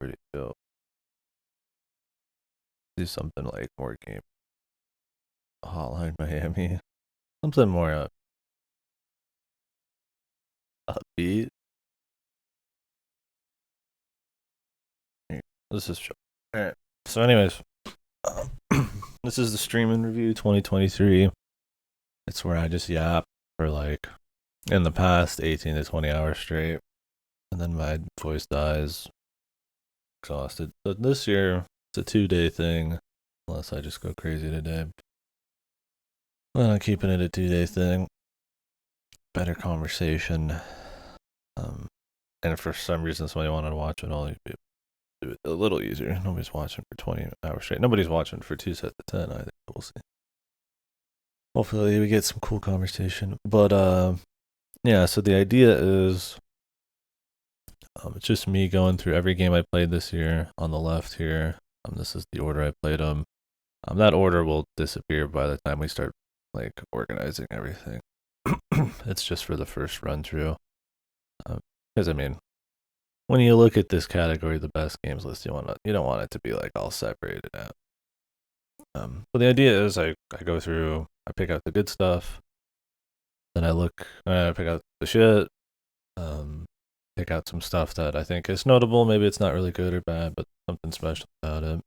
pretty chill. Do something like more game. Hotline Miami. Something more upbeat. This is chill. Alright. So, anyways, this is the streaming review 2023. It's where I just yap for like in the past 18 to 20 hours straight, and then my voice dies, exhausted. But this year, it's a 2-day thing, unless I just go crazy today. Well, I'm keeping it a 2-day thing. Better conversation. And if for some reason somebody wanted to watch it, I'll do it a little easier. Nobody's watching for 20 hours straight. Nobody's watching for 2 sets of 10 either. We'll see. Hopefully we get some cool conversation. But yeah, so the idea is it's just me going through every game I played this year on the left here. This is the order I played them. That order will disappear by the time we start like organizing everything. It's just for the first run through. Because I mean, when you look at this category, the best games list, you don't want it to be like all separated out. But the idea is I go through, I pick out the good stuff, then I pick out the shit, pick out some stuff that I think is notable. Maybe it's not really good or bad, but something special about it.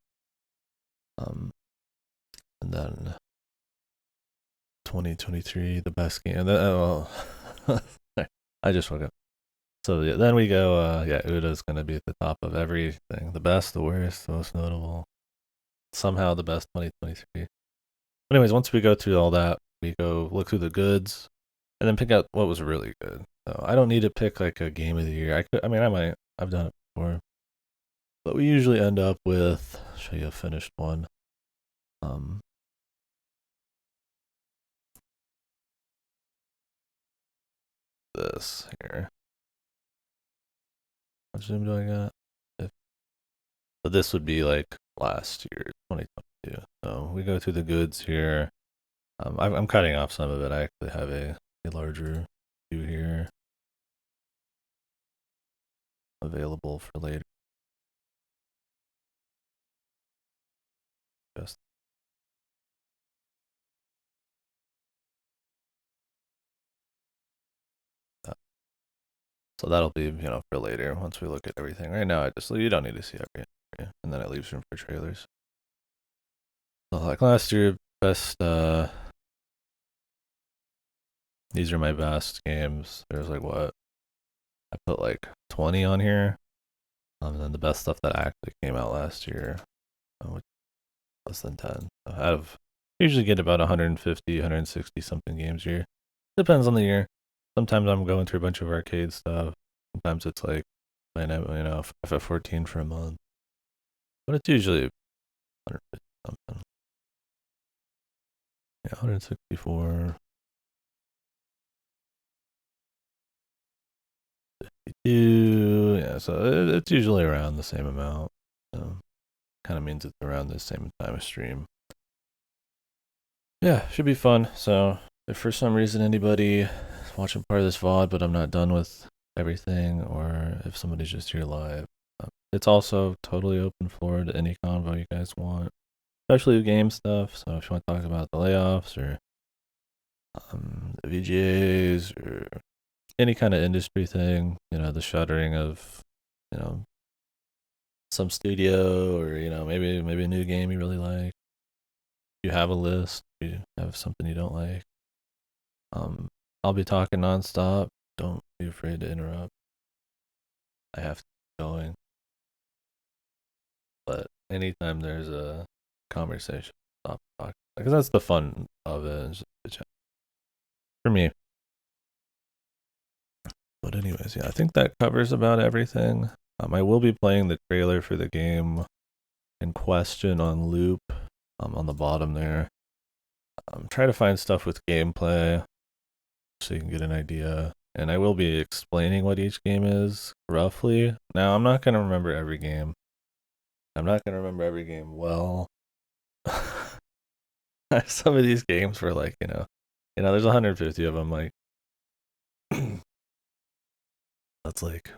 And then 2023, the best game. And then, I just woke up. So yeah, then we go, Uda's going to be at the top of everything. The best, the worst, the most notable. Somehow the best 2023. Anyways, once we go through all that, we go look through the goods and then pick out what was really good. So I don't need to pick like a game of the year. I've done it before. But we usually end up with, I'll show you a finished one. This here. What zoom do I got? But this would be like last year, 2022. So we go through the goods here. I'm cutting off some of it. I actually have a larger view here available for later. Just that. So that'll be, for later once we look at everything. Right now, you don't need to see everything. And then it leaves room for trailers. So like last year, best, these are my best games. There's like what? I put like 20 on here. And then the best stuff that actually came out last year, which less than 10. So out of, usually get about 150, 160 something games a year. Depends on the year. Sometimes I'm going through a bunch of arcade stuff. Sometimes it's like playing FF14 for a month. But it's usually 150 something. Yeah, 164. 52. Yeah, so it's usually around the same amount. So kind of means it's around the same time of stream. Yeah, should be fun. So if for some reason anybody is watching part of this VOD, but I'm not done with everything, or if somebody's just here live, it's also totally open floor to any convo you guys want, especially game stuff. So if you want to talk about the layoffs or the VGAs or any kind of industry thing, the shuttering of, some studio, or maybe a new game you really like. You have a list. You have something you don't like. I'll be talking nonstop. Don't be afraid to interrupt. I have to keep going. But anytime there's a conversation, stop talking. Because that's the fun of it. For me. But anyways, yeah, I think that covers about everything. I will be playing the trailer for the game in question on loop, on the bottom there. Try to find stuff with gameplay so you can get an idea. And I will be explaining what each game is roughly. Now, I'm not going to remember every game. I'm not going to remember every game well. Some of these games were like, there's 150 of them. Like, that's like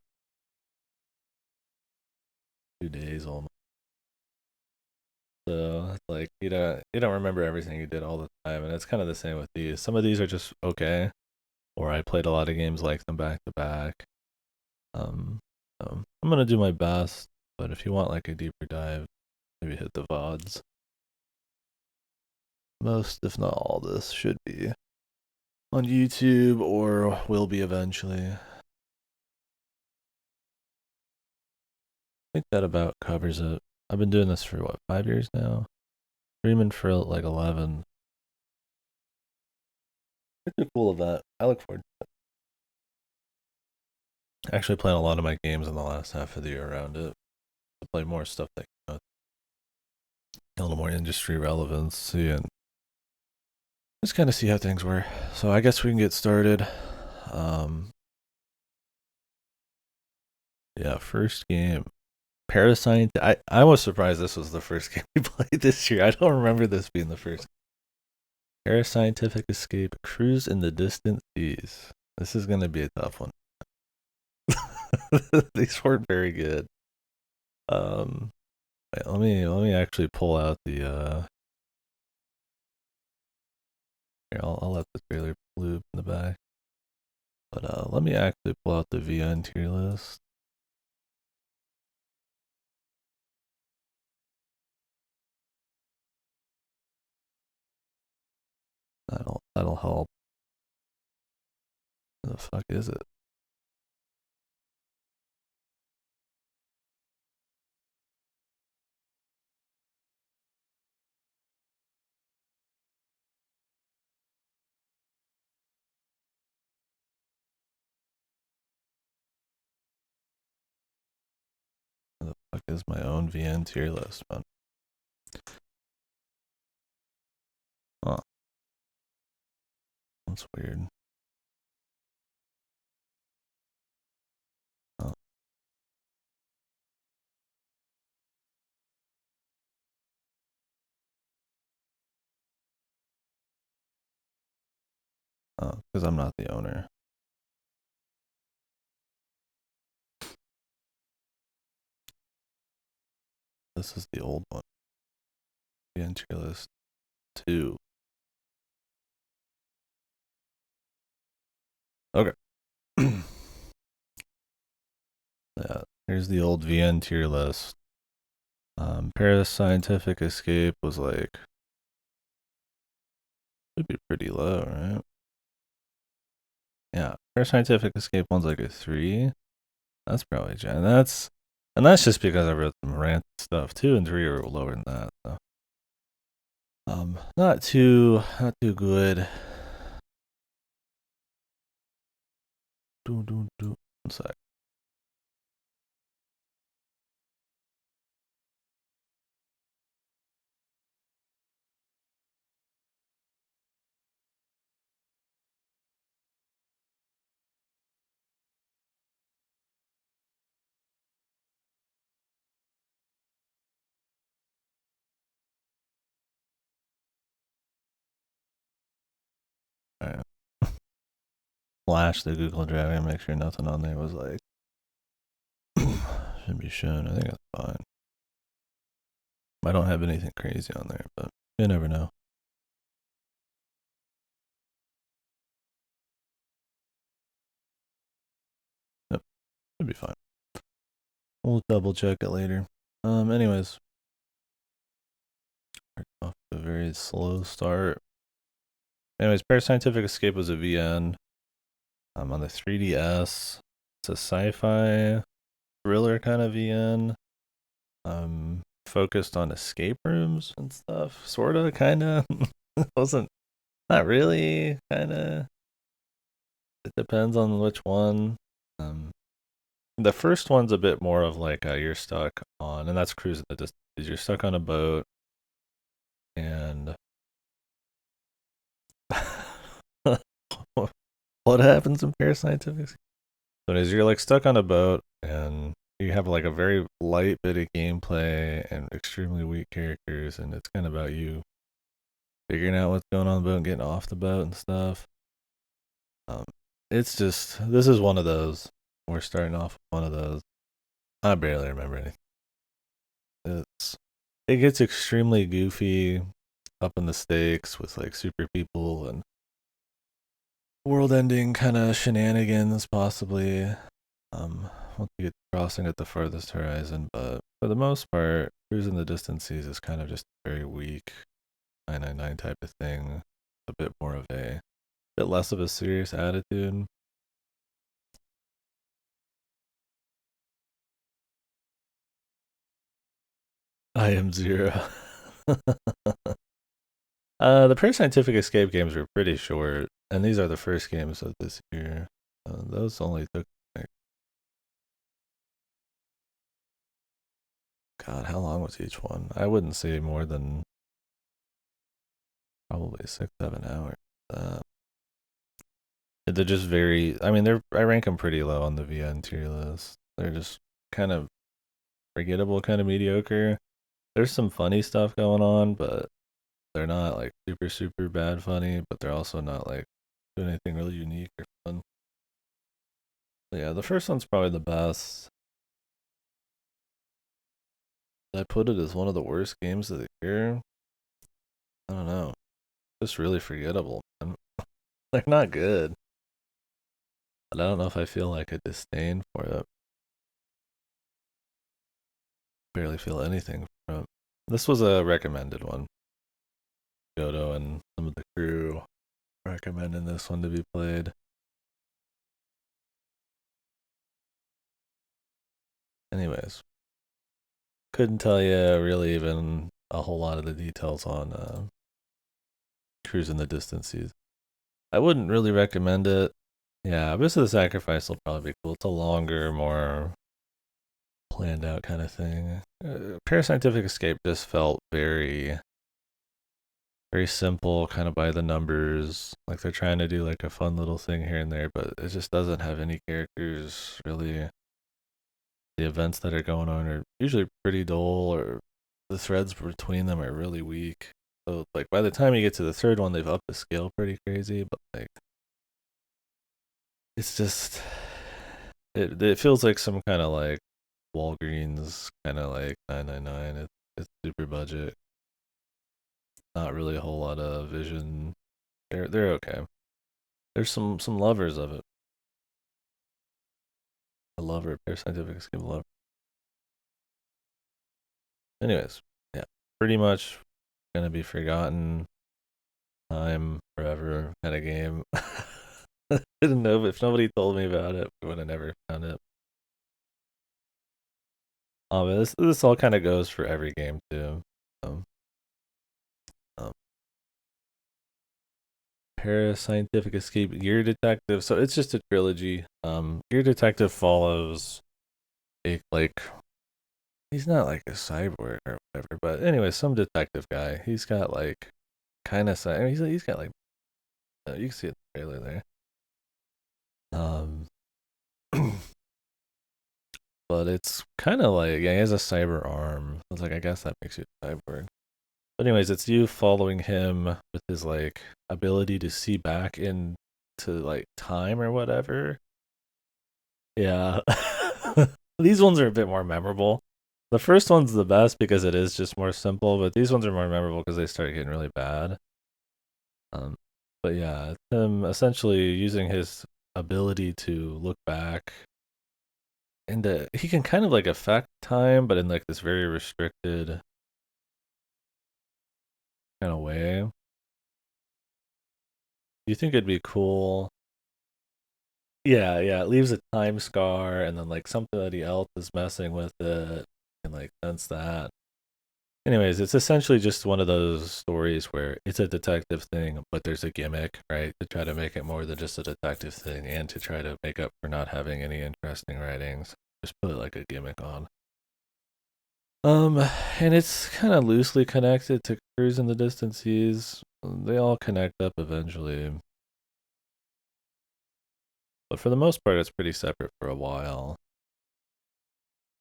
2 days almost. So it's like you don't remember everything you did all the time, and it's kind of the same with these. Some of these are just okay, or I played a lot of games like them back to back. Um, I'm gonna do my best, but if you want like a deeper dive, maybe hit the VODs. Most, if not all, this should be on YouTube or will be eventually. I think that about covers it. I've been doing this for what, 5 years now? Streaming for like 11. It's a cool event. I look forward to it. Actually playing a lot of my games in the last half of the year around it. To play more stuff that a little more industry relevancy and just kind of see how things were. So I guess we can get started. Yeah, first game. Parasite. I was surprised this was the first game we played this year. I don't remember this being the first. Parascientific Escape. Cruise in the Distant Seas. This is gonna be a tough one. These weren't very good. Wait, let me actually pull out the here, I'll let the trailer loop in the back. But let me actually pull out the VN tier list. That'll help. Where the fuck is it? Where the fuck is my own VN tier list, man? Huh. That's weird. Oh. Oh, because I'm not the owner. This is the old one. VN tier list 2. Okay. Yeah, here's the old VN tier list. Parascientific Escape was like, would be pretty low, right? Yeah, Parascientific Escape one's like a 3. That's probably and that's just because I wrote some rant stuff. 2 and 3 are lower than that. So. Not too good. One sec. All right. Flash the Google Drive and make sure nothing on there was like should be shown. I think that's fine. I don't have anything crazy on there, but you never know. Yep, should be fine. We'll double check it later. Anyways, off to a very slow start. Anyways, Parascientific Escape was a VN. On the 3DS. It's a sci-fi thriller kind of VN. Focused on escape rooms and stuff. Sorta, kinda. Wasn't not really, kinda. It depends on which one. The first one's a bit more of like you're stuck on, and that's cruising the distance. You're stuck on a boat, and what happens in Parascientific? So as you're like stuck on a boat, and you have like a very light bit of gameplay and extremely weak characters, and it's kind of about you figuring out what's going on the boat and getting off the boat and stuff. It's just this is one of those. We're starting off with one of those. I barely remember anything. it gets extremely goofy, up in the stakes with like super people and world-ending kind of shenanigans, possibly. Once you get crossing at the farthest horizon, but for the most part, cruising the distances is kind of just a very weak 999 type of thing. A bit more of a bit less of a serious attitude. I am zero. The Parascientific Escape games were pretty short, and these are the first games of this year. Those only took, like, God, how long was each one? I wouldn't say more than probably 6, 7 hours. They're just very. I mean, I rank them pretty low on the VN tier list. They're just kind of forgettable, kind of mediocre. There's some funny stuff going on, but they're not like super super bad funny. But they're also not like doing anything really unique or fun. But yeah, the first one's probably the best. I put it as one of the worst games of the year. I don't know. Just really forgettable, man. They're not good. But I don't know if I feel like a disdain for it. Barely feel anything from it. This was a recommended one. Godo and some of the crew recommending this one to be played. Anyways, couldn't tell you really even a whole lot of the details on Cruising the Distances. I wouldn't really recommend it. Yeah, Abyss of the Sacrifice will probably be cool. It's a longer, more planned out kind of thing. Parascientific Escape just felt very, very simple, kind of by the numbers. Like they're trying to do like a fun little thing here and there, but it just doesn't have any characters really. The events that are going on are usually pretty dull, or the threads between them are really weak. So like by the time you get to the third one, they've upped the scale pretty crazy, but like it's just it feels like some kind of like Walgreens kind of like 999. It's super budget. Not really a whole lot of vision. They're okay. There's some lovers of it. A lover, Parascientific Escape lover. Anyways, yeah, pretty much gonna be forgotten. Time forever kind of game. I didn't know if nobody told me about it, I would have never found it. But this all kind of goes for every game too. Um, um, Parascientific Escape, Gear Detective. So it's just a trilogy. Gear Detective follows a like he's not like a cyborg or whatever, but anyway, some detective guy. He's got like kind of I mean, he's got like you can see it in the trailer there. Um, but it's kind of like yeah, he has a cyber arm. I was like, I guess that makes you a cyborg. But anyways, it's you following him with his like ability to see back into like time or whatever. Yeah. These ones are a bit more memorable. The first one's the best because it is just more simple, but these ones are more memorable because they start getting really bad. Um, but yeah, it's him essentially using his ability to look back and he can kind of like affect time, but in like this very restricted kind of way. Do you think it'd be cool? Yeah, yeah, it leaves a time scar, and then like somebody else is messing with it, and like sense that. Anyways, it's essentially just one of those stories where it's a detective thing, but there's a gimmick, right? To try to make it more than just a detective thing and to try to make up for not having any interesting writings. Just put like a gimmick on. Um, and it's kind of loosely connected to Cruise in the Distant Seas. They all connect up eventually, but for the most part, it's pretty separate for a while.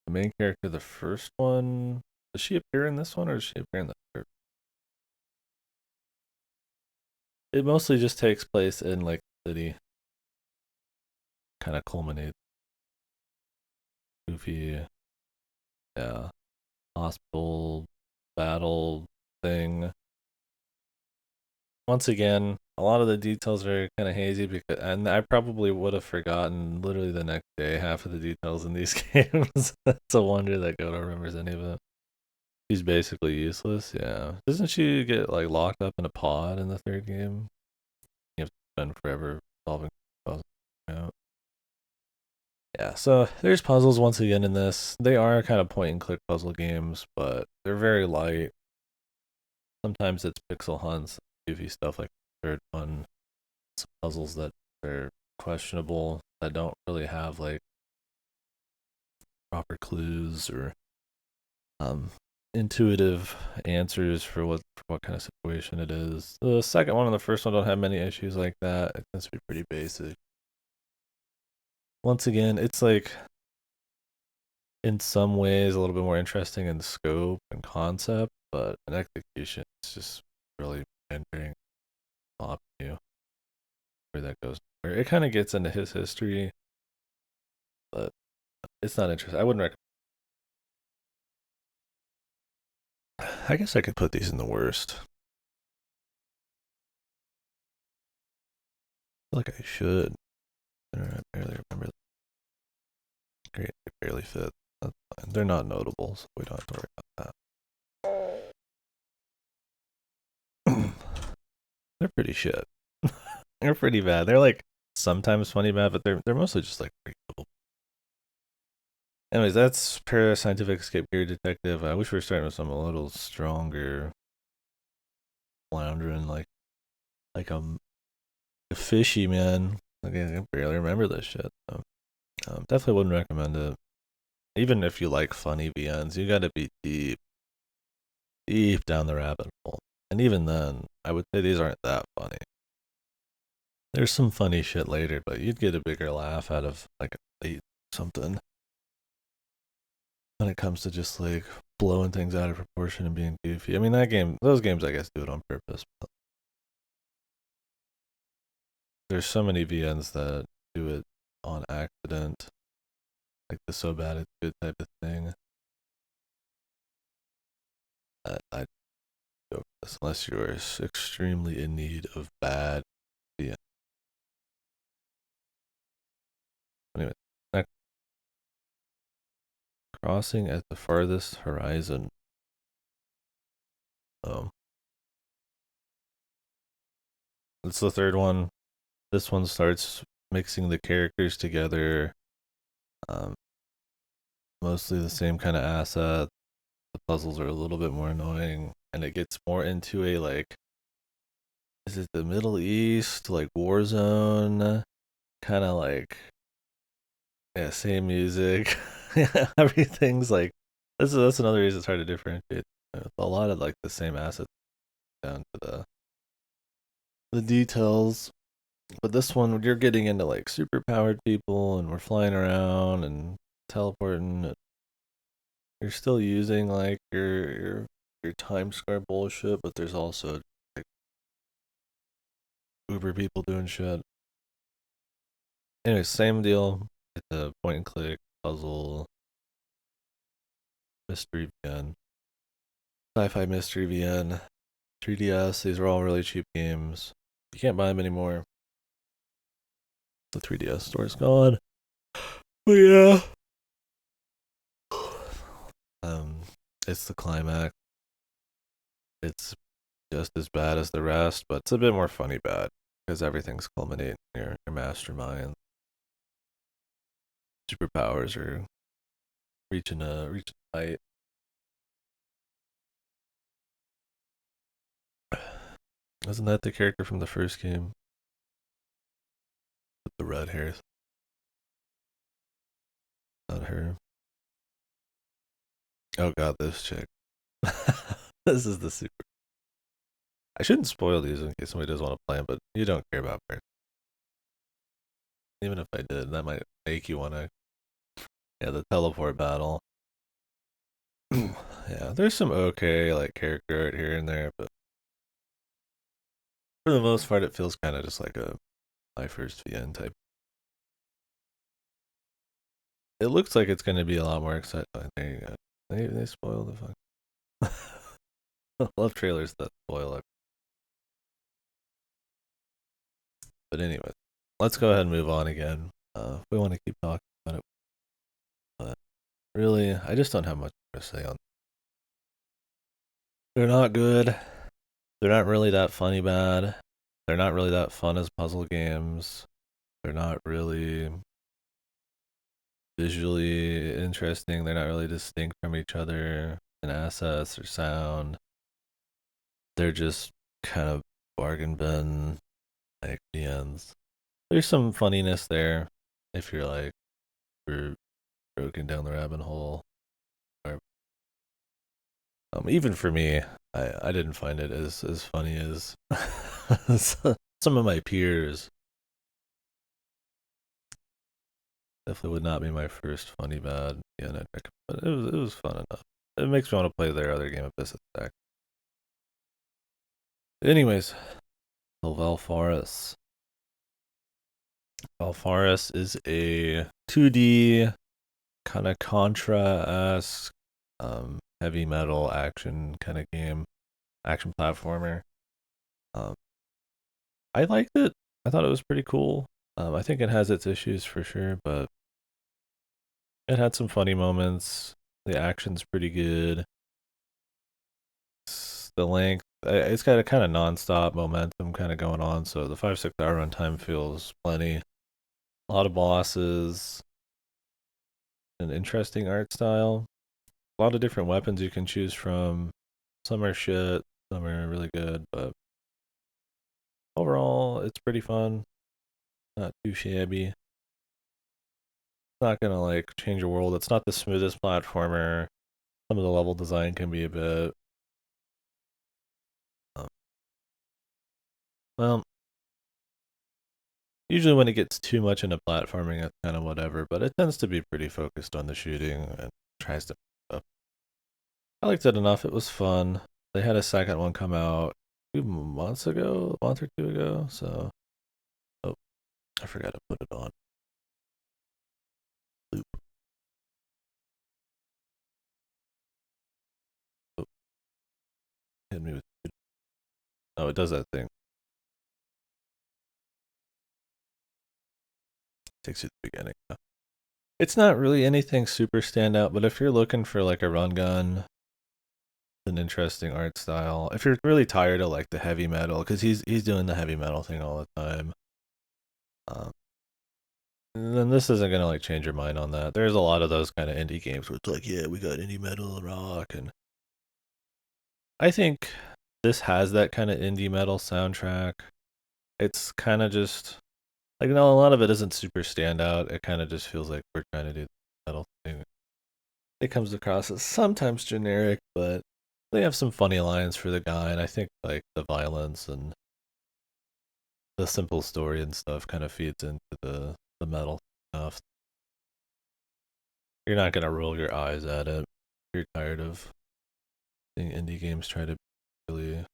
The main character, the first one, does she appear in this one or does she appear in the third? It mostly just takes place in like the city, kind of culminates. Goofy, yeah, hospital, battle thing. Once again, a lot of the details are kind of hazy because, and I probably would have forgotten literally the next day half of the details in these games. It's a wonder that Goto remembers any of it. She's basically useless. Yeah, doesn't she get like locked up in a pod in the third game? You have to spend forever solving puzzles. Yeah. Yeah, so there's puzzles once again in this. They are kind of point and click puzzle games, but they're very light. Sometimes it's pixel hunts, goofy stuff like the third one. Some puzzles that are questionable that don't really have like proper clues or um intuitive answers for what kind of situation it is. The second one and the first one don't have many issues like that. It tends to be pretty basic. Once again, it's like in some ways a little bit more interesting in scope and concept, but in execution, it's just really entering up you where that goes. It kind of gets into his history, but it's not interesting. I wouldn't recommend. I guess I could put these in the worst. I feel like I should. I barely remember. Great, they barely fit. That's fine. They're not notable, so we don't have to worry about that. They're pretty shit. They're pretty bad. They're like sometimes funny bad, but they're mostly just like pretty cool. Anyways, that's Parascientific Escape Gear Detective. I wish we were starting with something a little stronger. Floundering like a fishy man. Like, I barely remember this shit. So, definitely wouldn't recommend it. Even if you like funny VNs, you gotta be deep down the rabbit hole. And even then, I would say these aren't that funny. There's some funny shit later, but you'd get a bigger laugh out of like a something when it comes to just like blowing things out of proportion and being goofy. I mean, those games, I guess, do it on purpose. But there's so many VNs that do it on accident, like the so bad it's good type of thing. I go for this unless you're extremely in need of bad VN. Anyway, next, crossing at the farthest horizon. Um, it's the third one. This one starts mixing the characters together. Um, Mostly the same kind of asset. The puzzles are a little bit more annoying, and it gets more into a like, is it the Middle East, like Warzone, kind of like, yeah, same music. Yeah, everything's like, that's another reason it's hard to differentiate. A lot of like the same assets down to the details. But this one, you're getting into like super powered people, and we're flying around and teleporting. You're still using like your time square bullshit, but there's also like Uber people doing shit. Anyway, same deal. It's a point and click puzzle mystery VN, sci-fi mystery VN, 3DS. These are all really cheap games. You can't buy them anymore. The 3DS store's gone. But yeah, um, it's the climax. It's just as bad as the rest, but it's a bit more funny bad because everything's culminating in your mastermind. Superpowers are reaching a height. Wasn't that the character from the first game with the red hair? Not her. Oh god, this chick. This is the super. I shouldn't spoil these in case somebody does want to play them, but you don't care about her. Even if I did, that might make you want to. Yeah, the teleport battle. Yeah, there's some okay like character art here and there, but for the most part, it feels kind of just like a my first VN type. It looks like it's going to be a lot more exciting. There you go. They spoiled the fuck. I love trailers that spoil it. But anyway, let's go ahead and move on again. If we want to keep talking about it, but really, I just don't have much to say on. They're not good. They're not really that funny bad. They're not really that fun as puzzle games. They're not really visually interesting. They're not really distinct from each other in assets or sound. They're just kind of bargain bin like the ends. There's some funniness there if you're like we're broken down the rabbit hole. Or, even for me, I didn't find it as funny as some of my peers. Definitely would not be my first funny bad Genetic, but it was fun enough. It makes me want to play their other game, Abyss Attack. Anyways, Valfaris. Valfaris is a 2D kind of Contra-esque, heavy metal action kind of game, action platformer. Um, I liked it. I thought it was pretty cool. I think it has its issues for sure, but it had some funny moments. The action's pretty good. The length, it's got a kind of non-stop momentum kind of going on, so the 5-6 hour runtime feels plenty. A lot of bosses, an interesting art style, a lot of different weapons you can choose from. Some are shit, some are really good, but overall, it's pretty fun. Not too shabby. It's not gonna like change your world. It's not the smoothest platformer. Some of the level design can be a bit, um, well, usually when it gets too much into platforming, it's kind of whatever. But it tends to be pretty focused on the shooting and tries to. I liked it enough. It was fun. They had a second one come out 2 months ago, a month or two ago. So, oh, I forgot to put it on loop. Oh, hit me with. Oh, it does that thing. Takes you to the beginning. It's not really anything super standout, but if you're looking for like a run gun, an interesting art style. If you're really tired of like the heavy metal, because he's doing the heavy metal thing all the time, um, then this isn't gonna like change your mind on that. There's a lot of those kind of indie games where it's like, yeah, we got indie metal and rock, and I think this has that kind of indie metal soundtrack. It's kind of just like no, a lot of it isn't super standout. It kind of just feels like we're trying to do the metal thing. It comes across as sometimes generic, but they have some funny lines for the guy, and I think like the violence and the simple story and stuff kind of feeds into the metal stuff. You're not gonna roll your eyes at it. You're tired of seeing indie games try to really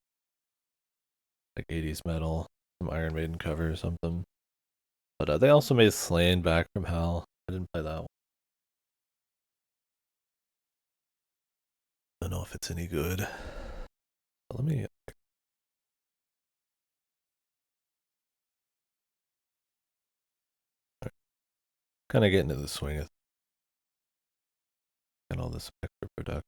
like 80s metal, some Iron Maiden cover or something. But they also made Slain Back from Hell. I didn't play that one. I don't know if it's any good. But let me kind of get into the swing of and all this extra production.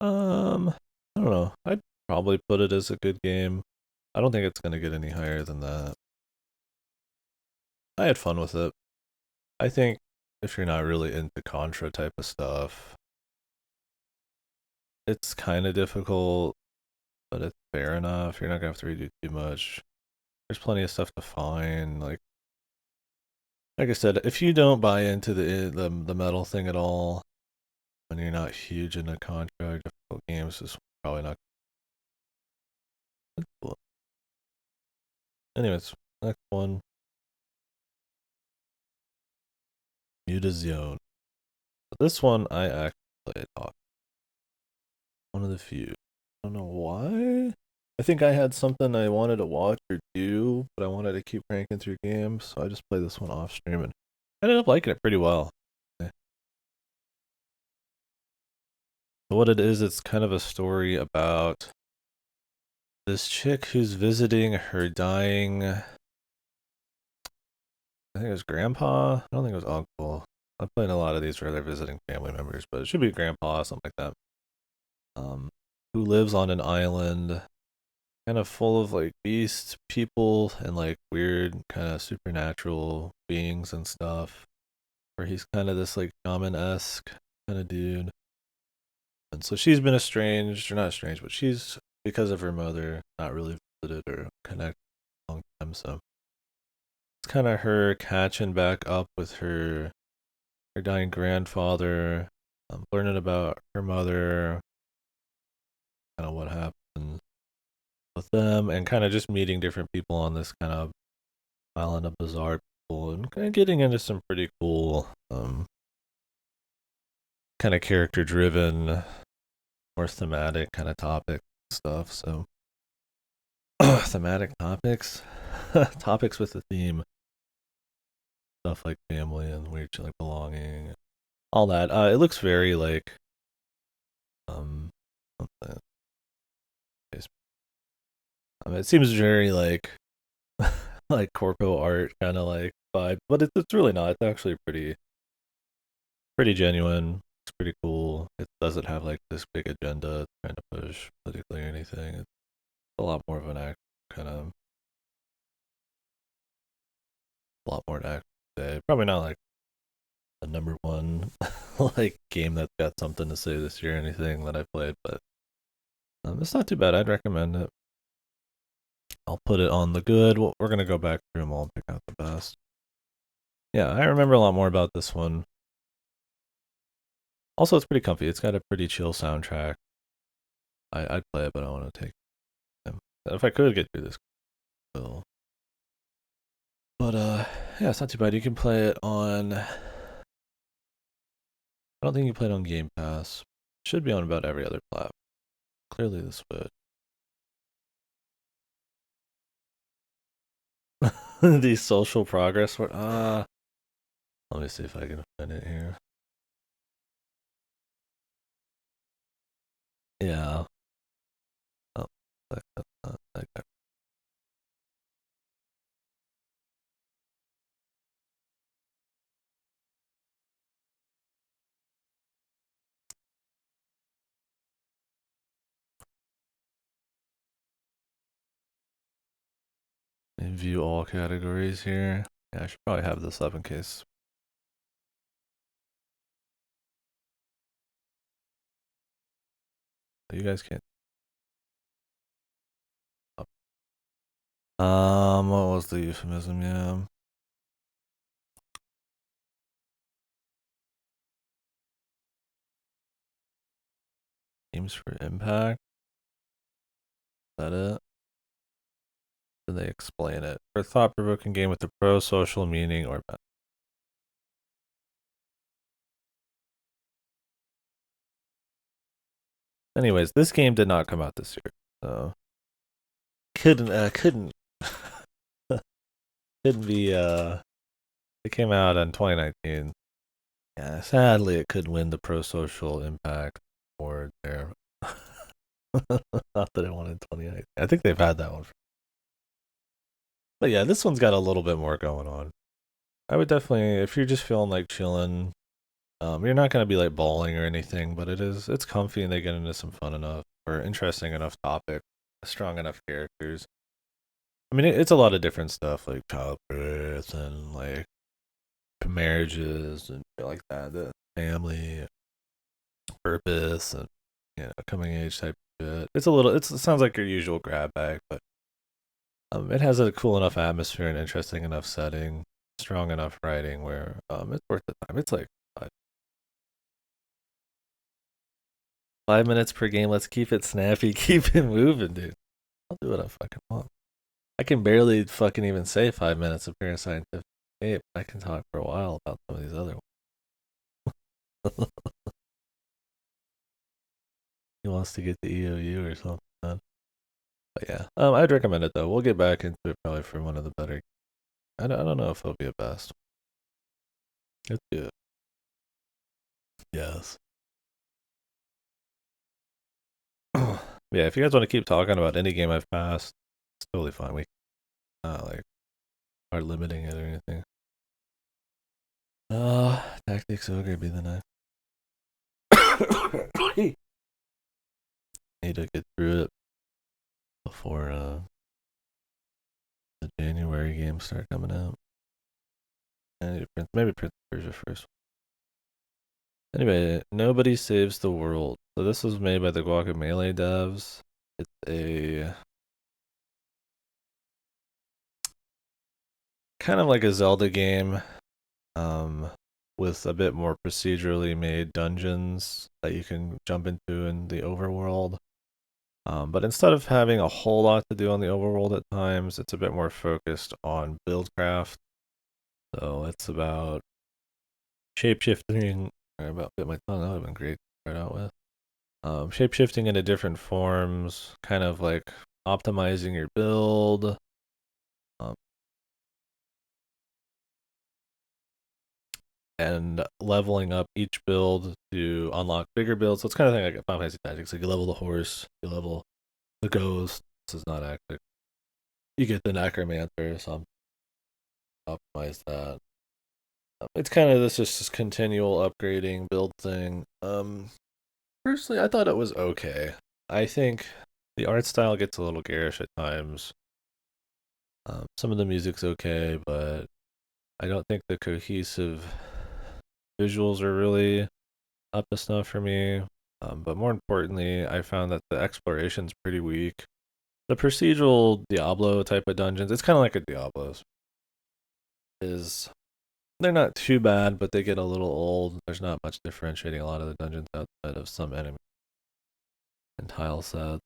I don't know. I'd probably put it as a good game. I don't think it's gonna get any higher than that. I had fun with it. I think if you're not really into Contra type of stuff, it's kind of difficult, but it's fair enough. You're not gonna have to redo too much. There's plenty of stuff to find. Like I said, if you don't buy into the metal thing at all, and you're not huge into Contra or difficult games, it's probably not cool. Anyways, next one, Mutazione. This one I actually played off. One of the few. I don't know why. I think I had something I wanted to watch or do, but I wanted to keep cranking through games, so I just played this one off stream and I ended up liking it pretty well. What it is, it's kind of a story about this chick who's visiting her dying. I think it was grandpa. I don't think it was uncle. I played a lot of these where they're visiting family members, but it should be grandpa, something like that. Who lives on an island, kind of full of like beasts, people, and like weird kind of supernatural beings and stuff. Where he's kind of this like shaman esque kind of dude. And so she's been estranged, or not estranged, but she's, because of her mother, not really visited or connected a long time. So it's kind of her catching back up with her dying grandfather, learning about her mother, kind of what happened with them, and kind of just meeting different people on this kind of island of bizarre people, and kind of getting into some pretty cool, kind of character driven, more thematic kind of topic stuff. So thematic topics, topics with a theme, stuff like family and weird shit like belonging, all that. It looks very like um, it seems very like corpo art kind of like vibe, but it's really not. It's actually pretty genuine. It's pretty cool. It doesn't have like this big agenda trying to push politically or anything. It's a lot more of an act kind of a lot more an act today. Probably not like the number one like game that's got something to say this year or anything that I played, but it's not too bad. I'd recommend it. I'll put it on the good. We're gonna go back through them all and pick out the best. Yeah, I remember a lot more about this one. Also, it's pretty comfy. It's got a pretty chill soundtrack. I'd play it, but I want to take them. If I could get through this, will. But yeah, it's not too bad. You can play it on. I don't think you play it on Game Pass. Should be on about every other platform. Clearly, the Switch. The social progress. Let me see if I can find it here. Yeah. Oh, that guy. And view all categories here. Yeah, I should probably have this up in case. You guys can't. What was the euphemism? Yeah. Games for impact. Is that it? Did they explain it? For a thought-provoking game with a pro-social meaning or bad. Anyways, this game did not come out this year, so couldn't couldn't be it came out in 2019. Yeah, sadly it could win the pro-social impact award there. Not that it won in 2019. I think they've had that one. But yeah, this one's got a little bit more going on. I would definitely, if you're just feeling like chilling, you're not gonna be like bawling or anything, but it's comfy and they get into some fun enough or interesting enough topic, strong enough characters. I mean, it's a lot of different stuff like childbirth and like marriages and shit like that, the family, purpose, and coming age type shit. It's a little. It sounds like your usual grab bag, but it has a cool enough atmosphere and interesting enough setting, strong enough writing where it's worth the time. It's like 5 minutes per game. Let's keep it snappy, keep it moving, dude. I'll do what I fucking want. I can barely fucking even say 5 minutes of Parascientific Ape. I can talk for a while about some of these other ones. He wants to get the EOU or something. But yeah, I'd recommend it though. We'll get back into it probably for one of the better. I don't know if it'll be a best. It's good. Yes. Yeah, if you guys want to keep talking about any game I've passed, it's totally fine. We like are limiting it or anything. Tactics Ogre be the knife. Need to get through it before the January games start coming out. And maybe Prince of Persia first. Anyway, Nobody Saves the World. So this was made by the Guacamelee devs. It's a kind of like a Zelda game, with a bit more procedurally made dungeons that you can jump into in the overworld. But instead of having a whole lot to do on the overworld at times, it's a bit more focused on buildcraft. So it's about shapeshifting. I about bit my tongue. That would have been great to start out with. Shapeshifting into different forms, kind of like optimizing your build. Um, and leveling up each build to unlock bigger builds. So it's kind of like Final Fantasy Tactics. Like you level the horse, you level the ghost. This is not active. You get the necromancer, so I'm optimize that. It's kind of this continual upgrading build thing. Personally, I thought it was okay. I think the art style gets a little garish at times. Some of the music's okay, but I don't think the cohesive visuals are really up to snuff for me. But more importantly, I found that the exploration's pretty weak. The procedural Diablo type of dungeons, it's kind of like a Diablo's, is they're not too bad, but they get a little old. There's not much differentiating a lot of the dungeons outside of some enemy and tile sets.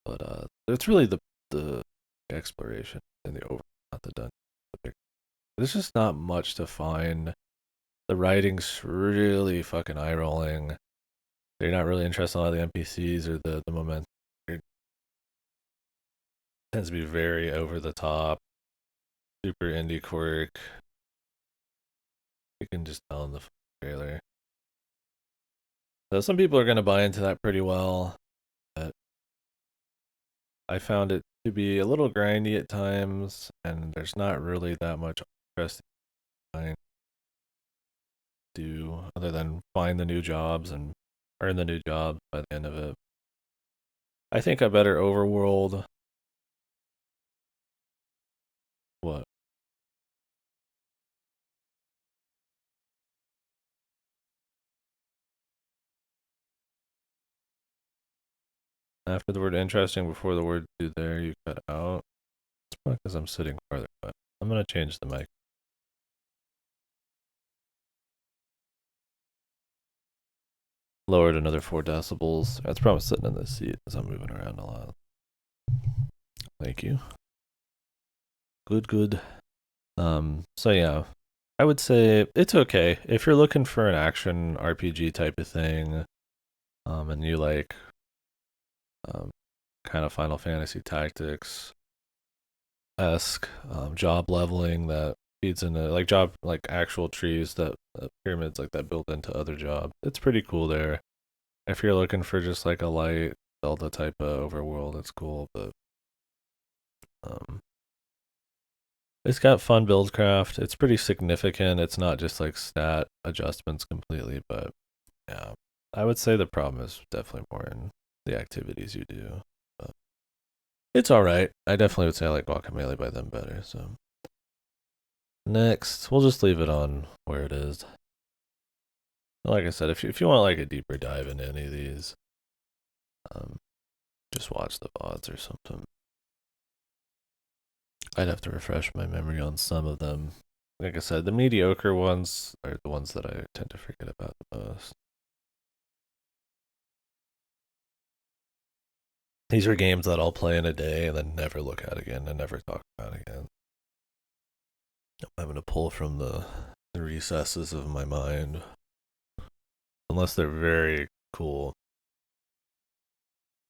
But it's really the exploration and the over, not the dungeon. There's just not much to find. The writing's really fucking eye rolling. They're not really interested in a lot of the NPCs or the momentum. It tends to be very over the top, super indie quirk. You can just tell in the trailer. So some people are gonna buy into that pretty well, but I found it to be a little grindy at times, and there's not really that much interesting to do other than find the new jobs and earn the new jobs by the end of it. I think a better overworld. What? After the word interesting, before the word do there, you cut out. It's probably because I'm sitting farther, but I'm gonna change the mic. Lowered another 4 decibels. That's probably sitting in this seat as I'm moving around a lot. Thank you. Good, good. So yeah, I would say it's okay if you're looking for an action RPG type of thing, and you like, um, kind of Final Fantasy Tactics esque, job leveling that feeds into like job like actual trees that pyramids like that built into other jobs. It's pretty cool there. If you're looking for just like a light Zelda type of overworld, it's cool, but um, it's got fun buildcraft. It's pretty significant. It's not just like stat adjustments completely, but yeah, I would say the problem is definitely more in the activities you do. But it's all right. I definitely would say I like Guacamelee by them better. So next, we'll just leave it on where it is. Like I said, if you want like a deeper dive into any of these, um, just watch the VODs or something. I'd have to refresh my memory on some of them. Like I said, the mediocre ones are the ones that I tend to forget about the most. These are games that I'll play in a day and then never look at again and never talk about again. I'm having to pull from the recesses of my mind. Unless they're very cool.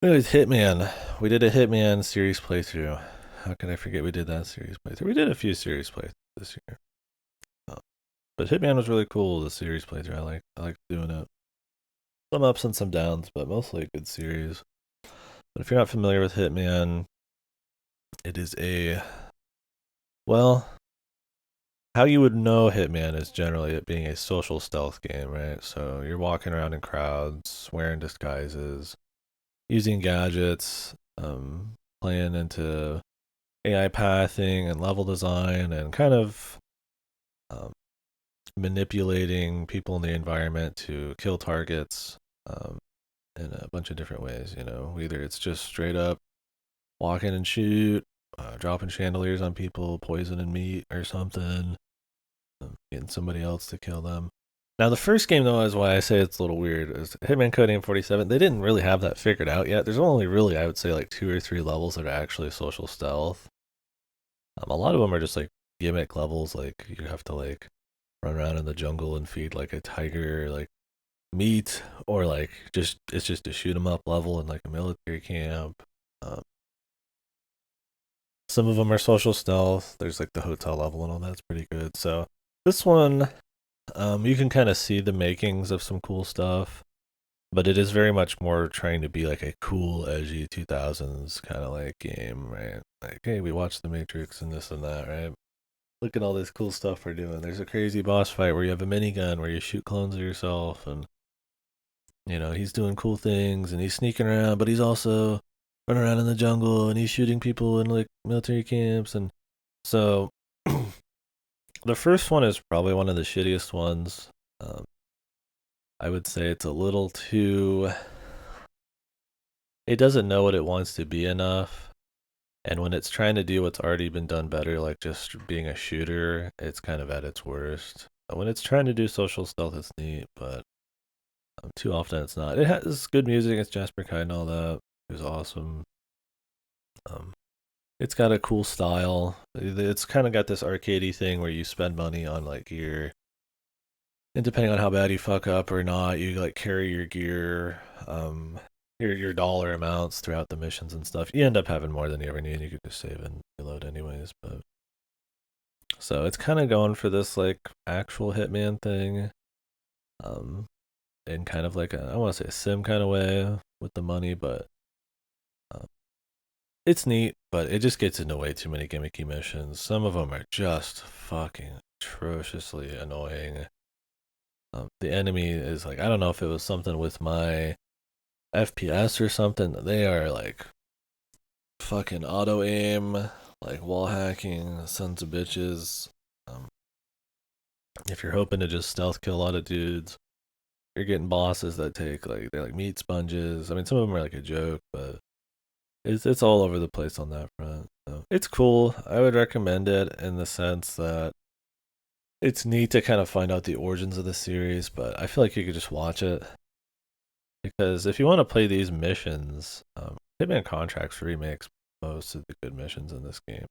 Anyways, Hitman. We did a Hitman series playthrough. How can I forget we did that series playthrough? We did a few series playthroughs this year. But Hitman was really cool, the series playthrough. I like doing it. Some ups and some downs, but mostly a good series. But if you're not familiar with Hitman, it is well, how you would know Hitman is generally it being a social stealth game, right? So you're walking around in crowds, wearing disguises, using gadgets, playing into AI pathing and level design, and kind of um, manipulating people in the environment to kill targets in a bunch of different ways. Either it's just straight up walk in and shoot, dropping chandeliers on people, poisoning meat or something, getting somebody else to kill them. Now, the first game, though, is why I say it's a little weird, is Hitman Code Name 47. They didn't really have that figured out yet. There's only really, I would say, like 2 or 3 levels that are actually social stealth. A lot of them are just like gimmick levels, like you have to like run around in the jungle and feed like a tiger like meat, or like just it's just a shoot 'em up level in like a military camp. Um, some of them are social stealth. There's like the hotel level and all that's pretty good. So this one, you can kind of see the makings of some cool stuff, but it is very much more trying to be like a cool, edgy 2000s kind of like game, right? Like, hey, we watched The Matrix and this and that, right? Look at all this cool stuff we're doing. There's a crazy boss fight where you have a minigun where you shoot clones of yourself, and he's doing cool things and he's sneaking around, but he's also running around in the jungle and he's shooting people in like military camps. And so the first one is probably one of the shittiest ones. Um, I would say it's a little too. It doesn't know what it wants to be enough. And when it's trying to do what's already been done better, like just being a shooter, it's kind of at its worst. When it's trying to do social stealth, it's neat, but too often it's not. It has good music. It's Jasper Kite and all that. It was awesome. Um, it's got a cool style. It's kind of got this arcadey thing where you spend money on like gear, and depending on how bad you fuck up or not, you like carry your gear, your dollar amounts throughout the missions and stuff. You end up having more than you ever need. You could just save and reload anyways. But so it's kind of going for this like actual Hitman thing, um, in kind of like I want to say a sim kind of way with the money, but um, it's neat. But it just gets into way too many gimmicky missions. Some of them are just fucking atrociously annoying. The enemy is like I don't know if it was something with my FPS or something. They are like fucking auto aim, like wall hacking, sons of bitches. Um, if you're hoping to just stealth kill a lot of dudes, you're getting bosses that take like they're like meat sponges. I mean, some of them are like a joke, but it's all over the place on that front. So it's cool. I would recommend it in the sense that it's neat to kind of find out the origins of the series, but I feel like you could just watch it because if you want to play these missions, Hitman Contracts remakes most of the good missions in this game.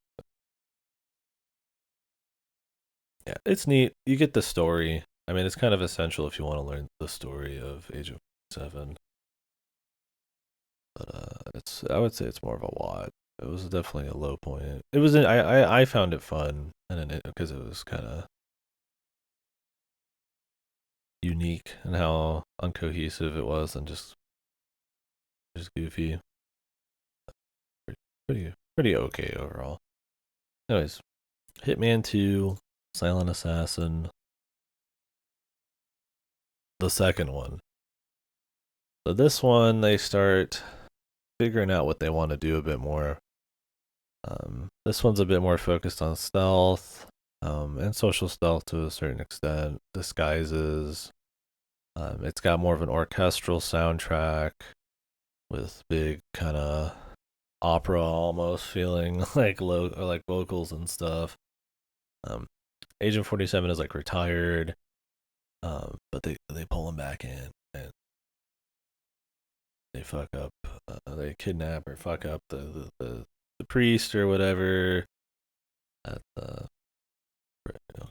Yeah, it's neat. You get the story. I mean, it's kind of essential if you want to learn the story of Age of 7. But it's I would say it's more of a WOD. It was definitely a low point. It was I found it fun and because it was kind of unique and how uncohesive it was and just goofy. Pretty okay overall. Anyways, Hitman 2, Silent Assassin, the second one. So this one they start figuring out what they want to do a bit more. This one's a bit more focused on stealth, and social stealth to a certain extent, disguises. It's got more of an orchestral soundtrack with big kind of opera almost feeling like or like vocals and stuff. Um, Agent 47 is like retired, but they pull him back in and they fuck up. They kidnap or fuck up the priest or whatever. At the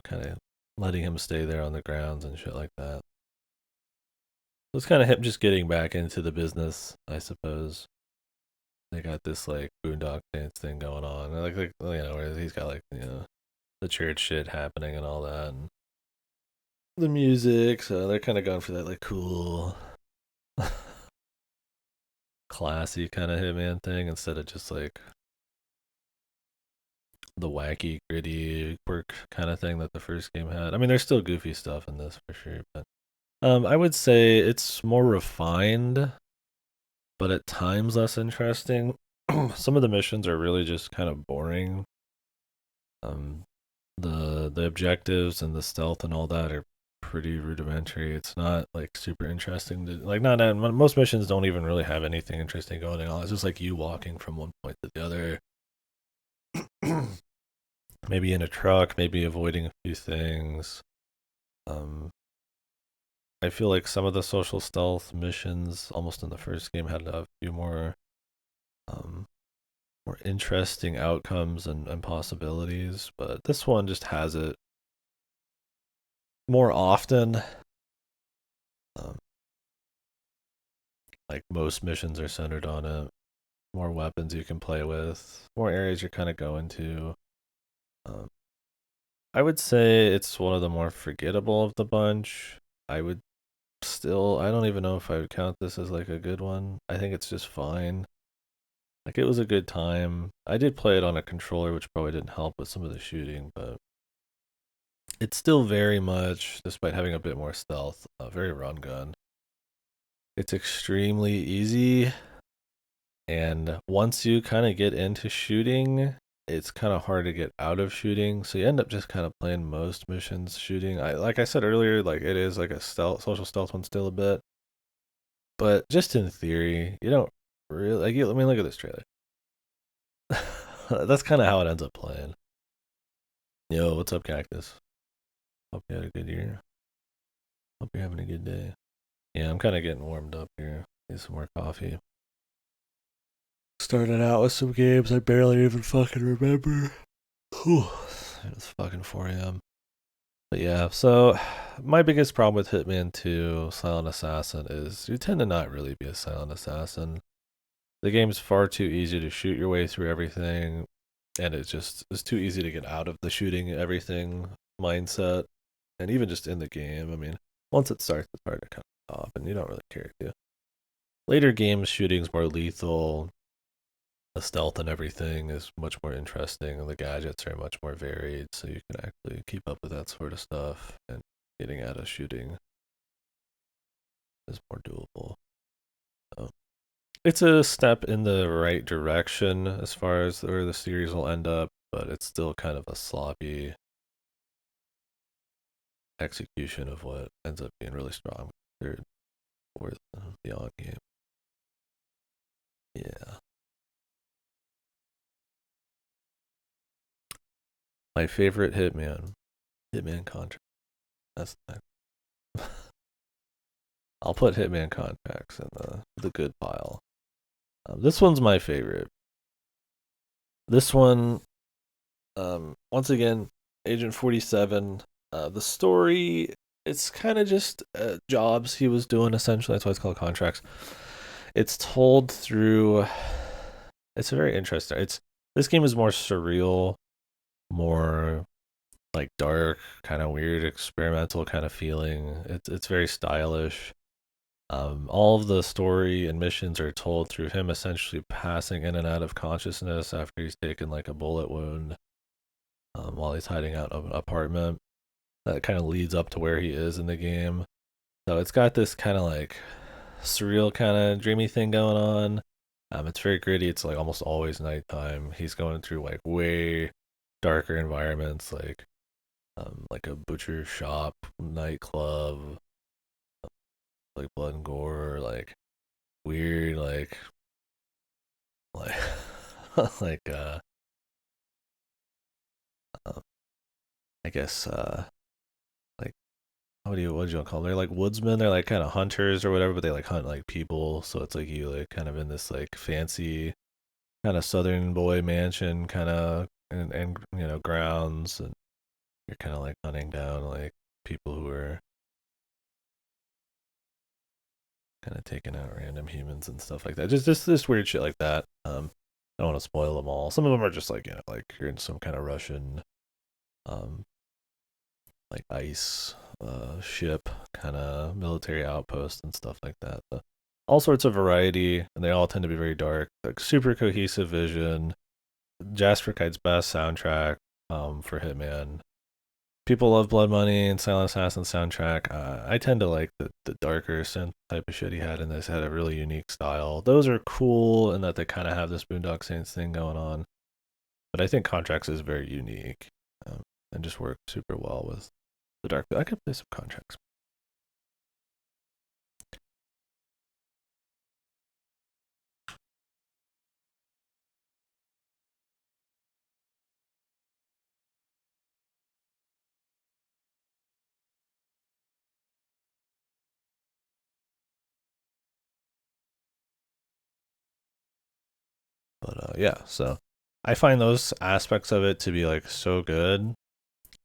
kind of letting him stay there on the grounds and shit like that. So it's kind of him just getting back into the business, I suppose. They got this like boondock dance thing going on, like where he's got like the church shit happening and all that, and the music. So they're kind of going for that like cool, classy kind of Hitman thing instead of just like the wacky, gritty, quirk kind of thing that the first game had. I mean, there's still goofy stuff in this for sure, but I would say it's more refined, but at times less interesting. Some of the missions are really just kind of boring. Um, the objectives and the stealth and all that are pretty rudimentary. It's not like super interesting to like. Not most missions don't even really have anything interesting going on. It's just like you walking from one point to the other. Maybe in a truck, maybe avoiding a few things. Um, I feel like some of the social stealth missions, almost in the first game, had a few um, more interesting outcomes and possibilities. But this one just has it more often. Um, like most missions are centered on it. More weapons you can play with, more areas you're kind of going to. Um, I would say it's one of the more forgettable of the bunch. I would I don't even know if I would count this as like a good one. I think it's just fine. Like it was a good time. I did play it on a controller, which probably didn't help with some of the shooting, but it's still very much, despite having a bit more stealth, a very run gun. It's extremely easy, and once you kind of get into shooting, it's kind of hard to get out of shooting. So you end up just kind of playing most missions shooting. Like I said earlier, like it is like a stealth, social stealth one still a bit, but just in theory, you don't really like. I mean, look at this trailer. That's kind of how it ends up playing. Yo, what's up, Cactus? Hope you had a good year. Hope you're having a good day. Yeah, I'm kind of getting warmed up here. Need some more coffee. Started out with some games I barely even fucking remember. Whew. It's fucking 4 a.m. But yeah, so my biggest problem with Hitman 2 Silent Assassin is you tend to not really be a silent assassin. The game's far too easy to shoot your way through everything, and it's too easy to get out of the shooting everything mindset. And even just in the game, I mean, once it starts, it's hard to kind of stop, and you don't really care to. Later games, shooting's more lethal. The stealth and everything is much more interesting, and the gadgets are much more varied, so you can actually keep up with that sort of stuff. And getting out of shooting is more doable. So it's a step in the right direction as far as where the series will end up, but it's still kind of a sloppy execution of what ends up being really strong third or Beyond game. Yeah. My favorite Hitman Contract. That's the I'll put Hitman Contracts in the good pile. This one's my favorite. This one, once again, Agent 47. The story, it's kind of just jobs he was doing essentially. That's why it's called Contracts. It's told through. It's very interesting. This game is more surreal, more like dark, kind of weird, experimental kind of feeling. It's very stylish. All of the story and missions are told through him essentially passing in and out of consciousness after he's taken like a bullet wound while he's hiding out of an apartment. That kind of leads up to where he is in the game. So it's got this kind of like surreal kind of dreamy thing going on. It's very gritty. It's like almost always nighttime. He's going through like way darker environments, like a butcher shop, nightclub, like blood and gore, like weird, like like um, I guess like what do you call them? They're like woodsmen. They're like kind of hunters or whatever, but they like hunt like people. So it's like you like kind of in this like fancy kind of southern boy mansion kind of and grounds, and you're kind of like hunting down like people who are kind of taking out random humans and stuff like that. Just this weird shit like that. I don't want to spoil them all. Some of them are just like like you're in some kind of Russian, um, like ice ship kind of military outpost and stuff like that. all sorts of variety, and they all tend to be very dark. Like super cohesive vision. Jasper Kite's best soundtrack for Hitman. People love Blood Money and Silent Assassin soundtrack. I tend to like the darker synth type of shit he had in this. Had a really unique style. Those are cool in that they kind of have this Boondock Saints thing going on. But I think Contracts is very unique and just works super well with the dark. I could play some Contracts. But yeah, so I find those aspects of it to be like so good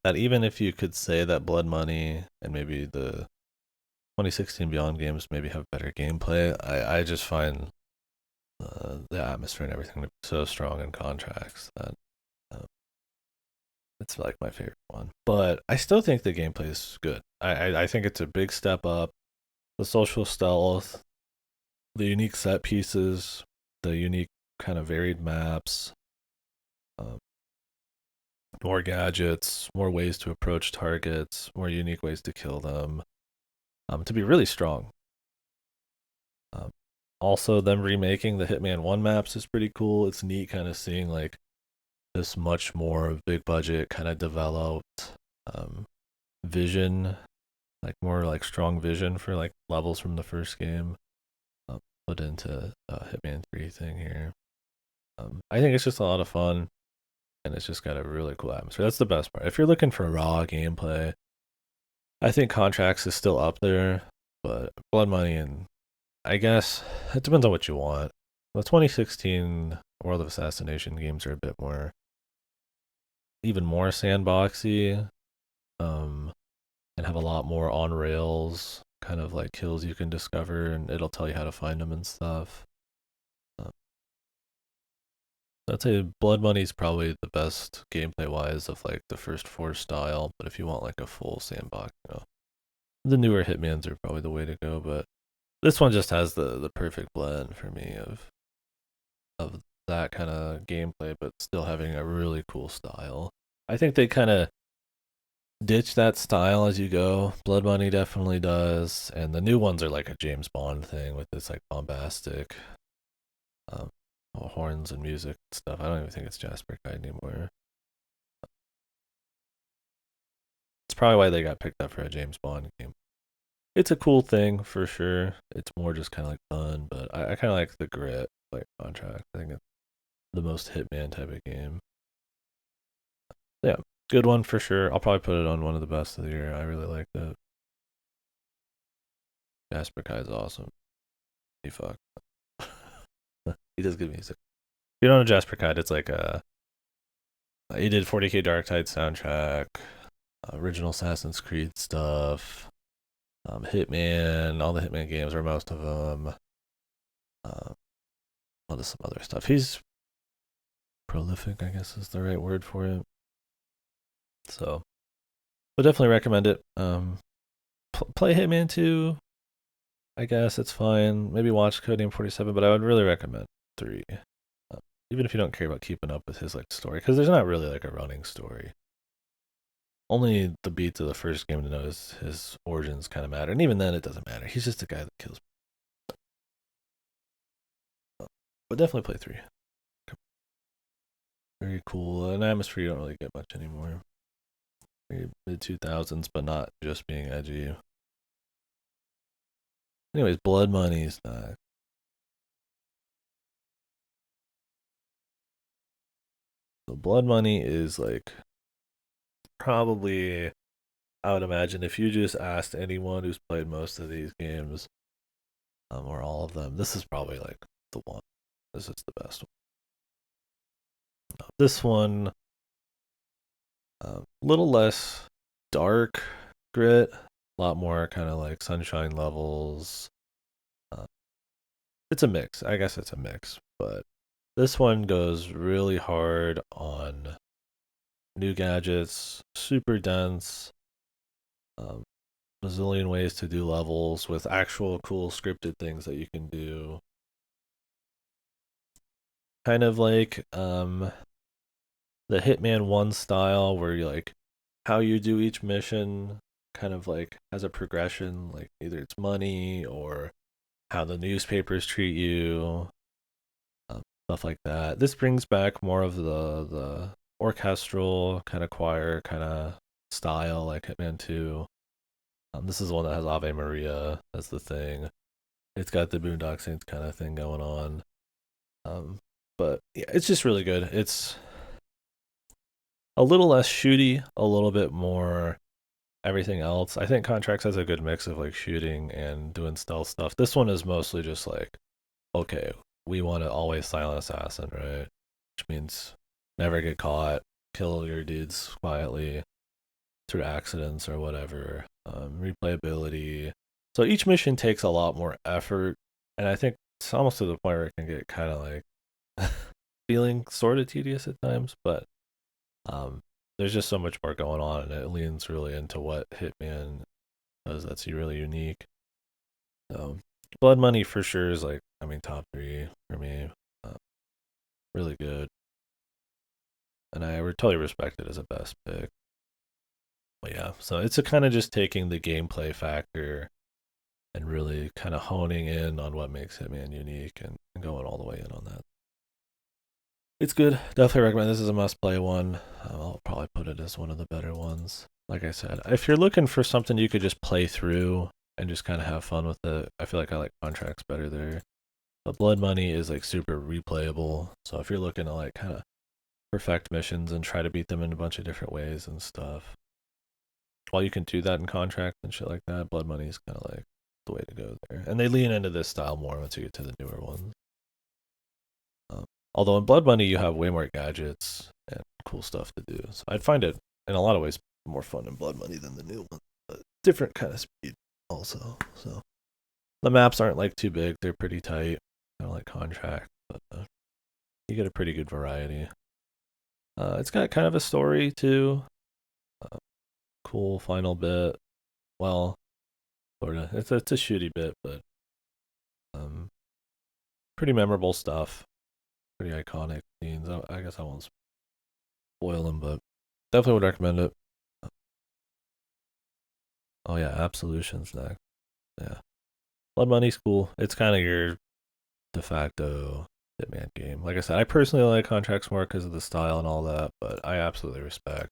that even if you could say that Blood Money and maybe the 2016 Beyond games maybe have better gameplay, I just find the atmosphere and everything to be so strong in Contracts that uh, it's like my favorite one. But I still think the gameplay is good. I think it's a big step up. The social stealth, the unique set pieces, the unique kind of varied maps, um, more gadgets, more ways to approach targets, more unique ways to kill them, to be really strong. Um, Also, them remaking the Hitman 1 maps is pretty cool. It's neat kind of seeing like this much more big budget, kind of developed um, vision, like more like strong vision for like levels from the first game put into Hitman 3 thing here. I think it's just a lot of fun and it's just got a really cool atmosphere. That's the best part. If you're looking for raw gameplay, I think Contracts is still up there, but Blood Money and I guess it depends on what you want. The 2016 World of Assassination games are a bit more, even more sandboxy, um, and have a lot more on rails kind of like kills you can discover, and it'll tell you how to find them and stuff. Uh, I'd say Blood Money's probably the best gameplay wise of like the first four style, but if you want like a full sandbox, the newer Hitmans are probably the way to go. But this one just has the perfect blend for me of that kind of gameplay, but still having a really cool style. I think they kind of ditch that style as you go. Blood Money definitely does, and the new ones are like a James Bond thing with this like bombastic um, horns and music and stuff. I don't even think it's Jasper Guide anymore. It's probably why they got picked up for a James Bond game. It's a cool thing for sure. It's more just kind of like fun, but I kind of like the grit like Contract. I think it's the most Hitman type of game. Yeah, good one for sure. I'll probably put it on one of the best of the year. I really liked it. Jasper Kai is awesome. He fuck. He does good music. If you don't know Jasper Kai, it's like he did 40K Dark Tide soundtrack, original Assassin's Creed stuff, Hitman, all the Hitman games or most of them. What is some other stuff? He's prolific, I guess is the right word for it. So, would definitely recommend it. Play Hitman 2. I guess it's fine. Maybe watch Codename 47, but I would really recommend 3. Even if you don't care about keeping up with his like story, because there's not really like a running story. Only the beats of the first game to know his origins kind of matter, and even then it doesn't matter. He's just a guy that kills. But definitely play 3. Very cool. An atmosphere you don't really get much anymore. Mid 2000s, but not just being edgy. Anyways, Blood Money's not. So Blood Money is like probably, I would imagine if you just asked anyone who's played most of these games, or all of them, this is probably like the one. This is the best one. This one, a little less dark grit, a lot more kind of like sunshine levels. Uh, it's a mix. I guess it's a mix, but this one goes really hard on new gadgets, super dense. bazillion ways to do levels with actual cool scripted things that you can do. Kind of like the Hitman 1 style where you like how you do each mission kind of like has a progression, like either it's money or how the newspapers treat you, stuff like that. This brings back more of the orchestral kind of choir kind of style like Hitman 2. This is the one that has Ave Maria as the thing. It's got the Boondock Saints kind of thing going on. Um, but yeah, it's just really good. It's a little less shooty, a little bit more everything else. I think Contracts has a good mix of like shooting and doing stealth stuff. This one is mostly just like, okay, we want to always silent assassin, right? Which means never get caught, kill your dudes quietly through accidents or whatever. Replayability. So each mission takes a lot more effort, and I think it's almost to the point where it can get kind of like feeling sort of tedious at times, but um, there's just so much more going on, and it leans really into what Hitman does that's really unique. So, Blood Money for sure is like, I mean, top three for me. Uh, really good, and I totally respect it as a best pick. But yeah, so it's a kind of just taking the gameplay factor and really kind of honing in on what makes Hitman unique and going all the way in on that. It's good. Definitely recommend. This is a must-play one. I'll probably put it as one of the better ones. Like I said, if you're looking for something you could just play through and just kind of have fun with it, I feel like I like Contracts better there. But Blood Money is like super replayable. So if you're looking to like kind of perfect missions and try to beat them in a bunch of different ways and stuff, while you can do that in Contracts and shit like that, Blood Money is kind of like the way to go there. And they lean into this style more once you get to the newer ones. Although in Blood Money you have way more gadgets and cool stuff to do. So I'd find it in a lot of ways more fun in Blood Money than the new one. But different kind of speed also. So the maps aren't like too big, they're pretty tight. Kind of like Contract, but you get a pretty good variety. It's got kind of a story too. Cool final bit. Well, sort of. It's a shooty bit, but pretty memorable stuff. Pretty iconic scenes. I guess I won't spoil them, but definitely would recommend it. Oh yeah, Absolution's next. Yeah, Blood Money's cool. It's kind of your de facto Hitman game. Like I said, I personally like Contracts more because of the style and all that, but I absolutely respect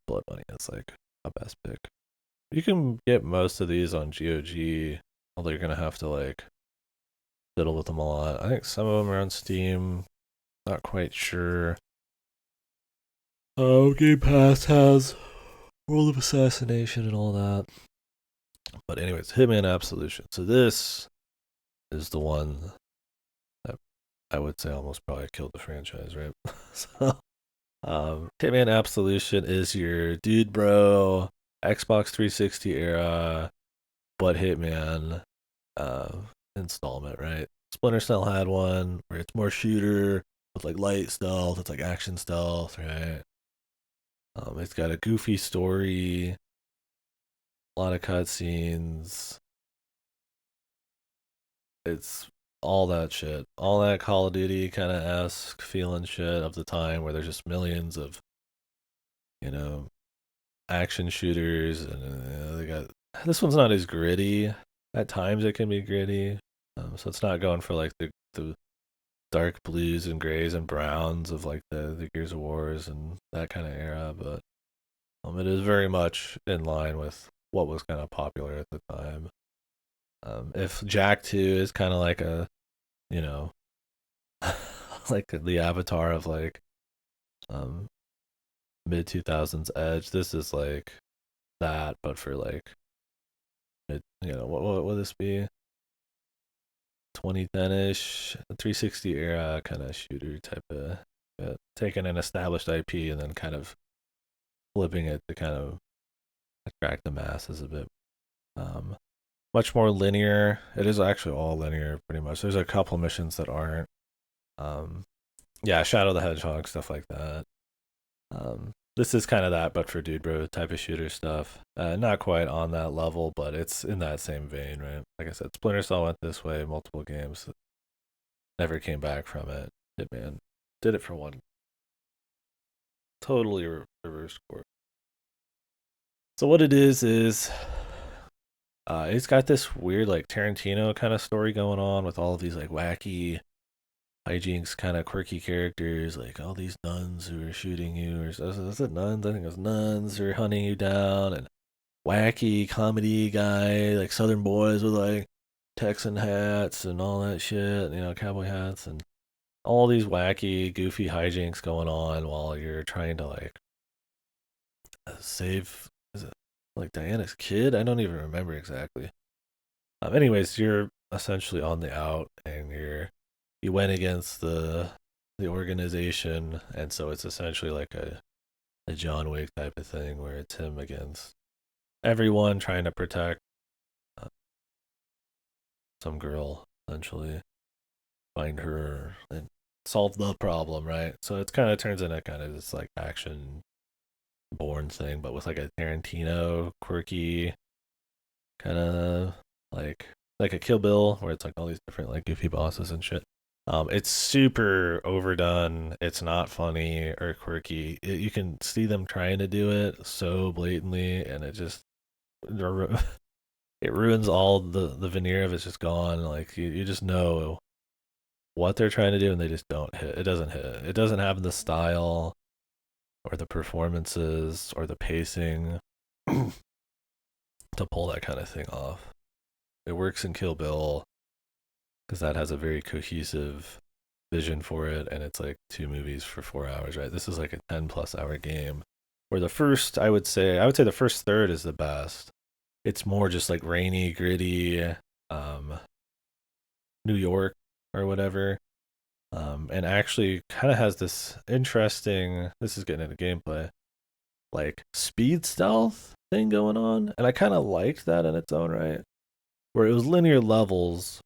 Blood Money as like a best pick. You can get most of these on GOG, although you're gonna have to like fiddle with them a lot. I think some of them are on Steam. Not quite sure. Oh, Game Pass has World of Assassination and all that. But anyways, Hitman Absolution. So this is the one that I would say almost probably killed the franchise, right? So, Hitman Absolution is your dude, bro, Xbox 360 era, but Hitman uh, installment, right? Splinter Cell had one where it's more shooter with like light stealth, it's like action stealth, right? It's got a goofy story, a lot of cutscenes. It's all that shit, all that Call of Duty kind of esque feeling shit of the time where there's just millions of, you know, action shooters, and they got this one's not as gritty. At times it can be gritty, so it's not going for like the dark blues and grays and browns of like the Gears of Wars and that kind of era, but it is very much in line with what was kind of popular at the time. If Jak 2 is kind of like a, you know, like the avatar of like um mid 2000s Edge, this is like that, but for like what would this be? 2010ish, 360 era kind of shooter type of taking an established IP and then kind of flipping it to kind of attract the masses a bit. Um, Much more linear. It is actually all linear, pretty much. There's a couple missions that aren't. Um, yeah, Shadow the Hedgehog, stuff like that. This is kind of that, but for dude bro type of shooter stuff. Not quite on that level, but it's in that same vein, right? Like I said, Splinter Cell went this way, multiple games, never came back from it. Hitman did it for one, totally reverse course. So what it is it's got this weird like Tarantino kind of story going on with all of these like wacky hijinks, kind of quirky characters, like all these nuns who are shooting you, or is it nuns? I think it was nuns who are hunting you down, and wacky comedy guy, like Southern boys with like Texan hats and all that shit, cowboy hats, and all these wacky, goofy hijinks going on while you're trying to like save. Is it like Diana's kid? I don't even remember exactly. Anyways, you're essentially on the out, and you went against the organization, and so it's essentially like a John Wick type of thing where it's him against everyone trying to protect uh, some girl, essentially find her and solve the problem, right? So it kind of turns into kind of this like action born thing, but with like a Tarantino quirky kind of like a Kill Bill where it's like all these different like goofy bosses and shit. It's super overdone. It's not funny or quirky. You can see them trying to do it so blatantly, and it just it ruins all the veneer of it's just gone. Like you just know what they're trying to do, and they just don't hit. It doesn't hit. It doesn't have the style or the performances or the pacing to pull that kind of thing off. It works in Kill Bill because that has a very cohesive vision for it, and it's like two movies for 4 hours, right? This is like a 10 plus hour game. Where the first, I would say the first third is the best. It's more just like rainy, gritty, um, New York or whatever. And actually kind of has this interesting. This is getting into gameplay, like speed stealth thing going on, and I kind of liked that in its own right, where it was linear levels,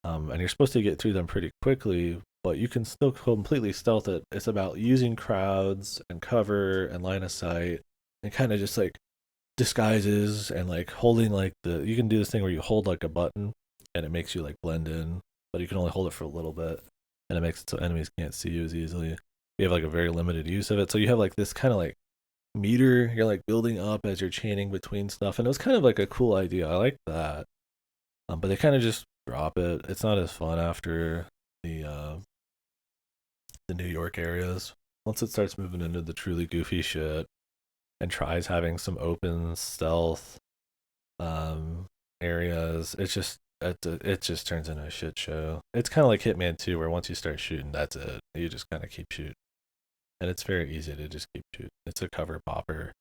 and you're supposed to get through them pretty quickly, but you can still completely stealth it. It's about using crowds and cover and line of sight, and kind of just like disguises and like holding like you can do this thing where you hold like a button and it makes you like blend in, but you can only hold it for a little bit, and it makes it so enemies can't see you as easily. You have like a very limited use of it, so you have like this kind of like meter you're like building up as you're chaining between stuff, and it was kind of like a cool idea. I like that. But they kind of just drop it. It's not as fun after the uh the New York areas. Once it starts moving into the truly goofy shit and tries having some open stealth um areas, it just turns into a shit show. It's kind of like Hitman 2, where once you start shooting, that's it. You just kind of keep shooting, and it's very easy to just keep shooting. It's a cover popper.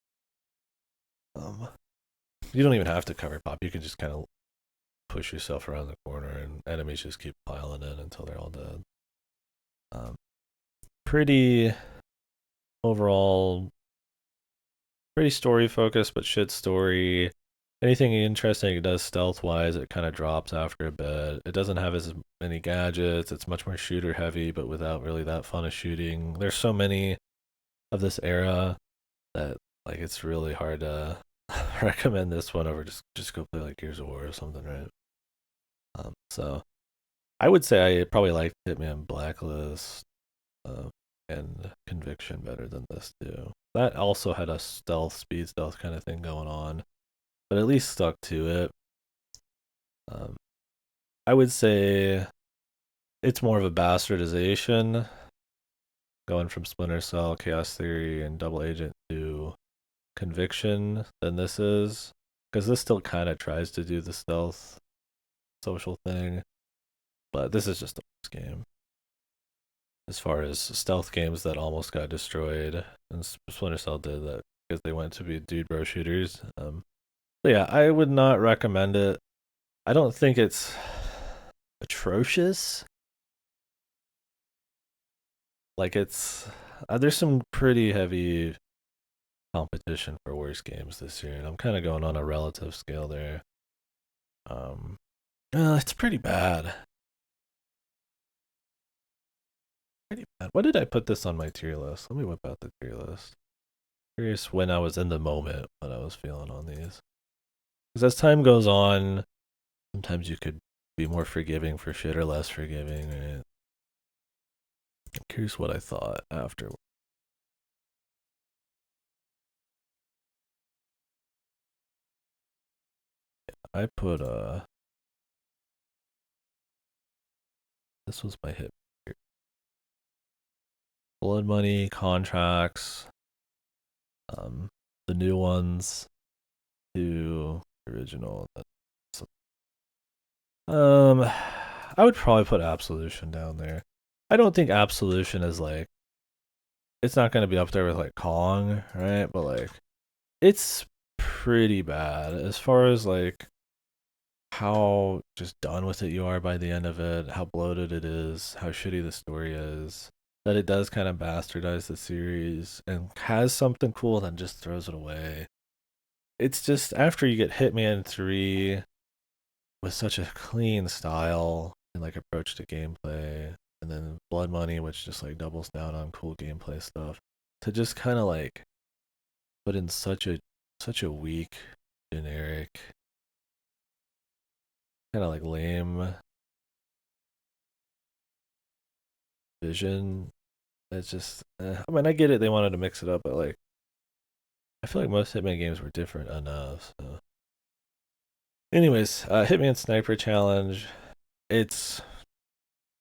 Um, you don't even have to cover pop. You can just kind of push yourself around the corner, and enemies just keep piling in until they're all dead. Um, pretty overall, pretty story focused, but shit story. Anything interesting it does stealth wise, it kind of drops after a bit. It doesn't have as many gadgets. It's much more shooter heavy, but without really that fun of shooting. There's so many of this era that like it's really hard to recommend this one over just go play like Gears of War or something, right? So I would say I probably like Hitman Blacklist uh, and Conviction better than this too. That also had a speed stealth kind of thing going on, but at least stuck to it. Um, I would say it's more of a bastardization, going from Splinter Cell, Chaos Theory, and Double Agent to Conviction than this is, because this still kind of tries to do the stealth social thing, but this is just the worst game as far as stealth games that almost got destroyed, and Splinter Cell did that because they went to be dude bro shooters. So yeah, I would not recommend it. I don't think it's atrocious. Like it's there's some pretty heavy competition for worst games this year, and I'm kind of going on a relative scale there. Um, it's pretty bad. Pretty bad. What did I put this on my tier list? Let me whip out the tier list. Curious when I was in the moment, what I was feeling on these. Because as time goes on, sometimes you could be more forgiving for shit or less forgiving. Right? I'm curious what I thought after. I put this was my hit. Blood Money contracts, um, the new ones, to original. I would probably put Absolution down there. I don't think Absolution is like, it's not gonna be up there with like Kong, right? But like, it's pretty bad as far as like how just done with it you are by the end of it, how bloated it is, how shitty the story is. That it does kind of bastardize the series and has something cool, then just throws it away. It's just after you get Hitman 3 with such a clean style and like approach to gameplay, and then Blood Money, which just like doubles down on cool gameplay stuff, to just kind of like put in such a weak, generic, kind of like lame vision. It's just, I mean, I get it. They wanted to mix it up, but like, I feel like most Hitman games were different enough. So, anyways, Hitman Sniper Challenge. It's,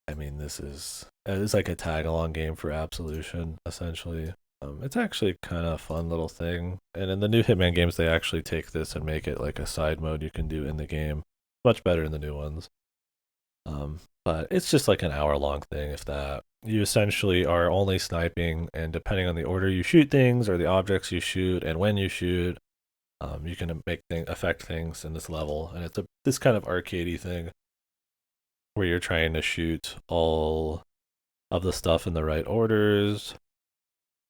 I mean, this is it's like a tag along game for Absolution, essentially. It's actually kind of a fun little thing. And in the new Hitman games, they actually take this and make it like a side mode you can do in the game. Much better in the new ones. But it's just like an hour long thing, if that. You essentially are only sniping, and depending on the order you shoot things or the objects you shoot and when you shoot, you can affect things in this level. And it's this kind of arcadey thing where you're trying to shoot all of the stuff in the right orders.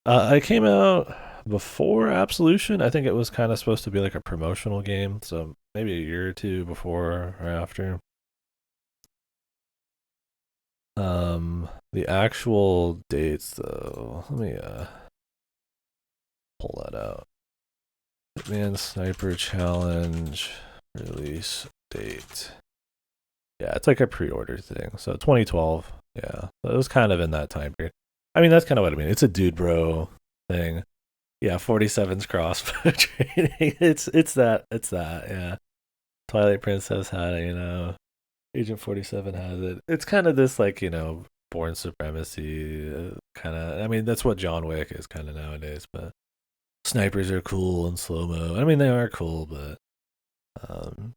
I came out before Absolution. I think it was kind of supposed to be like a promotional game, so maybe a year or two before or after. The actual dates though, let me pull that out. Hitman Sniper Challenge release date. Yeah, it's like a pre-order thing. So 2012. Yeah, so it was kind of in that time period. I mean, that's kind of what I mean. It's a dude bro thing. Yeah, 47's crossbow training. It's that. Yeah, Twilight Princess had it. Agent 47 has it. It's kind of this like born supremacy kind of. I mean, that's what John Wick is kind of nowadays. But snipers are cool and slow mo. I mean, they are cool, but um,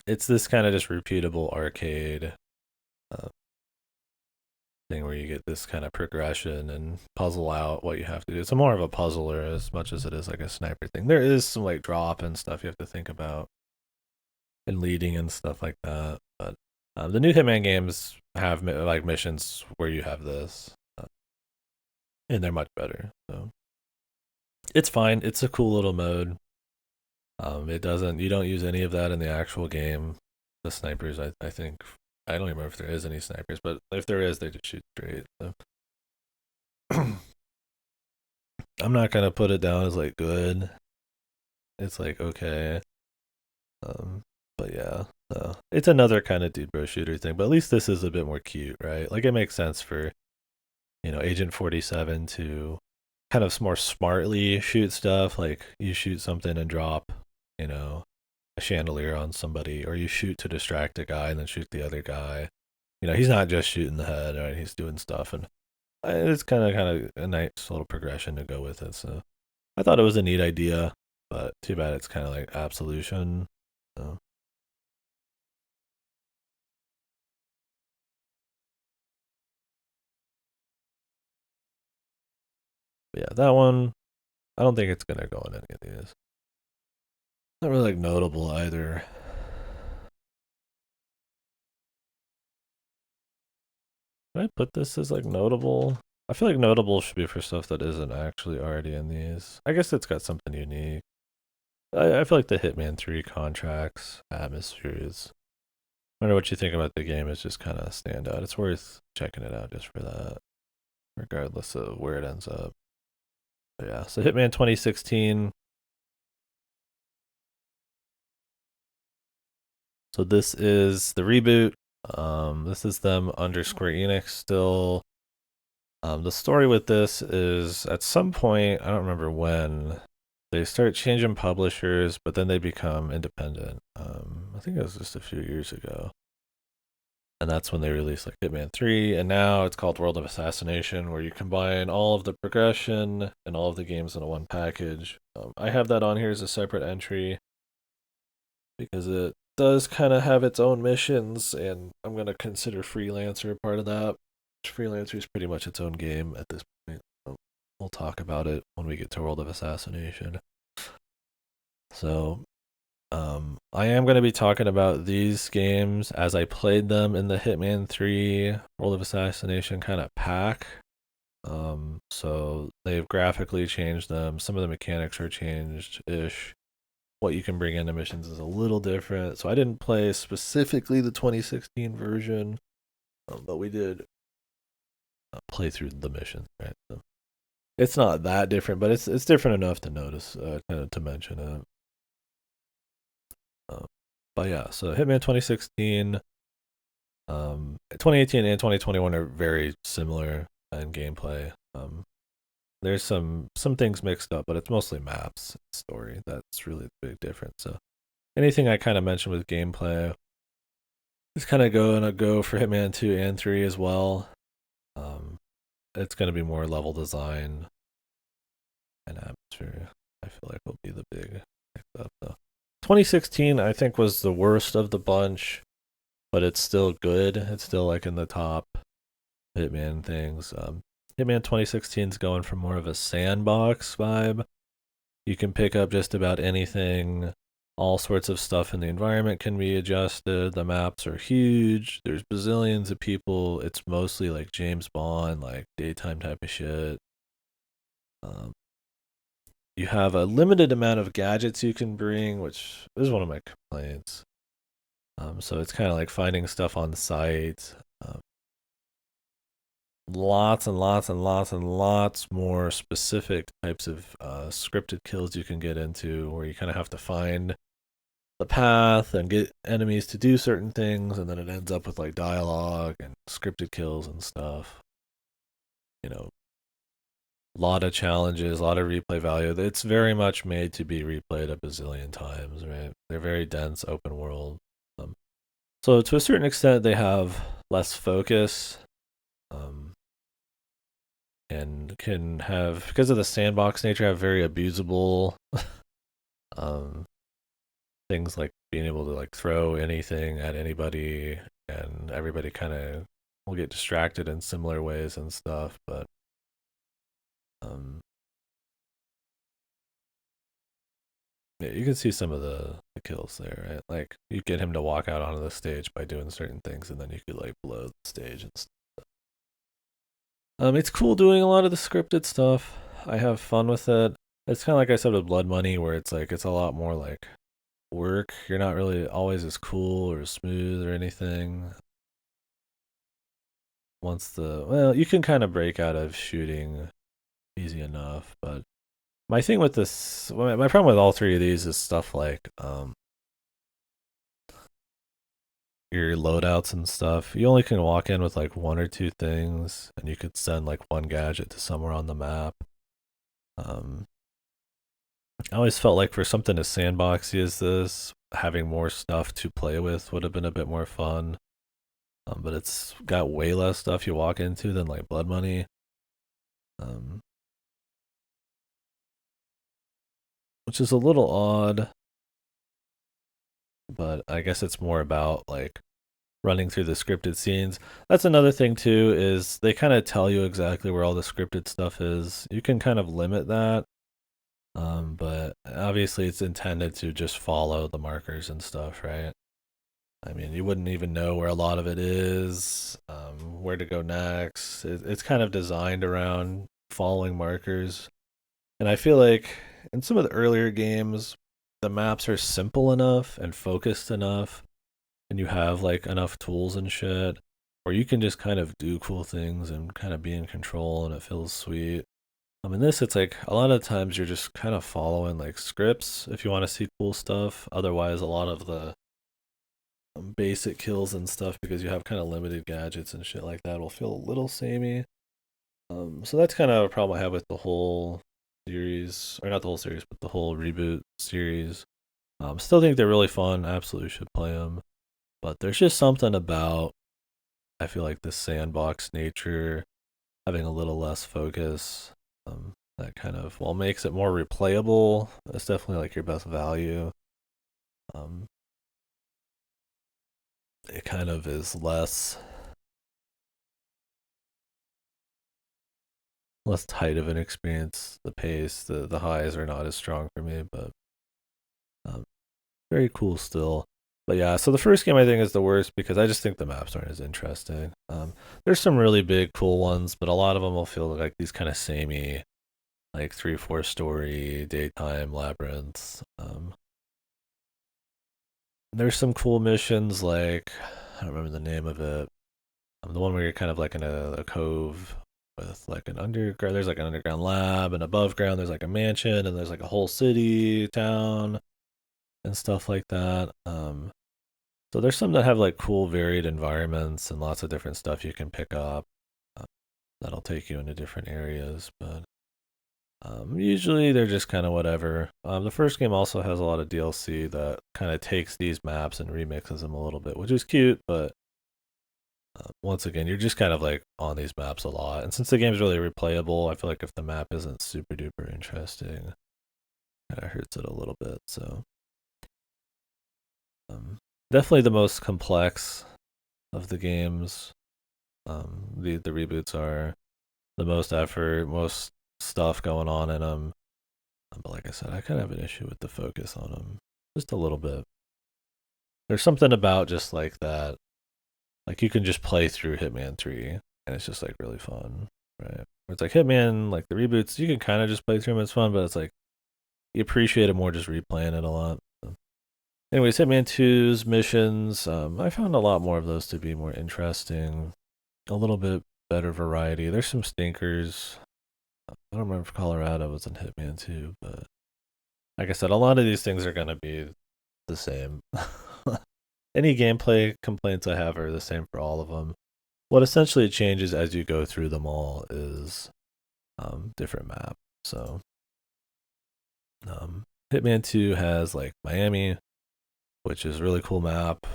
it's this kind of just repeatable arcade uh, thing where you get this kind of progression and puzzle out what you have to do. It's more of a puzzler as much as it is like a sniper thing. There is some like drop and stuff you have to think about and leading and stuff like that. But the new Hitman games have like missions where you have this, and they're much better. So it's fine. It's a cool little mode. It doesn't. You don't use any of that in the actual game. The snipers, I think. I don't even remember if there is any snipers, but if there is, they just shoot straight. So. I'm not gonna put it down as like good. It's like okay. Um, but yeah, it's another kind of dude bro shooter thing. But at least this is a bit more cute, right? Like it makes sense for Agent 47 to kind of more smartly shoot stuff. Like you shoot something and drop, a chandelier on somebody, or you shoot to distract a guy and then shoot the other guy. He's not just shooting the head, right? He's doing stuff, and it's kind of a nice little progression to go with it. So I thought it was a neat idea, but too bad it's kind of like Absolution. So. But yeah, that one, I don't think it's gonna go in any of these. Not really like notable either. Can I put this as like notable? I feel like notable should be for stuff that isn't actually already in these. I guess it's got something unique. I feel like the Hitman 3 contracts atmosphere is. I wonder what you think about the game. It's just kind of stand out. It's worth checking it out just for that, regardless of where it ends up. Yeah, so Hitman 2016. So this is the reboot. This is them under Square Enix still. The story with this is at some point, I don't remember when, they start changing publishers, but then they become independent. I think it was just a few years ago. And that's when they released like Hitman 3, and now it's called World of Assassination, where you combine all of the progression and all of the games in a one package. I have that on here as a separate entry because it does kind of have its own missions, and I'm going to consider Freelancer a part of that. Freelancer is pretty much its own game at this point. We'll talk about it when we get to World of Assassination. So, I am going to be talking about these games as I played them in the Hitman 3 World of Assassination kind of pack. So they've graphically changed them. Some of the mechanics are changed ish. What you can bring into missions is a little different. So I didn't play specifically the 2016 version, but we did play through the missions, right? So it's not that different, but it's different enough to notice, kind of to mention it. But yeah, so Hitman 2016, 2018 and 2021 are very similar in gameplay. There's some things mixed up, but it's mostly maps and story. That's really the big difference. So anything I kind of mentioned with gameplay is kind of going to go for Hitman 2 and 3 as well. It's going to be more level design and atmosphere. I feel like will be the big mix up. So 2016 I think was the worst of the bunch, but it's still good. It's still like in the top Hitman things. Hitman 2016 is going for more of a sandbox vibe. You can pick up just about anything. All sorts of stuff in the environment can be adjusted. The maps are huge. There's bazillions of people. It's mostly like James Bond, like daytime type of shit. You have a limited amount of gadgets you can bring, which is one of my complaints. So it's kind of like finding stuff on site. Lots and lots and lots and lots more specific types of scripted kills you can get into, where you kind of have to find the path and get enemies to do certain things, and then it ends up with like dialogue and scripted kills and stuff. You know, a lot of challenges, a lot of replay value. It's very much made to be replayed a bazillion times, right? They're very dense, open world. So to a certain extent, they have less focus. And can have, because of the sandbox nature, have very abusable things like being able to like throw anything at anybody, and everybody kind of will get distracted in similar ways and stuff. But yeah, you can see some of the kills there, right? Like you get him to walk out onto the stage by doing certain things, and then you could like blow the stage and stuff. It's cool doing a lot of the scripted stuff. I have fun with it. It's kind of like I said with Blood Money, where it's like it's a lot more like work. You're not really always as cool or smooth or anything. Well, you can kind of break out of shooting easy enough, but my thing with this, my problem with all three of these is stuff like your loadouts and stuff. You only can walk in with like one or two things, and you could send like one gadget to somewhere on the map. I always felt like for something as sandboxy as this, having more stuff to play with would have been a bit more fun. But it's got way less stuff you walk into than like Blood Money. Which is a little odd, but I guess it's more about like running through the scripted scenes. That's another thing too, is they kind of tell you exactly where all the scripted stuff is. You can kind of limit that. But obviously it's intended to just follow the markers and stuff, right? I mean, you wouldn't even know where a lot of it is, where to go next. It's kind of designed around following markers. And I feel like in some of the earlier games, the maps are simple enough and focused enough, and you have like enough tools and shit, where you can just kind of do cool things and kind of be in control, and it feels sweet. In this, it's like a lot of times you're just kind of following like scripts if you want to see cool stuff. Otherwise, a lot of the basic kills and stuff, because you have kind of limited gadgets and shit like that, will feel a little samey. So that's kind of a problem I have with the whole series, or not the whole series, but the whole reboot series. Still think they're really fun. Absolutely should play them. But there's just something about, I feel like, the sandbox nature, having a little less focus, that kind of, while makes it more replayable, it's definitely like your best value. Um, it kind of is less tight of an experience. The pace, the highs are not as strong for me, but um, very cool still. But yeah, so the first game I think is the worst because I just think the maps aren't as interesting. There's some really big cool ones, but a lot of them will feel like these kind of samey, like 3 or 4 story daytime labyrinths. There's some cool missions like, I don't remember the name of it. The one where you're kind of like in a cove with like an underground. There's like an underground lab, and above ground there's like a mansion, and there's like a whole city, town, and stuff like that. So there's some that have like cool varied environments and lots of different stuff you can pick up. Uh, that'll take you into different areas, but usually they're just kind of whatever. The first game also has a lot of DLC that kind of takes these maps and remixes them a little bit, which is cute, but once again, you're just kind of like on these maps a lot. And since the game's really replayable, I feel like if the map isn't super duper interesting, kind of hurts it a little bit. So, um, definitely the most complex of the games. The reboots are the most effort, most stuff going on in them. But like I said, I kind of have an issue with the focus on them, just a little bit. There's something about just like that, like you can just play through Hitman 3, and it's just like really fun, right? Where it's like Hitman, like the reboots, you can kind of just play through them, it's fun, but it's like you appreciate it more just replaying it a lot. So. Anyways, Hitman 2's missions, I found a lot more of those to be more interesting, a little bit better variety. There's some stinkers. I don't remember if Colorado was in Hitman 2, but like I said, a lot of these things are going to be the same. Any gameplay complaints I have are the same for all of them. What essentially changes as you go through them all is different map. So Hitman 2 has like Miami, which is a really cool map.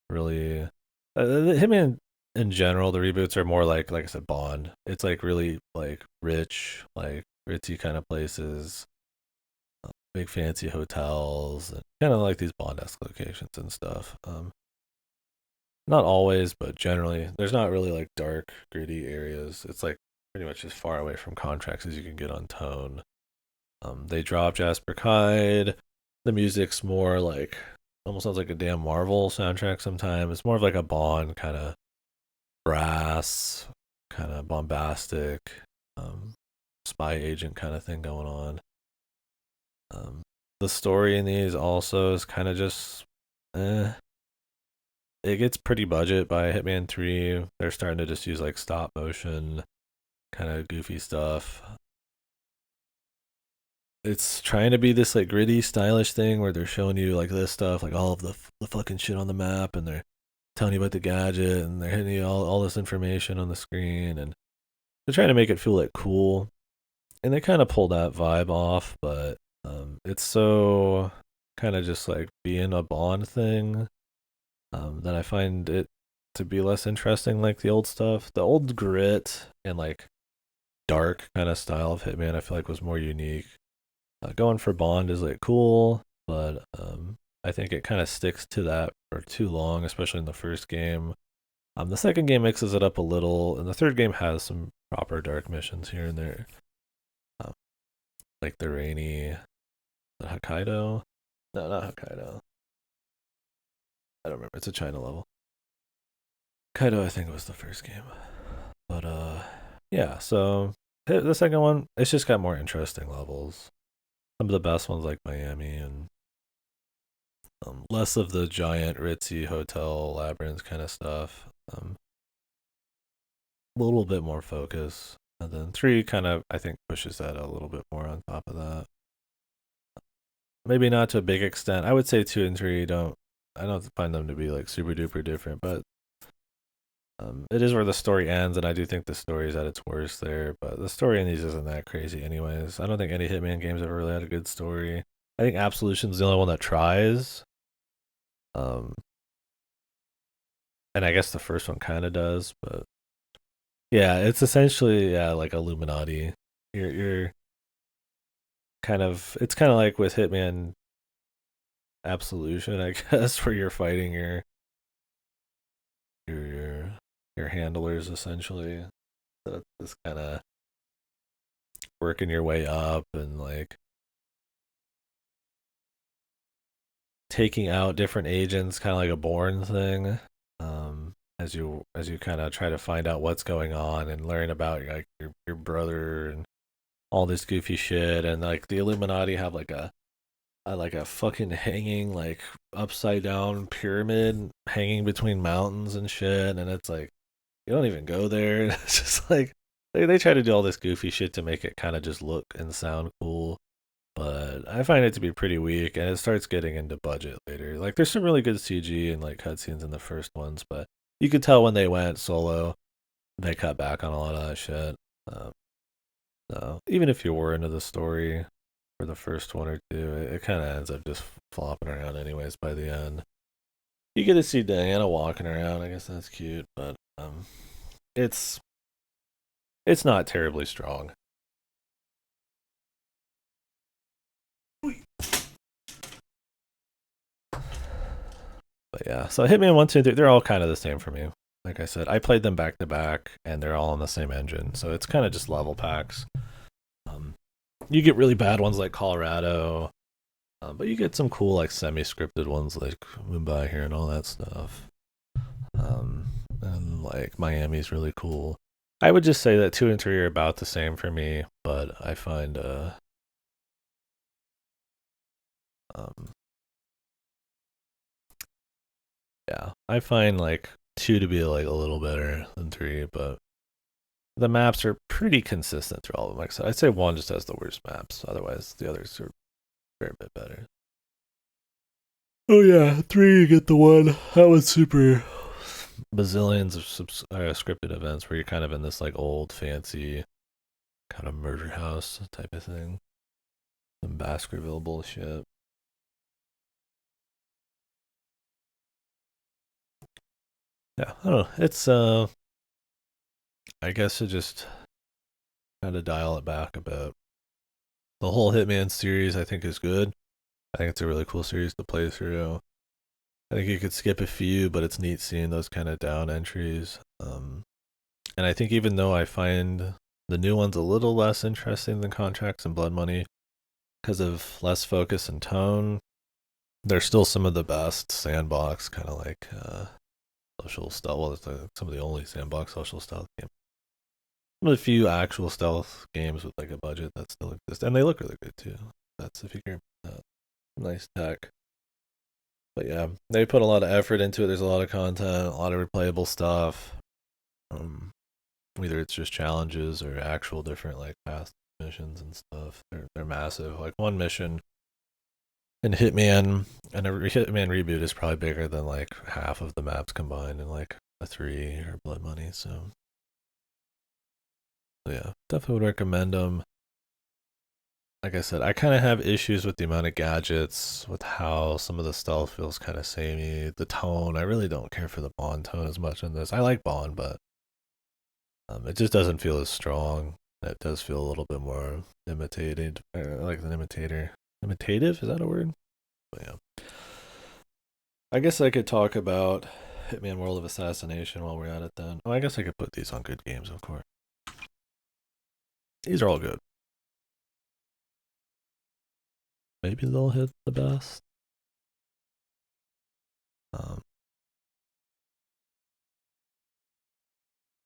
Really, Hitman in general, the reboots are more like I said, Bond. It's like really like rich, like ritzy kind of places, big fancy hotels, and kind of like these Bond-esque locations and stuff. Not always, but generally, there's not really like dark, gritty areas. It's like pretty much as far away from contracts as you can get on tone. They drop Jasper Kide. The music's more like, almost sounds like a damn Marvel soundtrack sometimes. It's more of like a Bond kind of brass, kind of bombastic, um, spy agent kind of thing going on. Um, the story in these also is kind of just, eh. It gets pretty budget by Hitman 3. They're starting to just use like stop motion, kind of goofy stuff. It's trying to be this like gritty, stylish thing where they're showing you like this stuff, like all of the fucking shit on the map, and they're telling you about the gadget, and they're hitting you all this information on the screen, and they're trying to make it feel like cool. And they kind of pull that vibe off, but it's so kind of just like being a Bond thing, that I find it to be less interesting like the old stuff. The old grit and like dark kind of style of Hitman I feel like was more unique. Going for Bond is like cool, but I think it kind of sticks to that for too long, especially in the first game. The second game mixes it up a little, and the third game has some proper dark missions here and there, um, like the rainy, the Hokkaido. No, not Hokkaido. I don't remember. It's a China level. Kaido, I think, was the first game, but yeah. So the second one, it's just got more interesting levels. Some of the best ones like Miami, and less of the giant ritzy hotel labyrinth kind of stuff. A little bit more focus. And then 3 kind of, I think, pushes that a little bit more on top of that. Maybe not to a big extent. I would say 2 and 3 I don't find them to be like super duper different, but it is where the story ends, and I do think the story is at its worst there. But the story in these isn't that crazy, anyways. I don't think any Hitman games ever really had a good story. I think Absolution's the only one that tries. Um, and I guess the first one kind of does, but yeah, it's essentially like Illuminati. You're kind of it's kind of like with Hitman Absolution, I guess, where you're fighting your your, your handlers essentially. So it's just kind of working your way up and like taking out different agents, kind of like a Bourne thing. As you kind of try to find out what's going on and learn about like your brother and all this goofy shit, and like the Illuminati have like a fucking hanging like upside down pyramid hanging between mountains and shit, and it's like you don't even go there. It's just like they try to do all this goofy shit to make it kind of just look and sound cool, but I find it to be pretty weak, and it starts getting into budget later. Like there's some really good CG and like cutscenes in the first ones, but you could tell when they went solo, they cut back on a lot of that shit. Um, so even if you were into the story for the first one or two, it kind of ends up just flopping around anyways by the end. You get to see Diana walking around. I guess that's cute, but it's it's not terribly strong. But yeah, so Hitman 1, 2, and 3, they're all kind of the same for me. Like I said, I played them back to back, and they're all on the same engine, so it's kind of just level packs. Um, you get really bad ones like Colorado, but you get some cool like semi-scripted ones like Mumbai here and all that stuff. And like Miami's really cool. I would just say that 2 and 3 are about the same for me, but I find um yeah, I find like 2 to be like a little better than 3, but the maps are pretty consistent through all of them. Like I said, I'd say 1 just has the worst maps. Otherwise, the others are a fair bit better. Oh yeah, 3 you get the one. That was super bazillions of scripted events where you're kind of in this like old fancy kind of murder house type of thing. Some Baskerville bullshit. Yeah, I don't know. It's I guess to just kind of dial it back a bit. The whole Hitman series I think is good. I think it's a really cool series to play through. I think you could skip a few, but it's neat seeing those kind of down entries. And I think even though I find the new ones a little less interesting than Contracts and Blood Money because of less focus and tone, they're still some of the best sandbox kind of like social stealth. Well, it's some of the only sandbox social stealth games. Some of the few actual stealth games with like a budget that still exist, and they look really good too. That's if you care about that. Nice tech. But yeah, they put a lot of effort into it. There's a lot of content, a lot of replayable stuff. Um, Either it's just challenges or actual different like past missions and stuff. They're massive. Like one mission in Hitman and a Hitman reboot is probably bigger than like half of the maps combined in like a 3 or Blood Money. So yeah, definitely would recommend them. Like I said, I kind of have issues with the amount of gadgets, with how some of the stealth feels kind of samey. The tone, I really don't care for the Bond tone as much in this. I like Bond, but it just doesn't feel as strong. It does feel a little bit more imitated, like an imitator. Imitative, is that a word? But yeah. I guess I could talk about Hitman World of Assassination while we're at it then. Oh, I guess I could put these on good games, of course. These are all good. Maybe they'll hit the best. Um,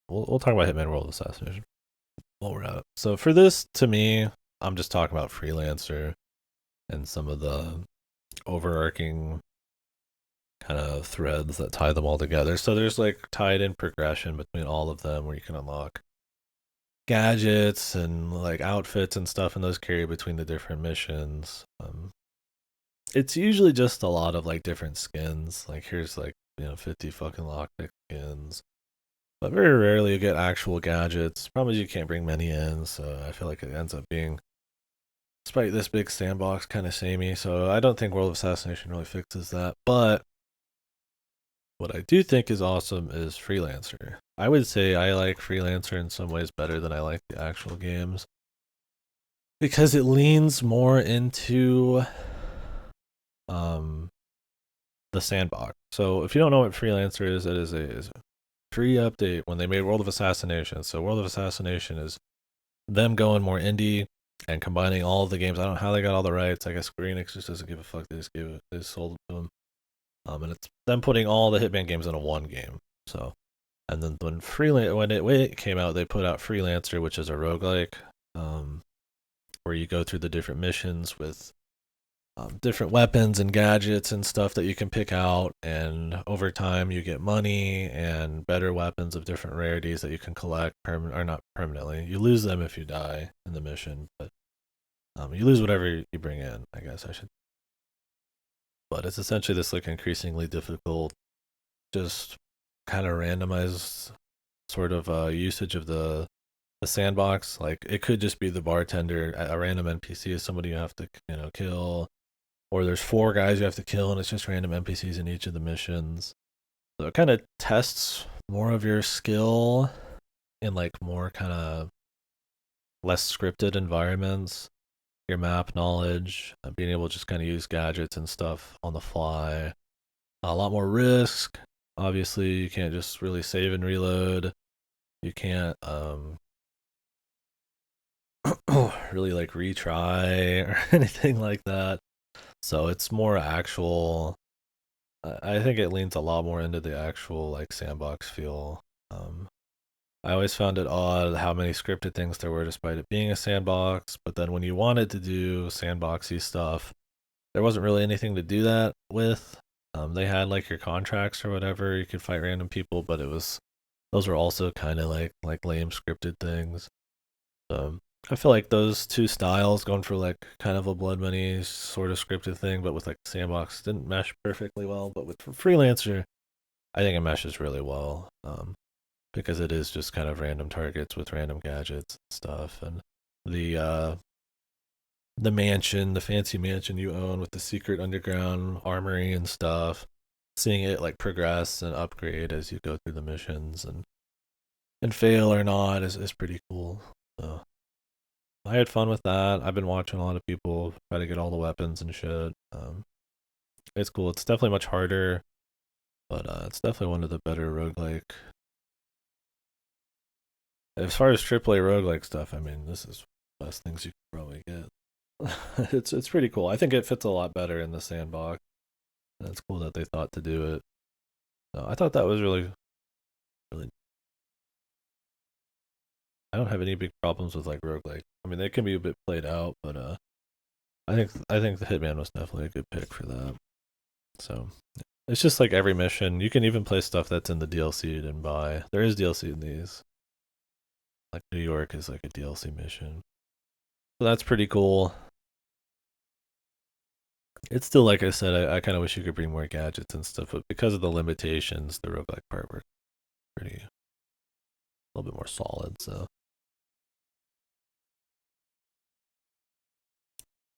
we'll talk about Hitman World of Assassination while we're at it. So for this, to me, I'm just talking about Freelancer and some of the overarching kind of threads that tie them all together. So there's like tied in progression between all of them where you can unlock gadgets and like outfits and stuff, and those carry between the different missions. It's usually just a lot of like different skins. Like here's like 50 fucking lockpick skins, but very rarely you get actual gadgets. Probably you can't bring many in, so I feel like it ends up being, despite this big sandbox, kind of samey. So I don't think World of Assassination really fixes that. But what I do think is awesome is Freelancer. I would say I like Freelancer in some ways better than I like the actual games because it leans more into um the sandbox. So if you don't know what Freelancer is, it is a free update when they made World of Assassination. So World of Assassination is them going more indie and combining all of the games. I don't know how they got all the rights. I guess Square Enix just doesn't give a fuck. They sold it to them. And it's them putting all the Hitman games into one game. So, and then when it came out, they put out Freelancer, which is a roguelike, where you go through the different missions with different weapons and gadgets and stuff that you can pick out, and over time you get money and better weapons of different rarities that you can collect or not permanently. You lose them if you die in the mission, but you lose whatever you bring in, I guess I should. But it's essentially this like increasingly difficult, just kind of randomized sort of usage of the sandbox. Like it could just be the bartender, a random NPC is somebody you have to kill, or there's 4 guys you have to kill and it's just random NPCs in each of the missions. So it kind of tests more of your skill in like more kind of less scripted environments, your map knowledge, being able to just kind of use gadgets and stuff on the fly. A lot more risk. Obviously, you can't just really save and reload. You can't really like retry or anything like that. So it's more actual. I think it leans a lot more into the actual like sandbox feel. Um, I always found it odd how many scripted things there were despite it being a sandbox. But then when you wanted to do sandboxy stuff, there wasn't really anything to do that with. They had like your contracts or whatever. You could fight random people, but those were also kind of like lame scripted things. So I feel like those two styles, going for like kind of a Blood Money sort of scripted thing, but with like sandbox, didn't mesh perfectly well. But with Freelancer, I think it meshes really well, because it is just kind of random targets with random gadgets and stuff, and the mansion, the fancy mansion you own with the secret underground armory and stuff. Seeing it like progress and upgrade as you go through the missions and fail or not is pretty cool. So I had fun with that. I've been watching a lot of people try to get all the weapons and shit. It's cool. It's definitely much harder, but it's definitely one of the better roguelike. As far as AAA roguelike stuff, I mean, this is the best things you could probably get. It's pretty cool. I think it fits a lot better in the sandbox. And it's cool that they thought to do it. So I thought that was really. I don't have any big problems with like roguelike. I mean, they can be a bit played out, but I think the Hitman was definitely a good pick for that. So it's just like every mission. You can even play stuff that's in the DLC you didn't buy. There is DLC in these. Like New York is like a DLC mission. So that's pretty cool. It's still like I said, I kind of wish you could bring more gadgets and stuff, but because of the limitations, the roguelike part worked pretty a little bit more solid. So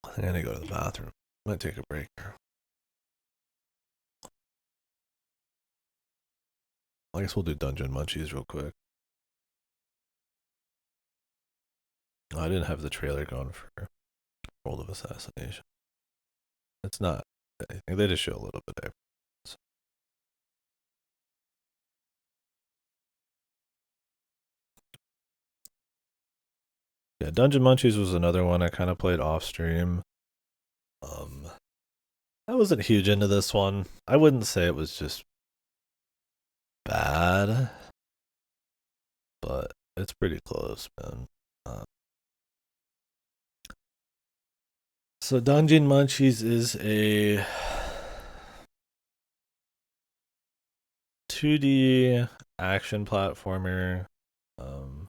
I think I need to go to the bathroom. Might take a break. I guess we'll do Dungeon Munchies real quick. I didn't have the trailer going for World of Assassination. It's not anything. They just show a little bit there. So, yeah, Dungeon Munchies was another one I kind of played off stream. Um, I wasn't huge into this one. I wouldn't say it was just bad, but it's pretty close, man. Uh, so Dungeon Munchies is a 2D action platformer. Um,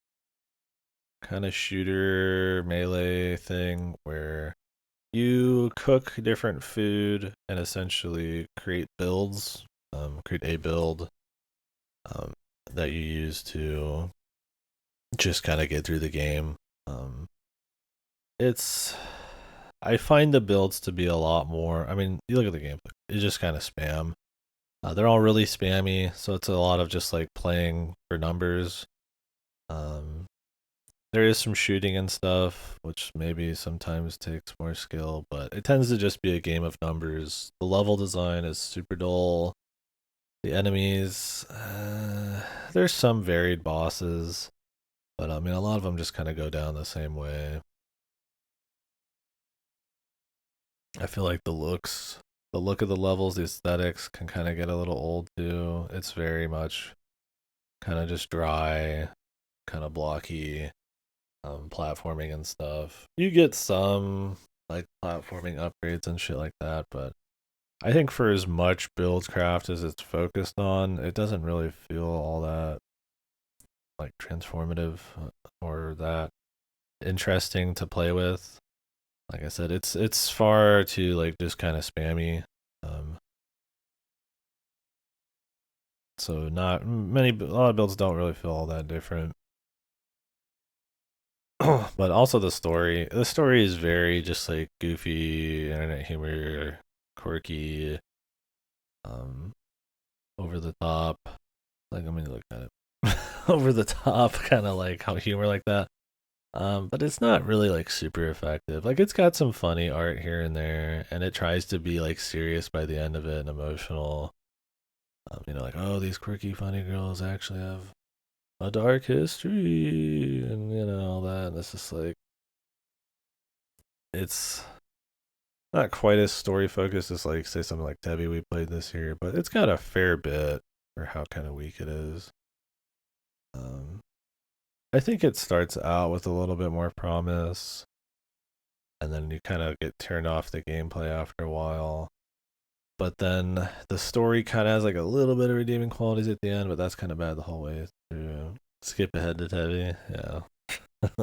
kind of shooter melee thing where you cook different food and essentially create builds, create a build um, that you use to just kind of get through the game. Um, it's I find the builds to be a lot more. I mean, you look at the gameplay; it's just kind of spam. They're all really spammy, so it's a lot of just like playing for numbers. Um, there is some shooting and stuff, which maybe sometimes takes more skill, but it tends to just be a game of numbers. The level design is super dull. The enemies, there's some varied bosses, but I mean, a lot of them just kind of go down the same way. I feel like the look of the levels, the aesthetics can kind of get a little old too. It's very much kind of just dry, kind of blocky, platforming and stuff. You get some like platforming upgrades and shit like that, but I think for as much buildcraft as it's focused on, it doesn't really feel all that like transformative or that interesting to play with. Like I said, it's far too like just kind of spammy. Um, so not many a lot of builds don't really feel all that different. But also the story. The story is very just like goofy internet humor, quirky, um, over the top. Like I'm gonna look at it. Over the top, kind of like how humor like that. But it's not really like super effective. Like it's got some funny art here and there, and it tries to be like serious by the end of it and emotional. Like oh, these quirky, funny girls actually have a dark history, and all that. And it's just like it's not quite as story focused as like say something like Debbie we played this year, but it's got a fair bit for how kind of weak it is. Um, I think it starts out with a little bit more promise, and then you kind of get turned off the gameplay after a while. But then the story kind of has like a little bit of redeeming qualities at the end, but that's kind of bad the whole way through. Skip ahead to Tevi, yeah.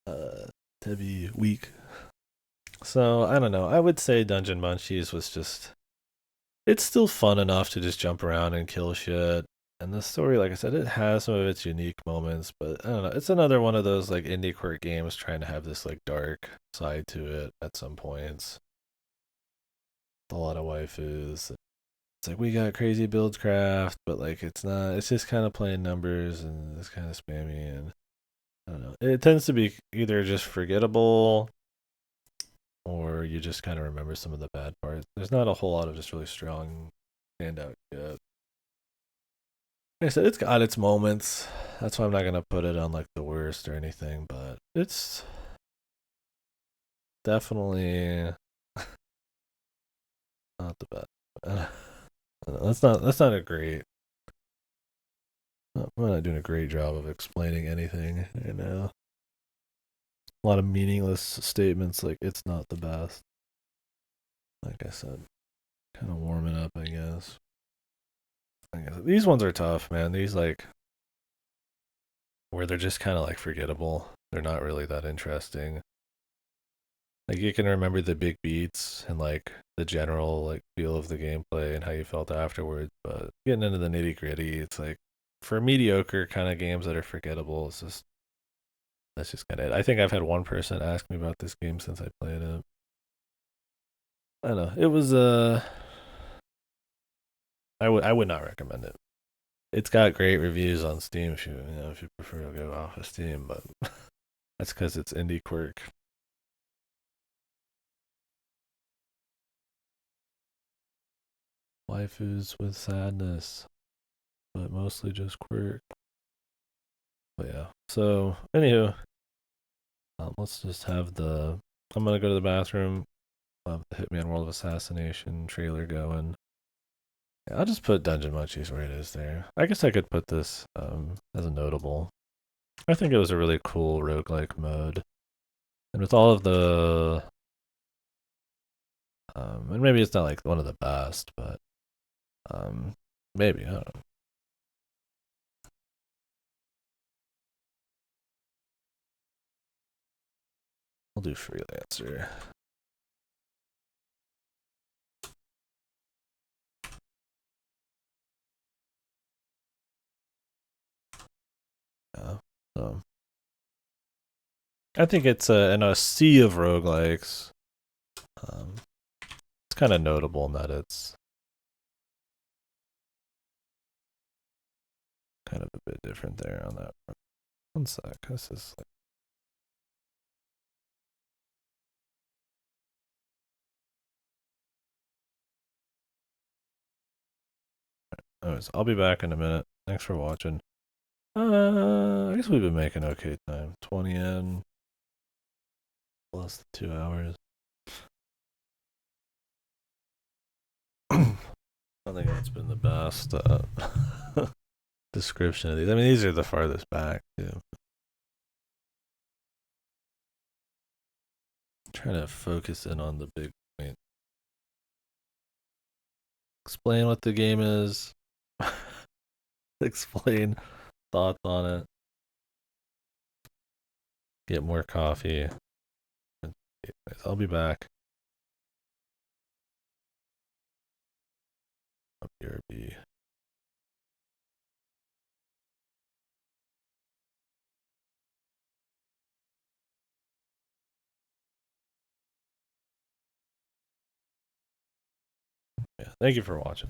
uh, Tevi weak. So I don't know. I would say Dungeon Munchies was just. It's still fun enough to just jump around and kill shit. And the story, like I said, it has some of its unique moments, but I don't know. It's another one of those like indie quirk games trying to have this like dark side to it at some points. A lot of waifus. It's like we got crazy buildcraft, but like it's not. It's just kind of playing numbers and it's kind of spammy and I don't know. It tends to be either just forgettable or you just kind of remember some of the bad parts. There's not a whole lot of just really strong standout yet. Like I said, it's got its moments. That's why I'm not gonna put it on like the worst or anything, but it's definitely not the best. That's not a great. I'm not doing a great job of explaining anything right now. A lot of meaningless statements like it's not the best. Like I said, kind of warming up, I guess. These ones are tough, man. These like where they're just kind of like forgettable. They're not really that interesting. Like you can remember the big beats and like the general like feel of the gameplay and how you felt afterwards, but getting into the nitty gritty, it's like for mediocre kind of games that are forgettable, it's just that's just kind of it. I think I've had one person ask me about this game since I played it. I don't know. It was I would not recommend it. It's got great reviews on Steam if you prefer to go off of Steam, but that's because it's indie quirk. Waifus with sadness, but mostly just quirk. But yeah. So anywho, let's just have the. I'm gonna go to the bathroom. The Hitman World of Assassination trailer going. Yeah, I'll just put Dungeon Munchies where it is there. I guess I could put this as a notable. I think it was a really cool roguelike mode. And with all of the and maybe it's not like one of the best, but um maybe, I don't know. We'll do freelancer. Yeah. I think it's in a sea of roguelikes. It's kind of notable in that it's kind of a bit different there on that front. One sec. This is like, anyways, I'll be back in a minute. Thanks for watching. I guess we've been making okay time. 20 in, less than 2 hours. I think that's been the best description of these. I mean, these are the farthest back too. I'm trying to focus in on the big point. Explain what the game is. Explain thoughts on it. Get more coffee. I'll be back. BRB. Yeah, thank you for watching.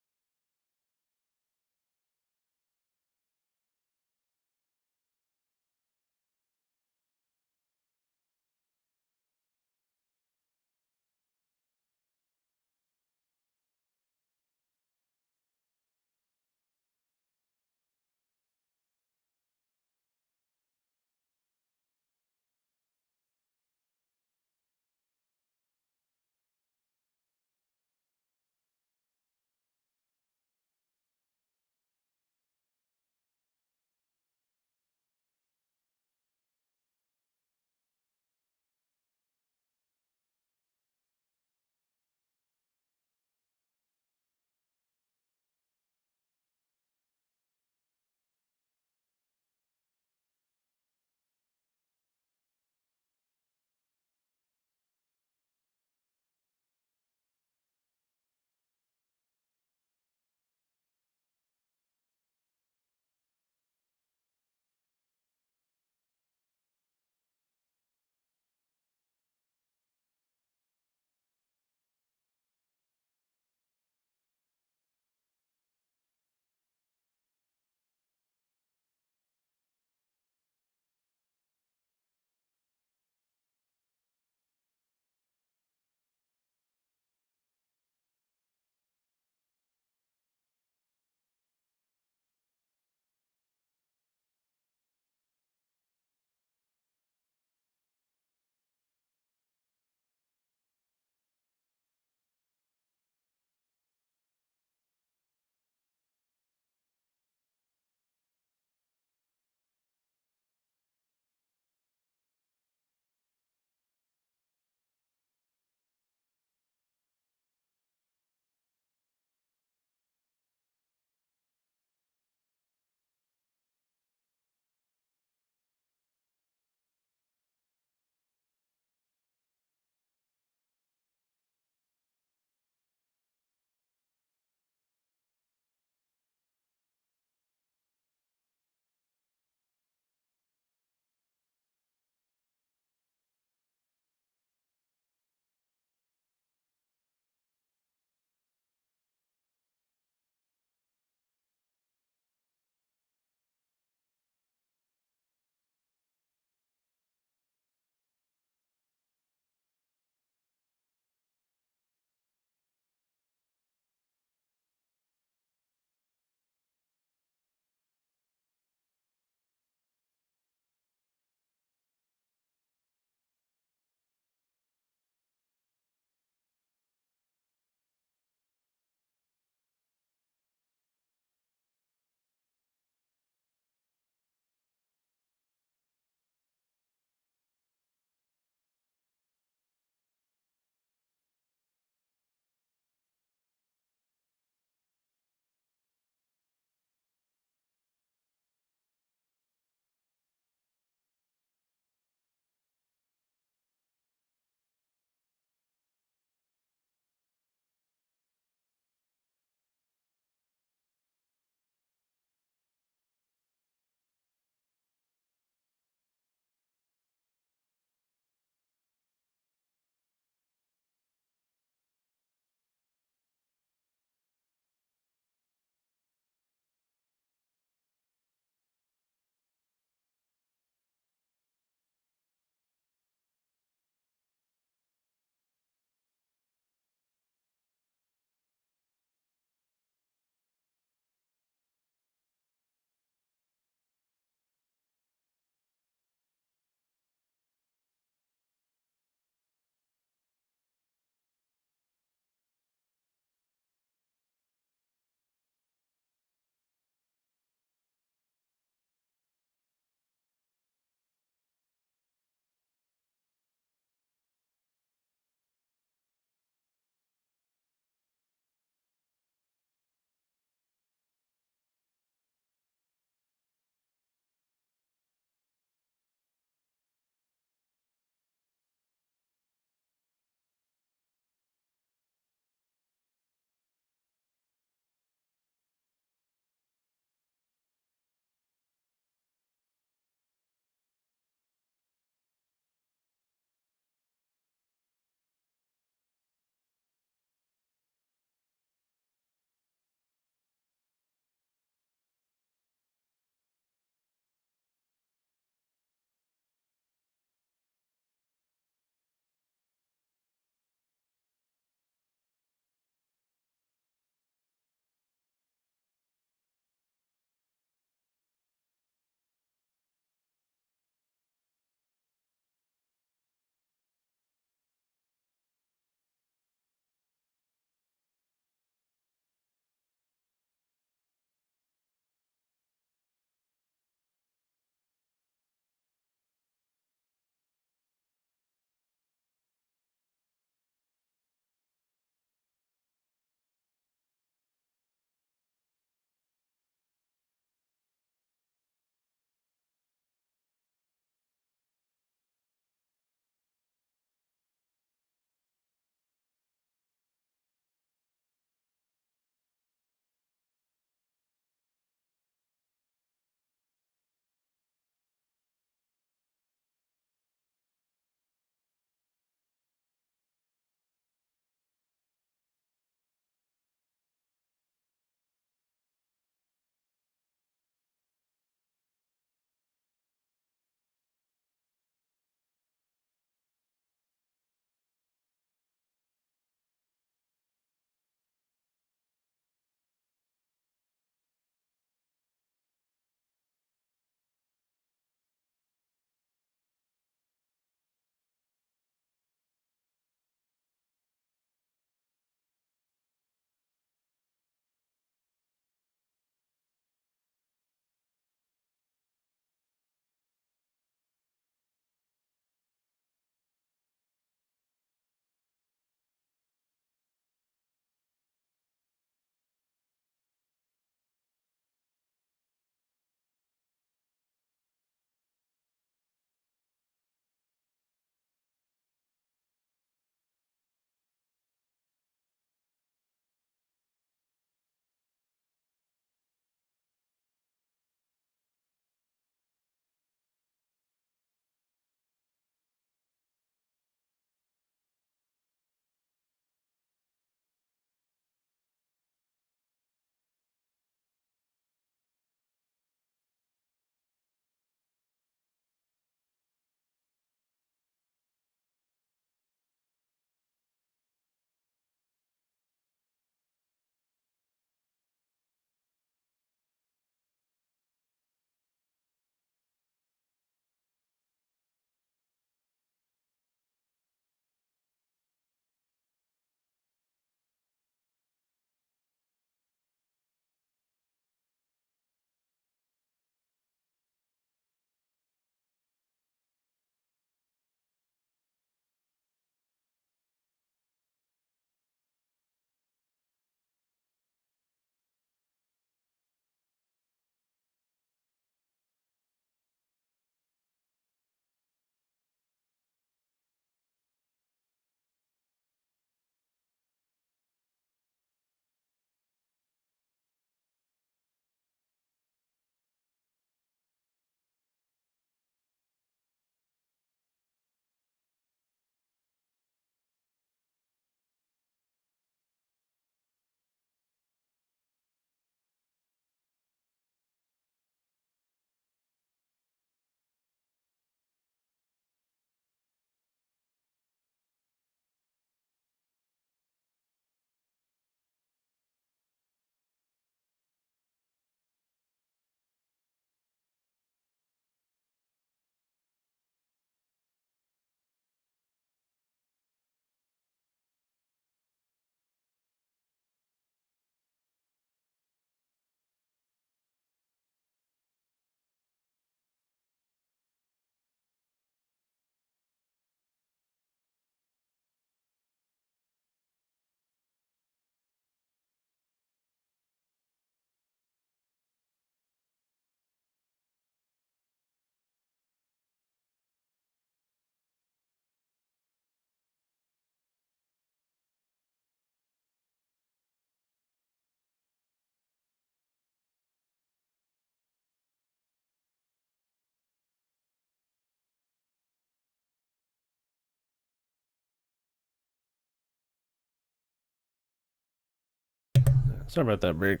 Sorry about that break.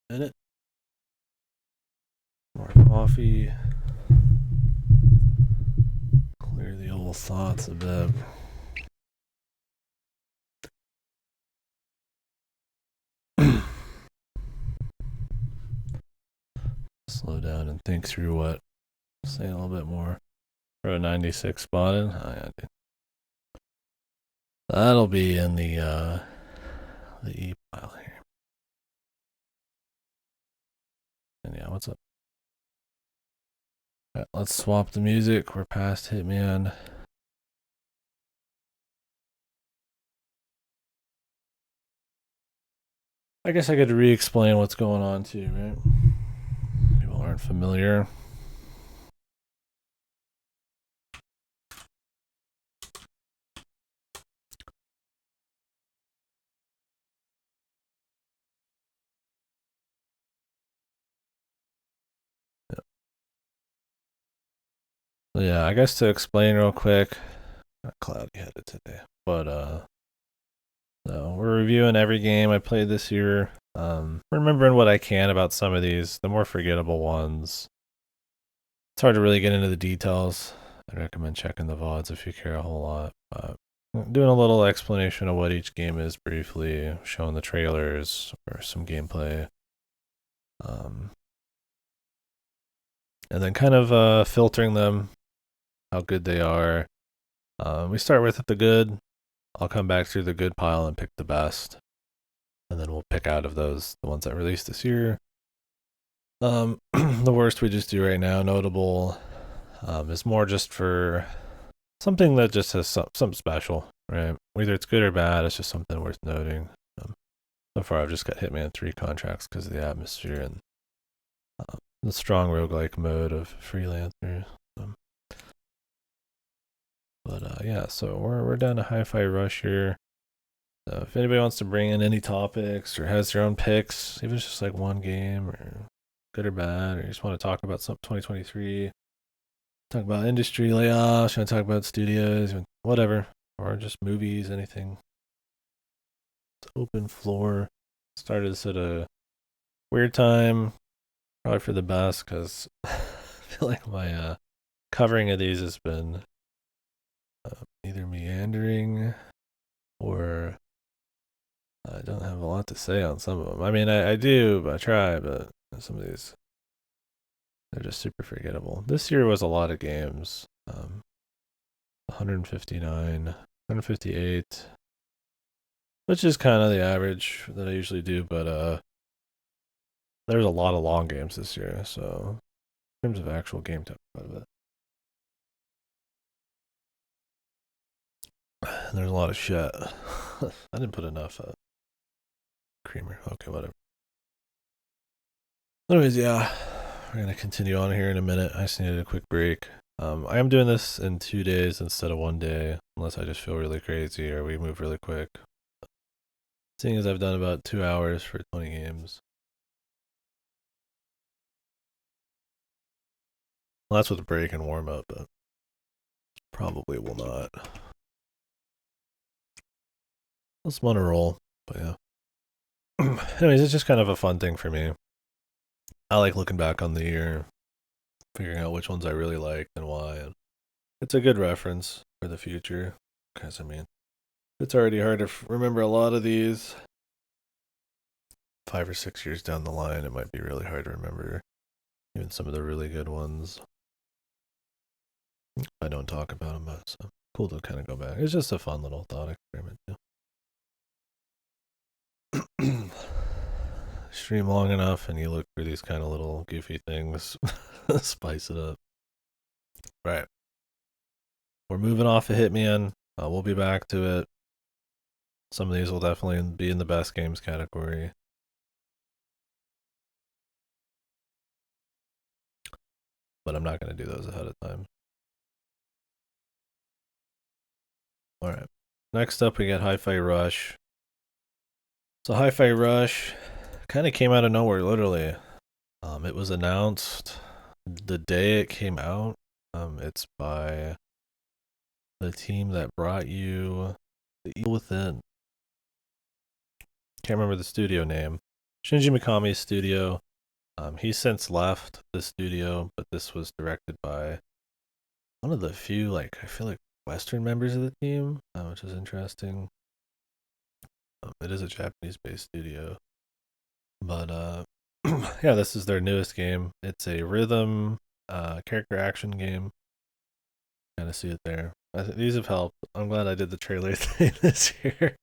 Minute. More coffee. Clear the old thoughts a bit. Slow down and think through what. Say a little bit more. For a 96 spotted. Oh yeah, dude. That'll be in the E pile here. And yeah, what's up? All right, let's swap the music. We're past Hitman. I guess I could re-explain what's going on too, right? People aren't familiar. Yep. So yeah, I guess to explain real quick. Cloudy headed today, but so we're reviewing every game I played this year. Remembering what I can about some of these, the more forgettable ones. It's hard to really get into the details. I recommend checking the VODs if you care a whole lot. Doing a little explanation of what each game is briefly, showing the trailers or some gameplay. And then kind of filtering them, how good they are. We start with the good. I'll come back through the good pile and pick the best. And then we'll pick out of those the ones that released this year. The worst we just do right now, notable, is more just for something that just has something special, right? Whether it's good or bad, it's just something worth noting. So far, I've just got Hitman 3 contracts because of the atmosphere and the strong roguelike mode of Freelancer. But yeah, so we're down to Hi-Fi Rush here. So if anybody wants to bring in any topics or has their own picks, even if it's just like one game or good or bad, or you just want to talk about some 2023, talk about industry layoffs, you want to talk about studios, whatever, or just movies, anything. It's open floor. Started this at a weird time, probably for the best, because I feel like my covering of these has been either meandering or I don't have a lot to say on some of them. I mean, I do, but I try, but some of these, they're just super forgettable. This year was a lot of games. 159, 158, which is kind of the average that I usually do, but there's a lot of long games this year, so in terms of actual game time, quite a bit. There's a lot of shit. I didn't put enough creamer. Okay, whatever. Anyways, yeah, we're gonna continue on here in a minute. I just needed a quick break. I am doing this in 2 days instead of 1 day, unless I just feel really crazy or we move really quick. Seeing as I've done about 2 hours for 20 games. Well, that's with a break and warm up, but probably will not. Let's want to roll, but yeah. Anyways, it's just kind of a fun thing for me. I like looking back on the year, figuring out which ones I really liked and why. And it's a good reference for the future, because I mean, it's already hard to remember a lot of these. 5 or 6 years down the line, it might be really hard to remember even some of the really good ones. I don't talk about them much, so cool to kind of go back. It's just a fun little thought experiment, too. Stream long enough and you look for these kind of little goofy things, spice it up. Right. We're moving off of Hitman. We'll be back to it. Some of these will definitely be in the best games category. But I'm not going to do those ahead of time. Alright. Next up, we got Hi-Fi Rush. So Hi-Fi Rush kind of came out of nowhere, literally. It was announced the day it came out. It's by the team that brought you The Evil Within. can't remember the studio name. Shinji Mikami's studio. He's since left the studio, but this was directed by one of the few, like, I feel like Western members of the team, which is interesting. It is a Japanese-based studio, but yeah, this is their newest game. It's a rhythm character action game. Kind of see it there. These have helped. I'm glad I did the trailer thing this year.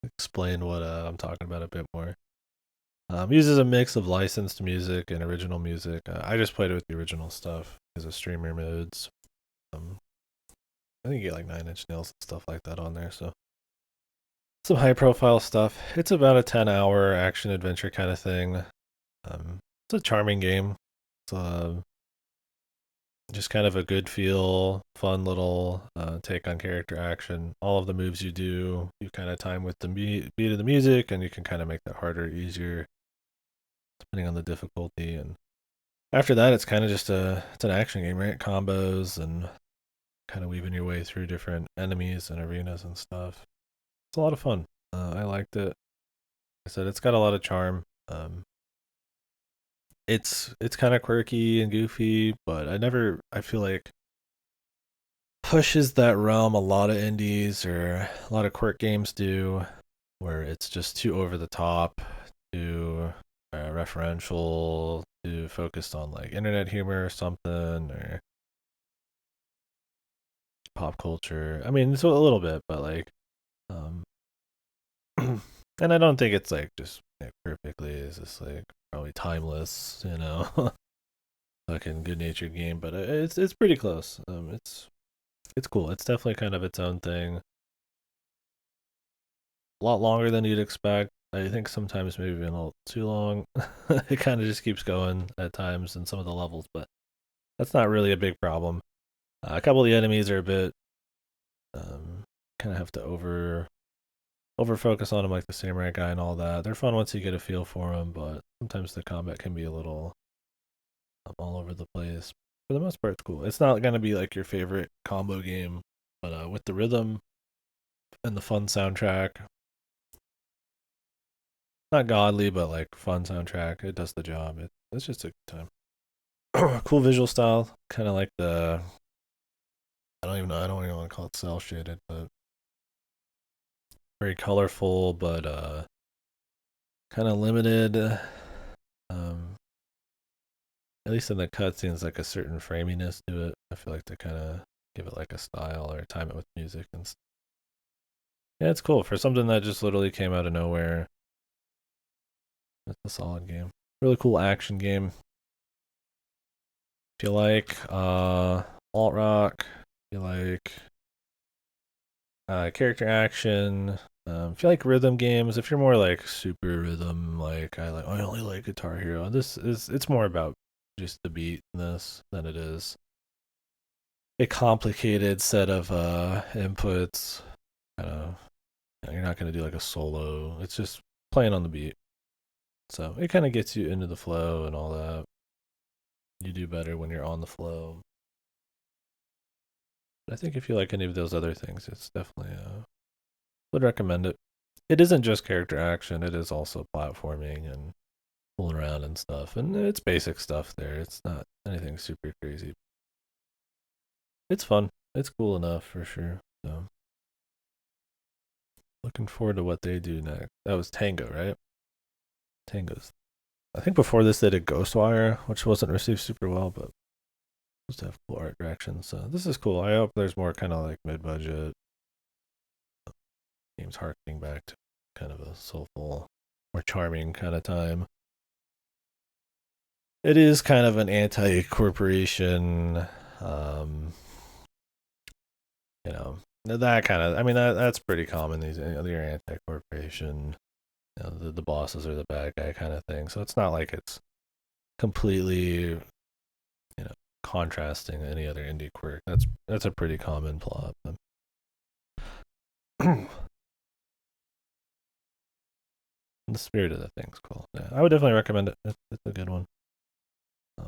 Explain what I'm talking about a bit more. Uses a mix of licensed music and original music. I just played it with the original stuff because of streamer modes. I think you get like 9 Inch Nails and stuff like that on there. So some high profile stuff. It's about a 10-hour action adventure kind of thing. It's a charming game. It's just kind of a good feel, fun little take on character action. All of the moves you do, you kind of time with the beat of the music, and you can kind of make that harder, easier, depending on the difficulty. And after that, it's kind of just it's an action game, right? Combos and kind of weaving your way through different enemies and arenas and stuff. It's a lot of fun. I liked it. Like I said, it's got a lot of charm. It's kind of quirky and goofy, but I feel like pushes that realm a lot of indies or a lot of quirk games do, where it's just too over the top, too referential, too focused on like internet humor or something, or pop culture. I mean, it's a little bit, but like, and I don't think it's like just perfectly. It's just like probably timeless, fucking good natured game, but it's pretty close. It's cool. It's definitely kind of its own thing. A lot longer than you'd expect. I think sometimes maybe a little too long. It kind of just keeps going at times in some of the levels, but that's not really a big problem. A couple of the enemies are a bit kind of have to over focus on them, like the samurai guy and all that. They're fun once you get a feel for them, but sometimes the combat can be a little all over the place. For the most part, it's cool. It's not gonna be like your favorite combo game, but with the rhythm and the fun soundtrack, not godly, but like fun soundtrack, it does the job. It's just a good time. Cool visual style, kind of like the I don't even know. I don't even want to call it cell shaded, but very colorful, but kind of limited. Um, at least in the cutscenes, like a certain framiness to it. I feel like to kind of give it like a style or time it with music and stuff. Yeah, it's cool for something that just literally came out of nowhere. It's a solid game. Really cool action game. If you like alt rock, if you like character action, if you like rhythm games, if you're more like super rhythm, like I only like Guitar Hero. It's more about just the beat in this than it is a complicated set of inputs. Kind of, you're not gonna do like a solo. It's just playing on the beat. So it kind of gets you into the flow and all that. You do better when you're on the flow. But I think if you like any of those other things, it's definitely would recommend it. It isn't just character action; it is also platforming and fooling around and stuff. And it's basic stuff there. It's not anything super crazy. It's fun. It's cool enough for sure. So looking forward to what they do next. That was Tango, right? Tango's. I think before this they did Ghostwire, which wasn't received super well, but supposed to have cool art direction. So this is cool. I hope there's more kind of like mid-budget games harkening back to kind of a soulful, more charming kind of time. It is kind of an anti-corporation, you know, that kind of. I mean, that's pretty common. These you're anti-corporation. The bosses are the bad guy kind of thing. So it's not like it's completely, contrasting any other indie quirk. That's a pretty common plot. The spirit of the thing's cool. Yeah, I would definitely recommend it. It's a good one.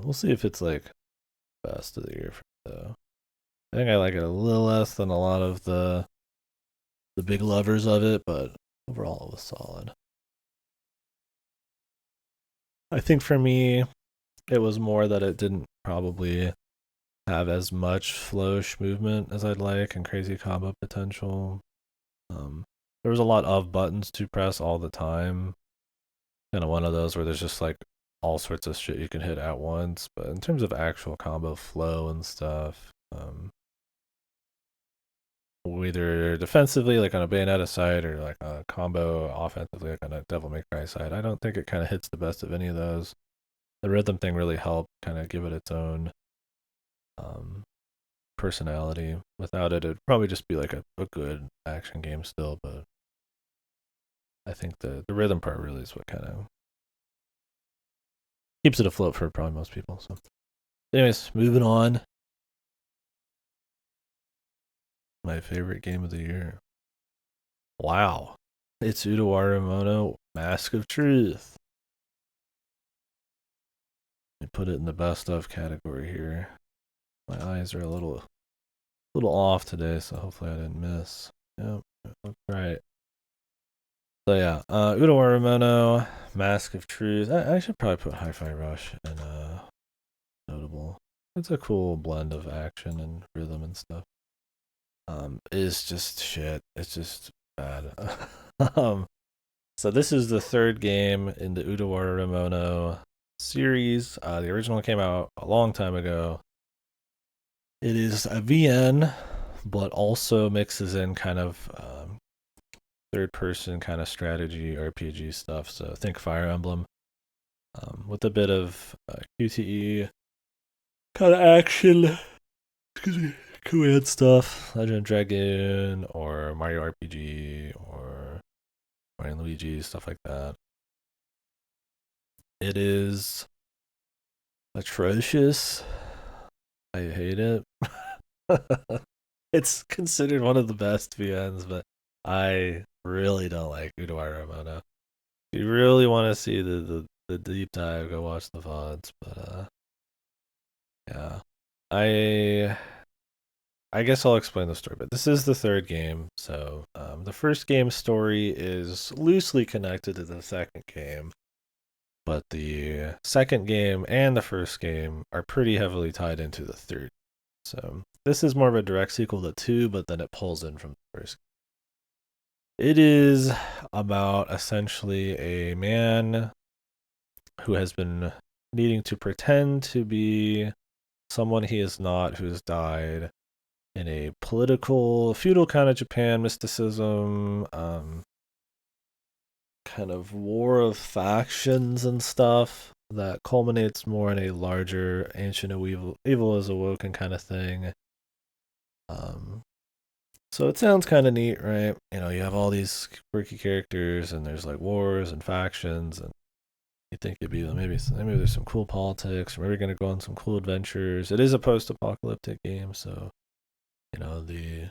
We'll see if it's like best of the year. Though I think I like it a little less than a lot of the big lovers of it, but overall it was solid. I think for me, it was more that it didn't probably have as much flourish movement as I'd like and crazy combo potential. Um, there was a lot of buttons to press all the time. Kind of one of those where there's just like all sorts of shit you can hit at once. But in terms of actual combo flow and stuff, either defensively, like on a Bayonetta side, or like a combo offensively, like on a Devil May Cry side, I don't think it kind of hits the best of any of those. The rhythm thing really helped kind of give it its own um, personality. Without it, it'd probably just be like a good action game still. But I think the rhythm part really is what kind of keeps it afloat for probably most people. So, anyways, moving on. My favorite game of the year. Wow, it's Utawaremono Mask of Truth. I put it in the best of category here. My eyes are a little off today, so hopefully I didn't miss. Yep, that's right. So yeah, Utawaremono Mask of Truth. I should probably put Hi-Fi Rush in notable. It's a cool blend of action and rhythm and stuff. Is just shit. It's just bad. um, so this is the third game in the Utawaremono series. The original came out a long time ago. It is a VN, but also mixes in kind of third person kind of strategy RPG stuff. So think Fire Emblem with a bit of QTE kind of action. Excuse me. Korean stuff, Legend of Dragon or Mario RPG or Mario and Luigi, stuff like that. It is atrocious. I hate it. It's considered one of the best VNs, but I really don't like Utawaremono. If you really want to see the deep dive, go watch the VODs. But yeah, I I guess I'll explain the story. But this is the third game, so the first game's story is loosely connected to the second game, but the second game and the first game are pretty heavily tied into the third. So this is more of a direct sequel to 2, but then it pulls in from the first. It is about essentially a man who has been needing to pretend to be someone he is not, who has died in a political, feudal kind of Japan mysticism, kind of war of factions and stuff that culminates more in a larger ancient evil is awoken kind of thing. So it sounds kind of neat, right? You know, you have all these quirky characters, and there's like wars and factions, and you think it'd be maybe there's some cool politics, or maybe gonna go on some cool adventures. It is a post-apocalyptic game, so you know the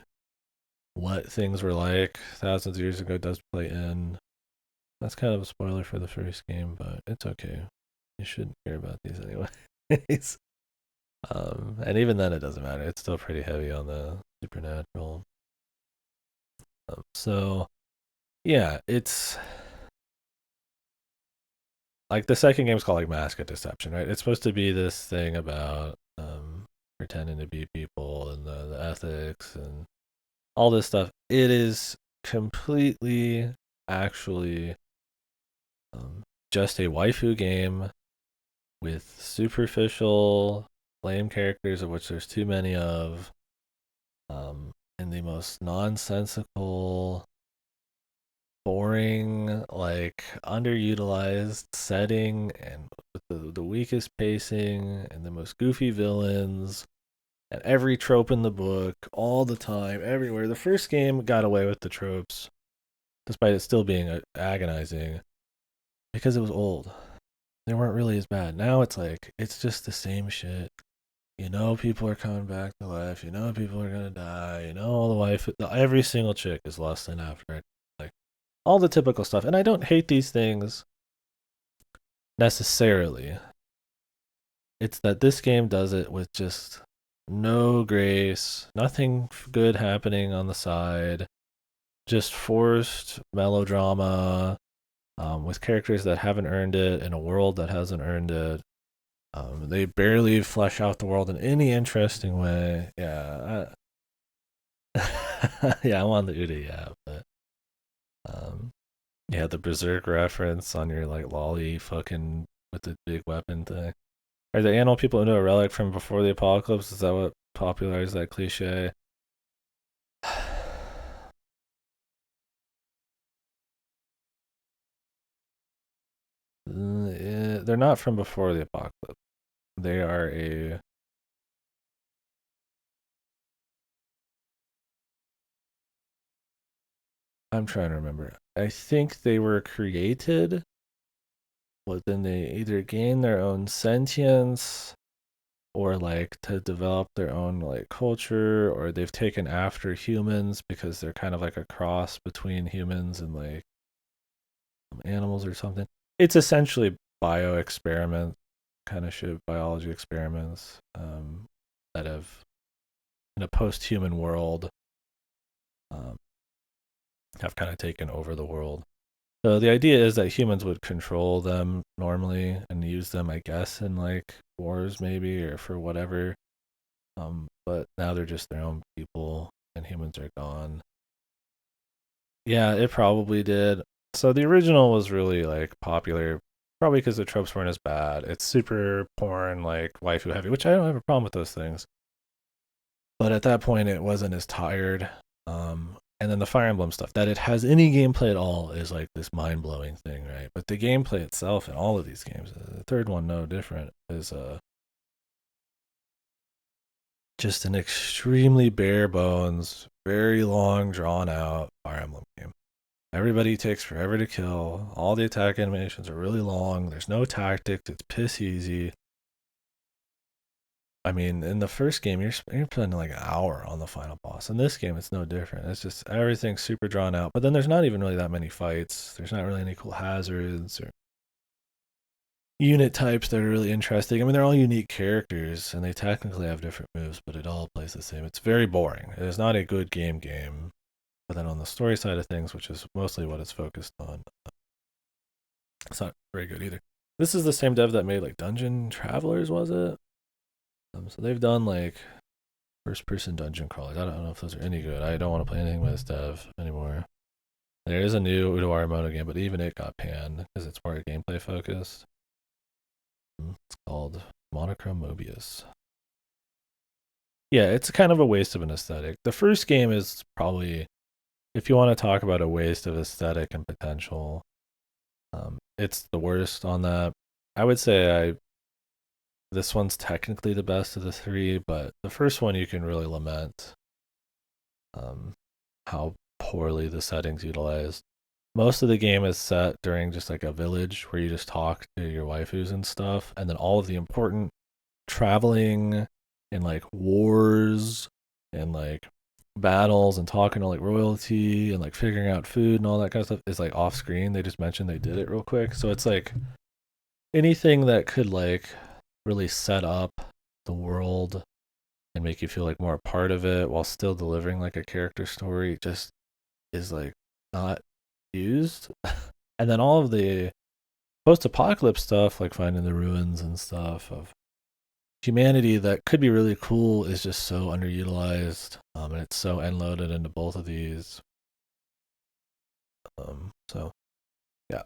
what things were like thousands of years ago does play in. That's kind of a spoiler for the first game, but it's okay. You shouldn't care about these anyways. And even then, it doesn't matter. It's still pretty heavy on the supernatural. So, yeah, it's like the second game's called like Mask of Deception, right? It's supposed to be this thing about pretending to be people and the ethics and all this stuff. It is completely actually just a waifu game with superficial, lame characters, of which there's too many of, in the most nonsensical, boring, like underutilized setting, and with the weakest pacing and the most goofy villains. And every trope in the book, all the time, everywhere. The first game got away with the tropes, despite it still being agonizing, because it was old. They weren't really as bad. Now it's like it's just the same shit. You know, people are coming back to life. You know, people are gonna die. You know, all the wife, every single chick is lusting after it. Like all the typical stuff. And I don't hate these things necessarily. It's that this game does it with just no grace, nothing good happening on the side, just forced melodrama, with characters that haven't earned it in a world that hasn't earned it. They barely flesh out the world in any interesting way. Yeah, yeah, I'm on the Uda, yeah, but um, yeah, the Berserk reference on your like lolly fucking with the big weapon thing. Are the animal people into a relic from before the apocalypse? Is that what popularized that cliche? They're not from before the apocalypse. They are a. I'm trying to remember. I think they were created, but then they either gain their own sentience or like to develop their own like culture, or they've taken after humans because they're kind of like a cross between humans and like animals or something. It's essentially bio experiment kind of shit, biology experiments that have in a post-human world um, have kind of taken over the world. So the idea is that humans would control them normally and use them, I guess, in like wars maybe or for whatever. But now they're just their own people and humans are gone. Yeah, it probably did. So the original was really like popular, probably because the tropes weren't as bad. It's super porn, like waifu heavy, which I don't have a problem with those things. But at that point, it wasn't as tired. And then the Fire Emblem stuff that it has any gameplay at all is like this mind blowing thing, right? But the gameplay itself in all of these games, the third one no different, is just an extremely bare bones, very long, drawn out Fire Emblem game. Everybody takes forever to kill. All the attack animations are really long. There's no tactics. It's piss easy. I mean, in the first game, you're spending like an hour on the final boss. In this game, it's no different. It's just everything's super drawn out. But then there's not even really that many fights. There's not really any cool hazards or unit types that are really interesting. I mean, they're all unique characters and they technically have different moves, but it all plays the same. It's very boring. It is not a good game. But then on the story side of things, which is mostly what it's focused on, it's not very good either. This is the same dev that made like Dungeon Travelers, was it? So they've done like first person dungeon crawlers. I don't know if those are any good. I don't want to play anything with this dev anymore. There is a new Udawara Moto game, but even it got panned because it's more gameplay focused. It's called Monochrome Mobius. Yeah, it's kind of a waste of an aesthetic. The first game is probably, if you want to talk about a waste of aesthetic and potential, it's the worst on that. I would say this one's technically the best of the three, but the first one you can really lament um, how poorly the settings utilized. Most of the game is set during just like a village where you just talk to your waifus and stuff, and then all of the important traveling and like wars and like battles and talking to like royalty and like figuring out food and all that kind of stuff is like off screen. They just mentioned they did it real quick. So it's like anything that could like really set up the world and make you feel like more a part of it while still delivering like a character story just is like not used. And then all of the post-apocalypse stuff like finding the ruins and stuff of humanity that could be really cool is just so underutilized, and it's so end loaded into both of these. So yeah,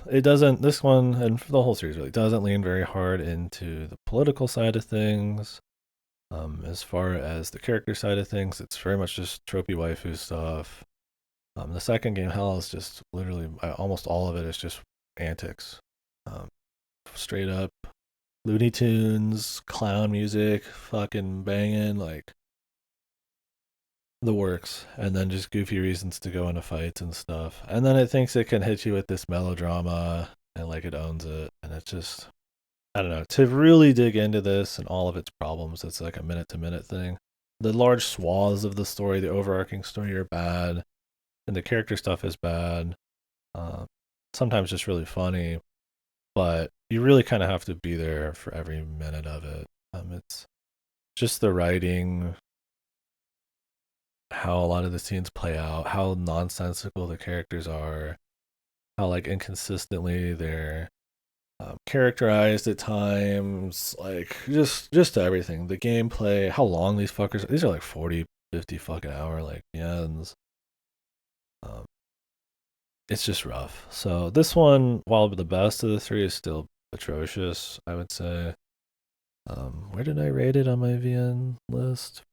it doesn't. This one and the whole series really doesn't lean very hard into the political side of things. As far as the character side of things, it's very much just tropey waifu stuff. The second game, Hell, is just literally almost all of it is just antics, um, straight up Looney Tunes, clown music, fucking banging, like the works, and then just goofy reasons to go into fights and stuff. And then it thinks it can hit you with this melodrama and like it owns it. And it's just, I don't know, to really dig into this and all of its problems, it's like a minute to minute thing. The large swaths of the story, the overarching story are bad, and the character stuff is bad. Uh, Sometimes just really funny, but you really kind of have to be there for every minute of it. It's just the writing, how a lot of the scenes play out, how nonsensical the characters are. how like inconsistently they're characterized at times, like just everything. The gameplay, how long these fuckers. These are like 40, 50 fucking hour like ends. Um, it's just rough. So this one, while the best of the three, is still atrocious, I would say. Where did I rate it on my VN list?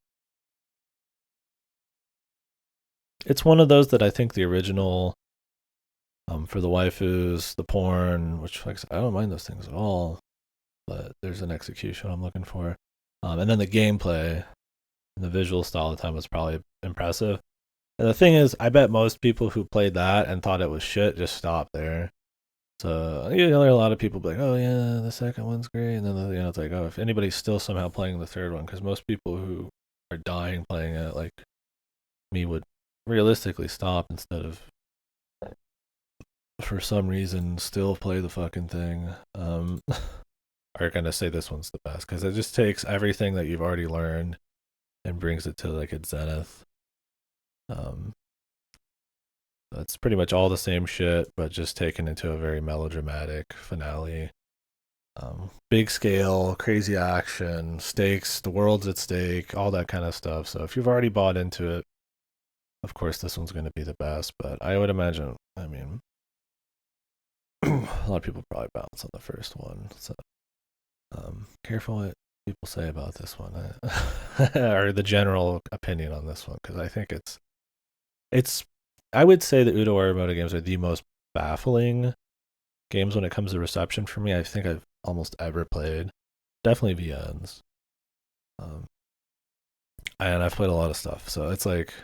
It's one of those that I think the original, for the waifus, the porn, which like I don't mind those things at all, but there's an execution I'm looking for, and then the gameplay and the visual style of the time was probably impressive. And the thing is, I bet most people who played that and thought it was shit just stopped there. So you know, there are a lot of people be like, "Oh yeah, the second one's great," and then it's like, "Oh, if anybody's still somehow playing the third one," because most people who are dying playing it, like me, would realistically stop instead of, for some reason, still play the fucking thing. Are gonna say this one's the best because it just takes everything that you've already learned and brings it to like its zenith. Um, It's pretty much all the same shit, but just taken into a very melodramatic finale. Big scale, crazy action, stakes, the world's at stake, all that kind of stuff. So if you've already bought into it, of course this one's going to be the best. But I would imagine, I mean, a lot of people probably bounce on the first one. So careful what people say about this one, or the general opinion on this one, because I think it's I would say the Udo Arumoto games are the most baffling games when it comes to reception for me. I think I've almost ever played. Definitely VNs. Um, and I've played a lot of stuff, so it's like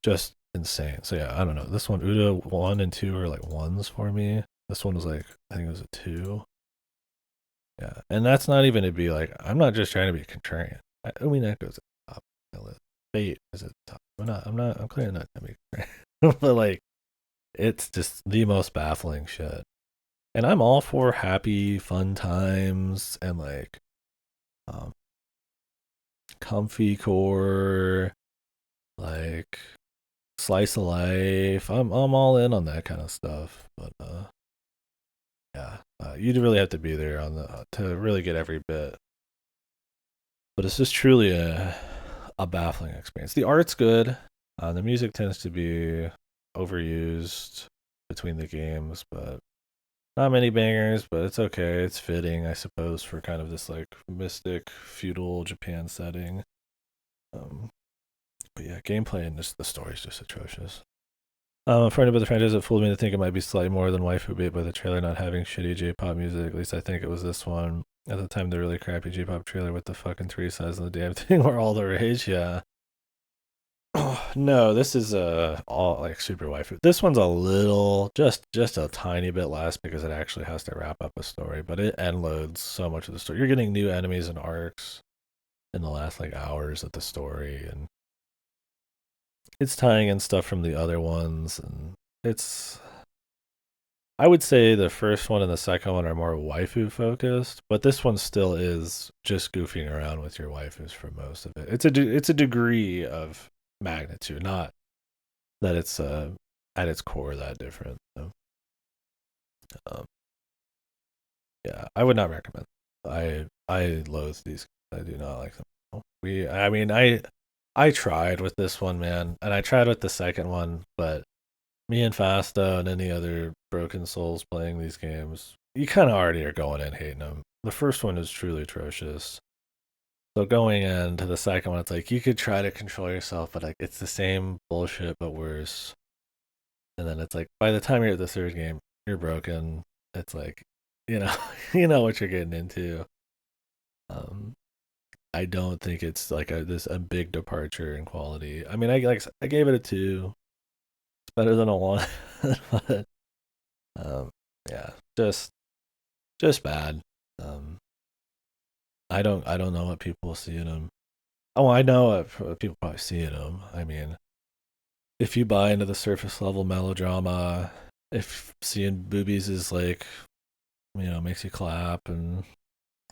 just insane. So yeah, I don't know. This one, Udo 1 and 2 are like ones for me. This one was like, I think it was a 2. Yeah, and that's not even to be like, I'm not just trying to be contrarian. I mean, that goes at the top of my list. Fate is at the top. I'm clearly not gonna be contrarian. But like, it's just the most baffling shit. And I'm all for happy, fun times and like um comfy core, like slice of life. I'm all in on that kind of stuff. But yeah, you'd really have to be there on the to really get every bit. But it's just truly a baffling experience. The art's good. The music tends to be overused between the games, but not many bangers, but it's okay. It's fitting, I suppose, for kind of this like mystic feudal Japan setting. Um, but yeah, gameplay and just the story's just atrocious. For anybody the franchise, it fooled me to think it might be slightly more than waifu bait by the trailer not having shitty J-pop music. At least I think it was this one. At the time, the really crappy J-pop trailer with the fucking three sides of the damn thing were all the rage. Yeah. No, this is all like super waifu. This one's a little, just a tiny bit less because it actually has to wrap up a story, but it end loads so much of the story. You're getting new enemies and arcs in the last like hours of the story, and it's tying in stuff from the other ones, and it's. I would say the first one and the second one are more waifu focused, but this one still is just goofing around with your waifus for most of it. It's a degree of magnitude, not that it's at its core that different. So, um, yeah, I would not recommend. I loathe these. I do not like them. I mean, I tried with this one, man, and I tried with the second one, but me and Fasta and any other broken souls playing these games, you kind of already are going in hating them. The first one is truly atrocious. So going into the second one, it's like you could try to control yourself, but like it's the same bullshit but worse. And then it's like by the time you're at the third game, you're broken. It's like, you know, you know what you're getting into. Um, I don't think it's like a big departure in quality. I mean, I gave it a 2. It's better than a 1, but um, yeah, just bad. Um, I don't know what people see in them. Oh, I know what people probably see in them. I mean, if you buy into the surface level melodrama, if seeing boobies is like, makes you clap and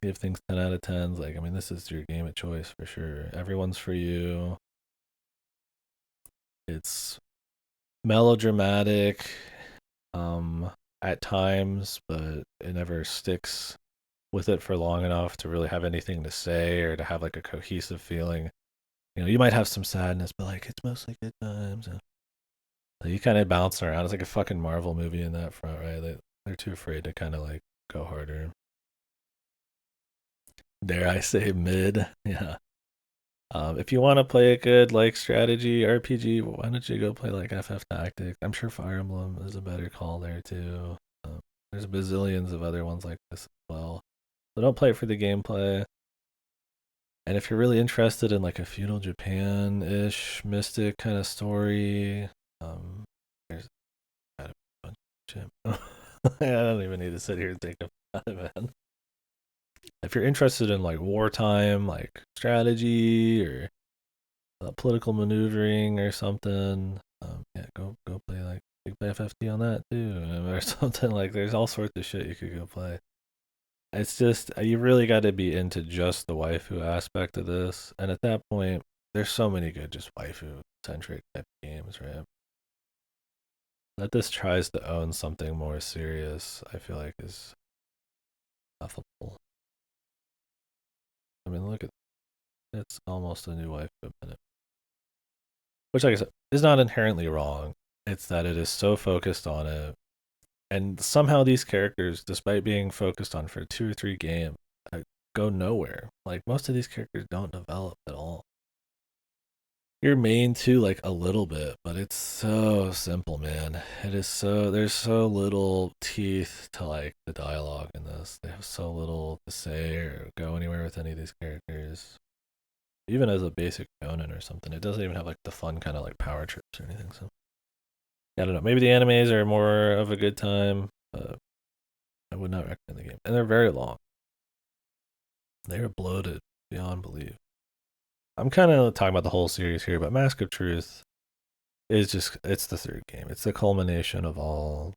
give things 10 out of 10s, like, I mean, this is your game of choice for sure. Everyone's for you. It's melodramatic, at times, but it never sticks with it for long enough to really have anything to say or to have like a cohesive feeling. You might have some sadness, but like it's mostly good times. You kind of bounce around. It's like a fucking Marvel movie in that front, right? They're too afraid to kind of like go harder. Dare I say mid? Yeah. If you want to play a good like strategy RPG, why don't you go play like FF Tactics? I'm sure Fire Emblem is a better call there too. There's bazillions of other ones like this as well. So don't play it for the gameplay. And if you're really interested in like a feudal Japan-ish mystic kind of story, there's a bunch of shit. I don't even need to sit here and think about it, man. If you're interested in like wartime, like strategy or political maneuvering or something, yeah, go play like play FFT on that too, or something like. There's all sorts of shit you could go play. It's just you really got to be into just the waifu aspect of this, and at that point, there's so many good just waifu centric type games, right? That this tries to own something more serious, I feel like is laughable. I mean, look at it's almost a new waifu a minute, which, like I said, is not inherently wrong. It's that it is so focused on it, and somehow these characters, despite being focused on for 2 or 3 games, go nowhere. Like most of these characters don't develop at all. Your main too, like a little bit, but it's so simple, man. It is so there's so little teeth to like the dialogue in this. They have so little to say or go anywhere with any of these characters. Even as a basic shonen or something, it doesn't even have like the fun kind of like power trips or anything. So I don't know. Maybe the animes are more of a good time, but I would not recommend the game. And they're very long. They are bloated beyond belief. I'm kind of talking about the whole series here, but Mask of Truth is just it's the third game. It's the culmination of all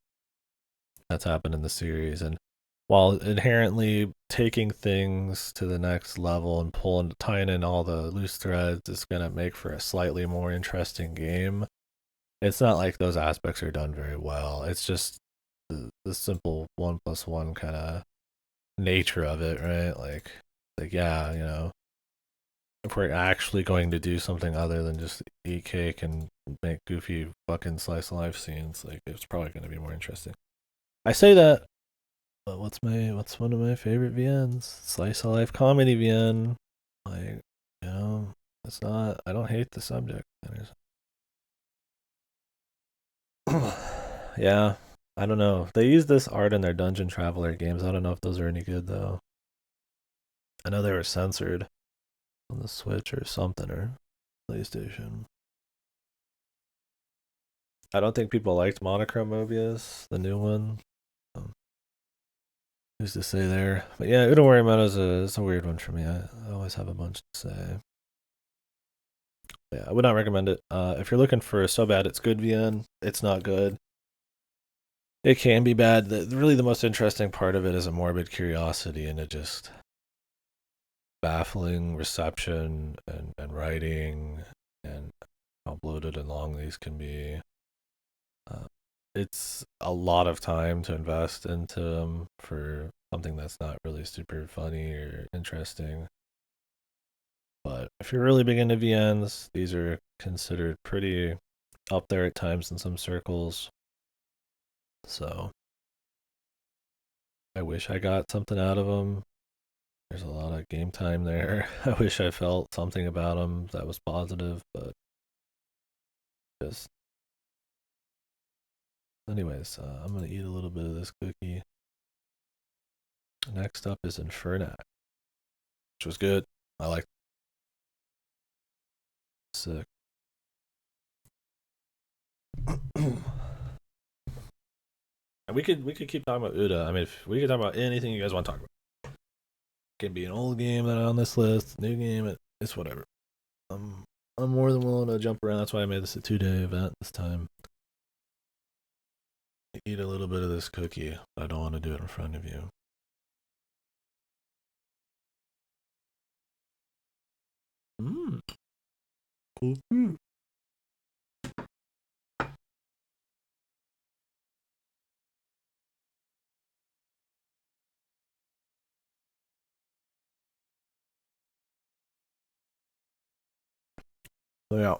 that's happened in the series. And while inherently taking things to the next level and tying in all the loose threads is gonna make for a slightly more interesting game, it's not like those aspects are done very well. It's just the simple 1+1 kind of nature of it, right? Like yeah, if we're actually going to do something other than just eat cake and make goofy fucking slice of life scenes, like it's probably going to be more interesting. I say that, but what's one of my favorite VNs? Slice of life comedy VN. Like, it's not. I don't hate the subject. Yeah, I don't know. They use this art in their Dungeon Traveler games. I don't know if those are any good though. I know they were censored on the Switch or something or PlayStation. I don't think people liked Monochrome Mobius, the new one. Um, who's to say there? But yeah, Uno Morimato is a weird one for me. I always have a bunch to say. Yeah, I would not recommend it. If you're looking for so bad it's good VN, it's not good. It can be bad. Really, the most interesting part of it is a morbid curiosity and a just baffling reception and writing and how bloated and long these can be. Uh, it's a lot of time to invest into them for something that's not really super funny or interesting. But if you're really big into VNs, these are considered pretty up there at times in some circles. So I wish I got something out of them. There's a lot of game time there. I wish I felt something about them that was positive, but just. Anyways, I'm gonna eat a little bit of this cookie. Next up is Infernac, which was good. I like sick. And we could keep talking about Uda. I mean, if we could talk about anything you guys want to talk about. It can be an old game that on this list, new game. It's whatever. I'm more than willing to jump around. That's why I made this a 2-day event this time. Eat a little bit of this cookie, but I don't want to do it in front of you. Cool. So yeah.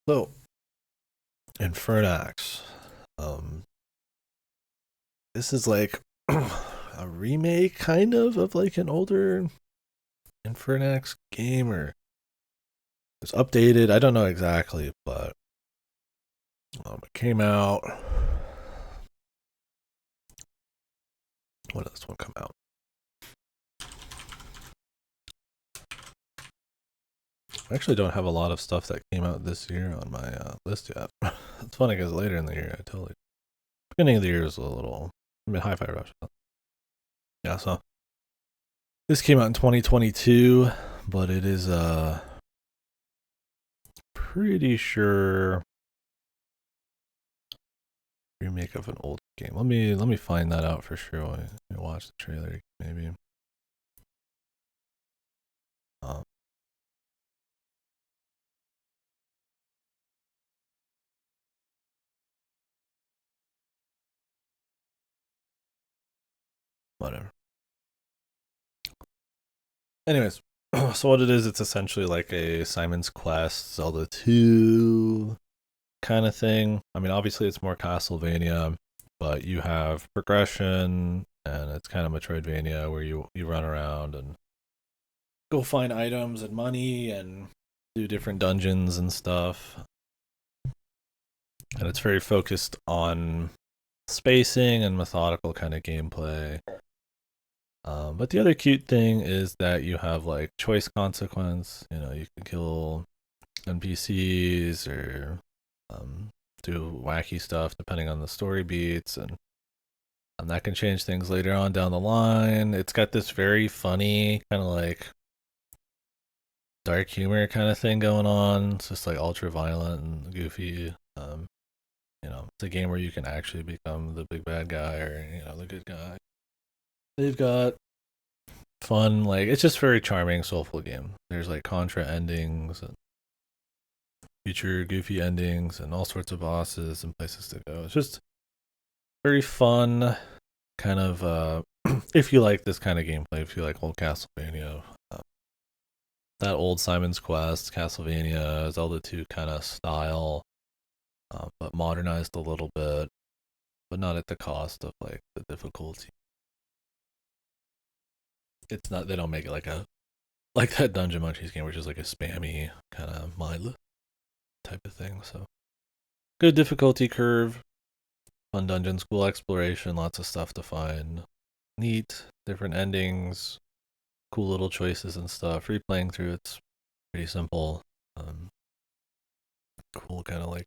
So, Infernax. This is like a remake, kind of like an older Infernax game, or it's updated. I don't know exactly, but it came out. When did this one come out? I actually don't have a lot of stuff that came out this year on my list yet. It's funny because later in the year, I totally beginning of the year is a little. I mean, Hi-Fi Rush. Yeah, so this came out in 2022, but it is pretty sure remake of an old game. Let me find that out for sure when you watch the trailer, maybe. Um, Whatever. Anyways, so what it is, it's essentially like a Simon's Quest, Zelda 2 kind of thing. I mean, obviously it's more Castlevania, but you have progression, and it's kind of Metroidvania where you run around and go find items and money and do different dungeons and stuff. And it's very focused on spacing and methodical kind of gameplay. But the other cute thing is that you have like choice consequence. You know, you can kill NPCs or do wacky stuff depending on the story beats, and that can change things later on down the line. It's got this very funny kind of like dark humor kind of thing going on. It's just like ultra violent and goofy. It's a game where you can actually become the big bad guy or the good guy. They've got fun, like it's just very charming, soulful game. There's like contra endings and future goofy endings and all sorts of bosses and places to go. It's just very fun, kind of. If you like this kind of gameplay, if you like old Castlevania, that old Simon's Quest, Castlevania, Zelda 2 kind of style, but modernized a little bit, but not at the cost of like the difficulty. It's not. They don't make it like that Dungeon Munchies game, which is like a spammy kind of mindless type of thing. So good difficulty curve, fun dungeons, cool exploration, lots of stuff to find, neat different endings, cool little choices and stuff. Replaying through it's pretty simple. Cool, kind of like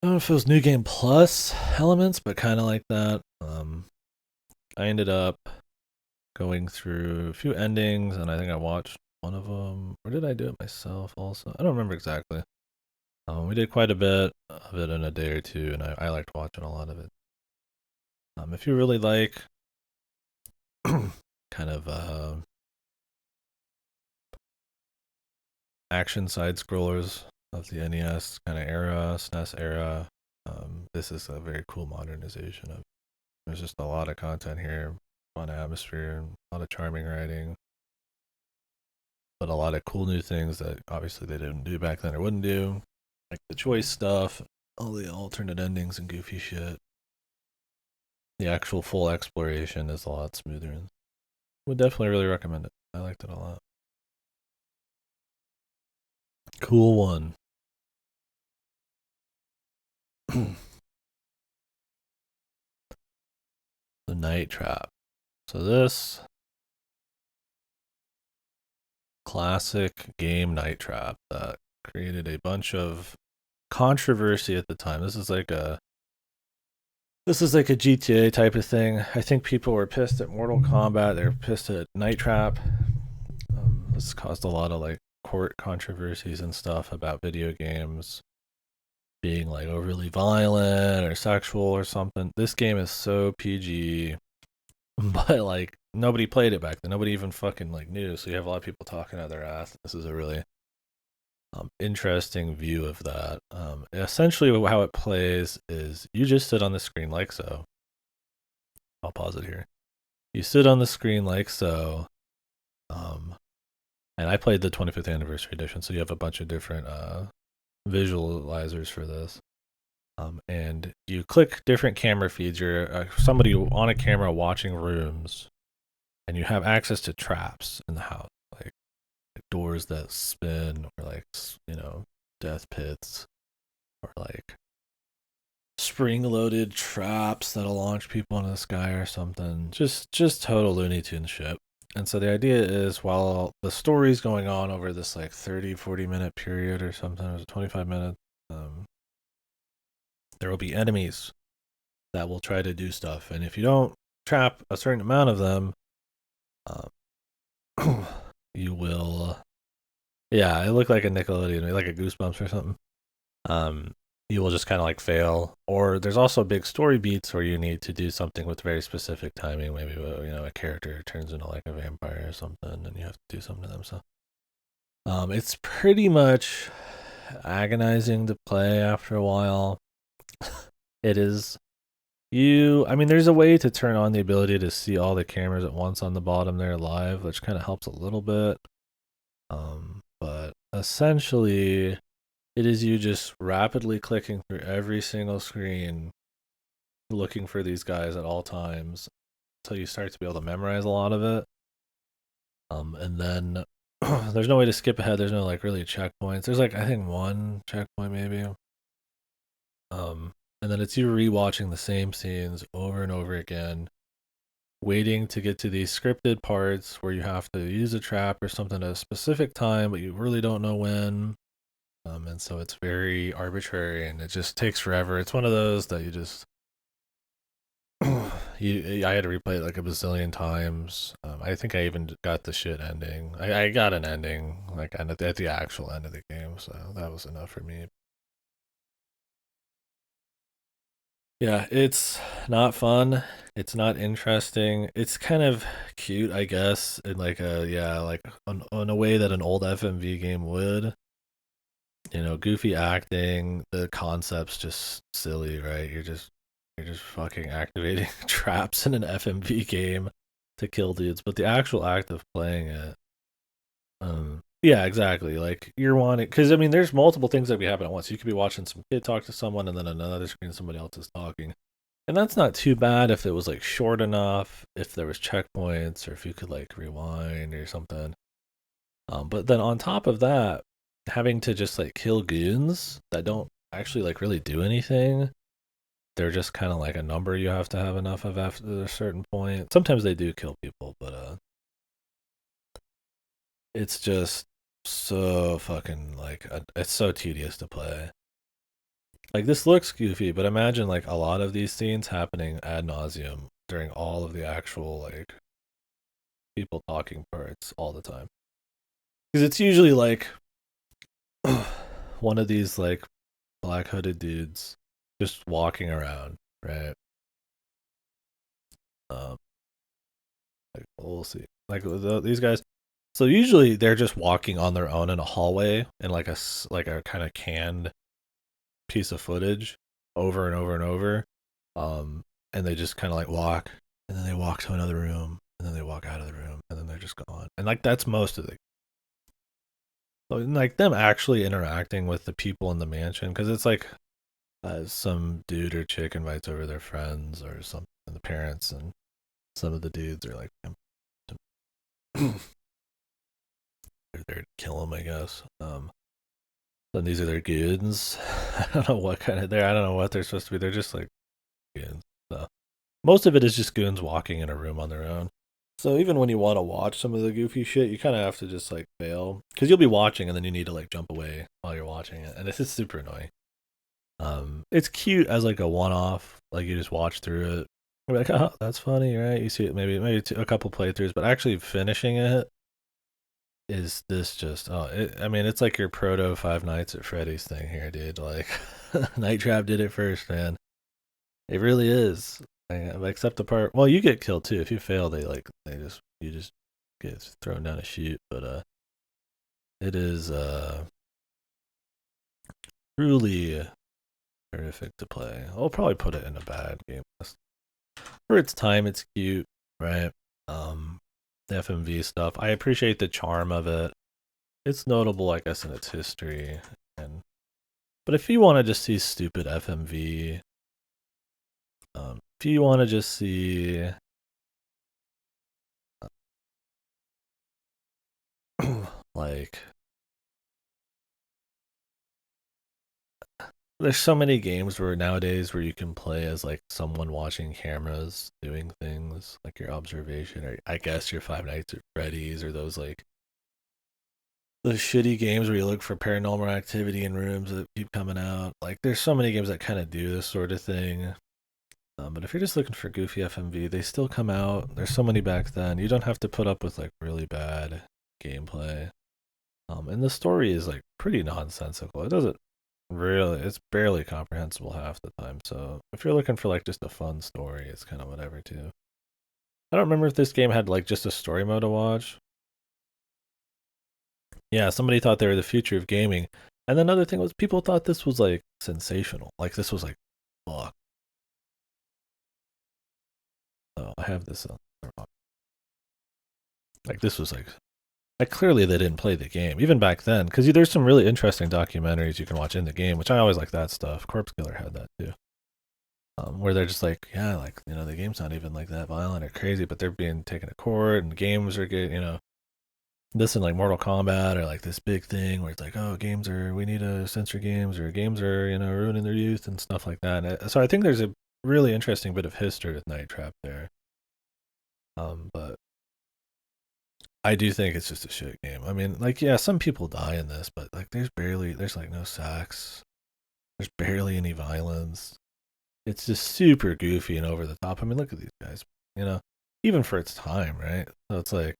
I don't know if it was New Game Plus elements, but kind of like that. I ended up going through a few endings, and I think I watched one of them. Or did I do it myself also? I don't remember exactly. We did quite a bit of it in a day or two, and I liked watching a lot of it. If you really like kind of action side scrollers of the NES kind of era, SNES era, this is a very cool modernization of. There's just a lot of content here, fun atmosphere, a lot of charming writing, but a lot of cool new things that obviously they didn't do back then or wouldn't do, like the choice stuff, all the alternate endings and goofy shit. The actual full exploration is a lot smoother, and would definitely really recommend it. I liked it a lot. Cool one. The Night Trap. So this classic game Night Trap that created a bunch of controversy at the time. This is like a GTA type of thing. I think people were pissed at Mortal Kombat. They were pissed at Night Trap. This caused a lot of like court controversies and stuff about video games being like overly violent or sexual or something. This game is so PG, but like nobody played it back then. Nobody even fucking like knew. So you have a lot of people talking out their ass. This is a really interesting view of that. Essentially, how it plays is you just sit on the screen like so. I'll pause it here. You sit on the screen like so. And I played the 25th anniversary edition, so you have a bunch of different visualizers for this. And you click different camera feeds. You're somebody on a camera watching rooms, and you have access to traps in the house, like doors that spin, or like death pits, or like spring-loaded traps that'll launch people into the sky or something. Just total Looney Tunes shit. And so the idea is, while the story's going on over this like 30-40 minute period or something, it was 25 minutes, there will be enemies that will try to do stuff. And if you don't trap a certain amount of them, you will. Yeah, it looked like a Nickelodeon, like a Goosebumps or something. You will just kind of like fail. Or there's also big story beats where you need to do something with very specific timing. Maybe a character turns into like a vampire or something, and you have to do something to them. So, it's pretty much agonizing to play after a while. It is. I mean, there's a way to turn on the ability to see all the cameras at once on the bottom there live, which kind of helps a little bit. But essentially, it is you just rapidly clicking through every single screen, looking for these guys at all times until you start to be able to memorize a lot of it. And then there's no way to skip ahead. There's no like really checkpoints. There's like I think one checkpoint maybe. And then it's you rewatching the same scenes over and over again, waiting to get to these scripted parts where you have to use a trap or something at a specific time, but you really don't know when. And so it's very arbitrary and it just takes forever. It's one of those that you just I had to replay it like a bazillion times. I think I even got the shit ending. I got an ending like at the actual end of the game, so that was enough for me. Yeah, it's not fun. It's not interesting. It's kind of cute, I guess, in like in a way that an old FMV game would. Goofy acting, the concept's just silly, right? You're just fucking activating traps in an FMV game to kill dudes, but the actual act of playing it, yeah, exactly. Like you're wanting, because I mean, there's multiple things that be happening at once. You could be watching some kid talk to someone, and then another screen somebody else is talking, and that's not too bad if it was like short enough, if there was checkpoints, or if you could like rewind or something. But then on top of that, having to just like kill goons that don't actually like really do anything. They're just kind of like a number you have to have enough of after a certain point. Sometimes they do kill people, but it's just so fucking like it's so tedious to play. Like this looks goofy, but imagine like a lot of these scenes happening ad nauseum during all of the actual like people talking parts all the time. Because it's usually like one of these like black hooded dudes just walking around, right? Um, like we'll see. Like these guys, so usually they're just walking on their own in a hallway in like a kind of canned piece of footage over and over and over. And they just kind of like walk, and then they walk to another room, and then they walk out of the room, and then they're just gone. And like that's most of the like them actually interacting with the people in the mansion, because it's like some dude or chick invites over their friends or something, the parents, and some of the dudes are like they're there to kill them, I guess. And these are their goons. I don't know what kind of I don't know what they're supposed to be. They're just like goons. So most of it is just goons walking in a room on their own. So even when you want to watch some of the goofy shit, you kind of have to just like fail, because you'll be watching and then you need to like jump away while you're watching it, and it's just super annoying. It's cute as like a one-off, like you just watch through it. You're like, oh, that's funny, right? You see it maybe a couple playthroughs, but actually finishing it is this just I mean, it's like your proto Five Nights at Freddy's thing here, dude. Like Night Trap did it first, man. It really is. Except the part, well, you get killed too if you fail. You just get thrown down a chute, but it is truly terrific to play. I'll probably put it in a bad game list. For its time, it's cute, right? The FMV stuff. I appreciate the charm of it. It's notable, I guess, in its history. But if you want to just see stupid FMV, if you want to just see like, there's so many games where nowadays where you can play as like someone watching cameras doing things, like your observation, or I guess your Five Nights at Freddy's, or those shitty games where you look for paranormal activity in rooms that keep coming out. Like, there's so many games that kind of do this sort of thing. But if you're just looking for goofy FMV, they still come out. There's so many back then. You don't have to put up with like really bad gameplay. And the story is like pretty nonsensical. It doesn't really, it's barely comprehensible half the time. So if you're looking for like just a fun story, it's kind of whatever too. I don't remember if this game had like just a story mode to watch. Yeah, somebody thought they were the future of gaming. And then another thing was people thought this was like sensational. Like this was like, fuck. Oh, I have this. Like this was like clearly they didn't play the game even back then, because there's some really interesting documentaries you can watch in the game, which I always like that stuff. Corpse Killer had that too, where they're just like, yeah, like the game's not even like that violent or crazy, but they're being taken to court and games are getting this in like Mortal Kombat or like this big thing where it's like, oh, we need to censor games, or games are ruining their youth and stuff like that. So I think there's a really interesting bit of history with Night Trap there. But I do think it's just a shit game. I mean, like, yeah, some people die in this, but like, there's like no sex, there's barely any violence. It's just super goofy and over the top. I mean, look at these guys, even for its time, right? So it's like,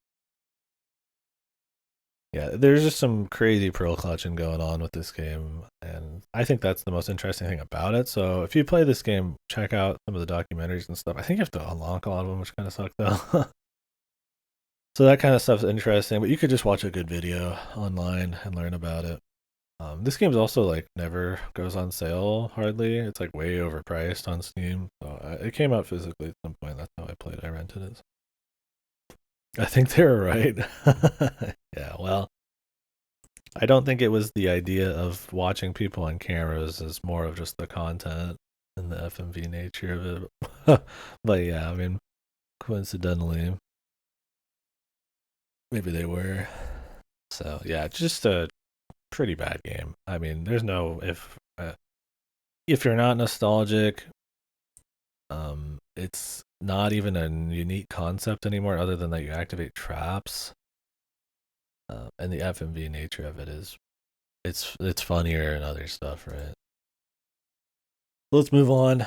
yeah, there's just some crazy pearl clutching going on with this game, and I think that's the most interesting thing about it. So if you play this game, check out some of the documentaries and stuff. I think you have to unlock a lot of them, which kind of suck though. So that kind of stuff's interesting, but you could just watch a good video online and learn about it. This game's also like never goes on sale hardly. It's like way overpriced on Steam. So it came out physically at some point. That's how I played it. I rented it. I think they were right. Yeah, well, I don't think it was the idea of watching people on cameras as more of just the content and the FMV nature of it. But yeah, I mean, coincidentally, maybe they were. So yeah, just a pretty bad game. I mean, there's no if you're not nostalgic, it's not even a unique concept anymore, other than that you activate traps. And the FMV nature of it is it's funnier and other stuff, right? Let's move on.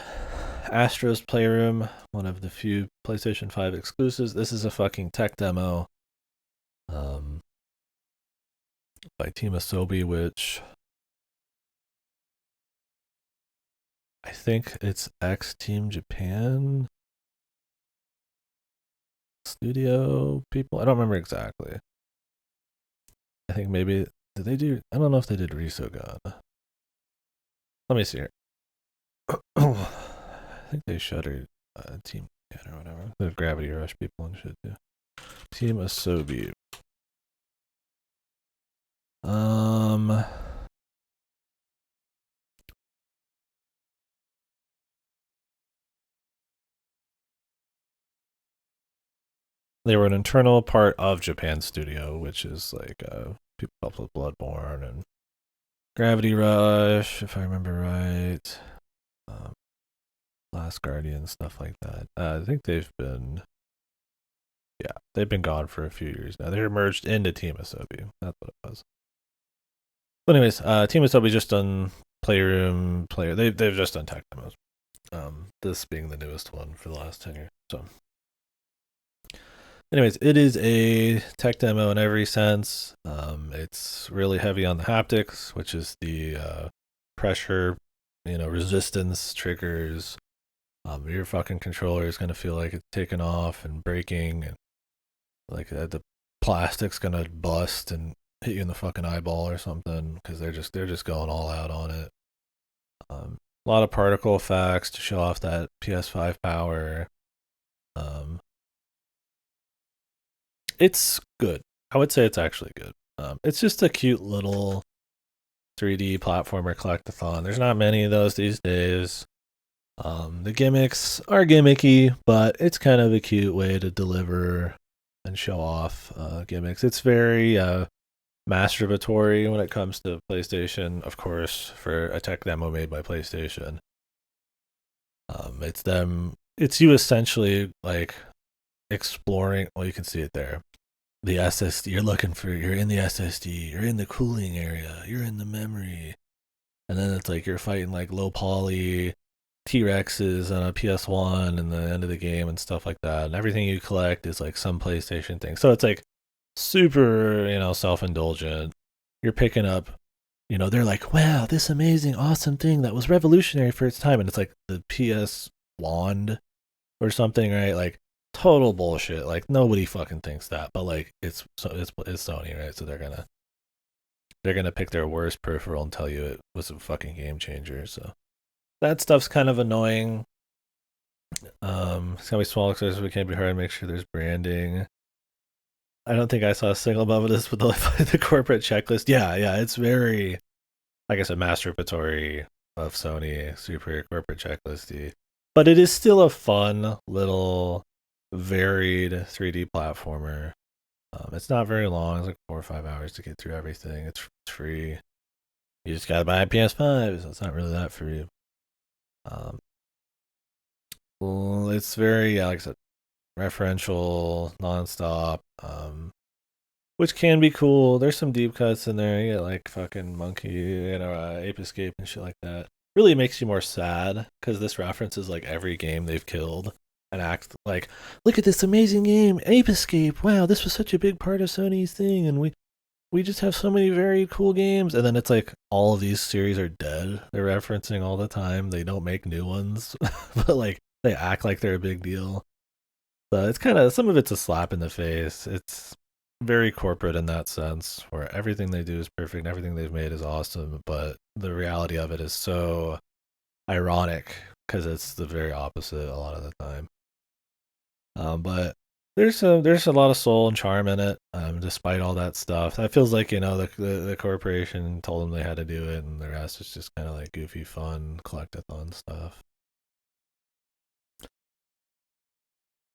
Astro's Playroom, one of the few PlayStation 5 exclusives. This is a fucking tech demo um, by Team Asobi, which I think it's X Team Japan studio people. I don't remember exactly. I think maybe did they do? I don't know if they did Resogun. Let me see here. I think they shuttered Team Japan or whatever. The Gravity Rush people and shit too. Team Asobi. They were an internal part of Japan Studio, which is like people helped with Bloodborne and Gravity Rush, if I remember right. Last Guardian, stuff like that. I think they've been gone for a few years now. They're merged into Team Asobi. That's what it was. But anyways, Team Asobi just done Playroom, Player. They've just done tech demos. This being the newest one for the last 10 years. So anyways, it is a tech demo in every sense. It's really heavy on the haptics, which is the pressure, resistance triggers. Your fucking controller is gonna feel like it's taking off and breaking, and like the plastic's gonna bust and hit you in the fucking eyeball or something because they're just going all out on it. A lot of particle effects to show off that PS5 power. Um, it's good. I would say it's actually good. It's just a cute little 3D platformer collectathon. There's not many of those these days. The gimmicks are gimmicky, but it's kind of a cute way to deliver and show off gimmicks. It's very masturbatory when it comes to PlayStation, of course, for a tech demo made by PlayStation. It's you essentially like exploring. Well, you can see it there. The SSD you're in the SSD, you're in the cooling area, you're in the memory, and then it's like you're fighting like low poly T-Rexes on a PS1 and the end of the game and stuff like that. And everything you collect is like some PlayStation thing. So it's like super, self-indulgent. You're picking up, they're like, wow, this amazing, awesome thing that was revolutionary for its time. And it's like the PS wand or something, right? Like total bullshit. Like nobody fucking thinks that, but like it's Sony, right? So they're gonna pick their worst peripheral and tell you it was a fucking game changer. So that stuff's kind of annoying. It's gonna be small because we can't be hard to make sure there's branding. I don't think I saw a single above this with the corporate checklist. Yeah, it's very, like I said, masturbatory of Sony, super corporate checklisty. But it is still a fun little varied 3D platformer. It's not very long. It's like 4 or 5 hours to get through everything. It's free. You just gotta buy a PS5, so it's not really that free. Well, it's very, like I said, referential, nonstop, which can be cool. There's some deep cuts in there. You get like fucking Monkey, Ape Escape and shit like that. Really makes you more sad because this references like every game they've killed and act like, look at this amazing game, Ape Escape. Wow, this was such a big part of Sony's thing, and we just have so many very cool games. And then it's like all of these series are dead. They're referencing all the time. They don't make new ones, but like they act like they're a big deal. So it's kind of, some of it's a slap in the face. It's very corporate in that sense, where everything they do is perfect, and everything they've made is awesome, but the reality of it is so ironic because it's the very opposite a lot of the time. But there's a lot of soul and charm in it, despite all that stuff. That feels like the corporation told them they had to do it, and the rest is just kind of like goofy, fun, collectathon stuff.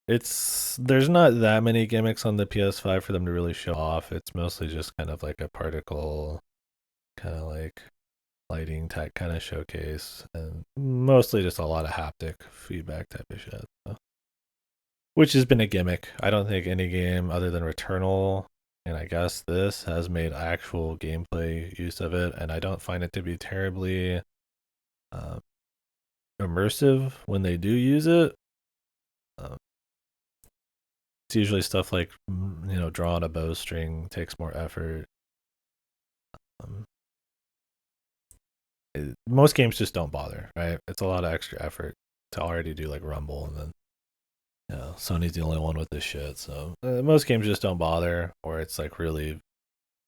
There's not that many gimmicks on the PS5 for them to really show off. It's mostly just kind of like a particle, kind of like lighting tech kind of showcase, and mostly just a lot of haptic feedback type of shit. So, which has been a gimmick. I don't think any game other than Returnal and I guess this has made actual gameplay use of it, and I don't find it to be terribly uh, immersive when they do use it. Um, it's usually stuff like drawing a bowstring takes more effort. Um, Most games just don't bother, right? It's a lot of extra effort to already do like Rumble, and then Sony's the only one with this shit. So most games just don't bother, or it's like really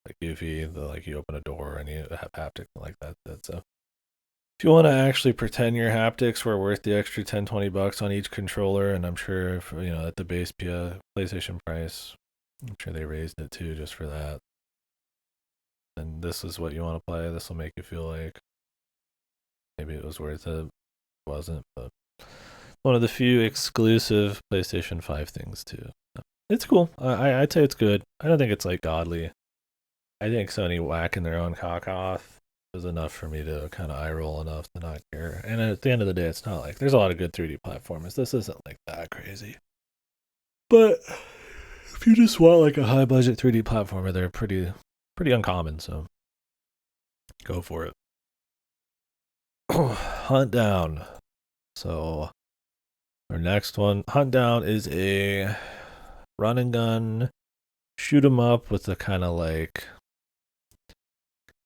like goofy. Like you open a door and you have haptics like that. So if you want to actually pretend your haptics were worth the extra 10-20 bucks on each controller, and I'm sure at the base PlayStation price, I'm sure they raised it too just for that. And this is what you want to play. This will make you feel like maybe it was worth it. It wasn't, but one of the few exclusive PlayStation 5 things too. It's cool. I'd say it's good. I don't think it's like godly. I think Sony whacking their own cock off is enough for me to kind of eye roll enough to not care. And at the end of the day, it's not like there's a lot of good 3D platformers. This isn't like that crazy. But if you just want like a high budget 3D platformer, they're pretty uncommon. So go for it. Hunt Down. So our next one, Hunt Down, is a run and gun shoot 'em up with a kind of like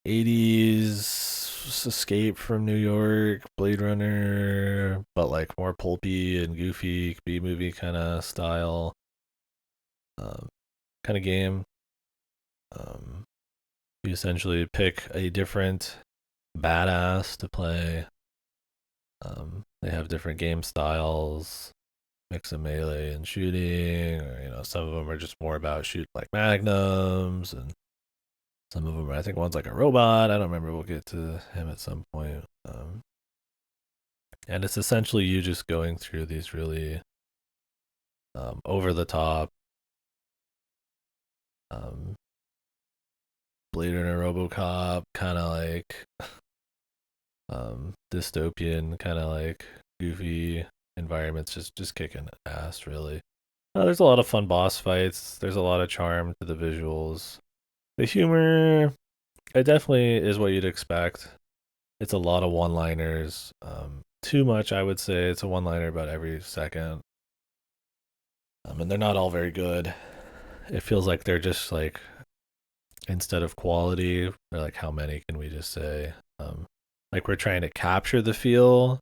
80s Escape from New York, Blade Runner, but like more pulpy and goofy B movie kind of style, kind of game. You essentially pick a different badass to play. They have different game styles, mix of melee and shooting, or some of them are just more about shoot like magnums, and some of them, I think one's like a robot. I don't remember. We'll get to him at some point. And it's essentially you just going through these really over the top um, Blade Runner, RoboCop, kind of like dystopian, kind of like goofy environments, just kicking ass, really. There's a lot of fun boss fights. There's a lot of charm to the visuals. The humor, it definitely is what you'd expect. It's a lot of one-liners. Too much, I would say. It's a one-liner about every second. And they're not all very good. It feels like they're just like, instead of quality, they're like, how many can we just say? Like we're trying to capture the feel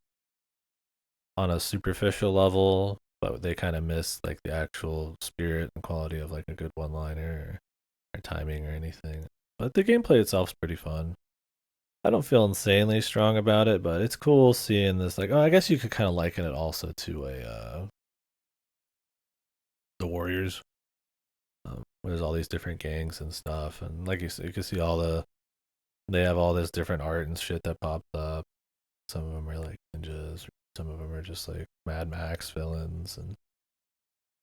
on a superficial level, but they kind of miss like the actual spirit and quality of like a good one-liner or timing or anything. But the gameplay itself's pretty fun. I don't feel insanely strong about it, but it's cool seeing this. Like, oh, I guess you could kind of liken it also to a the Warriors. Where there's all these different gangs and stuff, and like you can see they have all this different art and shit that pops up. Some of them are like ninjas, some of them are just like Mad Max villains, and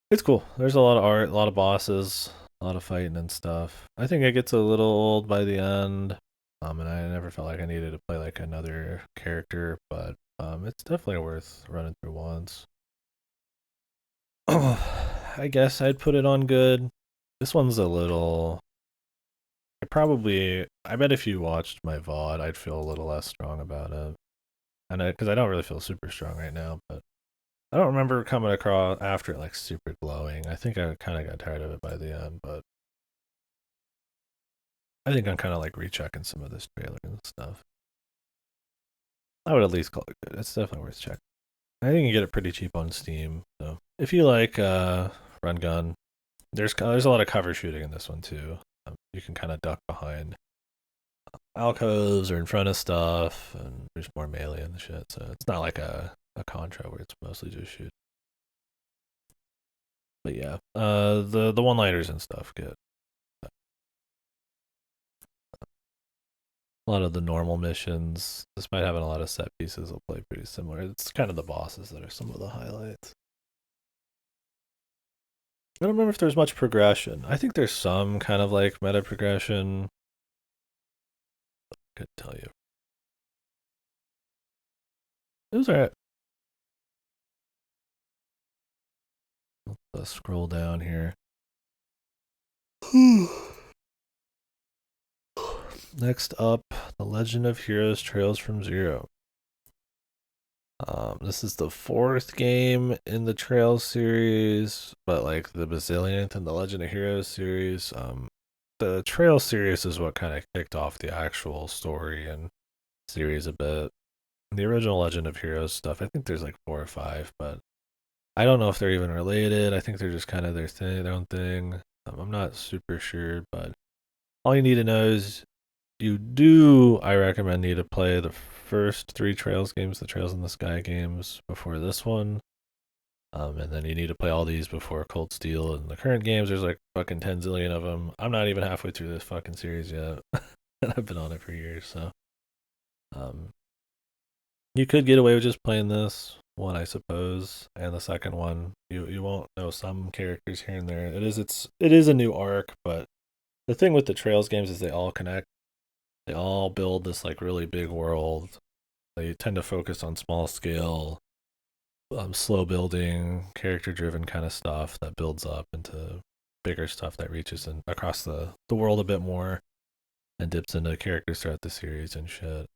it's cool. There's a lot of art, a lot of bosses, a lot of fighting and stuff. I think it gets a little old by the end. And I never felt like I needed to play like another character, but it's definitely worth running through once. I guess I'd put it on good. This one's a little. I bet if you watched my VOD, I'd feel a little less strong about it. And because I don't really feel super strong right now, but I don't remember coming across after it like super glowing. I think I kind of got tired of it by the end, but I think I'm kind of like rechecking some of this trailer and stuff. I would at least call it good. It's definitely worth checking. I think you can get it pretty cheap on Steam. So if you like run gun, there's a lot of cover shooting in this one too. You can kind of duck behind alcoves or in front of stuff, and there's more melee and shit. So it's not like a Contra where it's mostly just shoot. But yeah, the one liners and stuff get a lot of the normal missions, despite having a lot of set pieces, will play pretty similar. It's kind of the bosses that are some of the highlights. I don't remember if there's much progression. I think there's some kind of like meta progression. I could tell you. It was alright. Let's scroll down here. Next up, The Legend of Heroes Trails from Zero. This is the fourth game in the Trails series, but like the Bazillionth and the Legend of Heroes series. The Trails series is what kind of kicked off the actual story and series a bit. The original Legend of Heroes stuff, I think there's like 4 or 5, but I don't know if they're even related. I think they're just kind of their own thing. I'm not super sure, but all you need to know is I recommend you to play the first 3 Trails games, the Trails in the Sky games, before this one. And then you need to play all these before Cold Steel. And the current games, there's like fucking 10 zillion of them. I'm not even halfway through this fucking series yet. And I've been on it for years, so. You could get away with just playing this one, I suppose, and the second one. You won't know some characters here and there. It is a new arc, but the thing with the Trails games is they all connect. They all build this like really big world. They tend to focus on small scale, slow building, character driven kind of stuff that builds up into bigger stuff that reaches across the world a bit more and dips into characters throughout the series and shit.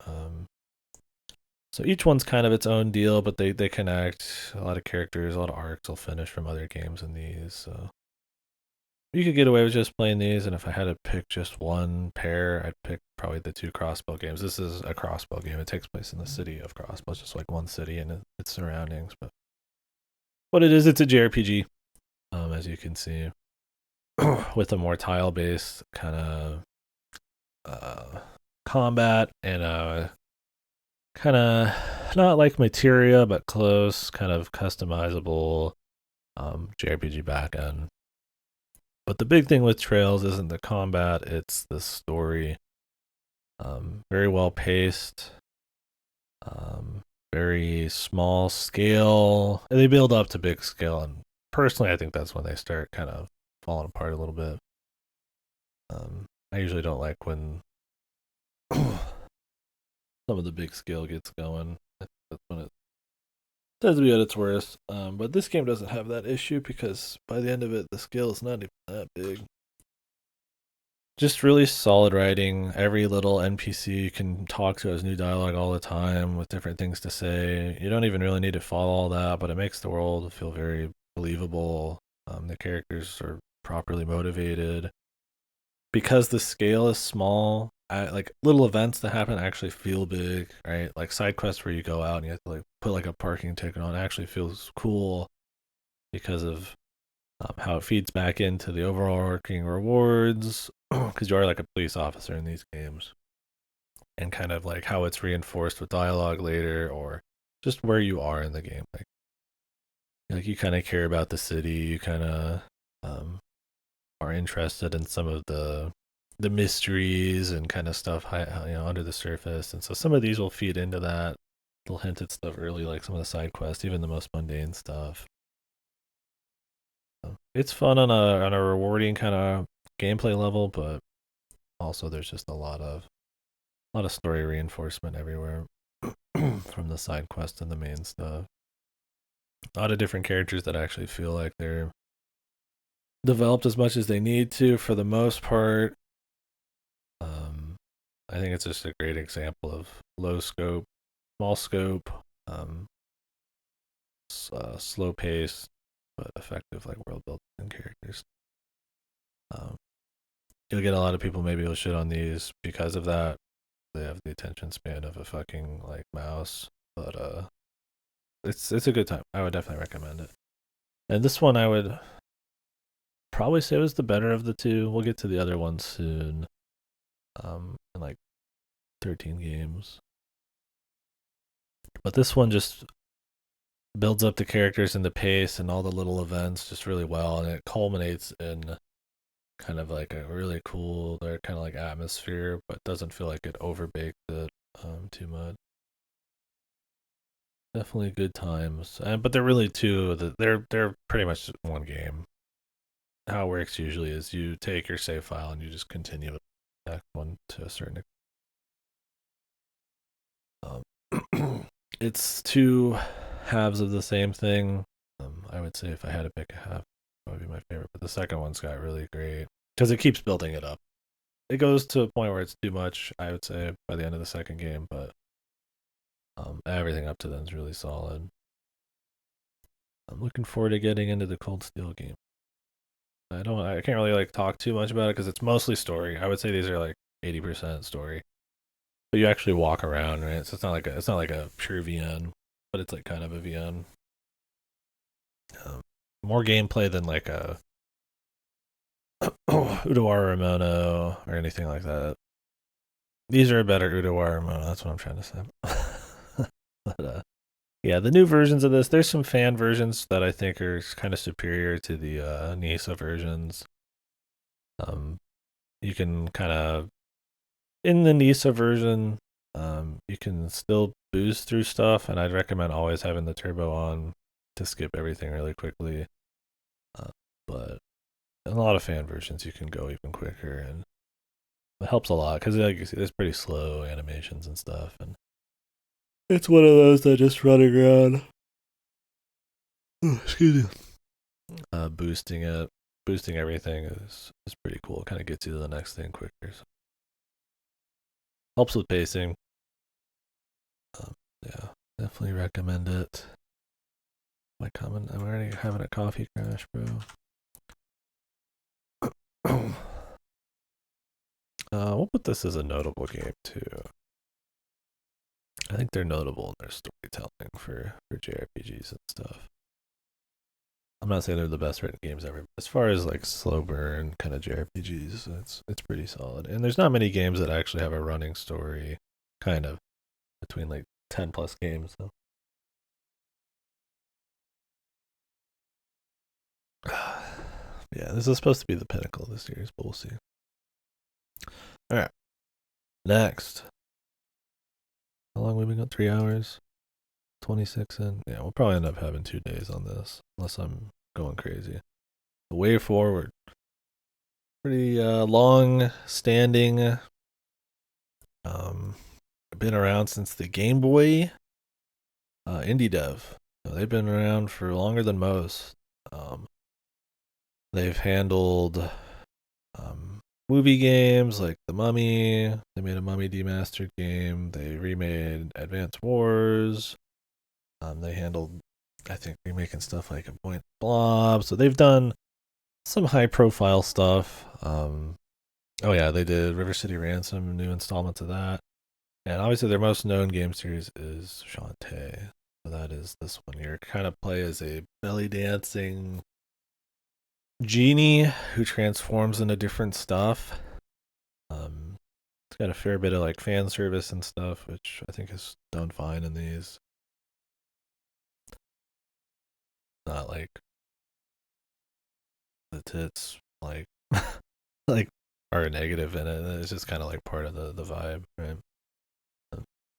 So each one's kind of its own deal, but they connect. A lot of characters, a lot of arcs will finish from other games in these. So you could get away with just playing these, and if I had to pick just one pair, I'd pick probably the 2 Crossbow games. This is a Crossbow game. It takes place in the city of Crossbow. It's just like one city and its surroundings. But what it is, it's a JRPG, as you can see, with a more tile-based kind of combat and kind of not like materia, but close, kind of customizable JRPG backend. But the big thing with Trails isn't the combat; it's the story. Very well paced. Um, Very small scale. And they build up to big scale, and personally, I think that's when they start kind of falling apart a little bit. I usually don't like when some of the big scale gets going. I think that's when it tends to be at its worst. But this game doesn't have that issue because by the end of it, the scale is not even that big. Just really solid writing. Every little NPC you can talk to has new dialogue all the time with different things to say. You don't even really need to follow all that, but it makes the world feel very believable. The characters are properly motivated. Because the scale is small, like little events that happen actually feel big, right? Like side quests where you go out and you have to like put like a parking ticket on, it actually feels cool because of how it feeds back into the overall working rewards because you are like a police officer in these games, and kind of like how it's reinforced with dialogue later or just where you are in the game. Like you kind of care about the city, you kind of are interested in some of the mysteries and kind of stuff under the surface, and so some of these will feed into that. They'll hint at stuff early, like some of the side quests, even the most mundane stuff. It's fun on a rewarding kind of gameplay level, but also there's just a lot of story reinforcement everywhere from the side quest and the main stuff. A lot of different characters that actually feel like they're developed as much as they need to for the most part. I think it's just a great example of low scope, small scope, um, slow pace, but effective like world building characters. Um, you'll get a lot of people maybe will shit on these because of that. They have the attention span of a fucking like mouse, but it's a good time. I would definitely recommend it. And this one I would probably say was the better of the two. We'll get to the other one soon. In like 13 games. But this one just builds up the characters and the pace and all the little events just really well, and it culminates in kind of like a really cool, kind of like atmosphere, but doesn't feel like it overbaked it too much. Definitely good times, but they're really two. They're pretty much one game. How it works usually is you take your save file and you just continue with the next one to a certain extent. It's two halves of the same thing. I would say if I had to pick a half, that would be my favorite. But the second one's got really great because it keeps building it up. It goes to a point where it's too much, I would say, by the end of the second game, but everything up to then is really solid. I'm looking forward to getting into the Cold Steel game. I can't really like talk too much about it because it's mostly story. I would say these are like 80% story, but you actually walk around, right? So it's not like a pure VN, but it's like kind of a VN. More gameplay than like a Udawara Ramono or anything like that. These are a better Udawara Ramono. That's what I'm trying to say. But yeah, the new versions of this, there's some fan versions that I think are kind of superior to the Nisa versions. You can kind of in the Nisa version, you can still boost through stuff, and I'd recommend always having the turbo on to skip everything really quickly. But in a lot of fan versions, you can go even quicker, and it helps a lot because like, there's pretty slow animations and stuff, and it's one of those that just running around. Excuse me. Boosting it, boosting everything is pretty cool. Kind of gets you to the next thing quicker. So. Helps with pacing. Yeah, definitely recommend it. I'm already having a coffee crash, bro. We'll put this as a notable game too. I think they're notable in their storytelling for JRPGs and stuff. I'm not saying they're the best written games ever. As far as like slow burn kind of JRPGs, it's pretty solid. And there's not many games that actually have a running story, kind of between like 10+ games. So. Yeah, this is supposed to be the pinnacle of the series, but we'll see. All right, next. How long have we been going? 3 hours, 26 in. Yeah, we'll probably end up having 2 days on this, unless I'm going crazy. The Way Forward, pretty long standing. Been around since the Game Boy. Indie dev. So they've been around for longer than most. Um, they've handled movie games like The Mummy. They made a Mummy Demastered game. They remade Advance Wars. They handled, I think, remaking stuff like A Point Blob. So they've done some high profile stuff. Oh yeah, they did River City Ransom, new installments of that. And obviously their most known game series is Shantae. So that is this one. You kind of play as a belly dancing genie who transforms into different stuff. It's got a fair bit of like fan service and stuff, which I think is done fine in these. Not like the tits like like are negative in it. It's just kind of like part of the vibe, right?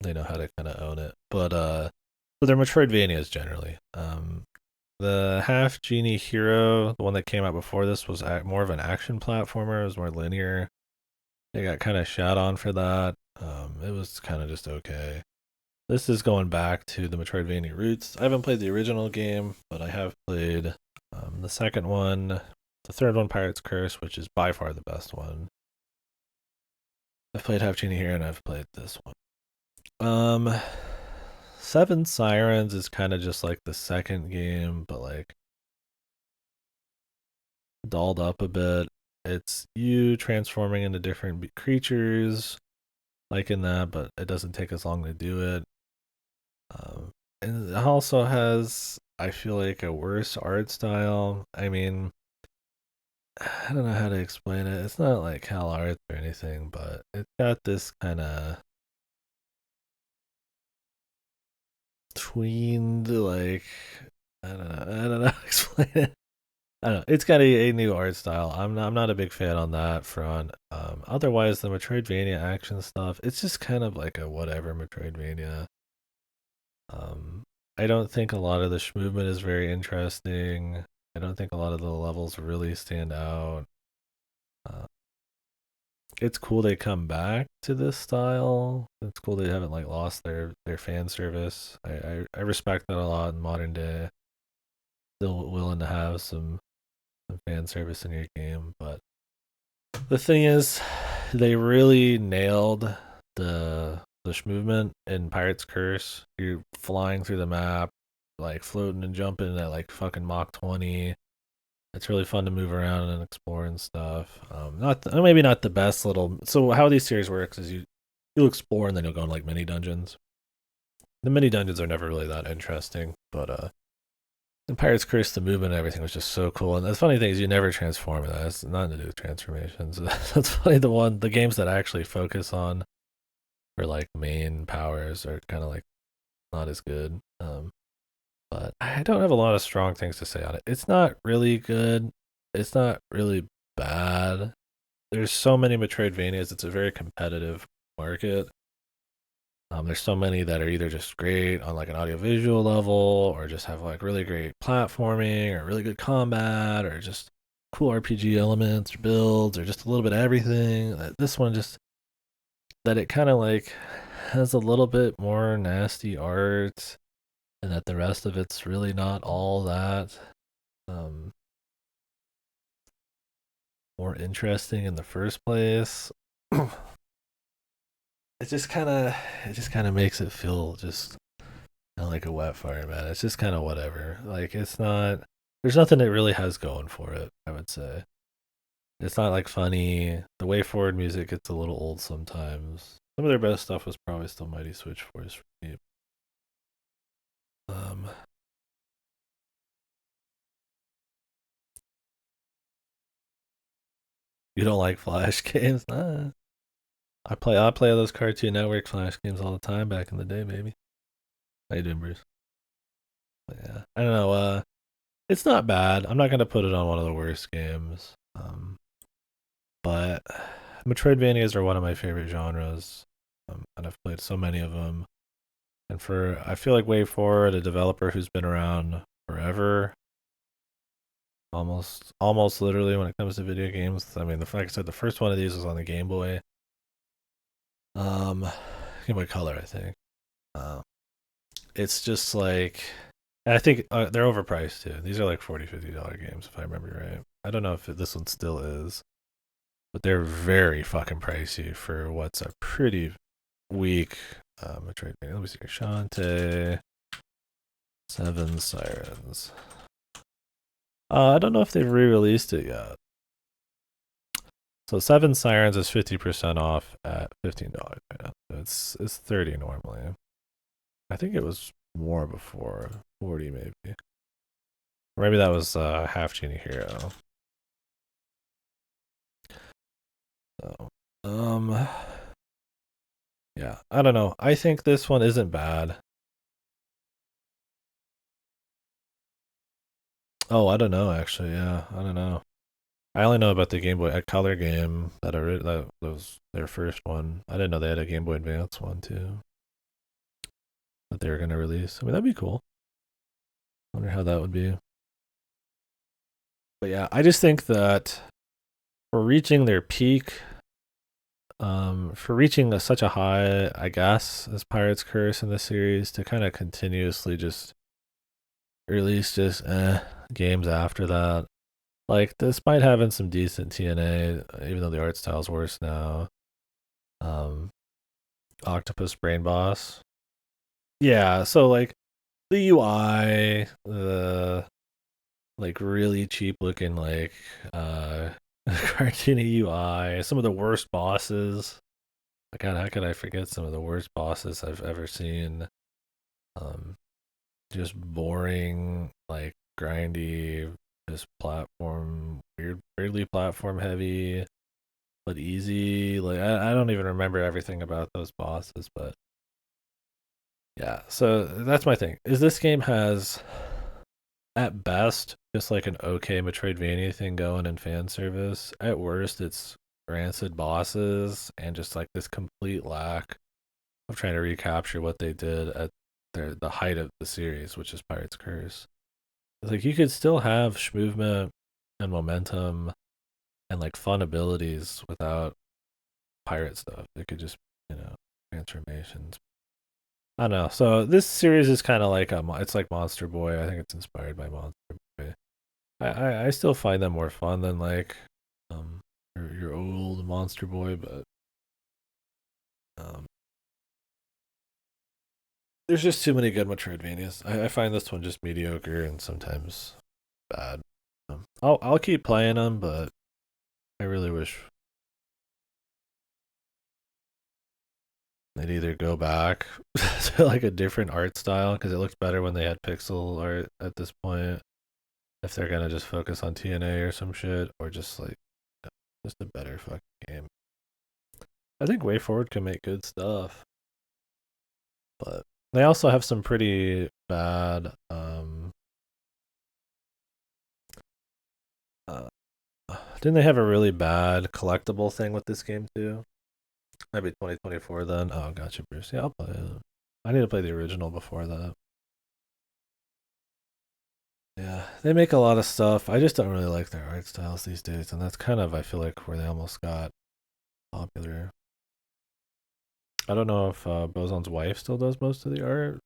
They know how to kind of own it, but they're Metroidvanias generally. The Half Genie Hero, the one that came out before this, was more of an action platformer. It was more linear. They got kind of shot on for that. It was kind of just okay. This is going back to the Metroidvania roots. I haven't played the original game, but I have played the second one, the third one, Pirate's Curse, which is by far the best one. I've played Half Genie Hero and I've played this one. Seven Sirens is kind of just like the second game, but like dolled up a bit. It's you transforming into different creatures, like in that, but it doesn't take as long to do it. And it also has, I feel like, a worse art style. I mean, I don't know how to explain it. It's not like Hal Art or anything, but it's got this kind of tweened, like, I don't know how to explain it. I don't know. It's got a new art style. I'm not a big fan on that front. Otherwise, the Metroidvania action stuff, it's just kind of like a whatever Metroidvania. Um, I don't think a lot of the movement is very interesting. I don't think a lot of the levels really stand out. Uh, it's cool they come back to this style. It's cool they haven't like lost their fan service. I respect that a lot in modern day. Still willing to have some fan service in your game, but the thing is, they really nailed the movement in Pirate's Curse. You're flying through the map, like floating and jumping at like fucking Mach 20. It's really fun to move around and explore and stuff. Maybe not the best little. So how these series works is you'll explore and then you'll go in like mini dungeons. The mini dungeons are never really that interesting, but in Pirates Curse, the movement and everything was just so cool. And the funny thing is, you never transform in that. It's nothing to do with transformations. That's funny. The games that I actually focus on for like main powers are kind of like not as good. But I don't have a lot of strong things to say on it. It's not really good. It's not really bad. There's so many Metroidvanias. It's a very competitive market. There's so many that are either just great on like an audiovisual level, or just have like really great platforming, or really good combat, or just cool RPG elements or builds, or just a little bit of everything. This one just that it kind of like has a little bit more nasty art, and that the rest of it's really not all that um, more interesting in the first place. It just kind of makes it feel just not like a wet fire, man. It's just kind of whatever. Like it's not. There's nothing it really has going for it. I would say it's not like funny. The way forward music gets a little old sometimes. Some of their best stuff was probably still Mighty Switch Force for me. Um, You don't like Flash games? Nah. I play those Cartoon Network Flash games all the time back in the day, baby. How you doing, Bruce? But yeah, I don't know. It's not bad. I'm not gonna put it on one of the worst games. But Metroidvanias are one of my favorite genres, and I've played so many of them. And I feel like WayForward, a developer who's been around forever, almost literally when it comes to video games. I mean, like I said, the first one of these was on the Game Boy, um, Game Boy Color, I think. Um, it's just like, and I think they're overpriced too. These are like $40, $50 games if I remember right. I don't know if this one still is, but they're very fucking pricey for what's a pretty weak Metroidvania. Let me see. Shantae, Seven Sirens. I don't know if they've re-released it yet. So Seven Sirens is 50% off at $15 right now. It's 30 normally. I think it was more before, 40 maybe. Or maybe that was Half Genie Hero. So, yeah, I don't know. I think this one isn't bad. Oh, I don't know actually. Yeah, I don't know. I only know about the Game Boy Color game that was their first one. I didn't know they had a Game Boy Advance one too that they were gonna release. I mean, that'd be cool. Wonder how that would be. But yeah, I just think that for reaching their peak, for reaching such a high, I guess, as Pirate's Curse in the series, to kind of continuously just release just games after that. Like, despite having some decent TNA, even though the art style's worse now, um, Octopus Brain Boss. Yeah, so like the UI, the like really cheap looking like cartoony UI, some of the worst bosses. God, how could I forget some of the worst bosses I've ever seen? Um, just boring, like grindy, just weirdly platform heavy, but easy. Like I don't even remember everything about those bosses, but yeah. So that's my thing. Is this game has at best just like an okay Metroidvania thing going in fan service. At worst, it's rancid bosses and just like this complete lack of trying to recapture what they did at the height of the series, which is Pirate's Curse. It's like you could still have movement and momentum and like fun abilities without pirate stuff. It could just, transformations. I don't know. So this series is kind of like it's like Monster Boy. I think it's inspired by Monster Boy. I still find them more fun than like your old Monster Boy, but um there's just too many good Metroidvanias. I find this one just mediocre and sometimes bad. I'll keep playing them, but I really wish they'd either go back to like a different art style because it looks better when they had pixel art at this point. If they're gonna just focus on TNA or some shit, or just like just a better fucking game. I think Way Forward can make good stuff, but they also have some pretty bad. Uh, didn't they have a really bad collectible thing with this game too? Maybe 2024 then. Oh, gotcha, Bruce. Yeah, I'll play it. I need to play the original before that. Yeah, they make a lot of stuff. I just don't really like their art styles these days, and that's kind of I feel like where they almost got popular. I don't know if Bozon's wife still does most of the art.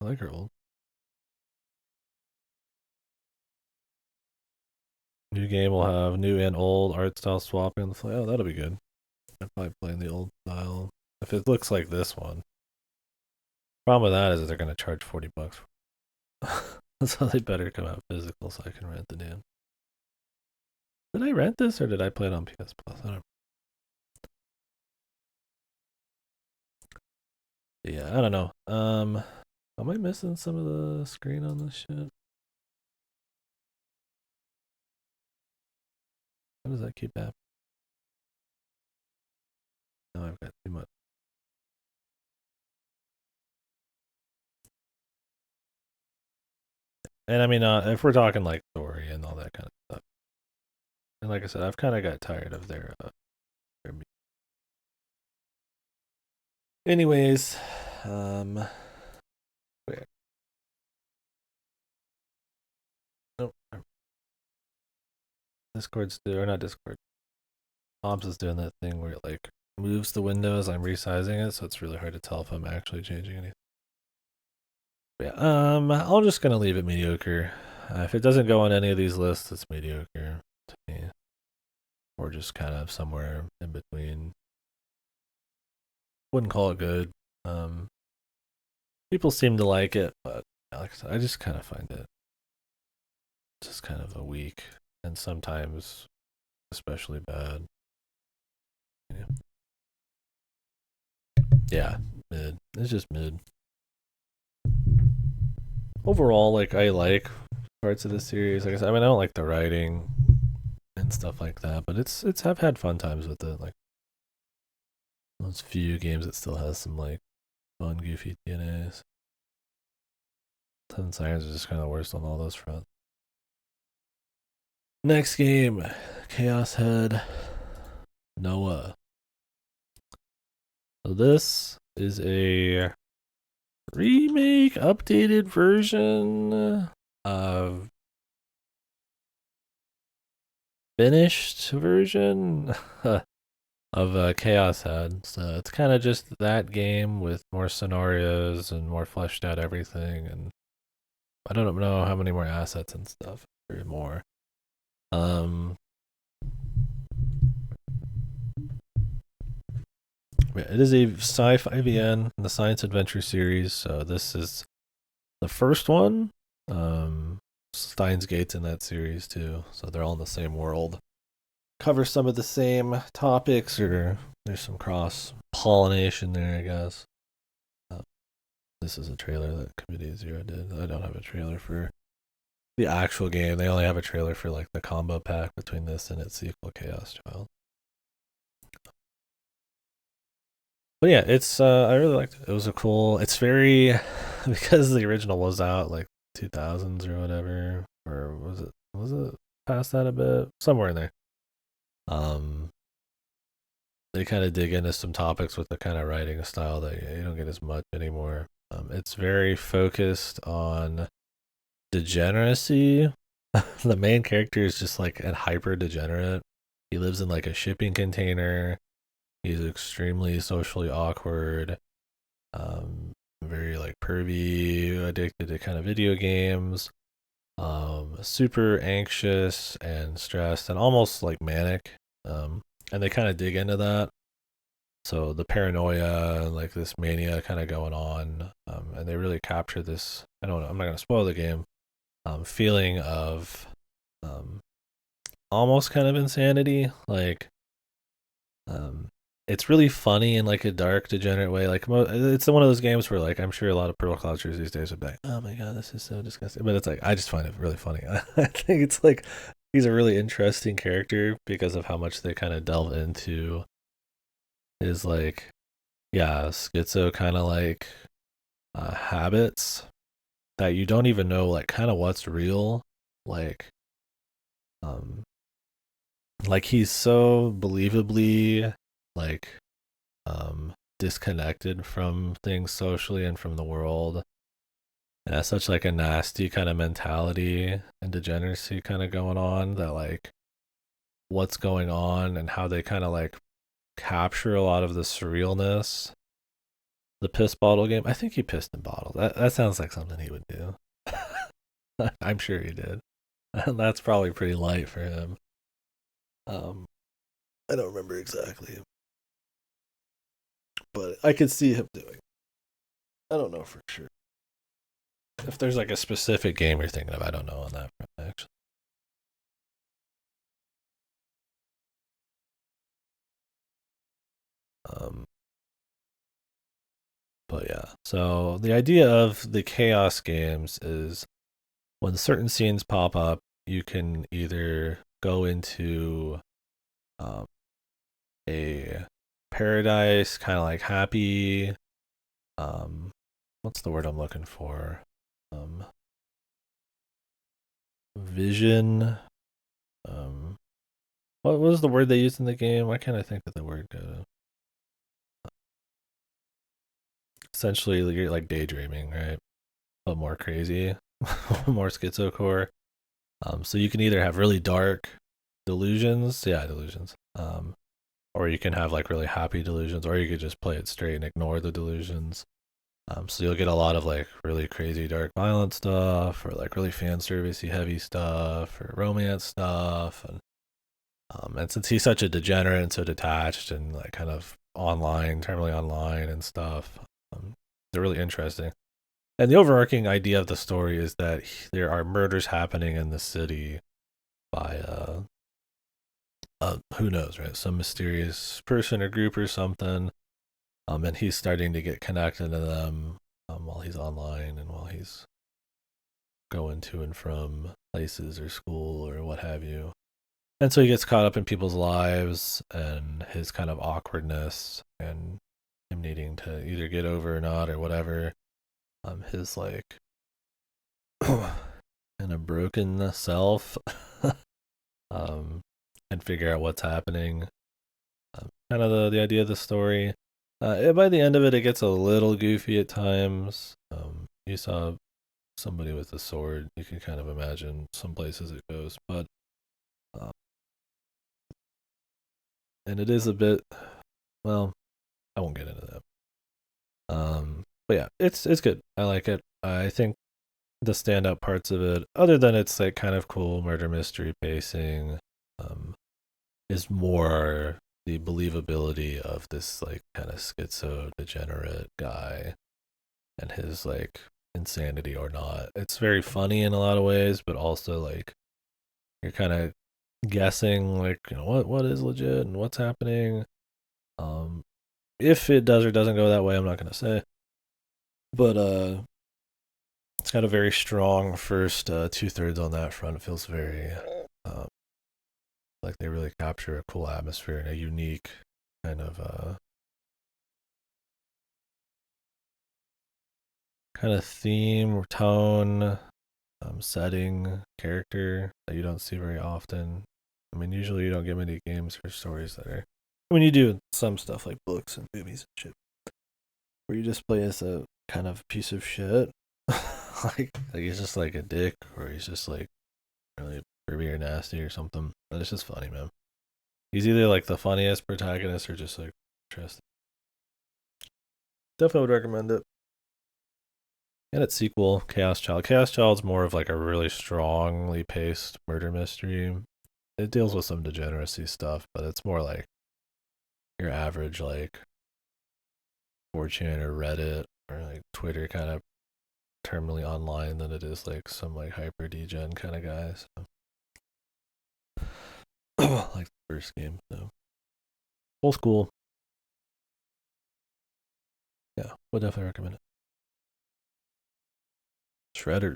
I like her old. New game will have new and old art style swapping on the fly. Oh, that'll be good. I'd probably play in the old style if it looks like this one. Problem with that is that they're gonna charge $40. So they better come out physical so I can rent the damn. Did I rent this or did I play it on PS Plus? I don't. Yeah, I don't know. Am I missing some of the screen on this shit? How does that keep happening? No, I've got too much. And I mean, if we're talking like story and all that kind of stuff, and like I said, I've kind of got tired of their. Anyways, wait. Nope. Discord's doing, or not Discord. Ops is doing that thing where it like moves the window as I'm resizing it, so it's really hard to tell if I'm actually changing anything. But yeah, I'm just gonna leave it mediocre. If it doesn't go on any of these lists, it's mediocre to me, or just kind of somewhere in between. Wouldn't call it good. Um, People seem to like it, but like I said, I just kind of find it just kind of a weak and sometimes especially bad. Yeah, mid. It's just mid. Overall, like I like parts of the series. Like I said, I mean, I don't like the writing and stuff like that, but it's I've had fun times with it. Like those few games that still has some like fun, goofy DNAs. Seven Sirens is just kind of worst on all those fronts. Next game, Chaos Head Noah. So this is a remake, updated version of finished version of Chaos Head. So it's kind of just that game with more scenarios and more fleshed out everything. And I don't know how many more assets and stuff or more. It is a sci-fi VN in the science adventure series. So this is the first one. Steins Gate's in that series too, so they're all in the same world. Cover some of the same topics, or there's some cross pollination there, I guess. This is a trailer that Committee Zero did. I don't have a trailer for the actual game. They only have a trailer for like the combo pack between this and its sequel, Chaos Child. But yeah, it's I really liked it. It was a cool. It's very because the original was out like 2000s or whatever, or was it past that a bit, somewhere in there. Um, they kind of dig into some topics with the kind of writing style that you don't get as much anymore. It's very focused on degeneracy. The main character is just like a hyper degenerate. He lives in like a shipping container. He's extremely socially awkward. Very like pervy, addicted to kind of video games. Super anxious and stressed and almost like manic. And they kind of dig into that. So the paranoia and like this mania kind of going on, and they really capture this. I don't know. I'm not gonna spoil the game. Feeling of almost kind of insanity. Like it's really funny in like a dark, degenerate way. Like it's one of those games where like I'm sure a lot of pro cultures these days would be like, "Oh my god, this is so disgusting," but it's like I just find it really funny. I think it's like he's a really interesting character because of how much they kind of delve into his like yeah schizo kind of like habits that you don't even know like kind of what's real like um like he's so believably like disconnected from things socially and from the world, and has such like a nasty kind of mentality and degeneracy kind of going on that like what's going on and how they kind of like capture a lot of the surrealness. The piss bottle game, I think he pissed in bottles. That sounds like something he would do. I'm sure he did. That's probably pretty light for him. um I don't remember exactly, but I could see him doing. I don't know for sure. If there's like a specific game you're thinking of, I don't know on that front actually. Um, but yeah, so the idea of the chaos games is when certain scenes pop up, you can either go into um, a paradise, kind of like happy. What's the word I'm looking for? Vision. Um, what was the word they used in the game? Why can't I think of the word? Essentially, you're like daydreaming, right? But more crazy, more schizocore. So you can either have really dark delusions, yeah, delusions. Or you can have like really happy delusions, or you could just play it straight and ignore the delusions. So you'll get a lot of like really crazy dark violent stuff, or like really fan servicey heavy stuff, or romance stuff, and since he's such a degenerate and so detached and like kind of online, terminally online and stuff, they're really interesting. And the overarching idea of the story is that there are murders happening in the city by who knows, right? Some mysterious person or group or something. And he's starting to get connected to them while he's online and while he's going to and from places or school or what have you. And so he gets caught up in people's lives and his kind of awkwardness and him needing to either get over or not or whatever. His like kind of broken self, and figure out what's happening. Kind of the idea of the story. By the end of it, it gets a little goofy at times. You saw somebody with a sword. You can kind of imagine some places it goes, but uh, and it is a bit. Well, I won't get into that. But yeah, it's good. I like it. I think the standout parts of it, other than it's like kind of cool murder mystery pacing, is more the believability of this like kind of schizo degenerate guy and his like insanity or not. It's very funny in a lot of ways, but also like you're kind of guessing like what is legit and what's happening. Um, if it does or doesn't go that way, I'm not gonna say. But it's got a very strong first 2/3 on that front. It feels very like they really capture a cool atmosphere and a unique kind of theme or tone, setting, character that you don't see very often. I mean, usually you don't get many games or stories that are. I mean, you do some stuff like books and movies and shit, where you just play as a kind of piece of shit, like he's just like a dick, or he's just like really pervy or nasty or something. But it's just funny, man. He's either like the funniest protagonist or just like interesting. Definitely would recommend it. And its sequel, Chaos Child. Chaos Child's more of like a really strongly paced murder mystery. It deals with some degeneracy stuff, but it's more like your average like 4chan or Reddit or like Twitter kind of terminally online than it is like some like hyper degen kind of guy. So like the first game. So old school. Yeah, would definitely recommend it. Shredder.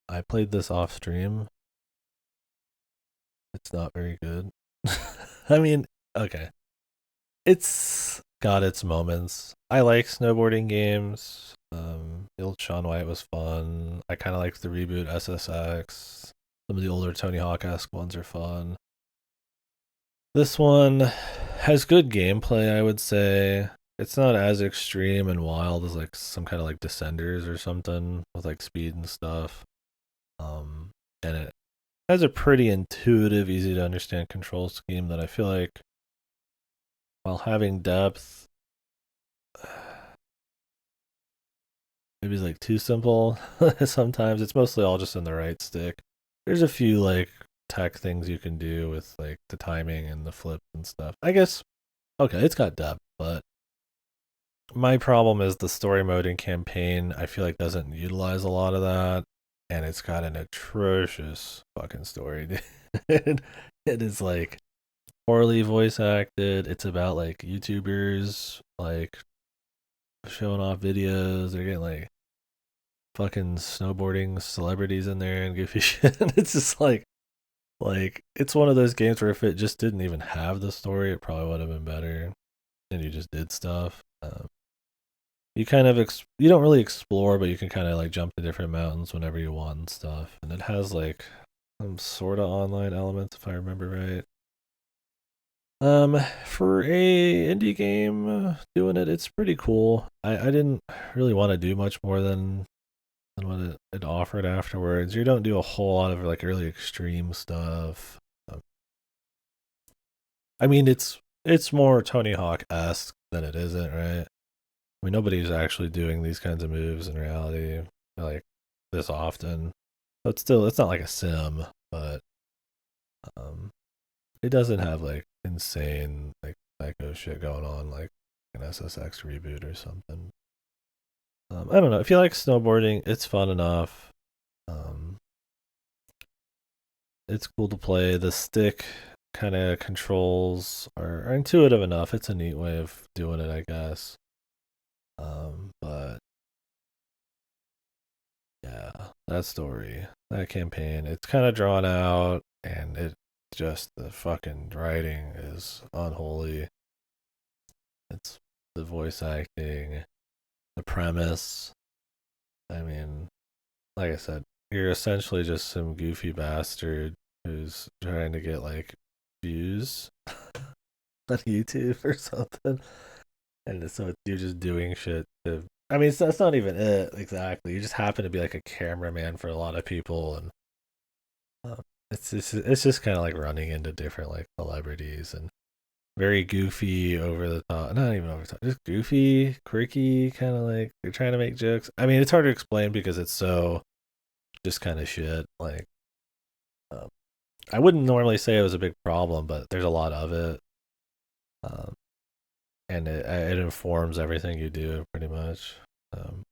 I played this off stream. It's not very good. I mean, okay. It's got its moments. I like snowboarding games. The old Shaun White was fun. I kind of like the reboot SSX. Some of the older Tony Hawk-esque ones are fun. This one has good gameplay, I would say. It's not as extreme and wild as like some kind of like Descenders or something with like speed and stuff. And it has a pretty intuitive, easy to understand control scheme that I feel like while having depth maybe it's like too simple. Sometimes it's mostly all just in the right stick. There's a few like tech things you can do with like the timing and the flip and stuff. I guess okay, it's got depth, but my problem is the story mode in campaign I feel like doesn't utilize a lot of that, and it's got an atrocious fucking story. it is like poorly voice acted. It's about like YouTubers like showing off videos. They're getting like fucking snowboarding celebrities in there and goofy shit. It's just like Like, it's one of those games where if it just didn't even have the story, it probably would have been better. And you just did stuff. You kind of you don't really explore, but you can kind of like jump to different mountains whenever you want and stuff. And it has like some sort of online elements, if I remember right. For a indie game, doing it's pretty cool. I didn't really want to do much more than what it offered afterwards. You don't do a whole lot of like really extreme stuff. Um, I mean, it's more Tony Hawk esque than it isn't, right? I mean, nobody's actually doing these kinds of moves in reality like this often. So it's not like a sim, but um, it doesn't have like insane like psycho shit going on like an SSX reboot or something. I don't know. If you like snowboarding, it's fun enough. Um, it's cool to play. The stick kind of controls are intuitive enough. It's a neat way of doing it, I guess. But yeah, that story, that campaign, it's kind of drawn out, and it just the fucking writing is unholy. It's the voice acting, the premise. I mean, like I said, you're essentially just some goofy bastard who's trying to get like views on YouTube or something. And so you're just doing shit to. I mean, that's not even it exactly. You just happen to be like a cameraman for a lot of people, and it's just kind of like running into different like celebrities and very goofy, over the top. Not even over the top, just goofy, quirky, kind of like they're trying to make jokes. I mean, it's hard to explain because it's so just kind of shit. Like, um, I wouldn't normally say it was a big problem, but there's a lot of it. Um, and it informs everything you do pretty much. Um,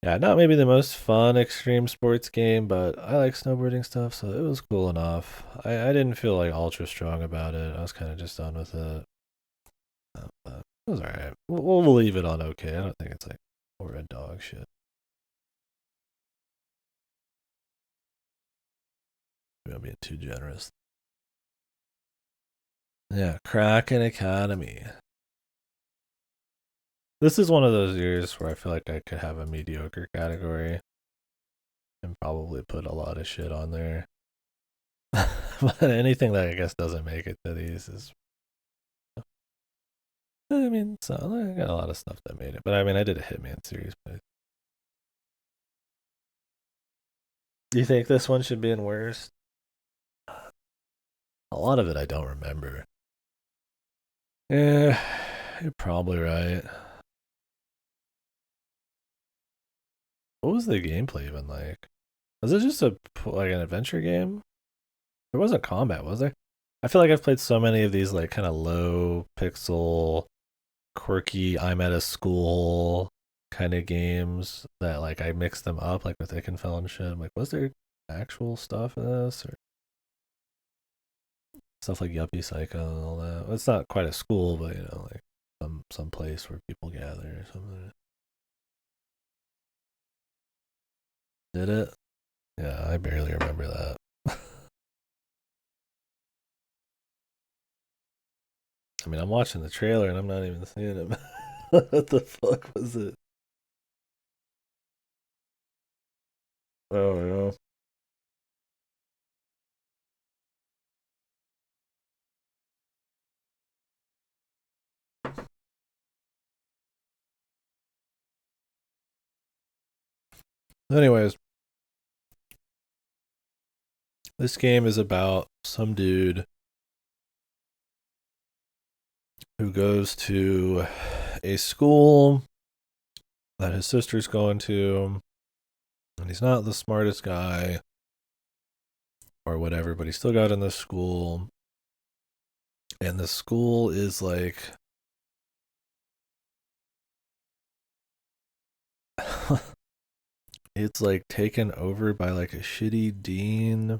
yeah, not maybe the most fun extreme sports game, but I like snowboarding stuff, so it was cool enough. I didn't feel like ultra strong about it. I was kind of just done with it. But it was alright. We'll leave it on okay. I don't think it's like horrid dog shit. Maybe I'm being too generous. Yeah, Kraken Academy. This is one of those years where I feel like I could have a mediocre category and probably put a lot of shit on there. But anything that I guess doesn't make it to these is. I mean, so I got a lot of stuff that made it, but I mean, I did a Hitman series. But do you think this one should be in worst? A lot of it I don't remember. Yeah, you're probably right. What was the gameplay even like? Was it just a like an adventure game? There wasn't combat, was there? I feel like I've played so many of these like kind of low pixel, quirky. I'm at a school kind of games that like I mix them up like with Ikenfell and shit. I'm like, was there actual stuff in this or stuff like Yuppie Psycho and all that? Well, it's not quite a school, but you know, like some place where people gather or something. Did it? Yeah, I barely remember that. I mean, I'm watching the trailer and I'm not even seeing it. What the fuck was it? Oh yeah. Anyways, this game is about some dude who goes to a school that his sister's going to, and he's not the smartest guy or whatever, but he still got in this school. And the school is like it's like taken over by like a shitty dean.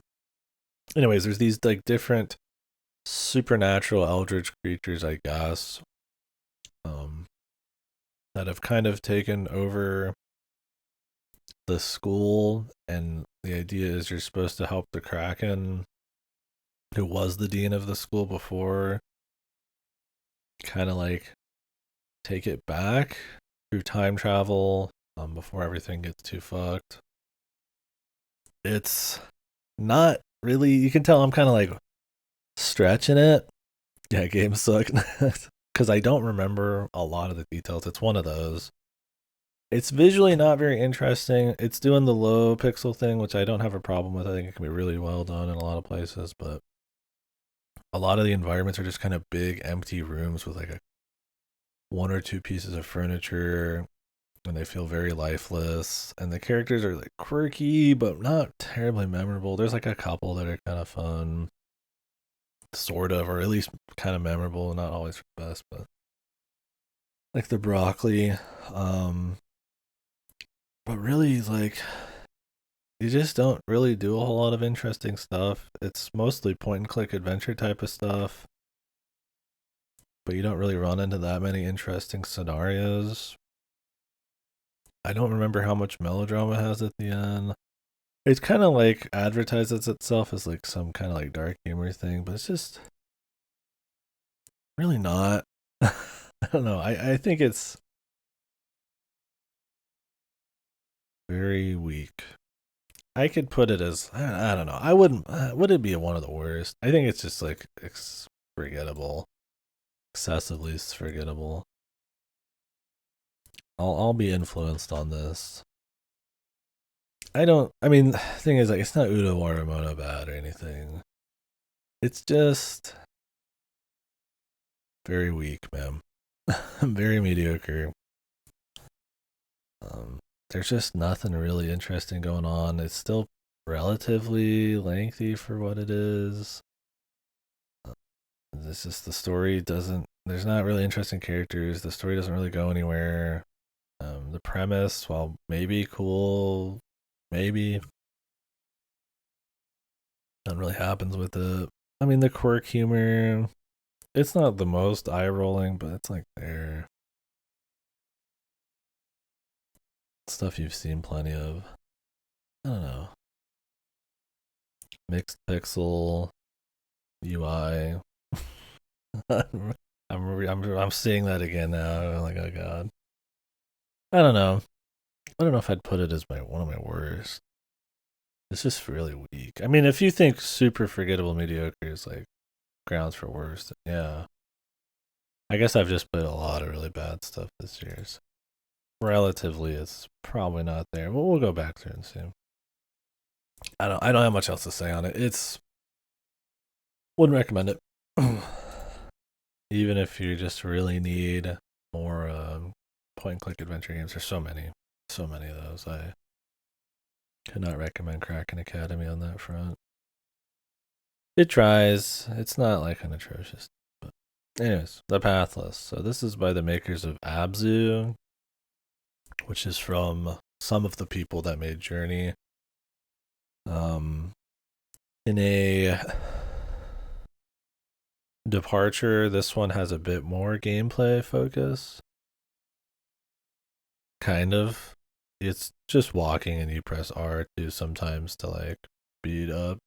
Anyways, there's these like different supernatural eldritch creatures, I guess, um, that have kind of taken over the school and the idea is you're supposed to help the Kraken, who was the dean of the school before, kind of like take it back through time travel before everything gets too fucked. It's not really, you can tell I'm kind of like stretching it. Yeah, games suck. Because I don't remember a lot of the details. It's one of those. It's visually not very interesting. It's doing the low pixel thing, which I don't have a problem with. I think it can be really well done in a lot of places, but a lot of the environments are just kind of big, empty rooms with like a one or two pieces of furniture, and they feel very lifeless. And the characters are like quirky, but not terribly memorable. There's like a couple that are kind of fun, sort of, or at least kind of memorable. Not always the best, but like the broccoli. But really, like, you just don't really do a whole lot of interesting stuff. It's mostly point and click adventure type of stuff, but you don't really run into that many interesting scenarios. I don't remember how much melodrama has at the end. It's kind of like advertises itself as like some kind of like dark humor thing, but it's just really not. I don't know. I think it's very weak. I could put it as I don't know. I wouldn't. Would it be one of the worst? I think it's just like forgettable, excessively forgettable. I'll be influenced on this. I don't. I mean, the thing is, like, it's not Udo Waramono bad or anything. It's just very weak, man. Very mediocre. There's just nothing really interesting going on. It's still relatively lengthy for what it is. It's just the story doesn't. There's not really interesting characters. The story doesn't really go anywhere. The premise, while maybe cool, maybe nothing really happens with it. I mean, the quirk humor, it's not the most eye rolling, but it's like there. Stuff you've seen plenty of. I don't know. Mixed pixel UI. I'm seeing that again now. I'm like, oh god. I don't know. I don't know if I'd put it as one of my worst. It's just really weak. I mean, if you think super forgettable mediocre is like grounds for worst, yeah. I guess I've just put a lot of really bad stuff this year. So relatively, it's probably not there. But we'll go back through and see. I don't have much else to say on it. It's wouldn't recommend it. Even if you just really need more point and click adventure games. There's so many of those. I could not recommend Kraken Academy on that front. It tries. It's not like an atrocious. But anyways, The Pathless. So this is by the makers of Abzu, which is from some of the people that made Journey. In a departure, this one has a bit more gameplay focus. Kind of. It's just walking and you press R2 sometimes to like speed up.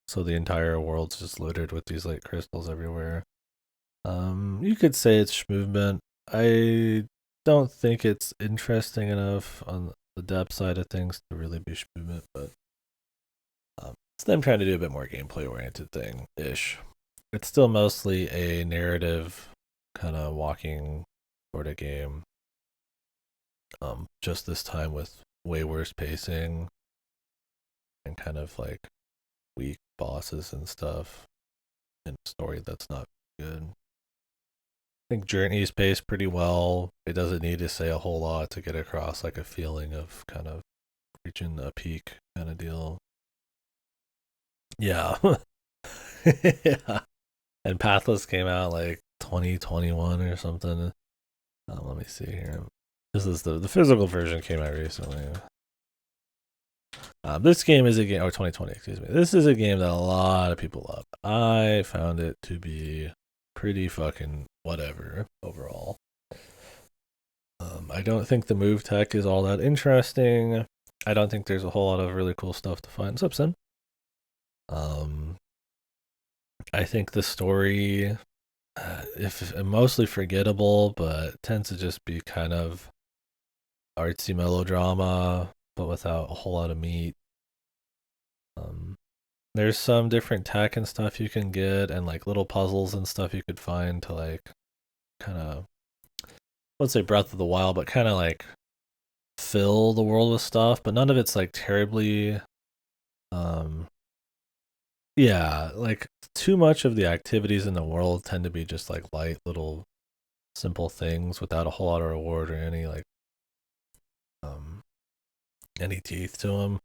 So the entire world's just littered with these like crystals everywhere. You could say it's movement. I don't think it's interesting enough on the depth side of things to really be movement, but it's them trying to do a bit more gameplay oriented thing ish. It's still mostly a narrative kind of walking sort of game. Just this time with way worse pacing and kind of like weak bosses and stuff, and a story that's not good. I think Journey's paced pretty well. It doesn't need to say a whole lot to get across like a feeling of kind of reaching a peak kind of deal. Yeah. Yeah. And Pathless came out like 2021 or something. Let me see here. This is the physical version came out recently. This game is a game, or 2020, excuse me. This is a game that a lot of people love. I found it to be pretty fucking whatever overall. I don't think the move tech is all that interesting. I don't think there's a whole lot of really cool stuff to find. What's up, Sin? Um, I think the story, if mostly forgettable, but tends to just be kind of artsy melodrama, but without a whole lot of meat. Um, there's some different tech and stuff you can get, and like little puzzles and stuff you could find to like kind of, let's say Breath of the Wild, but kind of like fill the world with stuff. But none of it's like terribly, um, yeah, like too much of the activities in the world tend to be just like light little simple things without a whole lot of reward or any like um any teeth to them.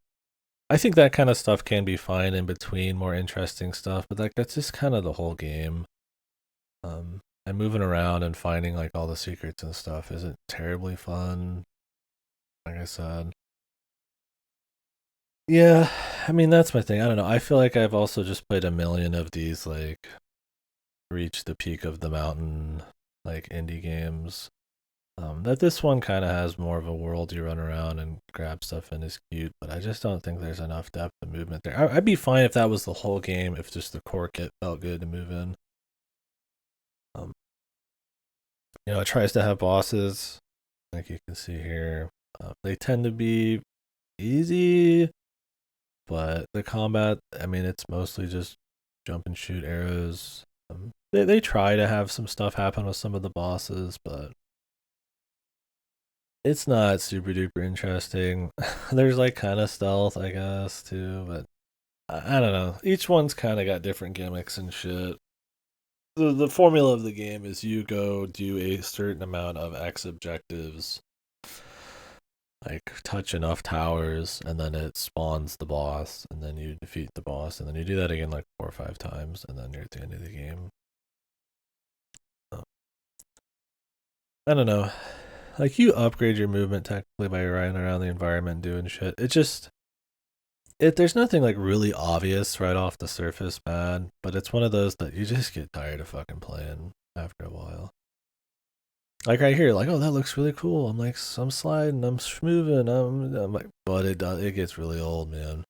I think that kind of stuff can be fine in between more interesting stuff, but like that's just kind of the whole game. And moving around and finding like all the secrets and stuff isn't terribly fun. Like I said, yeah, I mean that's my thing. I don't know. I feel like I've also just played a million of these like reach the peak of the mountain like indie games. That this one kind of has more of a world you run around and grab stuff and is cute, but I just don't think there's enough depth of movement there. I'd be fine if that was the whole game, if just the core kit felt good to move in. Um, it tries to have bosses, like you can see here. They tend to be easy, but the combat, I mean, it's mostly just jump and shoot arrows. They try to have some stuff happen with some of the bosses, but it's not super duper interesting. There's like kind of stealth, I guess, too, but I don't know. Each one's kind of got different gimmicks and shit. The formula of the game is you go do a certain amount of X objectives, like touch enough towers, and then it spawns the boss, and then you defeat the boss, and then you do that again like 4 or 5 times, and then you're at the end of the game. I don't know. Like you upgrade your movement technically by riding around the environment doing shit. There's nothing like really obvious right off the surface bad, but it's one of those that you just get tired of fucking playing after a while. Like right here, like, oh, that looks really cool. I'm like, I'm sliding, I'm moving, I'm like, but it gets really old, man.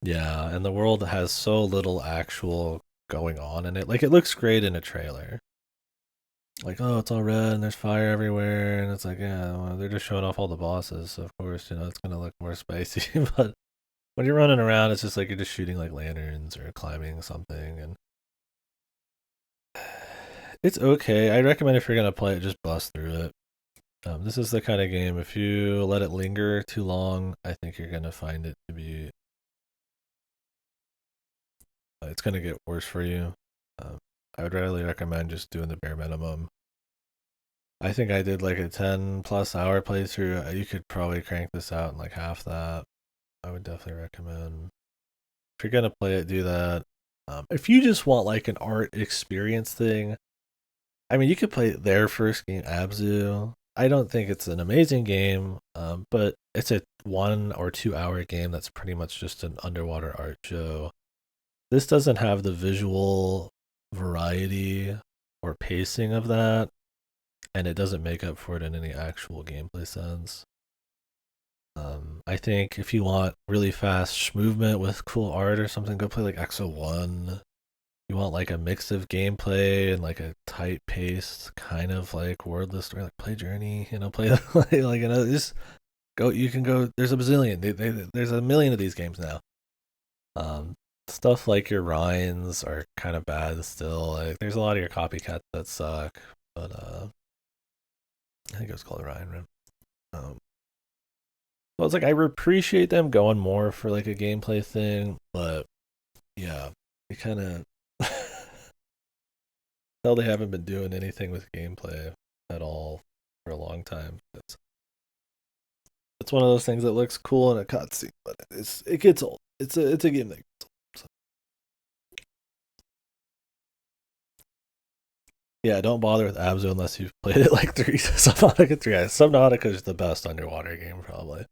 Yeah, and the world has so little actual going on in it. Like it looks great in a trailer. Like, oh, it's all red and there's fire everywhere, and it's like, yeah, well, they're just showing off all the bosses, so of course, it's gonna look more spicy. But when you're running around, it's just like you're just shooting like lanterns or climbing something, and it's okay. I recommend if you're gonna play it, just bust through it. This is the kind of game, if you let it linger too long, I think you're gonna find it to be, it's gonna get worse for you. Um, I would really recommend just doing the bare minimum. I think I did like a 10+ hour playthrough. You could probably crank this out in like half that. I would definitely recommend. If you're gonna play it, do that. If you just want like an art experience thing, I mean, you could play their first game, Abzu. I don't think it's an amazing game, but it's a 1 or 2 hour game that's pretty much just an underwater art show. This doesn't have the visual variety or pacing of that, and it doesn't make up for it in any actual gameplay sense. I think if you want really fast movement with cool art or something, go play like EXO-1. You want like a mix of gameplay and like a tight paced kind of like wordless story, like play Journey, play like just go. You can go. There's a bazillion. There's a million of these games now. Um, Stuff like your Rhines are kind of bad still. Like there's a lot of your copycats that suck, but I think it was called Rhine Rim. Um, well, it's like I appreciate them going more for like a gameplay thing, but yeah, it kind of tell they haven't been doing anything with gameplay at all for a long time. It's one of those things that looks cool in a cutscene, but it gets old. It's a game that gets old. So. Yeah, don't bother with Abzu unless you've played it like three. Subnautica 3. Subnautica is the best underwater game probably.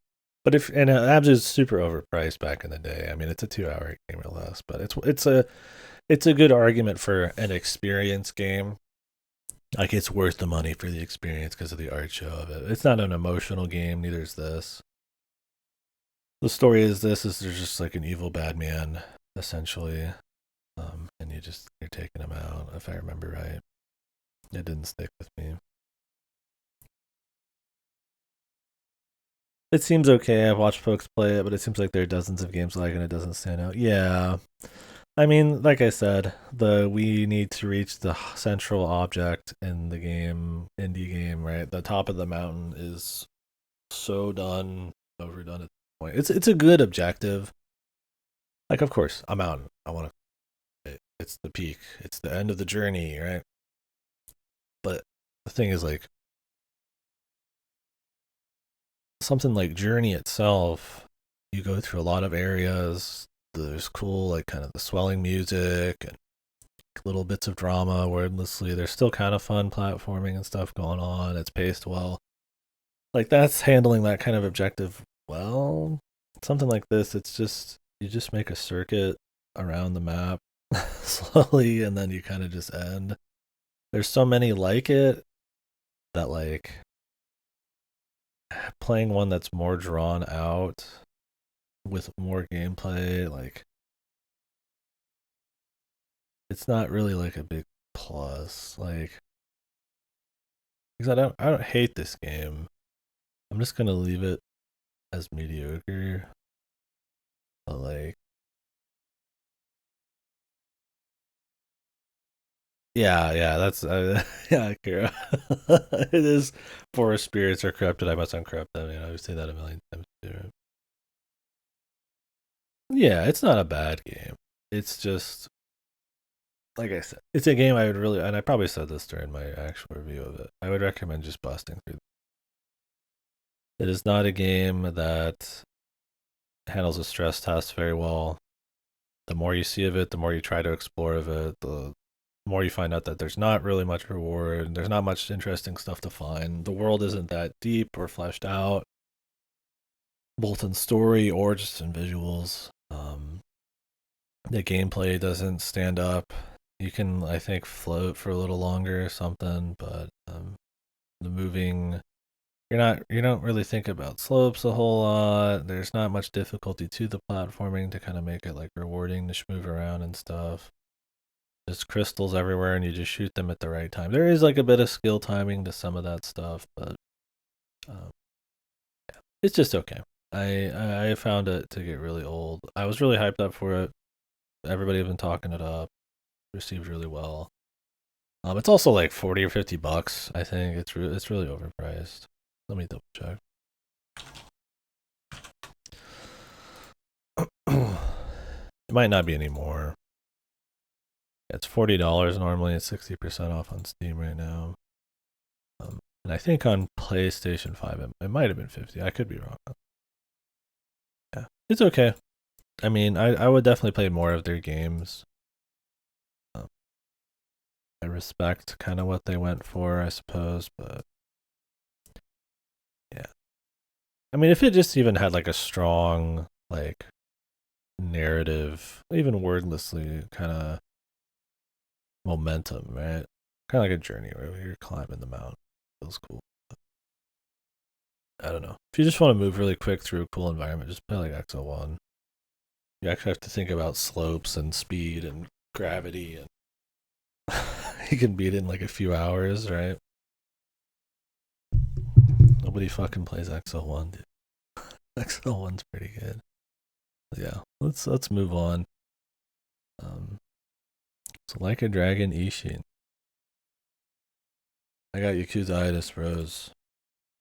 But Abzu is super overpriced back in the day. I mean, it's a 2 hour game or less, but it's a good argument for an experience game. Like it's worth the money for the experience because of the art show of it. It's not an emotional game, neither is this. The story is this: is there's just like an evil bad man, essentially, and you're taking him out. If I remember right, it didn't stick with me. It seems okay. I've watched folks play it, but it seems like there are dozens of games like it, and it doesn't stand out. Yeah, I mean, like I said, we need to reach the central object in the game, indie game, right? The top of the mountain is so done, overdone at this point. It's a good objective. Like, of course, a mountain. I want to. It's the peak. It's the end of the journey, right? But the thing is, like, something like Journey itself, you go through a lot of areas. There's cool, like, kind of the swelling music and little bits of drama wordlessly. There's still kind of fun platforming and stuff going on. It's paced well. Like, that's handling that kind of objective well. Something like this, it's just, you just make a circuit around the map slowly and then you kind of just end. There's so many like it that, like, playing one that's more drawn out with more gameplay, like, it's not really like a big plus. Like, because I don't hate this game. I'm just gonna leave it as mediocre. But, like, yeah, that's yeah, Kira. It is forest spirits are corrupted. I must uncorrupt them. You know, I've said that a million times too. Right? Yeah, it's not a bad game. It's just, like I said, it's a game I would really, and I probably said this during my actual review of it. I would recommend just busting through. It is not a game that handles a stress test very well. The more you see of it, the more you try to explore of it, the more you find out that there's not really much reward. There's not much interesting stuff to find. The world isn't that deep or fleshed out, both in story or just in visuals. The gameplay doesn't stand up. You can, I think, float for a little longer or something, but the moving, you don't really think about slopes a whole lot. There's not much difficulty to the platforming to kind of make it like rewarding to move around and stuff. There's crystals everywhere and you just shoot them at the right time. There is like a bit of skill timing to some of that stuff, but um, yeah, it's just okay. I found it to get really old. I was really hyped up for it. Everybody had been talking it up. Received really well. It's also like 40 or $50. I think it's really overpriced. Let me double check. It might not be anymore. It's $40 normally. It's 60% off on Steam right now. And I think on PlayStation 5 it might have been 50. I could be wrong. Yeah, it's okay. I mean, I would definitely play more of their games. I respect kind of what they went for, I suppose, but yeah. I mean, if it just even had like a strong like narrative, even wordlessly kind of momentum, right? Kind of like a journey where you're climbing the mountain. Feels cool. I don't know. If you just want to move really quick through a cool environment, just play like XO1. You actually have to think about slopes and speed and gravity, and you can beat it in like a few hours, right? Nobody fucking plays XO1, dude. XO1's pretty good. But yeah, let's move on. So Like a Dragon Ishin. I got Yakuza-itis, bros.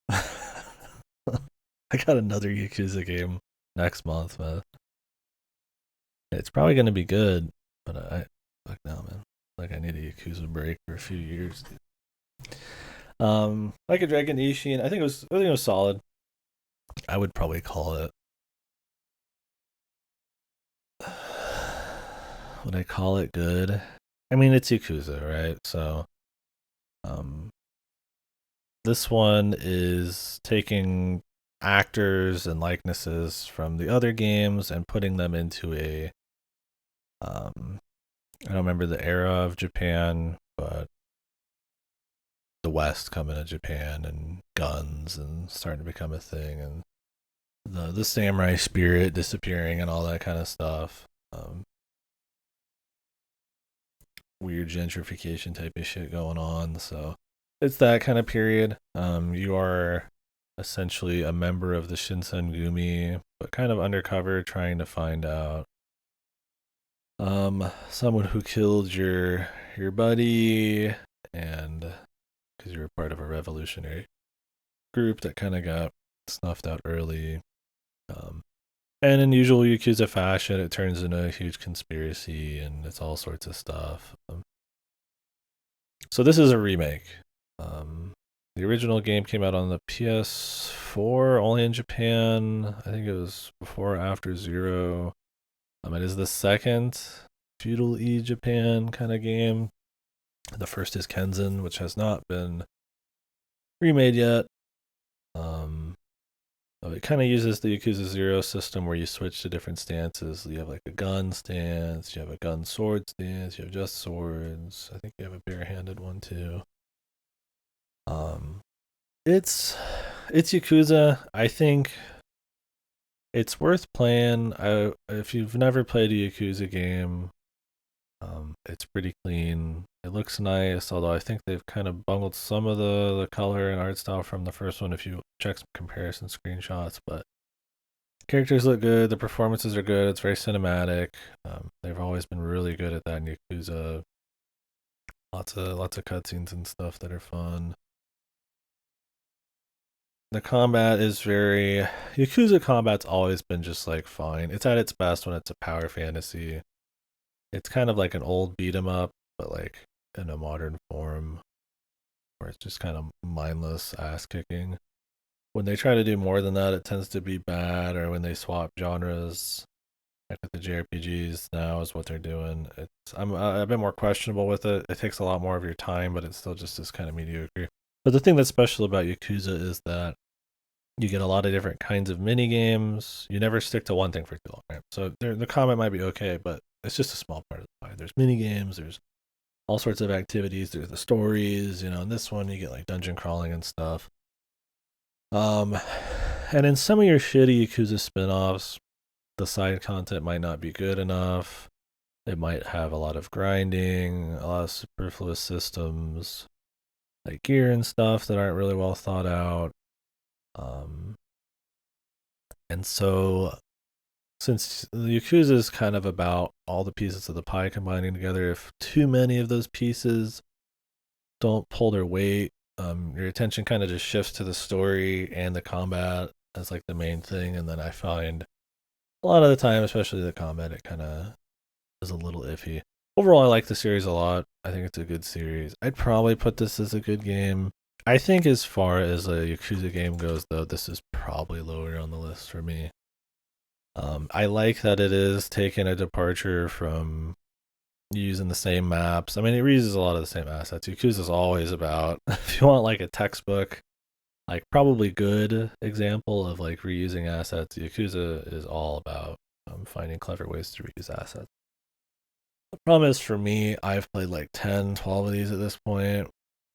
I got another Yakuza game next month, man. It's probably gonna be good, but I fuck no, man. Like, I need a Yakuza break for a few years, dude. Like a Dragon Ishin, I think it was solid. I would probably call it. Would I call it good? I mean, it's Yakuza, right? So, um, this one is taking actors and likenesses from the other games and putting them into a I don't remember the era of Japan, but the West coming to Japan and guns and starting to become a thing, and the samurai spirit disappearing and all that kind of stuff. Weird gentrification type of shit going on. So it's that kind of period. You are essentially a member of the Shinsengumi, but kind of undercover, trying to find out someone who killed your buddy, and because you were part of a revolutionary group that kind of got snuffed out early. Um, and in usual Yakuza fashion, it turns into a huge conspiracy and it's all sorts of stuff. So this is a remake. The original game came out on the PS4 only in Japan. I think it was before or after Zero. It is the second Feudal E Japan kind of game. The first is Kenzen, which has not been remade yet. It kind of uses the Yakuza Zero system where you switch to different stances. You have like a gun stance, you have a gun sword stance, you have just swords. I think you have a barehanded one too. It's Yakuza. I think it's worth playing. If you've never played a Yakuza game, it's pretty clean. It looks nice, although I think they've kind of bungled some of the color and art style from the first one if you check some comparison screenshots. But characters look good, the performances are good, it's very cinematic. They've always been really good at that in Yakuza. Lots of cutscenes and stuff that are fun. The combat is very Yakuza combat's always been just like fine. It's at its best when it's a power fantasy. It's kind of like an old beat 'em up, but like in a modern form, where it's just kind of mindless ass kicking. When they try to do more than that, it tends to be bad, or when they swap genres, like with the JRPGs now is what they're doing. I'm a bit more questionable with it. It takes a lot more of your time, but it's still just this kind of mediocre. But the thing that's special about Yakuza is that you get a lot of different kinds of mini games. You never stick to one thing for too long, right? So the combat might be okay, but it's just a small part of the pie. There's mini games. There's all sorts of activities. There's the stories. In this one you get like dungeon crawling and stuff. And in some of your shitty Yakuza spin-offs, the side content might not be good enough. It might have a lot of grinding, a lot of superfluous systems, like gear and stuff that aren't really well thought out. And so, since the Yakuza is kind of about all the pieces of the pie combining together, if too many of those pieces don't pull their weight, your attention kind of just shifts to the story and the combat as like the main thing. And then I find a lot of the time, especially the combat, it kind of is a little iffy. Overall, I like the series a lot. I think it's a good series. I'd probably put this as a good game. I think as far as a Yakuza game goes, though, this is probably lower on the list for me. I like that it is taking a departure from using the same maps. I mean, it reuses a lot of the same assets. Yakuza is always about, if you want like a textbook, like probably good example of like reusing assets, Yakuza is all about finding clever ways to reuse assets. The problem is for me, I've played like 10, 12 of these at this point.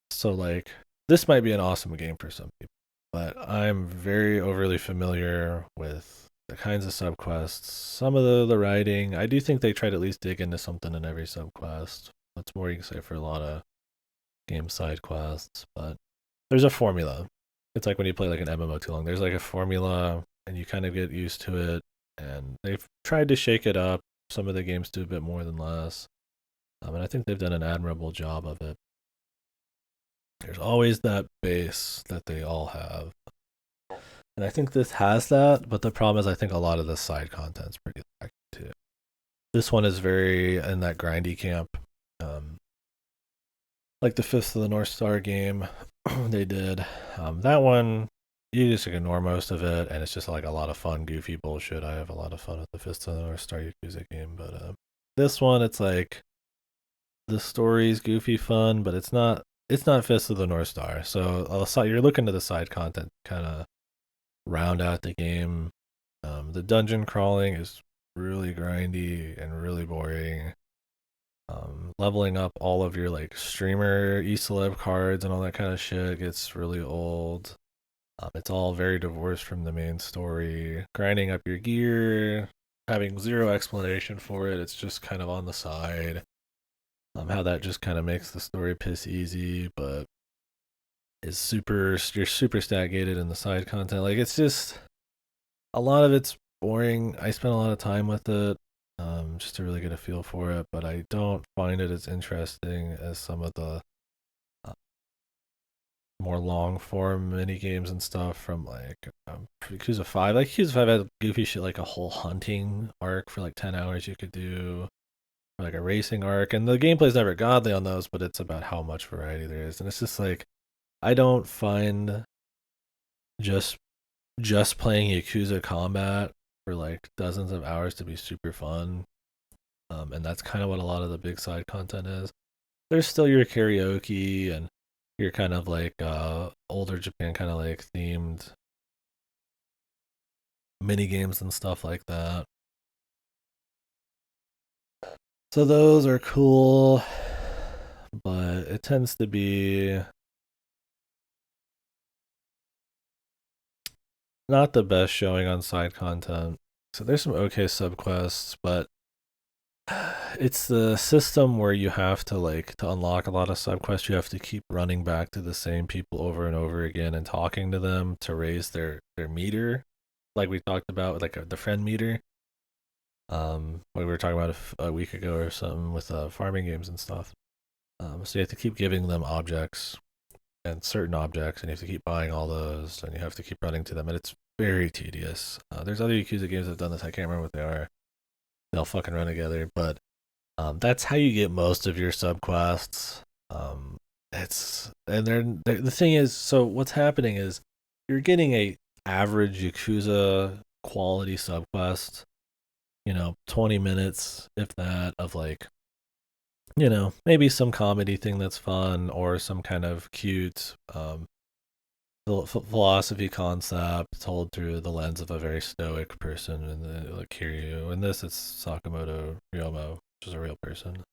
So like this might be an awesome game for some people, but I'm very overly familiar with the kinds of subquests, some of the writing. I do think they try to at least dig into something in every subquest. That's more you can say for a lot of game side quests, but there's a formula. It's like when you play like an MMO too long. There's like a formula and you kind of get used to it, and they've tried to shake it up. Some of the games do a bit more than less. And I think they've done an admirable job of it. There's always that base that they all have. And I think this has that, but the problem is I think a lot of the side content's pretty lacking too. This one is very in that grindy camp. Like the Fist of the North Star game they did. That one, you just ignore most of it, and it's just like a lot of fun, goofy bullshit. I have a lot of fun with the Fist of the North Star Yakuza game, but this one, it's like the story's goofy fun, but it's not. It's not Fist of the North Star. So you're looking to the side content, kind of round out the game. The dungeon crawling is really grindy and really boring. Leveling up all of your like streamer e-celeb cards and all that kind of shit gets really old. It's all very divorced from the main story. Grinding up your gear, having zero explanation for it. It's just kind of on the side. How that just kind of makes the story piss easy, but is super. You're super stagnated in the side content. Like it's just a lot of it's boring. I spent a lot of time with it, just to really get a feel for it, but I don't find it as interesting as some of the uh, more long form mini games and stuff from like Yakuza 5. Like Yakuza 5 had goofy shit like a whole hunting arc for like 10 hours you could do, or like a racing arc, and the gameplay's never godly on those, but it's about how much variety there is. And it's just like I don't find just playing Yakuza Combat for like dozens of hours to be super fun. And that's kind of what a lot of the big side content is. There's still your karaoke and your kind of like older Japan kind of like themed mini games and stuff like that. So those are cool, but it tends to be not the best showing on side content. So there's some okay subquests, but it's the system where you have to like to unlock a lot of subquests, you have to keep running back to the same people over and over again and talking to them to raise their meter, like we talked about with like the friend meter. What we were talking about a week ago or something with farming games and stuff. So you have to keep giving them objects and certain objects, and you have to keep buying all those, and you have to keep running to them, and it's very tedious. There's other Yakuza games that have done this. I can't remember what they are. They'll fucking run together, but that's how you get most of your subquests. It's and they're the thing is, so what's happening is you're getting a average Yakuza quality subquest. 20 minutes, if that, of like maybe some comedy thing that's fun or some kind of cute philosophy concept told through the lens of a very stoic person in the like Kiryu. In this, it's Sakamoto Ryomo, which is a real person,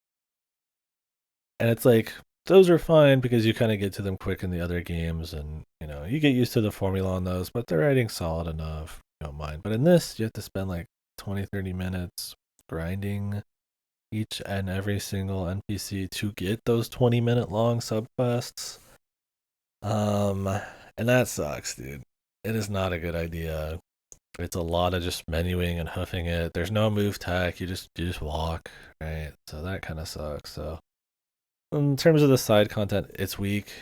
and it's like those are fine because you kind of get to them quick in the other games, and you get used to the formula on those, but they're writing solid enough. You don't mind, but in this, you have to spend like 20-30 minutes grinding each and every single NPC to get those 20-minute long subquests. Um, and that sucks, dude. It is not a good idea. It's a lot of just menuing and hoofing it. There's no move tech. You just walk, right? So that kind of sucks. So in terms of the side content, it's weak.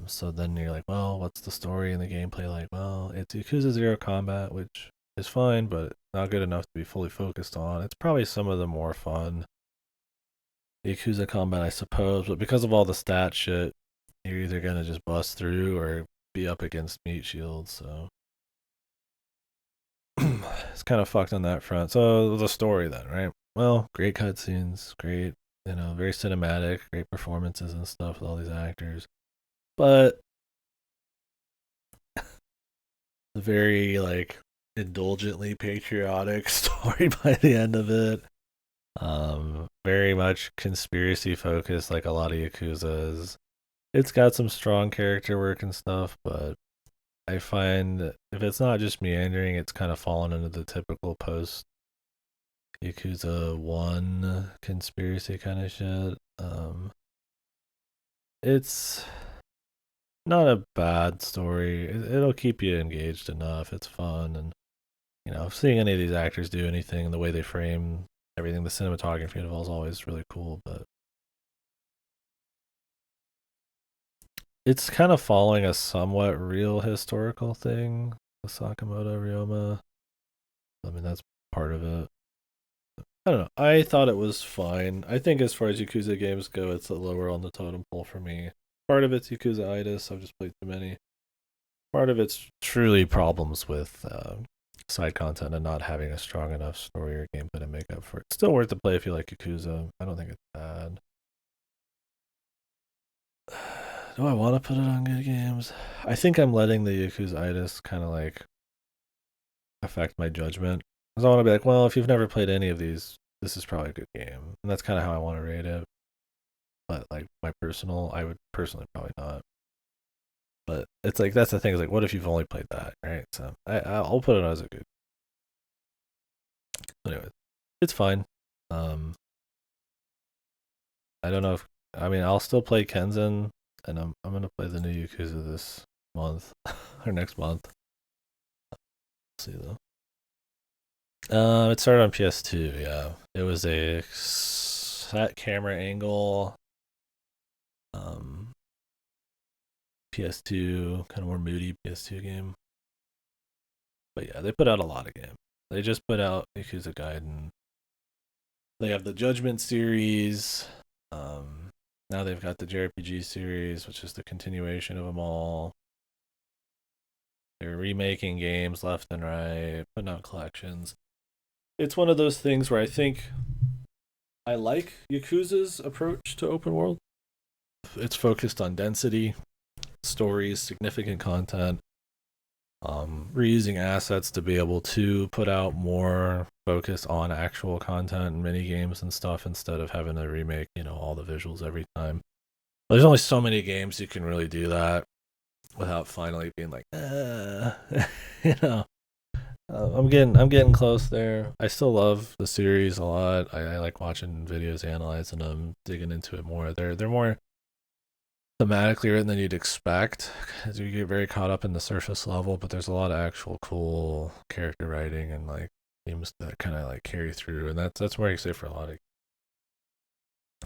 So then you're like, well, what's the story and the gameplay like? Well, it's Yakuza Zero Combat, which is fine, but not good enough to be fully focused on. It's probably some of the more fun Yakuza Combat, I suppose, but because of all the stat shit, you're either gonna just bust through or be up against meat shields. So it's kind of fucked on that front. So the story then, right? Well, great cutscenes, great, very cinematic, great performances and stuff with all these actors, but the very like indulgently patriotic story by the end of it. Very much conspiracy focused, like a lot of Yakuza's. It's got some strong character work and stuff, but I find if it's not just meandering, it's kind of fallen into the typical post Yakuza 1 conspiracy kind of shit. It's not a bad story. It'll keep you engaged enough. It's fun, and seeing any of these actors do anything, the way they frame everything, the cinematography involves always really cool. But it's kind of following a somewhat real historical thing, the Sakamoto Ryoma. I mean, that's part of it. I don't know. I thought it was fine. I think as far as Yakuza games go, it's lower on the totem pole for me. Part of it's Yakuza-itis. I've just played too many. Part of it's truly problems with side content and not having a strong enough story or gameplay to make up for it. Still worth the play if you like Yakuza. I don't think it's bad. Do I want to put it on good games? I think I'm letting the Yakuza-itis kind of like affect my judgment. Because I want to be like, well, if you've never played any of these, this is probably a good game. And that's kind of how I want to rate it. But like I would personally probably not. But it's like that's the thing. Is like, what if you've only played that, right? So I'll put it as a good. Anyway, it's fine. Um, I don't know if I mean I'll still play Kenzen, and I'm gonna play the new Yakuza this month or next month. Let's see though. It started on PS2. Yeah, it was a set camera angle. Um, PS2 kind of more moody PS2 game. But yeah, they put out a lot of games. They just put out Yakuza Gaiden. They have the Judgment series. Um, Now they've got the JRPG series, which is the continuation of them all. They're remaking games left and right, putting out collections. It's one of those things where I think I like Yakuza's approach to open world. It's focused on density, stories, significant content, reusing assets to be able to put out more focus on actual content and mini games and stuff instead of having to remake, all the visuals every time. But there's only so many games you can really do that without finally being like, you know. I'm getting close there. I still love the series a lot. I like watching videos, analyzing them, digging into it more. They're more thematically written than you'd expect because you get very caught up in the surface level, but there's a lot of actual cool character writing and like themes that kind of like carry through, and that's where I say for a lot of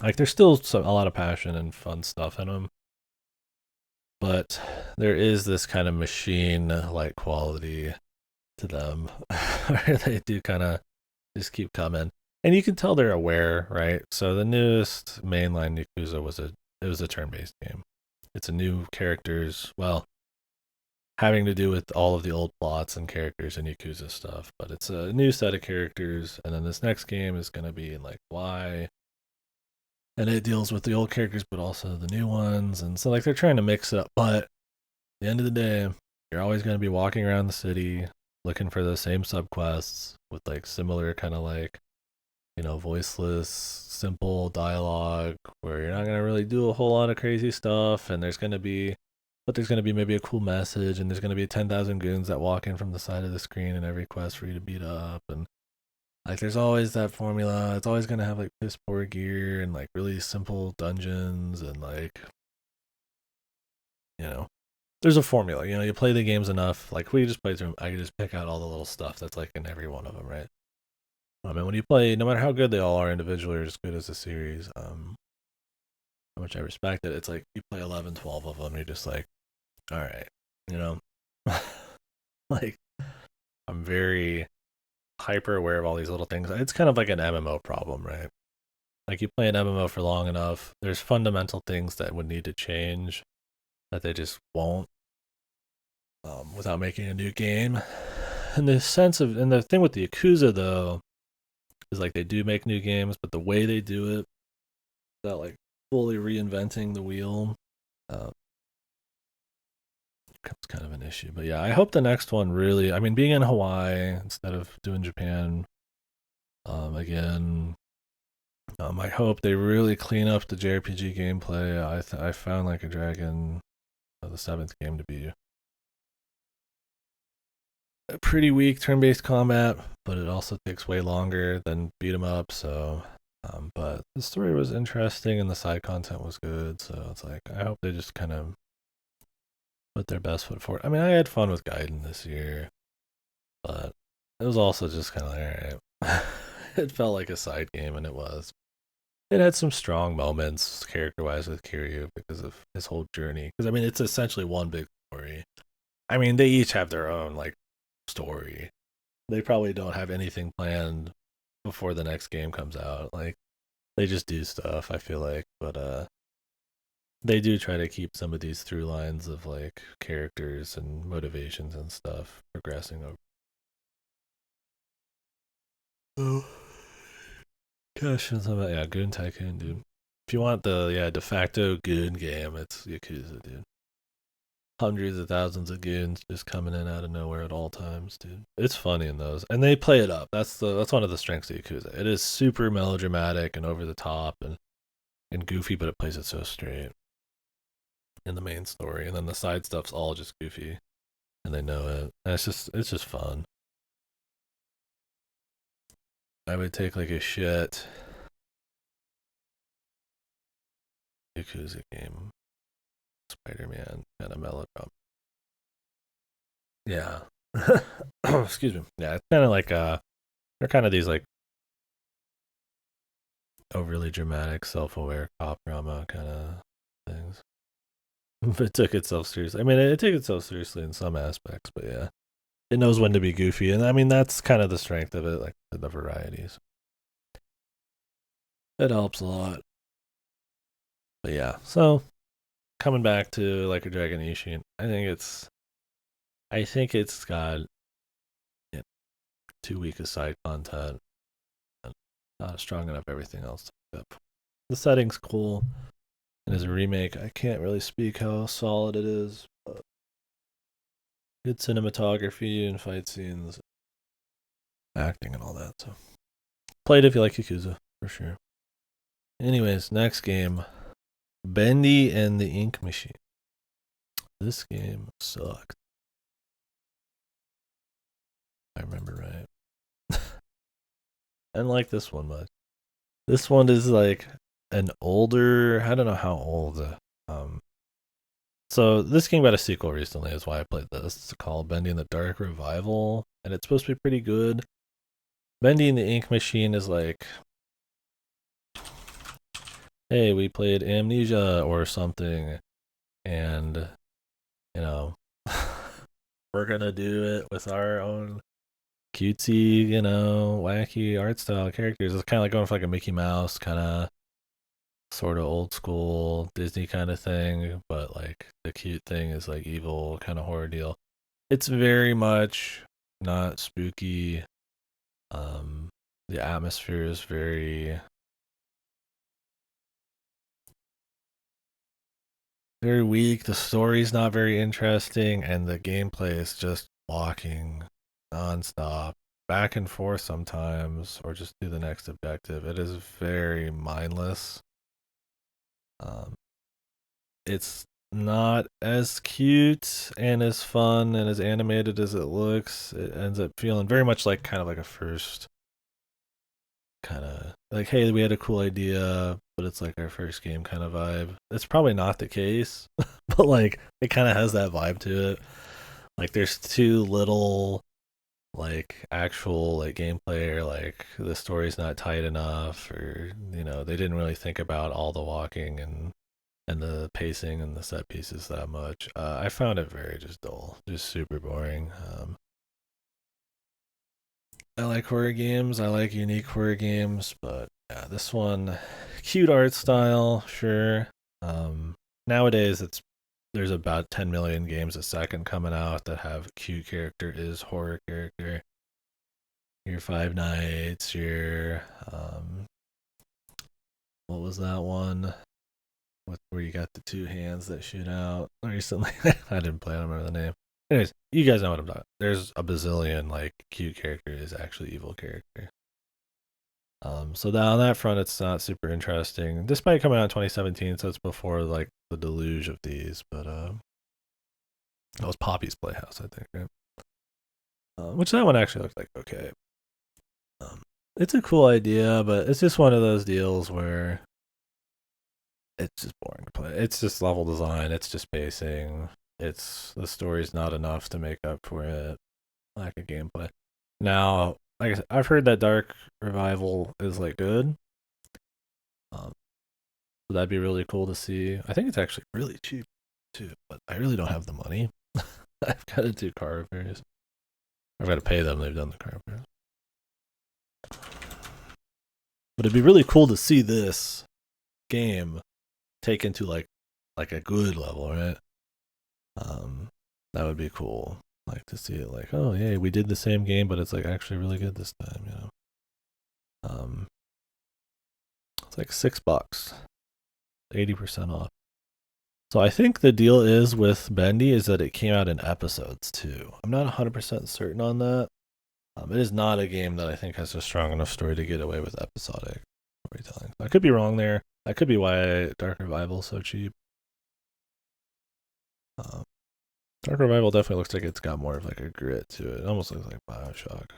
like there's still a lot of passion and fun stuff in them, but there is this kind of machine like quality to them where they do kind of just keep coming, and you can tell they're aware, right? So the newest mainline Yakuza was a turn-based game. It's a new characters, well, having to do with all of the old plots and characters and Yakuza stuff, but it's a new set of characters, and then this next game is going to be in like Y, and it deals with the old characters but also the new ones, and so like they're trying to mix it up, but at the end of the day, you're always going to be walking around the city looking for the same subquests with like similar kind of like voiceless, simple dialogue where you're not gonna really do a whole lot of crazy stuff, and there's gonna be maybe a cool message, and there's gonna be 10,000 goons that walk in from the side of the screen in every quest for you to beat up, and like there's always that formula. It's always gonna have like piss poor gear and like really simple dungeons, and like you know there's a formula. You play the games enough. Like we just play through them, I can just pick out all the little stuff that's like in every one of them, right? I mean, when you play, no matter how good they all are individually or as good as a series, how much I respect it, it's like you play 11, 12 of them, you're just like, all right, you know? Like, I'm very hyper aware of all these little things. It's kind of like an MMO problem, right? Like, you play an MMO for long enough, there's fundamental things that would need to change that they just won't without making a new game. And the thing with the Yakuza, though, is like they do make new games, but the way they do it, without like fully reinventing the wheel, uh, becomes kind of an issue. But yeah, I hope the next one really. I mean, being in Hawaii instead of doing Japan, again. I hope they really clean up the JRPG gameplay. I found Like a Dragon, the seventh game, to be a pretty weak turn-based combat, but it also takes way longer than beat 'em up. So, but the story was interesting and the side content was good. So it's like I hope they just kind of put their best foot forward. I mean, I had fun with Gaiden this year, but it was also just kind of like, all right. It felt like a side game, and it was. It had some strong moments character-wise with Kiryu because of his whole journey. Because I mean, it's essentially one big story. I mean, they each have their own like story. They probably don't have anything planned before the next game comes out. Like they just do stuff, I feel like, but they do try to keep some of these through lines of like characters and motivations and stuff progressing over. Oh, gosh, yeah, Goon Tycoon, dude. If you want the de facto Goon game, it's Yakuza, dude. Hundreds of thousands of goons just coming in out of nowhere at all times, dude. It's funny in those, and they play it up. That's one of the strengths of Yakuza. It is super melodramatic and over the top and goofy, but it plays it so straight. in the main story, and then the side stuff's all just goofy, and they know it. And it's just fun. I would take like a shit Yakuza game, Spider-Man, and a melodrama. Yeah. Excuse me. Yeah, it's kind of like they're kind of these like overly dramatic, self-aware cop drama kind of things. But it took itself seriously. I mean, it took itself seriously in some aspects, but yeah, it knows when to be goofy, and I mean that's kind of the strength of it, like the varieties. It helps a lot. But yeah, so coming back to Like a Dragon Ishin, I think it's got, yeah, too weak a side content and not strong enough everything else to pick up. The setting's cool, and as a remake, I can't really speak how solid it is, but good cinematography and fight scenes, acting and all that. So play it if you like Yakuza, for sure. Anyways, next game, Bendy and the Ink Machine. This game sucked. I remember right. I didn't like this one much. This one is like an older. I don't know how old. Um, so this game got a sequel recently. Is why I played this. It's called Bendy and the Dark Revival, and it's supposed to be pretty good. Bendy and the Ink Machine is like, hey, we played Amnesia or something, and you know, we're gonna do it with our own cutesy, wacky art style characters. It's kind of like going for like a Mickey Mouse kind of sort of old school Disney kind of thing, but like the cute thing is like evil kind of horror deal. It's very much not spooky. Um, the atmosphere is very, very weak. The story's not very interesting, and the gameplay is just walking nonstop, back and forth sometimes, or just do the next objective. It is very mindless. Um, it's not as cute and as fun and as animated as it looks. It ends up feeling very much like kind of like a first kind of like, hey, we had a cool idea, but it's like our first game kind of vibe. It's probably not the case, but like it kind of has that vibe to it. Like there's too little like actual like gameplay, or like the story's not tight enough, or they didn't really think about all the walking and the pacing and the set pieces that much. I found it very just dull, just super boring. I like horror games. I like unique horror games, but yeah, this one, cute art style, sure. Nowadays, there's about 10 million games a second coming out that have cute character is horror character. Your Five Nights, your what was that one? Where you got the two hands that shoot out recently? I didn't play. I don't remember the name. Anyways, you guys know what I'm talking. There's a bazillion like cute character is actually evil character. So that on that front, it's not super interesting. This might come out in 2017, so it's before like the deluge of these. But that was Poppy's Playhouse, I think, right? Which that one actually looked like okay. It's a cool idea, but it's just one of those deals where it's just boring to play. It's just level design. It's just pacing. It's the story's not enough to make up for it. Lack of gameplay. Now, like I said, I've heard that Dark Revival is like good. So that'd be really cool to see. I think it's actually really cheap too, but I really don't have the money. I've got to do car repairs. I've got to pay them. They've done the car repairs. But it'd be really cool to see this game taken to like a good level, right? That would be cool. Like to see it like, oh yeah, we did the same game, but it's like actually really good this time, It's like $6, 80% off. So I think the deal is with Bendy is that it came out in episodes too. I'm not 100% certain on that. It is not a game that I think has a strong enough story to get away with episodic storytelling. I could be wrong there. That could be why Dark Revival is so cheap. Dark Revival definitely looks like it's got more of like a grit to it. It almost looks like Bioshock.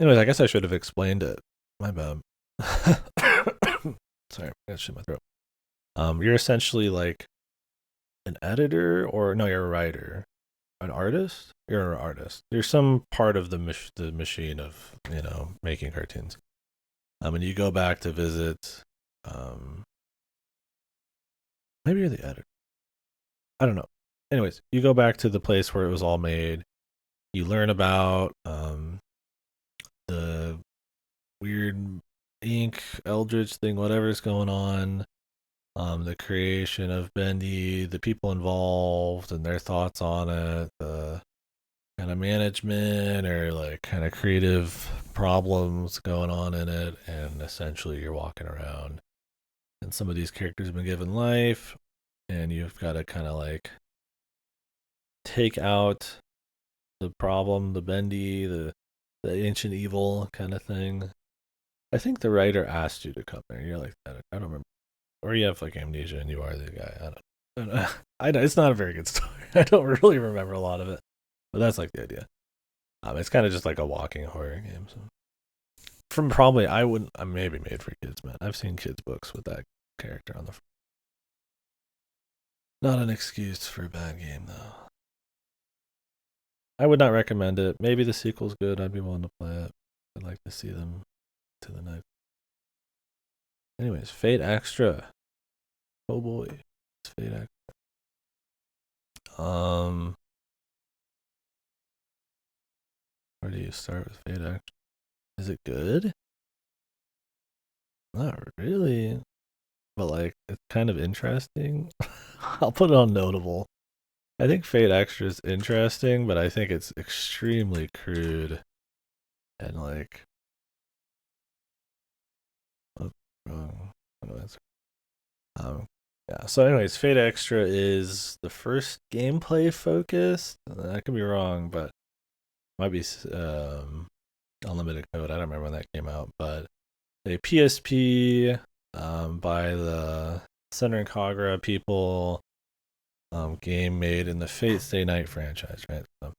Anyways, I guess I should have explained it. My bad. Sorry, I got shit in my throat. You're essentially like an editor, or no, you're a writer, an artist. You're an artist. You're some part of the machine of making cartoons. And you go back to visit. Maybe you're the editor. I don't know. Anyways, you go back to the place where it was all made. You learn about the weird ink eldritch thing, whatever's going on. The creation of Bendy, the people involved and their thoughts on it, the kind of management or like kind of creative problems going on in it, and essentially you're walking around and some of these characters have been given life, and you've got to kind of like take out the problem, the Bendy, the ancient evil kind of thing. I think the writer asked you to come there. You're like, I don't remember, or you have like amnesia and you are the guy. I don't know. I know it's not a very good story. I don't really remember a lot of it, but that's like the idea. It's kind of just like a walking horror game. So from probably I wouldn't. I maybe made for kids, man. I've seen kids books with that character on the front. Not an excuse for a bad game though. I would not recommend it. Maybe the sequel's good. I'd be willing to play it. I'd like to see them to the next. Anyways, Fate Extra. Oh boy, it's Fate Extra. Where do you start with Fate Extra? Is it good? Not really, but like it's kind of interesting. I'll put it on notable. I think Fate Extra is interesting, but I think it's extremely crude and like wrong. Yeah. So, anyways, Fate Extra is the first gameplay focused. I could be wrong, but might be Unlimited Code. I don't remember when that came out, but a PSP by the Center and Kagra people. Game made in the Fate Stay Night franchise, right? So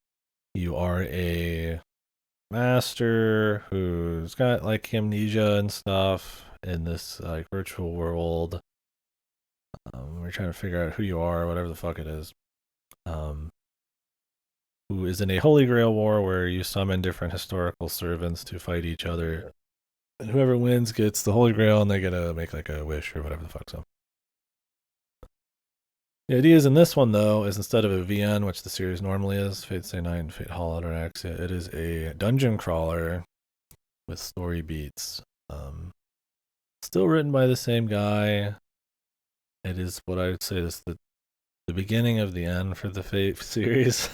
you are a master who's got like amnesia and stuff in this like virtual world. We're trying to figure out who you are, whatever the fuck it is. Who is in a Holy Grail war where you summon different historical servants to fight each other. And whoever wins gets the Holy Grail and they get to make like a wish or whatever the fuck so. The idea is in this one though is instead of a VN, which the series normally is, Fate Stay Night and Fate Hollow or Axia, it is a dungeon crawler with story beats. Still written by the same guy. It is what I would say is the beginning of the end for the Fate series.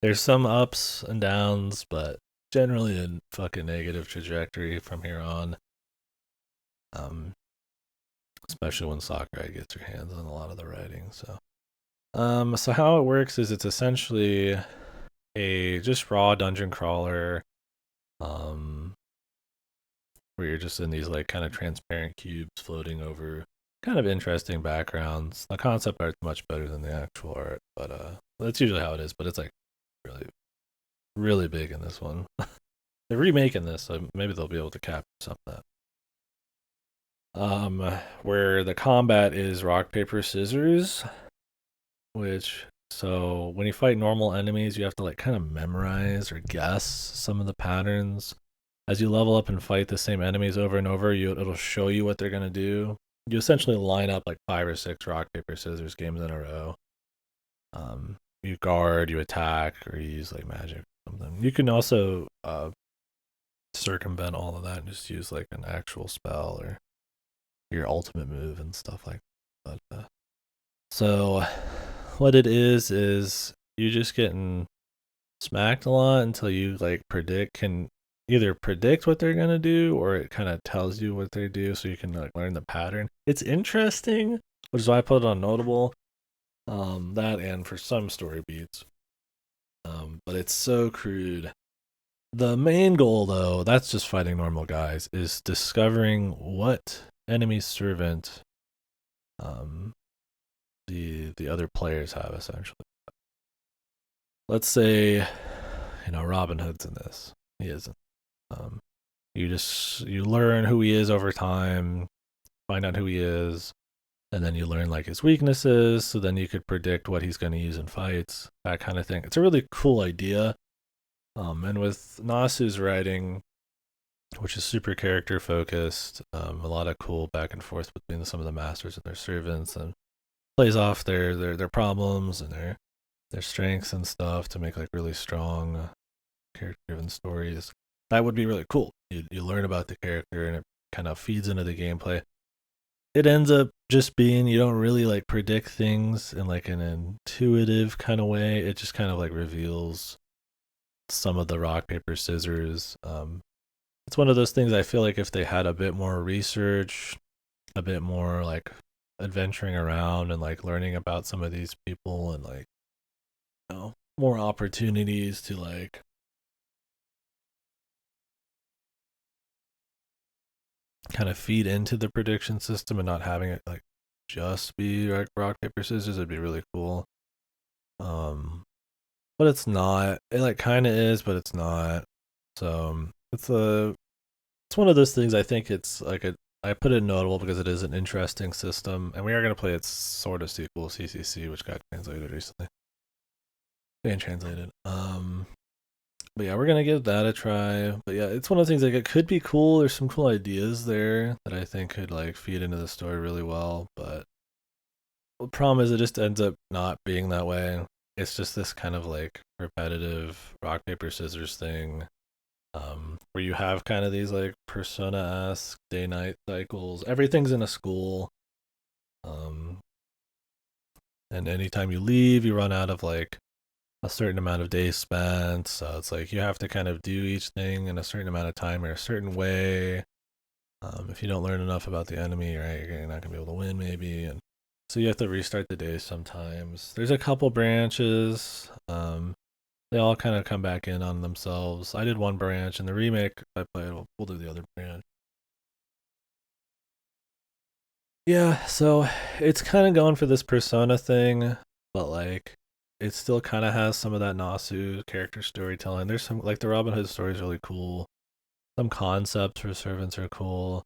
There's some ups and downs, but generally a fucking negative trajectory from here on. Especially when Sakurai gets her hands on a lot of the writing. So how it works is it's essentially a just raw dungeon crawler, where you're just in these like kind of transparent cubes floating over kind of interesting backgrounds. The concept art's much better than the actual art, but that's usually how it is. But it's like really, really big in this one. They're remaking this, so maybe they'll be able to capture some of that. Where the combat is rock, paper, scissors, which so when you fight normal enemies, you have to like kind of memorize or guess some of the patterns. As you level up and fight the same enemies over and over, it'll show you what they're gonna do. You essentially line up like 5 or 6 rock, paper, scissors games in a row. You guard, you attack, or you use like magic or something. You can also circumvent all of that and just use like an actual spell or your ultimate move and stuff like that. So what it is you just getting smacked a lot until you like can either predict what they're gonna do or it kind of tells you what they do so you can like learn the pattern. It's interesting, which is why I put it on notable. That and for some story beats. But it's so crude. The main goal though, that's just fighting normal guys, is discovering what enemy servant the other players have essentially. Let's say, Robin Hood's in this. He isn't. Um, you learn who he is over time, find out who he is, and then you learn like his weaknesses, so then you could predict what he's going to use in fights, that kind of thing. It's a really cool idea. And with Nasu's writing, which is super character focused, a lot of cool back and forth between some of the masters and their servants, and plays off their problems and their strengths and stuff to make like really strong character driven stories. That would be really cool. You learn about the character and it kind of feeds into the gameplay. It ends up just being you don't really like predict things in like an intuitive kind of way. It just kind of like reveals some of the rock paper scissors. It's one of those things I feel like if they had a bit more research, a bit more like adventuring around and like learning about some of these people and like more opportunities to like kind of feed into the prediction system and not having it like just be like rock paper scissors would be really cool. But it's not. It like kind of is, but it's not. So it's one of those things. I think it's like I put it notable because it is an interesting system, and we are gonna play its sort of sequel, CCC, which got translated recently. Being translated. But yeah, we're gonna give that a try. But yeah, it's one of the things like it could be cool. There's some cool ideas there that I think could like feed into the story really well. But the problem is it just ends up not being that way. It's just this kind of like repetitive rock paper scissors thing, where you have kind of these like persona-esque day night cycles. Everything's in a school, um, and anytime you leave, you run out of like a certain amount of days spent. So it's like you have to kind of do each thing in a certain amount of time or a certain way. If you don't learn enough about the enemy, right, you're not gonna be able to win maybe, and so you have to restart the day sometimes. There's a couple branches. They all kind of come back in on themselves. I did one branch, and the remake I played, we'll do the other branch. Yeah, so it's kind of going for this persona thing, but like it still kind of has some of that Nasu character storytelling. There's some like the Robin Hood story is really cool. Some concepts for servants are cool,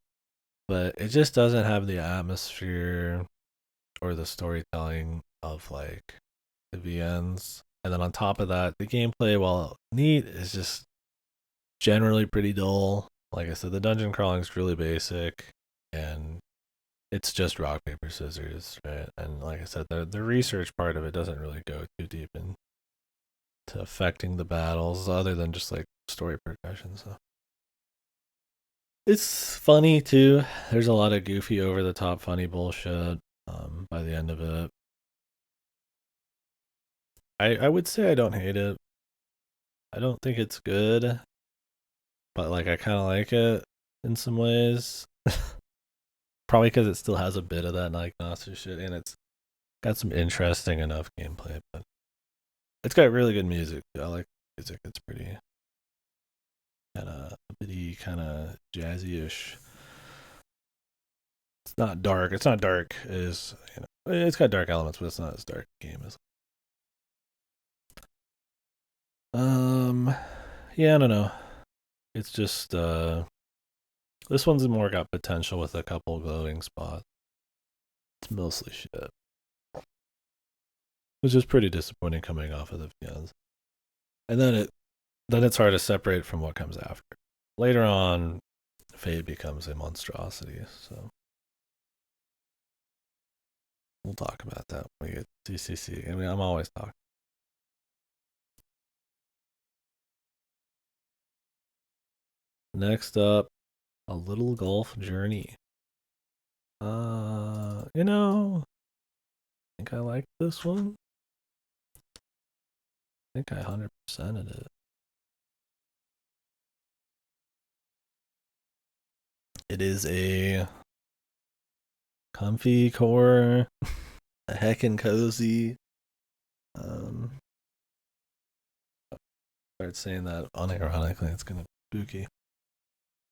but it just doesn't have the atmosphere or the storytelling of like the VNs. And then on top of that, the gameplay, while neat, is just generally pretty dull. Like I said, the dungeon crawling is really basic, and it's just rock paper scissors, right? And like I said, the research part of it doesn't really go too deep into affecting the battles, other than just like story progression. So it's funny too. There's a lot of goofy, over the top, funny bullshit. By the end of it, I would say I don't hate it. I don't think it's good, but like I kind of like it in some ways. Probably because it still has a bit of that like Nasu shit, and it's got some interesting enough gameplay. But it's got really good music. I like music. It's pretty kind of jazzy-ish. It's not dark. It's not dark. Is it's got dark elements, but it's not as dark a game as. Yeah, I don't know. It's just this one's more got potential with a couple glowing spots. It's mostly shit, which is pretty disappointing coming off of the VNs. And then it's hard to separate from what comes after. Later on, Fate becomes a monstrosity. So we'll talk about that when we get CCC. I mean, I'm always talking. Next up, A Little Golf Journey. I think I like this one. I think I 100%ed it. It is a comfy core, a heckin' cozy. Start saying that unironically, it's gonna be spooky.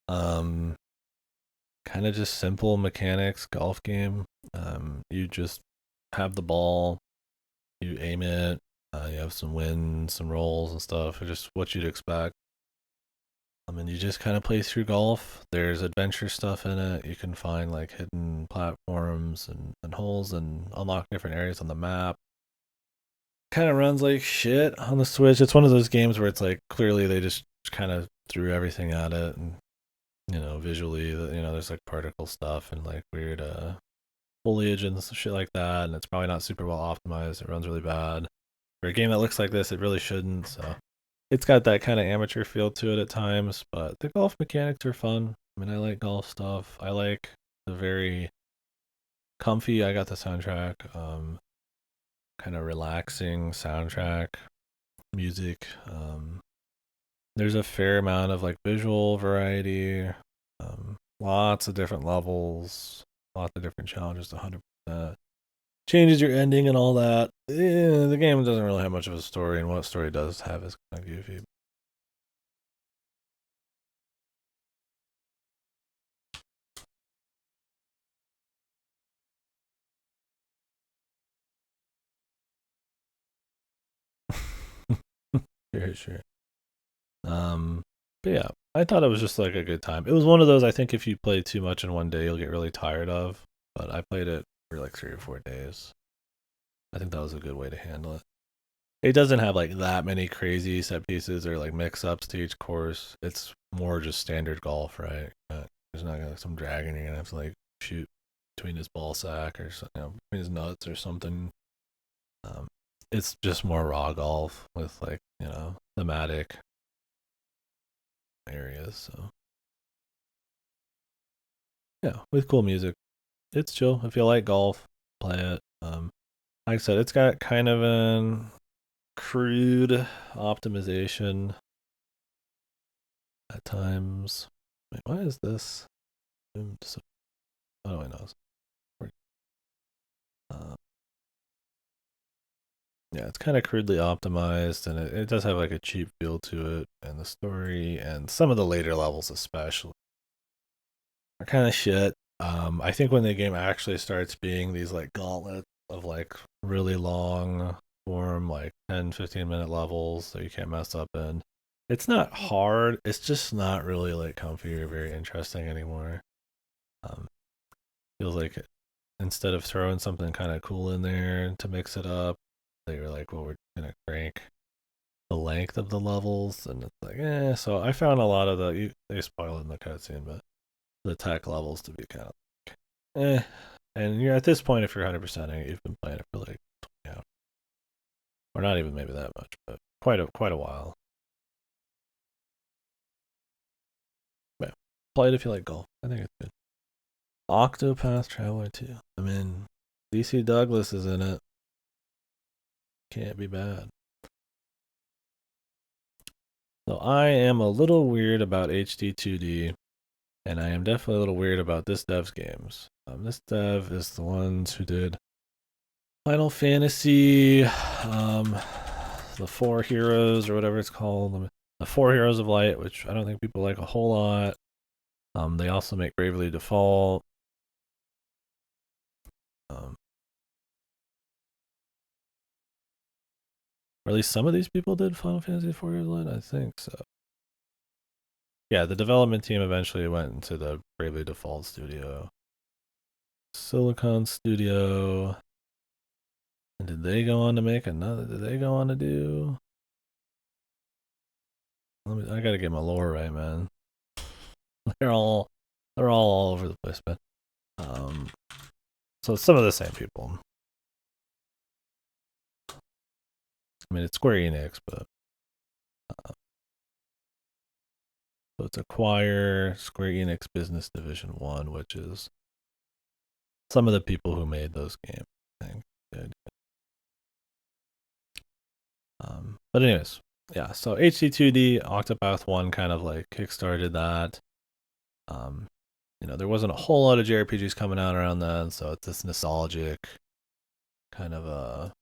Kind kind of just simple mechanics golf game. You just have the ball, you aim it, you have some wins, some rolls and stuff, just what you'd expect. And you just kind of play through golf. There's adventure stuff in it. You can find like hidden platforms and holes and unlock different areas on the map. Kind of runs like shit on the Switch. It's one of those games where it's like clearly they just kind of threw everything at it, and visually, there's like particle stuff and like weird foliage and shit like that, and it's probably not super well optimized. It runs really bad. For a game that looks like this, it really shouldn't. So it's got that kind of amateur feel to it at times, but the golf mechanics are fun. I mean, I like golf stuff. I like the very comfy. I got the soundtrack, kind of relaxing soundtrack music. There's a fair amount of like visual variety, lots of different levels, lots of different challenges. 100% changes your ending and all that. The game doesn't really have much of a story, and what story does have is kind of goofy. Sure. But yeah, I thought it was just like a good time. It was one of those I think if you play too much in one day, you'll get really tired of. But I played it for like 3 or 4 days. I think that was a good way to handle it. It doesn't have like that many crazy set pieces or like mix ups to each course. It's more just standard golf, right? There's not gonna some dragon you're gonna have to like shoot between his ball sack or between his nuts or something. Um, it's just more raw golf with like thematic areas. So yeah, with cool music, it's chill. If you like golf, play it. Like I said, it's got kind of an crude optimization at times. Wait, why is this? How do I know? Uh, yeah, it's kind of crudely optimized, and it does have like a cheap feel to it, and the story and some of the later levels, especially, are kind of shit. I think when the game actually starts being these like gauntlets of like really long form, like 10-15 minute levels that you can't mess up in, it's not hard. It's just not really like comfy or very interesting anymore. Um, feels like instead of throwing something kind of cool in there to mix it up, they were like, well, we're gonna crank the length of the levels, and it's like, So I found a lot of they spoil it in the cutscene, but the tech levels to be kind of eh. And you're at this point, if you're 100%ing it, you've been playing it for like 20 hours, or not even maybe that much, but quite a while. But yeah, play it if you like golf. I think it's good. Octopath Traveler 2. I mean, DC Douglas is in it. Can't be bad. So I am a little weird about HD2D, and I am definitely a little weird about this dev's games. This dev is the ones who did Final Fantasy, the Four Heroes or whatever it's called, the Four Heroes of Light, which I don't think people like a whole lot. They also make Bravely Default. Um, or at least some of these people did Final Fantasy Four Heroes of Light. I think so. Yeah, the development team eventually went into the Bravely Default studio. Silicon Studio. And did they go on to make another? Did they go on to do? I gotta get my lore right, man. They're all all over the place, man. So some of the same people. I mean, it's Square Enix, but so it's Acquire Square Enix Business Division 1, which is some of the people who made those games. I think. But anyways, yeah. So HD2D Octopath 1 kind of like kickstarted that. There wasn't a whole lot of JRPGs coming out around then, so it's this nostalgic kind of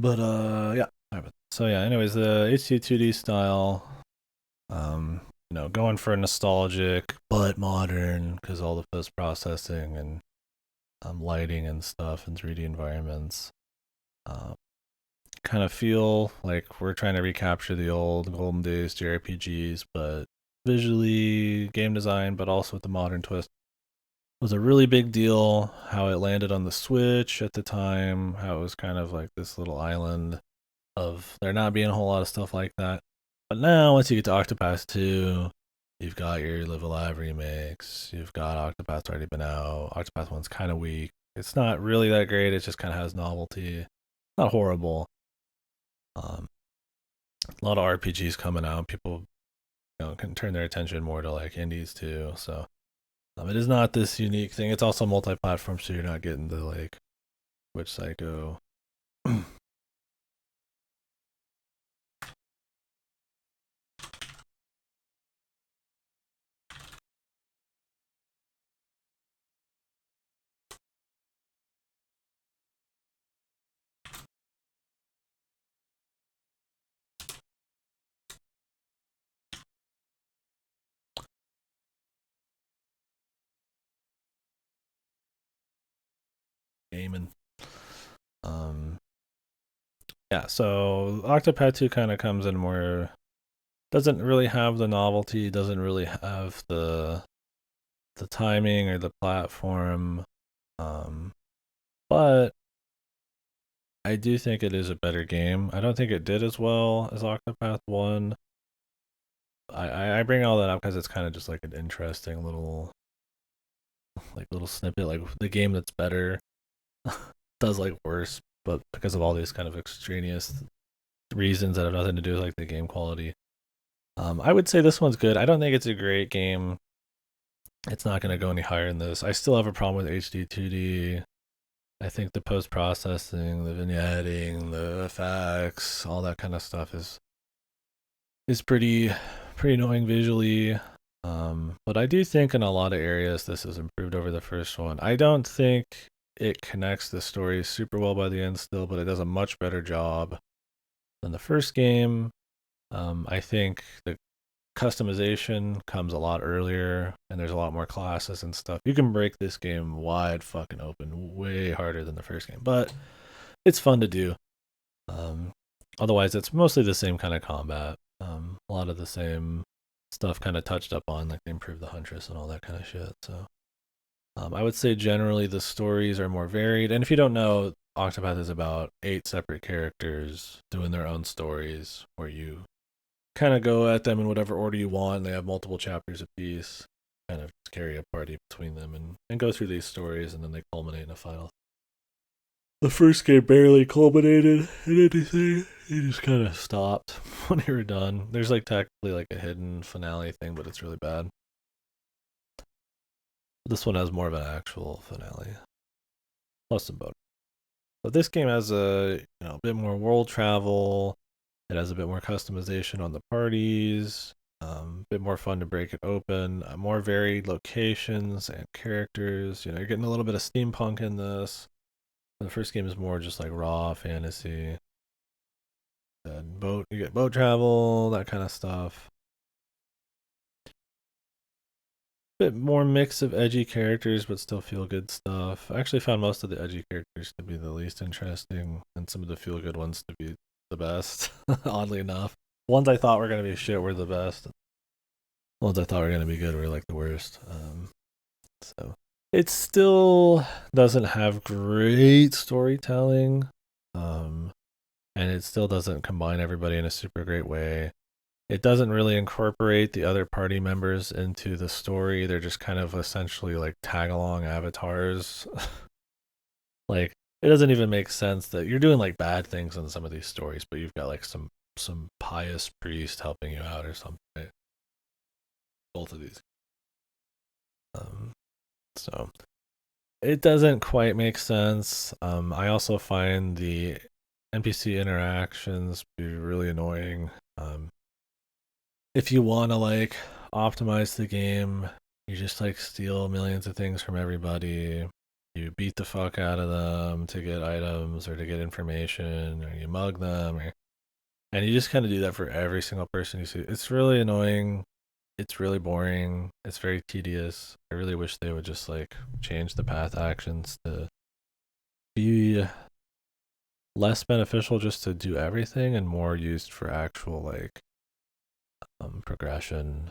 But yeah. So yeah. Anyways, the HD2D style, going for a nostalgic but modern because all the post processing and lighting and stuff and 3D environments. Um, Kind of feel like we're trying to recapture the old golden days JRPGs, but visually, game design, but also with the modern twist. It was a really big deal how it landed on the Switch at the time, how it was kind of like this little island of there not being a whole lot of stuff like that. But now, once you get to Octopath 2, you've got your Live Alive remakes, you've got Octopath's already been out, Octopath 1's kind of weak. It's not really that great, it just kind of has novelty. Not horrible. A lot of RPGs coming out. People can turn their attention more to like indies too. So it is not this unique thing. It's also multi-platform, so you're not getting the like Witch Psycho. Gaming. Yeah. So Octopath 2 kind of comes in more. Doesn't really have the novelty. Doesn't really have the timing or the platform. But I do think it is a better game. I don't think it did as well as Octopath 1. I bring all that up because it's kind of just like an interesting little snippet. Like the game that's better does like worse, but because of all these kind of extraneous reasons that have nothing to do with like the game quality. I would say this one's good. I don't think it's a great game. It's not going to go any higher than this. I still have a problem with HD 2D. I think the post processing, the vignetting, the effects, all that kind of stuff is pretty annoying visually. But I do think in a lot of areas this has improved over the first one. I don't think it connects the story super well by the end still, but it does a much better job than the first game. I think the customization comes a lot earlier, and there's a lot more classes and stuff. You can break this game wide fucking open, way harder than the first game, but it's fun to do. Um, Otherwise, it's mostly the same kind of combat. A lot of the same stuff kind of touched up on, like they improved the Huntress and all that kind of shit. So I would say generally the stories are more varied. And if you don't know, Octopath is about 8 separate characters doing their own stories where you kind of go at them in whatever order you want. And they have multiple chapters apiece, kind of carry a party between them and go through these stories, and then they culminate in a final. The first game barely culminated in anything. He just kind of stopped when they were done. There's like technically like a hidden finale thing, but it's really bad. This one has more of an actual finale, plus some bonus. But this game has a bit more world travel. It has a bit more customization on the parties. A bit more fun to break it open. More varied locations and characters. You're getting a little bit of steampunk in this. The first game is more just like raw fantasy. And you get boat travel, that kind of stuff. Bit more mix of edgy characters, but still feel good stuff. I actually found most of the edgy characters to be the least interesting, and some of the feel good ones to be the best. Oddly enough, ones I thought were gonna be shit were the best. Ones I thought were gonna be good were like the worst. So it still doesn't have great storytelling, and it still doesn't combine everybody in a super great way. It doesn't really incorporate the other party members into the story. They're just kind of essentially like tag along avatars. Like it doesn't even make sense that you're doing like bad things in some of these stories, but you've got like some pious priest helping you out or something. Right? Both of these. So it doesn't quite make sense. I also find the NPC interactions be really annoying. If you want to like optimize the game, you just like steal millions of things from everybody. you beat the fuck out of them to get items or to get information, or you mug them, and you just kind of do that for every single person you see. It's really annoying. It's really boring. It's very tedious. I really wish they would just like change the path actions to be less beneficial just to do everything and more used for actual like progression.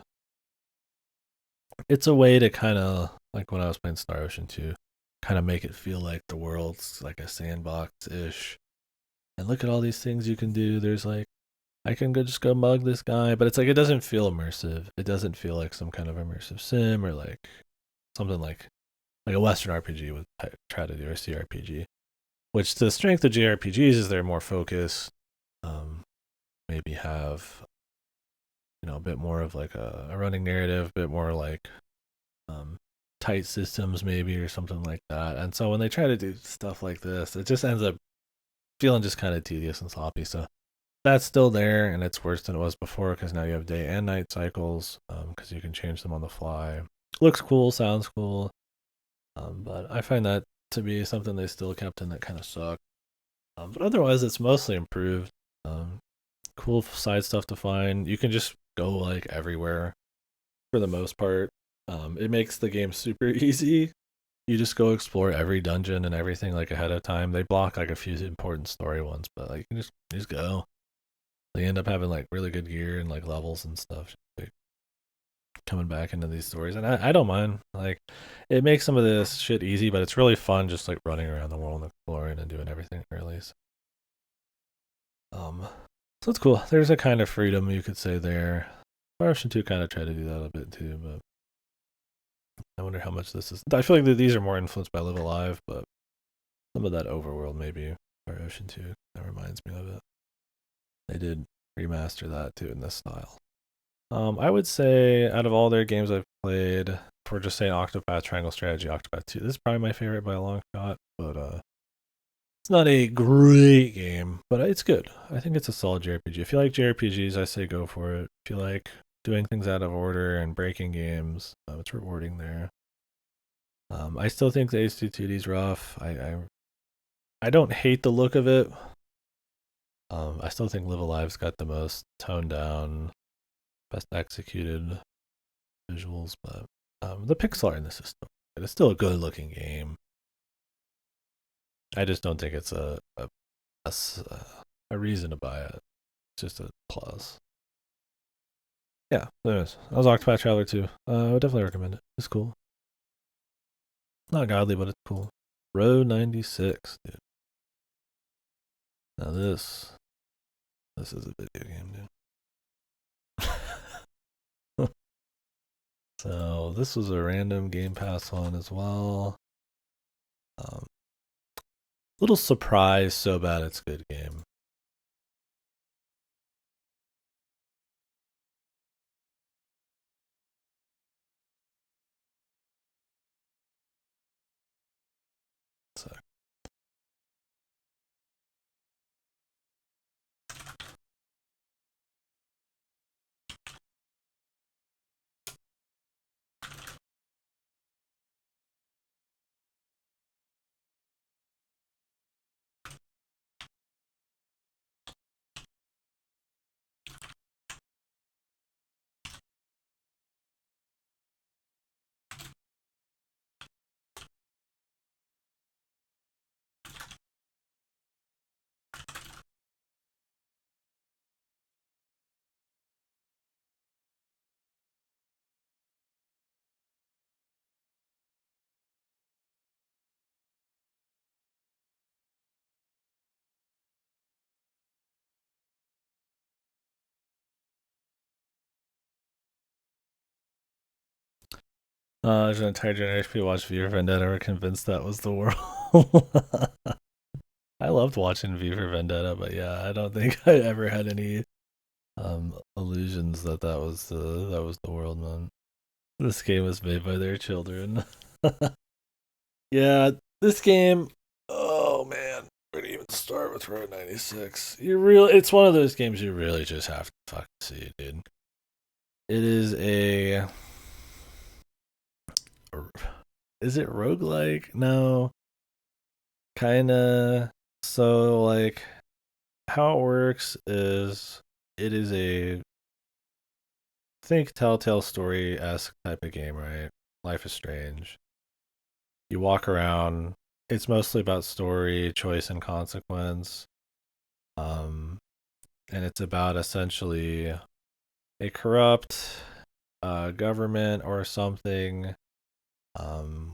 It's a way to kind of like when I was playing Star Ocean 2, kind of make it feel like the world's like a sandbox ish. And look at all these things you can do. There's like I can just go mug this guy, but it's like it doesn't feel immersive. It doesn't feel like some kind of immersive sim or like something like a Western RPG would try to do, or CRPG. Which the strength of JRPGs is they're more focused. Maybe have a bit more of like a running narrative, a bit more like tight systems maybe or something like that. And so when they try to do stuff like this, it just ends up feeling just kind of tedious and sloppy. So that's still there, and it's worse than it was before because now you have day and night cycles because you can change them on the fly. Looks cool, sounds cool, but I find that to be something they still kept in that kind of sucked. But otherwise, it's mostly improved. Cool side stuff to find. You can just go like everywhere for the most part. It makes the game super easy. You just go explore every dungeon and everything like ahead of time. They block like a few important story ones, but like you just go. They end up having like really good gear and like levels and stuff. Like, coming back into these stories, and I don't mind. Like, it makes some of this shit easy, but it's really fun just like running around the world and exploring and doing everything early. So it's cool. There's a kind of freedom you could say there. Ocean 2 kind of tried to do that a bit too, but I wonder how much this is. I feel like these are more influenced by Live Alive, but some of that overworld maybe Fire Ocean 2 that reminds me of it. They did remaster that too in this style. I would say out of all their games I've played, if we're just saying Octopath Triangle Strategy, Octopath 2, this is probably my favorite by a long shot, but it's not a great game, but it's good. I think it's a solid JRPG. If you like JRPGs, I say go for it. If you like doing things out of order and breaking games, it's rewarding there. I still think the HD2D is rough. I don't hate the look of it. I still think Live Alive's got the most toned down, best executed visuals, but the pixel art in this is still a good looking game. I just don't think it's a reason to buy it. It's just a plus. Yeah, anyways, that was Octopath Traveler 2. I would definitely recommend it. It's cool. Not godly, but it's cool. Road 96, dude. Now this is a video game, dude. So this was a random Game Pass one as well. Little surprise, so bad it's good game. So there's an entire generation of people watch V for Vendetta were convinced that was the world. I loved watching V for Vendetta, but yeah, I don't think I ever had any illusions that that was the world, man. This game was made by their children. Yeah, this game. Oh man, where do you even start with Road 96? It's one of those games you really just have to fucking see, dude. It is is it roguelike? No, kinda. So like how it works is it is a think Telltale Story esque type of game, right? Life is Strange. You walk around. It's mostly about story, choice, and consequence. Um, and it's about essentially a corrupt government or something,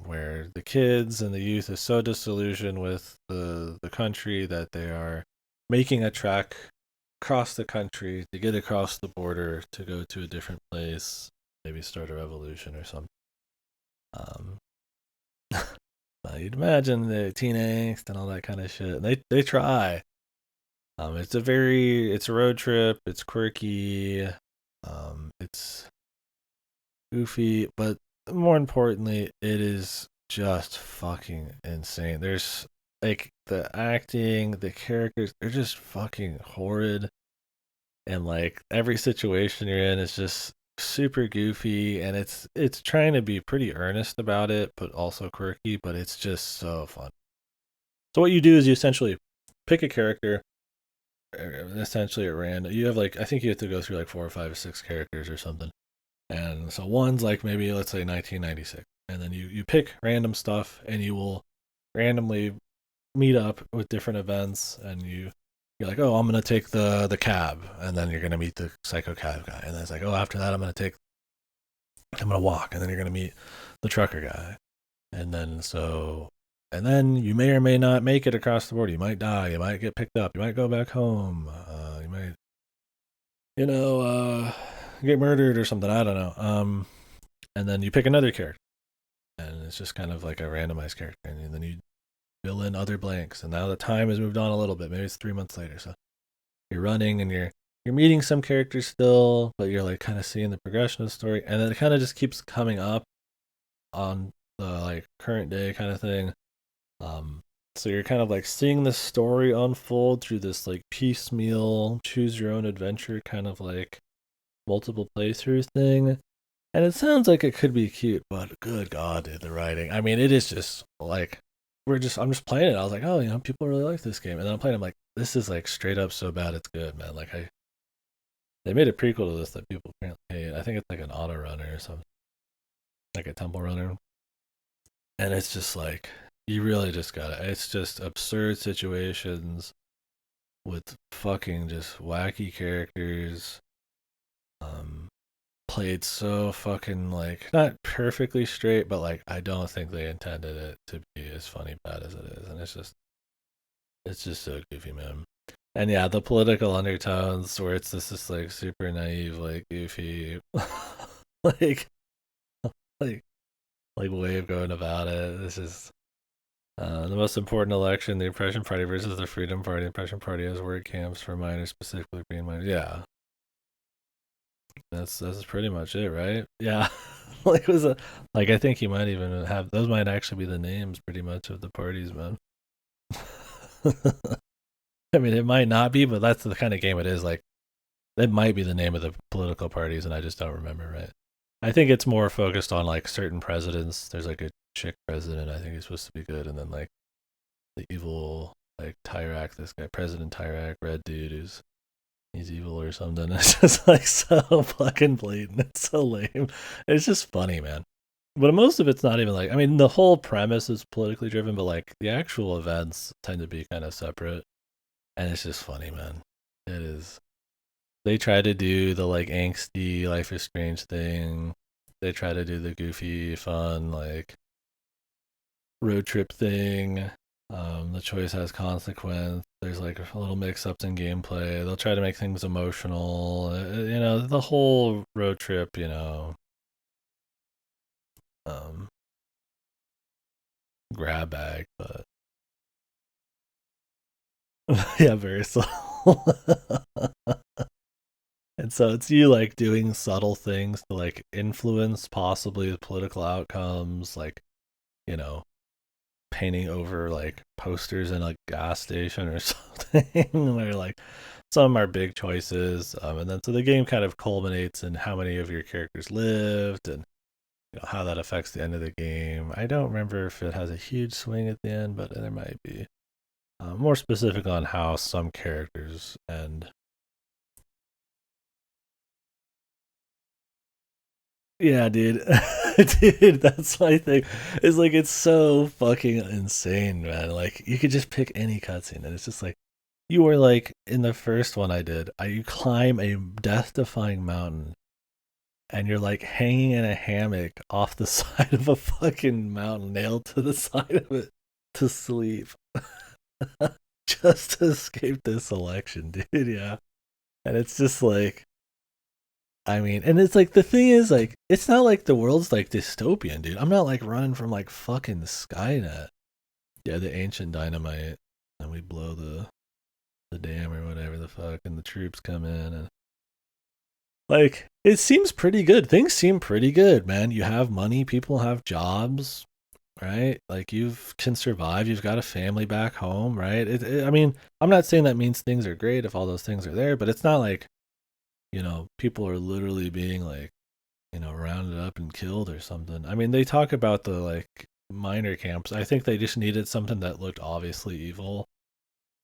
where the kids and the youth is so disillusioned with the country that they are making a trek across the country to get across the border to go to a different place, maybe start a revolution or something. Um, you'd imagine the teen angst and all that kind of shit. And they try. It's a road trip. It's quirky. It's goofy, but more importantly, it is just fucking insane. There's like the acting, the characters, they're just fucking horrid. And like every situation you're in is just super goofy, and it's trying to be pretty earnest about it, but also quirky, but it's just so fun. So what you do is you essentially pick a character essentially at random. You have like I think you have to go through like 4 or 5 or 6 characters or something. And so one's like maybe let's say 1996. And then you pick random stuff and you will randomly meet up with different events and you're like, oh, I'm gonna take the cab, and then you're gonna meet the psycho cab guy, and then it's like, oh, after that, I'm gonna walk, and then you're gonna meet the trucker guy, and then and then you may or may not make it across the border. You might die, you might get picked up, you might go back home, you might, you know, get murdered or something. I don't know. And then you pick another character, and it's just kind of like a randomized character, and then you fill in other blanks. And now the time has moved on a little bit. Maybe it's 3 months later, so you're running and you're meeting some characters still, but you're like kind of seeing the progression of the story, and then it kind of just keeps coming up on the like current day kind of thing. Um, so you're kind of like seeing the story unfold through this like piecemeal, choose your own adventure kind of like multiple playthrough thing. And it sounds like it could be cute, but good God, dude, the writing. I mean, it is just like I'm just playing it. I was like, oh, people really like this game, and then I'm playing. I'm like, this is like straight up so bad it's good, man. Like they made a prequel to this that people apparently hate. I think it's like an auto runner or something, like a temple runner, and it's just like you really just gotta. It's just absurd situations with fucking just wacky characters. Um, Played so fucking like not perfectly straight, but like I don't think they intended it to be as funny bad as it is, and it's just so goofy, man. And yeah, the political undertones where it's this like super naive, like goofy, like like like way of going about it. This is the most important election: the Oppression Party versus the Freedom Party. The Oppression Party has work camps for minors, specifically being minors. Yeah, that's pretty much it, right? Yeah. Like it was a like I think you might even have those might actually be the names pretty much of the parties, man. I mean, it might not be, but that's the kind of game it is. Like it might be the name of the political parties, and I just don't remember right. I think it's more focused on like certain presidents. There's like a chick president. I think he's supposed to be good, and then like the evil like Tyrak, this guy, President Tyrak, red dude who's he's evil or something. It's just like so fucking blatant. It's so lame. It's just funny, man. But most of it's not even like I mean the whole premise is politically driven, but like the actual events tend to be kind of separate, and it's just funny, man. It is. They try to do the like angsty Life is Strange thing. They try to do the goofy, fun like road trip thing. The choice has consequence. There's like a little mix-ups in gameplay. They'll try to make things emotional. The whole road trip. Um, grab bag, but yeah, very subtle. And so it's you like doing subtle things to like influence possibly the political outcomes, like you know, painting over like posters in a gas station or something. Where like some are big choices, and then so the game kind of culminates in how many of your characters lived, and how that affects the end of the game. I don't remember if it has a huge swing at the end, but there might be. More specific on how some characters end. Yeah, dude. Dude, that's my thing. It's like it's so fucking insane, man. Like you could just pick any cutscene and it's just like you were like in the first one I did, you climb a death-defying mountain and you're like hanging in a hammock off the side of a fucking mountain, nailed to the side of it to sleep. Just to escape this election, dude. Yeah. And it's just like, I mean, and it's like the thing is like it's not like the world's like dystopian, dude. I'm not like running from like fucking Skynet. Yeah, the ancient dynamite, and we blow the dam or whatever the fuck, and the troops come in, and like it seems pretty good. Things seem pretty good, man. You have money, people have jobs, right? Like you can survive. You've got a family back home, right? I mean, I'm not saying that means things are great if all those things are there, but it's not like people are literally being like rounded up and killed or something. I mean, they talk about the like minor camps. I think they just needed something that looked obviously evil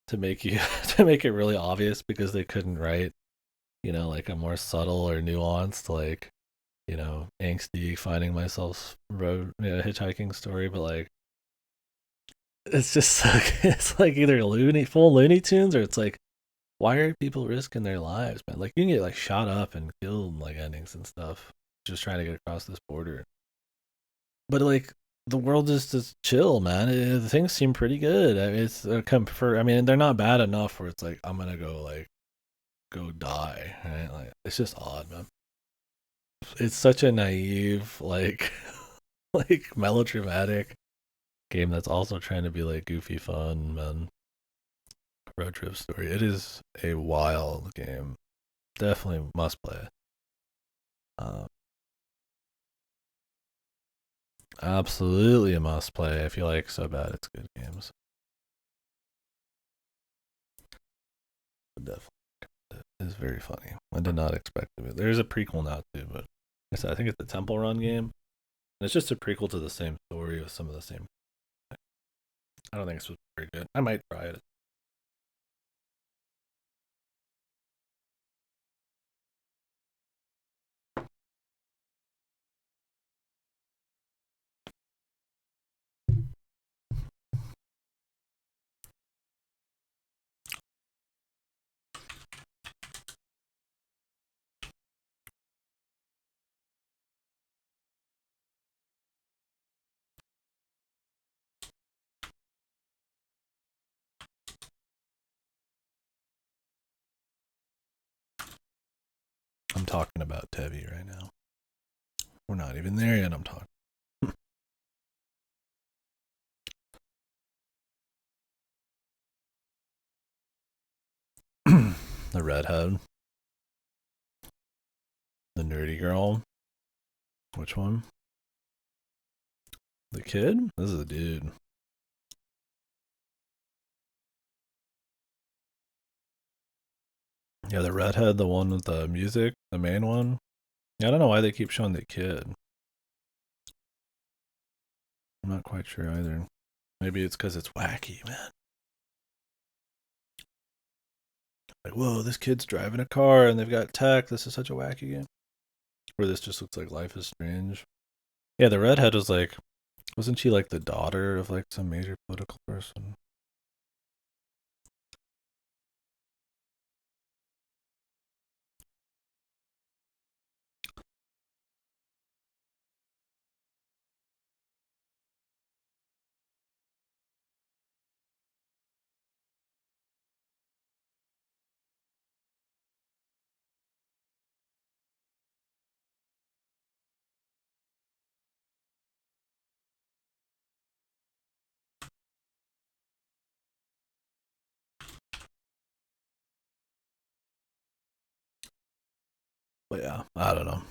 to make you to make it really obvious because they couldn't write, like a more subtle or nuanced like, angsty finding myself road hitchhiking story, but like it's just like it's like either full Looney Tunes or it's like why are people risking their lives, man? Like you can get like shot up and killed like endings and stuff just trying to get across this border. But like the world is just chill, man. Things seem pretty good. I mean, it's I mean, they're not bad enough where it's like I'm gonna go die. Right? Like it's just odd, man. It's such a naive, like, like melodramatic game that's also trying to be like goofy fun, man. Road trip story. It is a wild game. Definitely must play. Um, Absolutely a must play if you like so bad it's good games. Definitely. It's very funny. I did not expect it. There's a prequel now too, but I think it's the Temple Run game. And it's just a prequel to the same story with some of the same. I don't think it's very good. I might try it. I'm talking about Tevi right now. We're not even there yet. I'm talking. The redhead, the nerdy girl. Which one? The kid? This is a dude. Yeah, the redhead, the one with the music, the main one. Yeah, I don't know why they keep showing the kid. I'm not quite sure either. Maybe it's because it's wacky, man. Like, whoa, this kid's driving a car and they've got tech. This is such a wacky game. Where this just looks like Life is Strange. Yeah, the redhead was like, wasn't she like the daughter of like some major political person? But yeah, I don't know.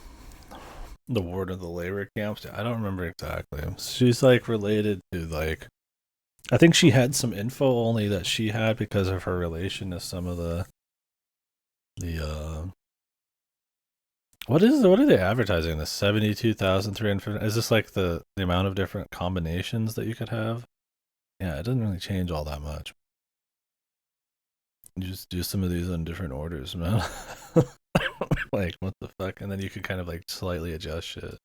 The ward of the labor camps. I don't remember exactly. She's like related to like, I think she had some info only that she had because of her relation to some of the What are they advertising? The 72,350? Is this like the amount of different combinations that you could have? Yeah, it doesn't really change all that much. You just do some of these on different orders, man. Like, what the fuck? And then you could kind of like slightly adjust shit.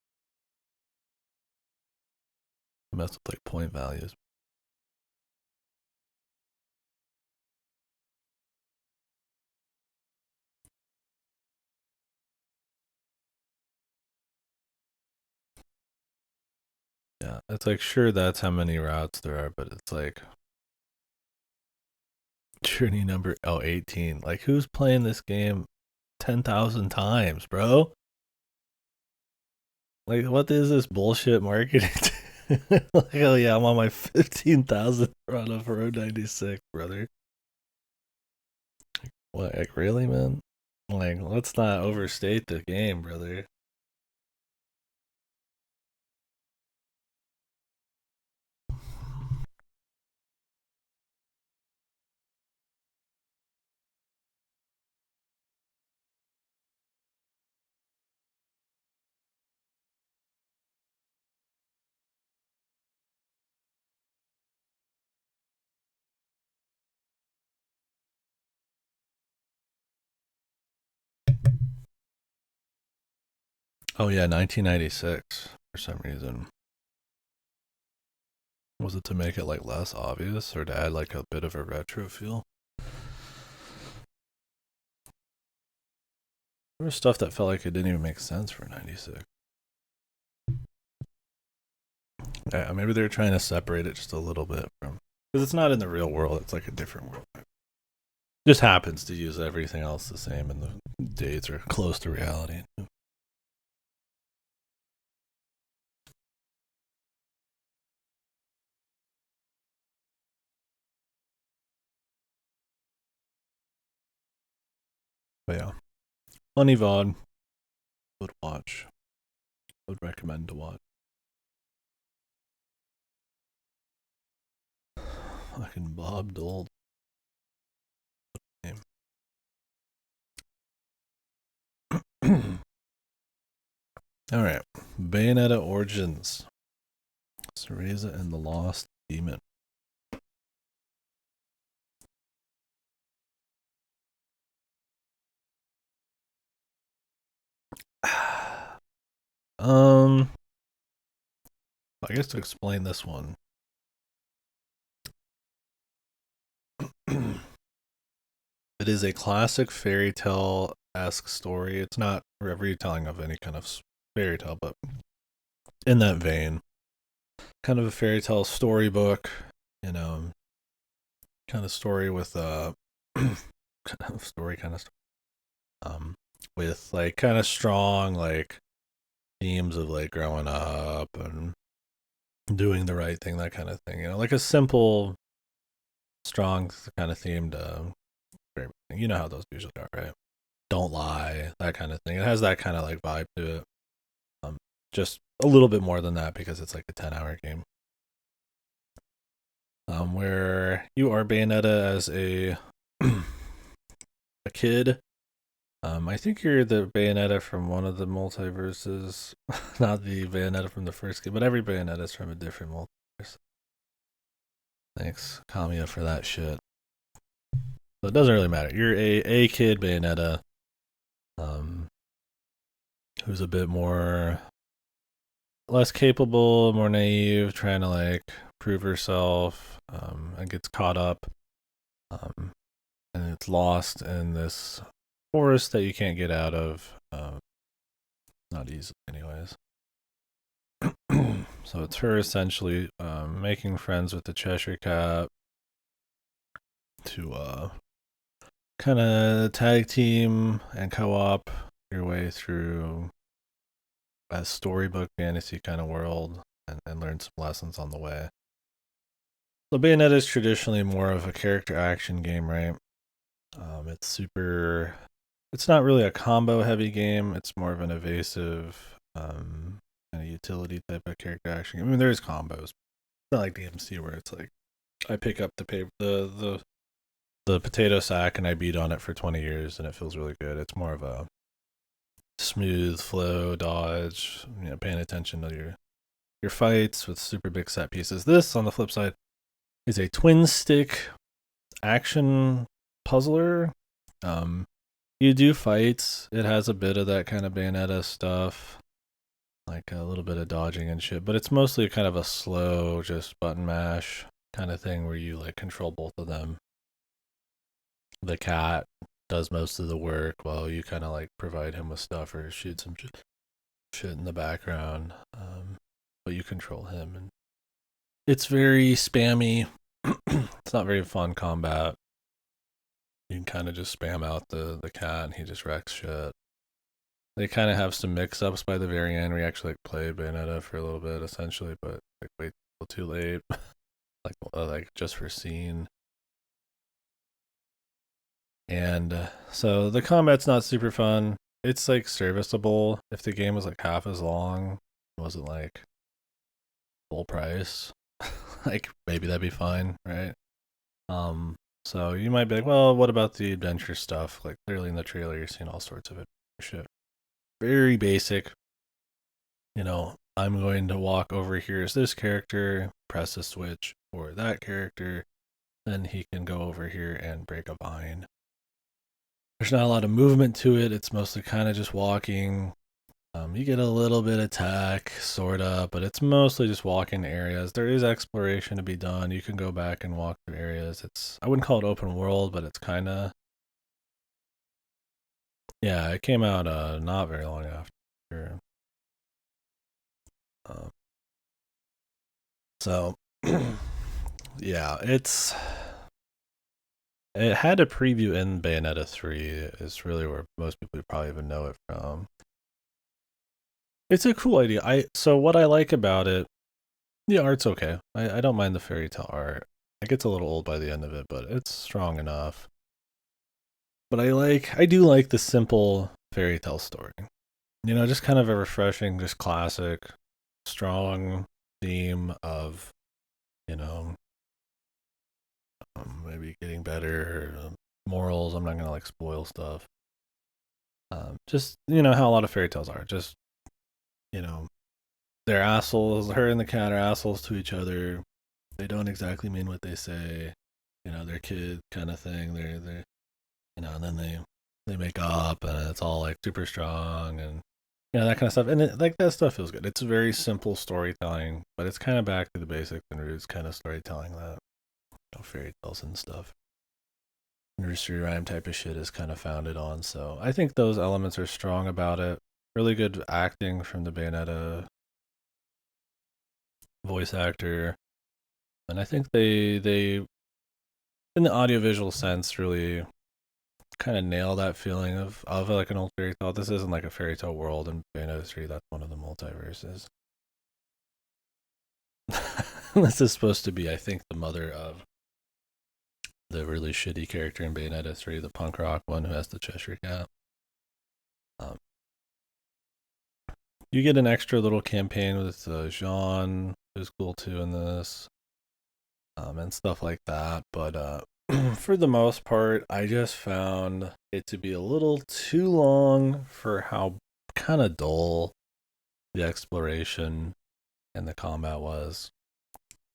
Mess with like point values. Yeah, it's like, sure, that's how many routes there are, but it's like journey number 18. Like, who's playing this game 10,000 times, bro? Like, what is this bullshit marketing? Like, oh yeah, I'm on my 15,000th run of Road 96, brother. What, like, really, man? Like, let's not overstate the game, brother. Oh yeah, 1996 for some reason. Was it to make it like less obvious or to add like a bit of a retro feel? There was stuff that felt like it didn't even make sense for 96. Yeah, maybe they're trying to separate it just a little bit from, because it's not in the real world. It's like a different world. Just happens to use everything else the same, and the dates are close to reality. But yeah, funny VOD. Would watch. Would recommend to watch. Fucking Bob Dole. All right, Bayonetta Origins. Cereza and the Lost Demon. I guess to explain this one. It is a classic fairy tale esque story. It's not a retelling of any kind of fairy tale, but in that vein, kind of a fairy tale storybook, you know, kind of story with kind of story, with like kind of strong like themes of like growing up and doing the right thing, that kind of thing. You know, like a simple, strong kind of themed. You know how those usually are, right? Don't lie, that kind of thing. It has that kind of like vibe to it. Um, just a little bit more than that because it's like a 10-hour game. Where you are Bayonetta as a a kid. I think you're the Bayonetta from one of the multiverses, not the Bayonetta from the first game, but every Bayonetta is from a different multiverse. Thanks, Kamiya, for that shit. So it doesn't really matter. You're a kid Bayonetta, um, who's a bit more less capable, more naive, trying to like prove herself, and gets caught up, and it's lost in this forest that you can't get out of, not easily, anyways. So it's her essentially making friends with the Cheshire Cat to kind of tag team and co-op your way through a storybook fantasy kind of world and learn some lessons on the way. So Bayonetta is traditionally more of a character action game, right? It's super. It's not really a combo heavy game. It's more of an evasive kind of utility type of character action game. I mean, there's combos. It's not like DMC where it's like I pick up the paper, the potato sack and I beat on it for 20 years and it feels really good. It's more of a smooth flow, dodge, paying attention to your fights with super big set pieces. This, on the flip side, is a twin stick action puzzler. You do fights. It has a bit of that kind of Bayonetta stuff, like a little bit of dodging and shit, but it's mostly kind of a slow, just button mash kind of thing where you like control both of them. The cat does most of the work while you kind of like provide him with stuff or shoot some shit in the background. But you control him, and it's very spammy. It's not very fun combat. You can kind of just spam out the cat and he just wrecks shit. They kind of have some mix-ups by the very end. We actually like played Bayonetta for a little bit, essentially, but like wait till too late, like just for scene. And so the combat's not super fun. It's like serviceable. If the game was like half as long, it wasn't like full price, like maybe that'd be fine, right? So you might be like, well, what about the adventure stuff? Like clearly in the trailer, you're seeing all sorts of it. Shit. Very basic. I'm going to walk over here as this character, press a switch for that character, then he can go over here and break a vine. There's not a lot of movement to it. It's mostly kind of just walking. You get a little bit of attack, sorta, but it's mostly just walking areas. There is exploration to be done. You can go back and walk through areas. I wouldn't call it open world, but it's kind of. Yeah, it came out not very long after. So, yeah, it had a preview in Bayonetta 3. Is really where most people probably even know it from. It's a cool idea. So what I like about it, the art's okay. I don't mind the fairy tale art. It gets a little old by the end of it, but it's strong enough. But I do like the simple fairy tale story. Just kind of a refreshing, just classic, strong theme of, maybe getting better, morals. I'm not gonna like spoil stuff. Just how a lot of fairy tales are. Just you know, they're assholes. Her and the cat are assholes to each other. They don't exactly mean what they say. They're kid kind of thing. They're and then they make up, and it's all like super strong and that kind of stuff. And like that stuff feels good. It's very simple storytelling, but it's kind of back to the basics and roots kind of storytelling that fairy tales and stuff, nursery rhyme type of shit is kind of founded on. So I think those elements are strong about it. Really good acting from the Bayonetta voice actor, and I think they in the audiovisual sense really kind of nail that feeling of like an old fairy tale. This isn't like a fairy tale world, and Bayonetta 3, that's one of the multiverses. This is supposed to be, I think, the mother of the really shitty character in Bayonetta 3, the punk rock one who has the Cheshire Cat. You get an extra little campaign with Jean, who's cool too in this, and stuff like that. But for the most part, I just found it to be a little too long for how kind of dull the exploration and the combat was.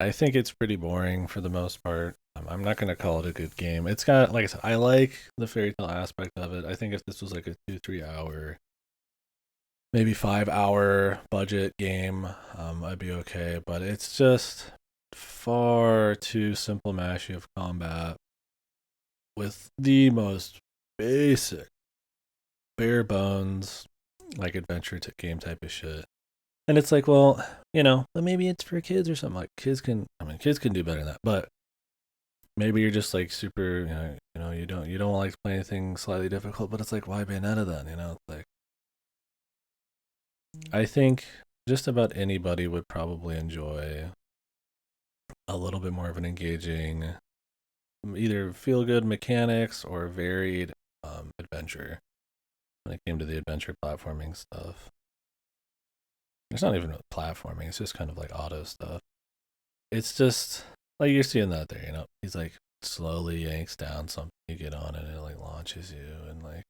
I think it's pretty boring for the most part. I'm not going to call it a good game. It's got, like I said, I like the fairy tale aspect of it. I think if this was like a 2-3 hour, maybe 5 hour budget game, I'd be okay. But it's just far too simple mashy of combat with the most basic, bare bones, like adventure game type of shit. And it's like, well, maybe it's for kids or something. Like kids can do better than that. But maybe you're just like super, you don't like to play anything slightly difficult. But it's like, why Bayonetta then? It's like, I think just about anybody would probably enjoy a little bit more of an engaging, either feel good mechanics or varied adventure when it came to the adventure platforming stuff. It's not even platforming, it's just kind of like auto stuff. It's just like you're seeing that there, he's like slowly yanks down something, you get on it and it like launches you, and like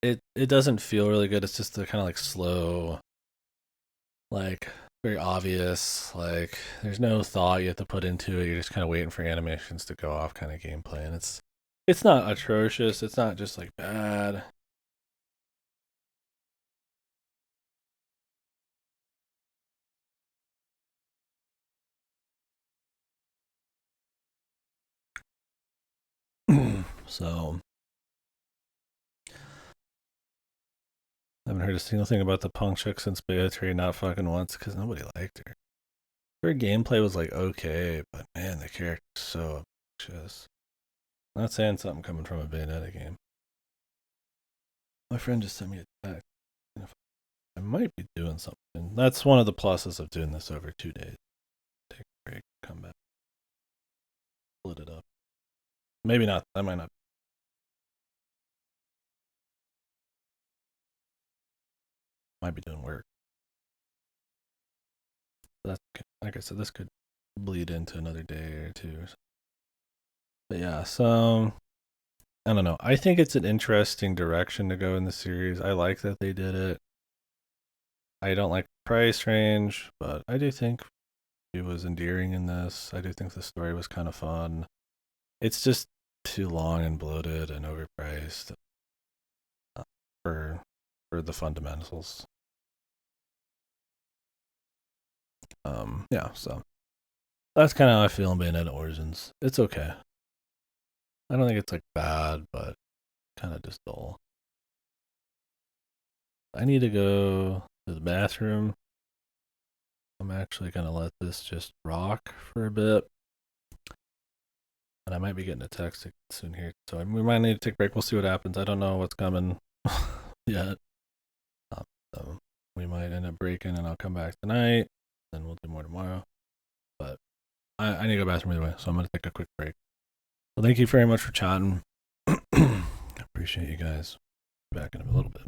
it doesn't feel really good. It's just the kind of like slow, like very obvious. Like there's no thought you have to put into it. You're just kind of waiting for animations to go off, kind of gameplay, and it's not atrocious. It's not just like bad. So I haven't heard a single thing about the punk chick since Beatrice not fucking once because nobody liked her. Her gameplay was like okay, but man, the character's so obnoxious. Not saying something coming from a Bayonetta game. My friend just sent me a text. I might be doing something. That's one of the pluses of doing this over 2 days. Take a break, come back, split it up. Maybe not. I might not. Might be doing work. But that's like I said. This could bleed into another day or two. But yeah, so I don't know. I think it's an interesting direction to go in the series. I like that they did it. I don't like the price range, but I do think it was endearing in this. I do think the story was kind of fun. It's just too long and bloated and overpriced uh, for the fundamentals. Yeah, so that's kind of how I feel in Bayonetta Origins. It's okay. I don't think it's like bad, but kind of just dull. I need to go to the bathroom. I'm actually gonna let this just rock for a bit, and I might be getting a text soon here, so we might need to take a break. We'll see what happens. I don't know what's coming yet, so we might end up breaking, and I'll come back tonight. Then we'll do more tomorrow. But I need to go bathroom either way, so I'm gonna take a quick break. Well, thank you very much for chatting. I appreciate you guys. Back in a little bit.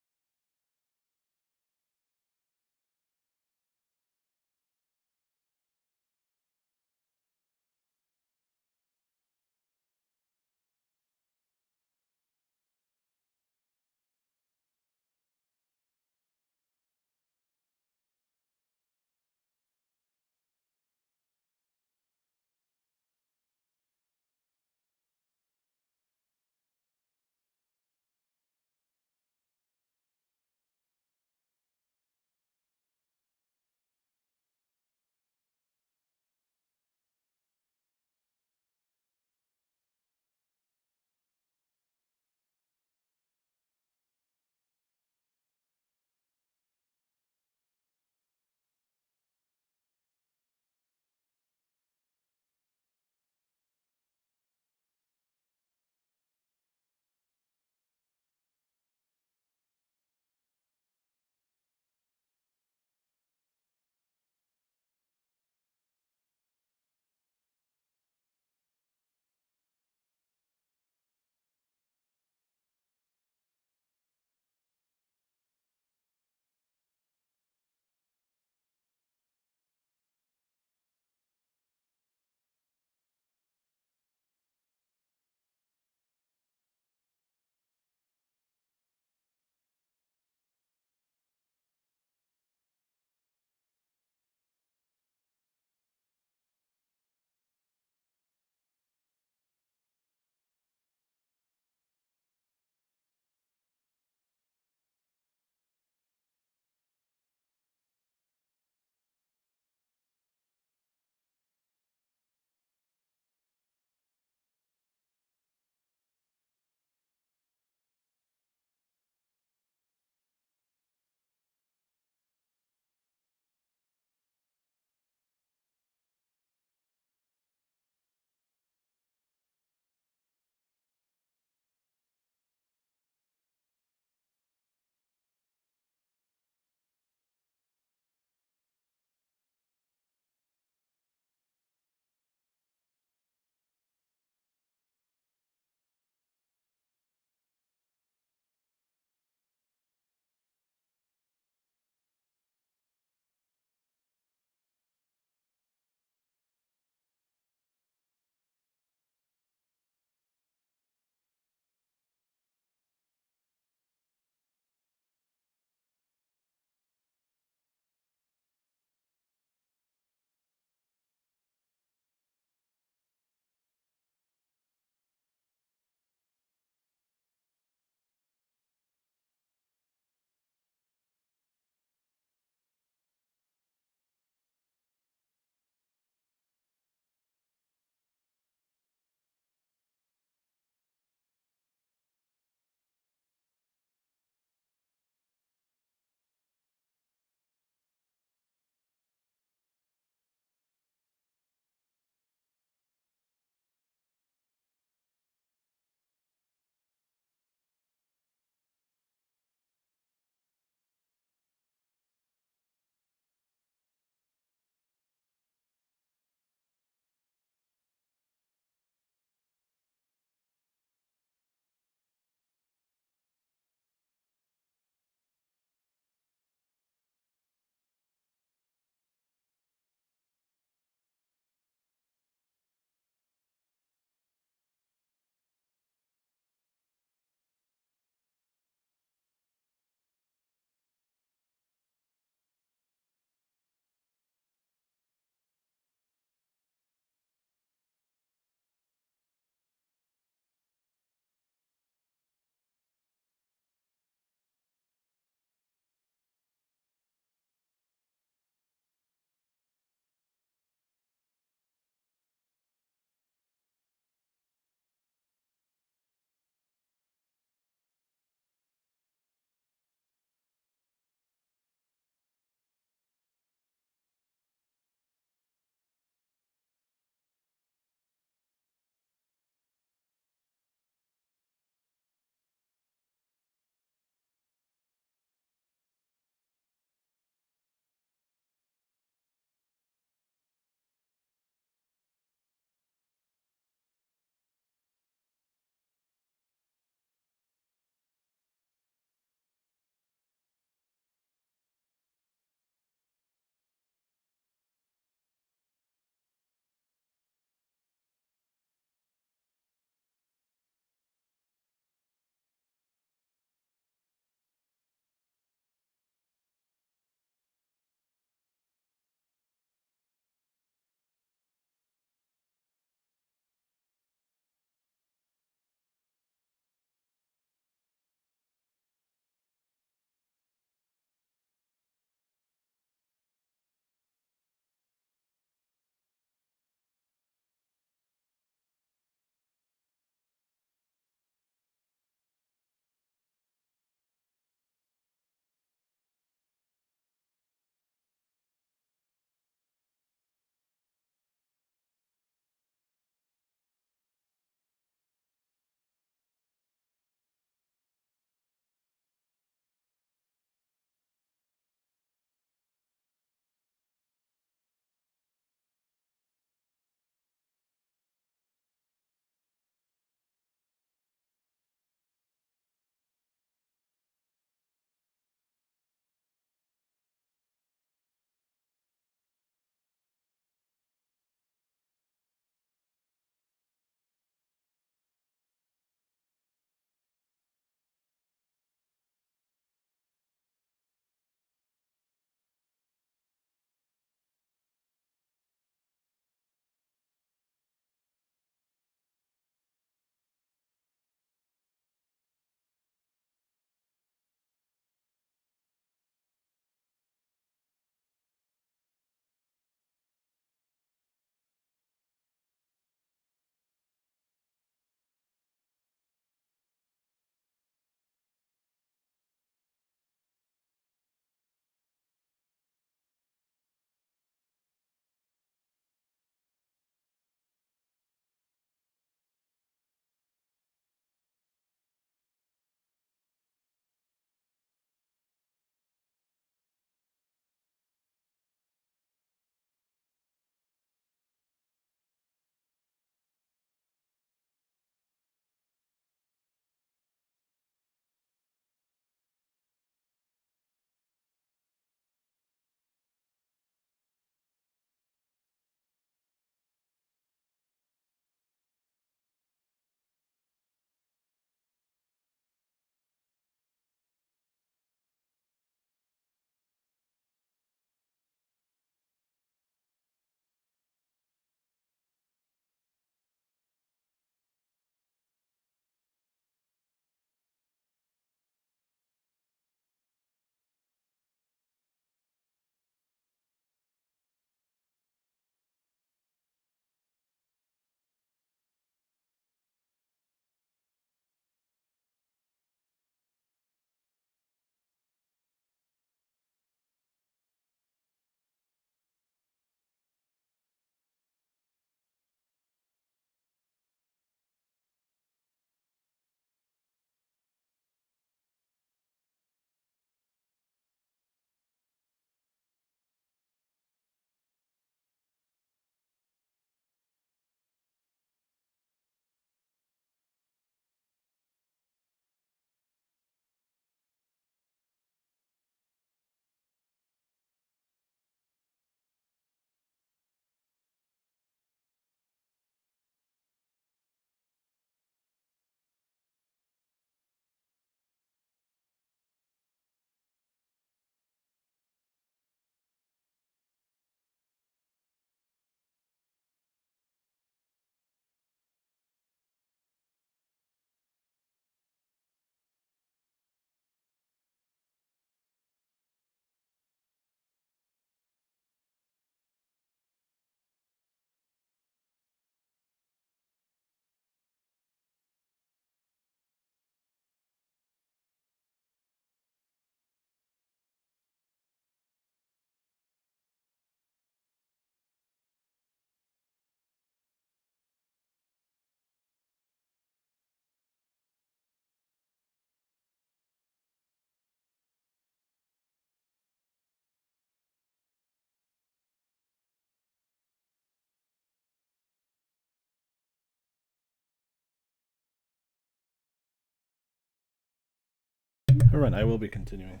Alright, I will be continuing.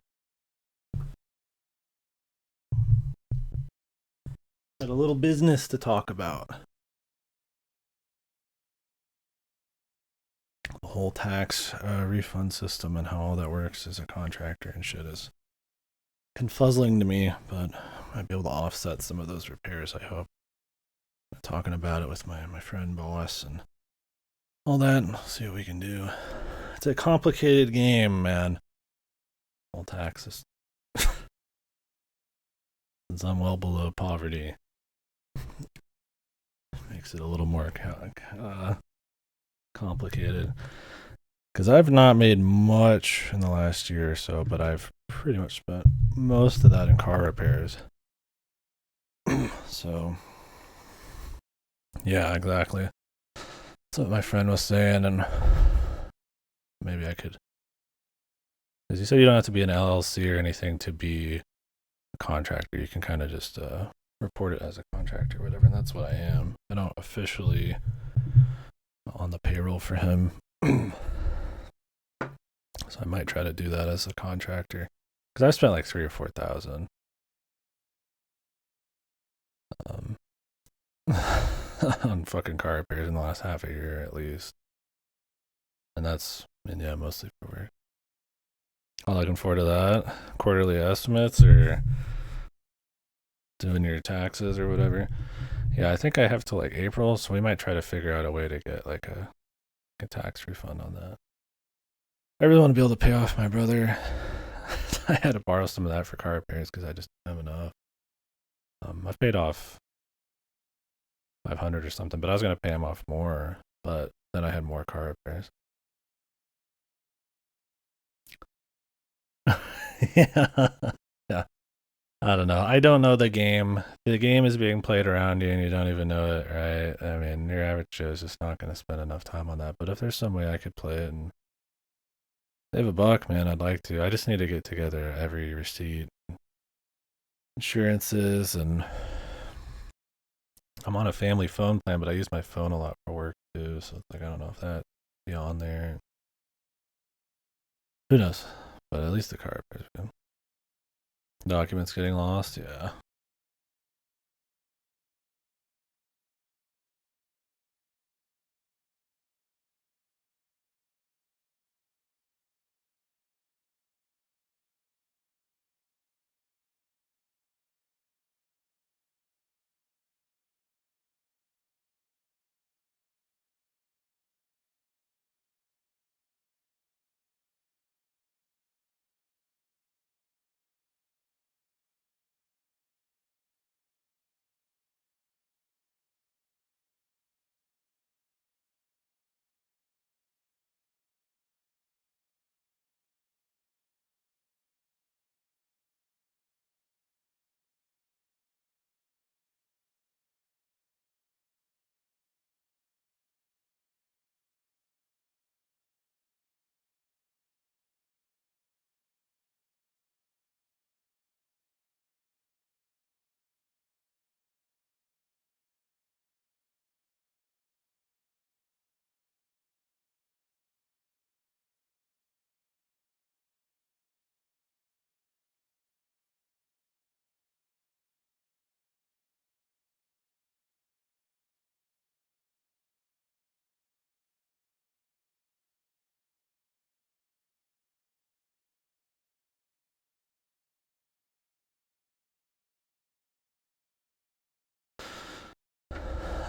Got a little business to talk about. The whole tax refund system and how all that works as a contractor and shit is confuzzling to me, but I might be able to offset some of those repairs, I hope. I'm talking about it with my friend boss and all that, and see what we can do. It's a complicated game, man. All taxes. Since I'm well below poverty, makes it a little more complicated. Because I've not made much in the last year or so, but I've pretty much spent most of that in car repairs. So, yeah, exactly. That's what my friend was saying, and maybe I could. Because you said you don't have to be an LLC or anything to be a contractor. You can kind of just report it as a contractor or whatever, and that's what I am. I don't officially on the payroll for him. So I might try to do that as a contractor. Because I've spent like 3,000 or 4,000 on fucking car repairs in the last half a year at least. And that's, yeah, mostly for work. I'm looking forward to that. Quarterly estimates or doing your taxes or whatever. Yeah, I think I have till like April, so we might try to figure out a way to get like a tax refund on that. I really want to be able to pay off my brother. I had to borrow some of that for car repairs because I just didn't have enough. I've paid off 500 or something, but I was gonna pay him off more, but then I had more car repairs. Yeah. Yeah. I don't know. I don't know the game. The game is being played around you and you don't even know it, right? I mean, your average Joe is just not going to spend enough time on that. But if there's some way I could play it and save a buck, man, I'd like to. I just need to get together every receipt, insurances, and I'm on a family phone plan, but I use my phone a lot for work too. So it's like, I don't know if that be on there. Who knows? But at least the car repairs are good. Documents getting lost, yeah.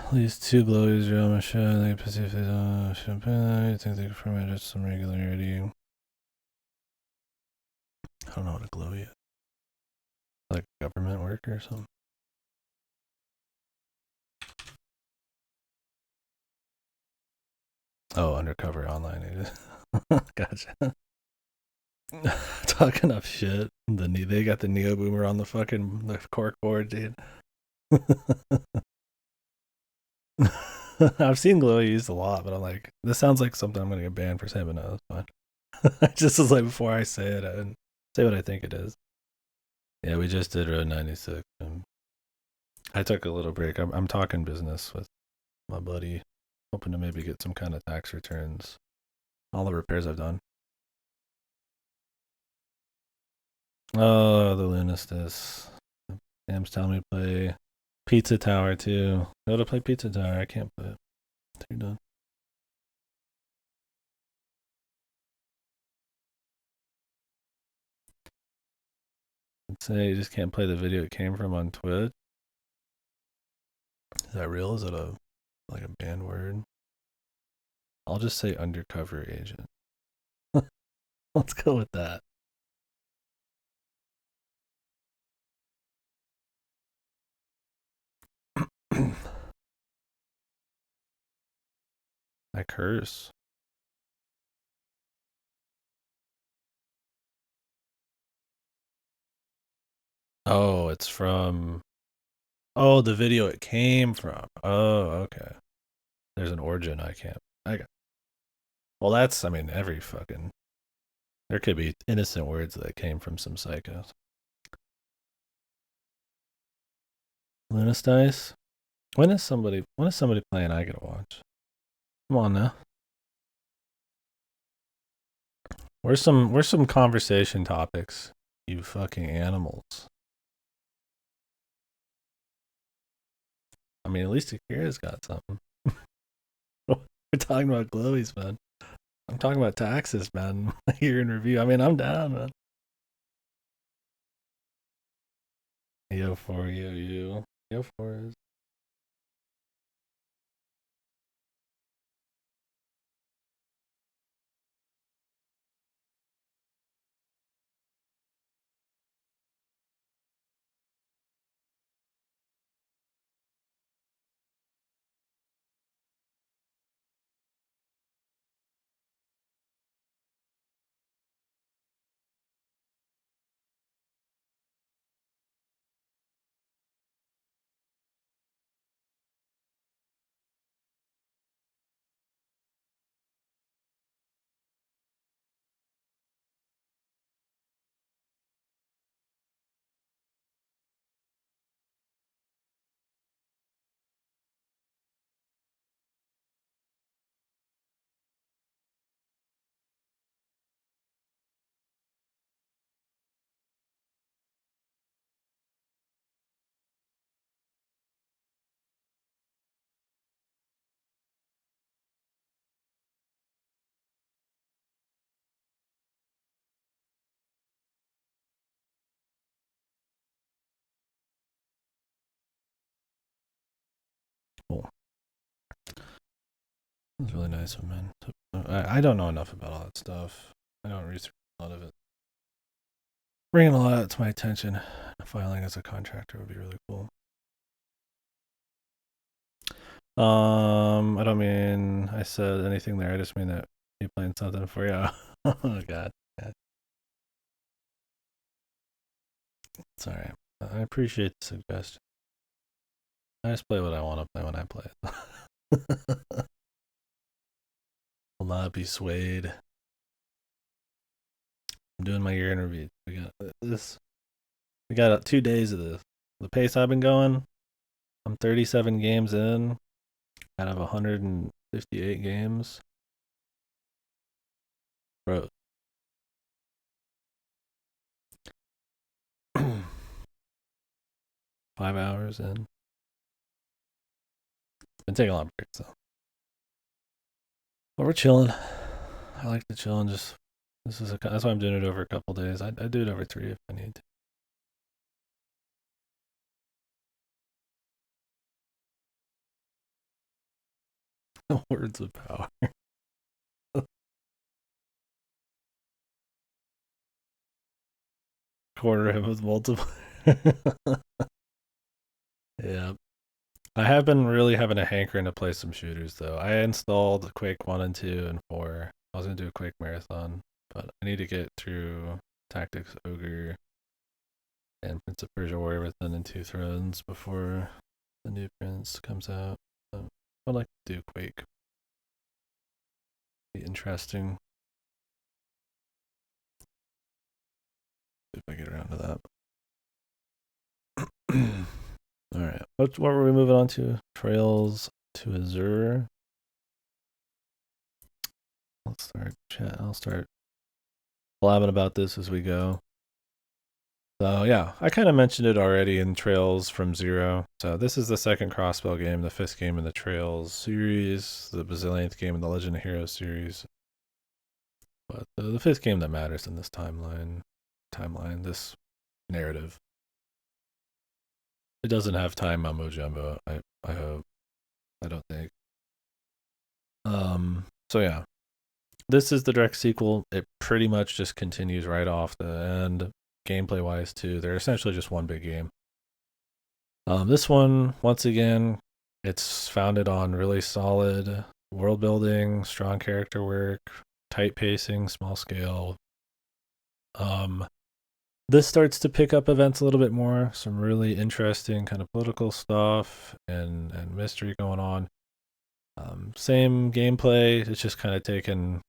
At least 2 glowies real machine. They if they don't champagne. I think they can permit some regularity. I don't know what a glowy is. Like government work or something. Oh, undercover online agent. Gotcha. Talking up shit. They got the Neo Boomer on the cork board, dude. I've seen glowy used a lot, but I'm like, this sounds like something I'm gonna get banned for saying, but no, that's fine. Just as like before I say it, I say what I think it is. Yeah, we just did Road 96. I took a little break. I'm talking business with my buddy, hoping to maybe get some kind of tax returns. All the repairs I've done. Oh, the Lunistus. Sam's telling me to play Pizza Tower too. Go to play Pizza Tower. I can't play it. Too done. Say you just can't play the video it came from on Twitch. Is that real? Is it a like a banned word? I'll just say undercover agent. Let's go with that. I curse. Oh, it's from. Oh, the video it came from. Oh, okay. There's an origin. I can't. I got. Well, that's. I mean, every fucking. There could be innocent words that came from some psychos. Lunas Dice. When is somebody playing I gotta watch? Come on now. Where's some conversation topics, you fucking animals? I mean, at least Akira's got something. We're talking about glowies, man. I'm talking about taxes, man. Year in review. I mean, I'm down, man. Yo for you. Yo for us. Cool. That's really nice of man. I don't know enough about all that stuff. I don't research a lot of it. Bringing a lot of that to my attention. Filing as a contractor would be really cool. I don't mean I said anything there. I just mean that you playing something for you. Oh god. It's alright. I appreciate the suggestion. I just play what I want to play when I play it. Will not be swayed. I'm doing my year interview. We got this. We got 2 days of this. The pace I've been going. I'm 37 games in out of 158 games. Bro. 5 hours in. Been taking a lot of breaks though. But we're chilling. I like to chill and just. That's why I'm doing it over a couple days. I do it over 3 if I need to. Words of power. Quarter him with multiple. Yeah. I have been really having a hankering to play some shooters though. I installed Quake 1 and 2 and 4. I was gonna do a Quake marathon, but I need to get through Tactics Ogre and Prince of Persia Warrior Within and Two Thrones before the new Prince comes out. I'd like to do Quake. Be interesting. If I get around to that. All right. What were we moving on to? Trails to Azure. Let's start chat. I'll start blabbing about this as we go. So yeah, I kind of mentioned it already in Trails from Zero. So this is the second Crossbell game, the fifth game in the Trails series, the bazillionth game in the Legend of Heroes series. But the fifth game that matters in this this narrative. It doesn't have time mumbo jumbo. I hope. I don't think. So yeah, this is the direct sequel. It pretty much just continues right off the end, gameplay wise too. They're essentially just one big game. This one, once again, it's founded on really solid world building, strong character work, tight pacing, small scale. Um, this starts to pick up events a little bit more. Some really interesting kind of political stuff and mystery going on. Same gameplay. It's just kind of taken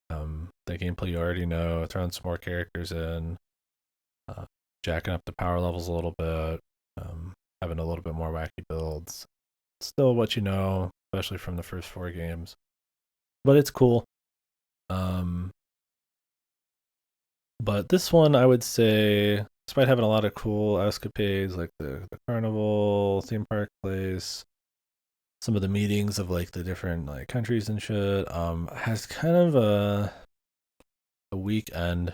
the gameplay you already know, throwing some more characters in, uh, jacking up the power levels a little bit, having a little bit more wacky builds. Still what you know, especially from the first four games, but it's cool. But this one, I would say, despite having a lot of cool escapades like the carnival, theme park place, some of the meetings of like the different like countries and shit, has kind of a weak end.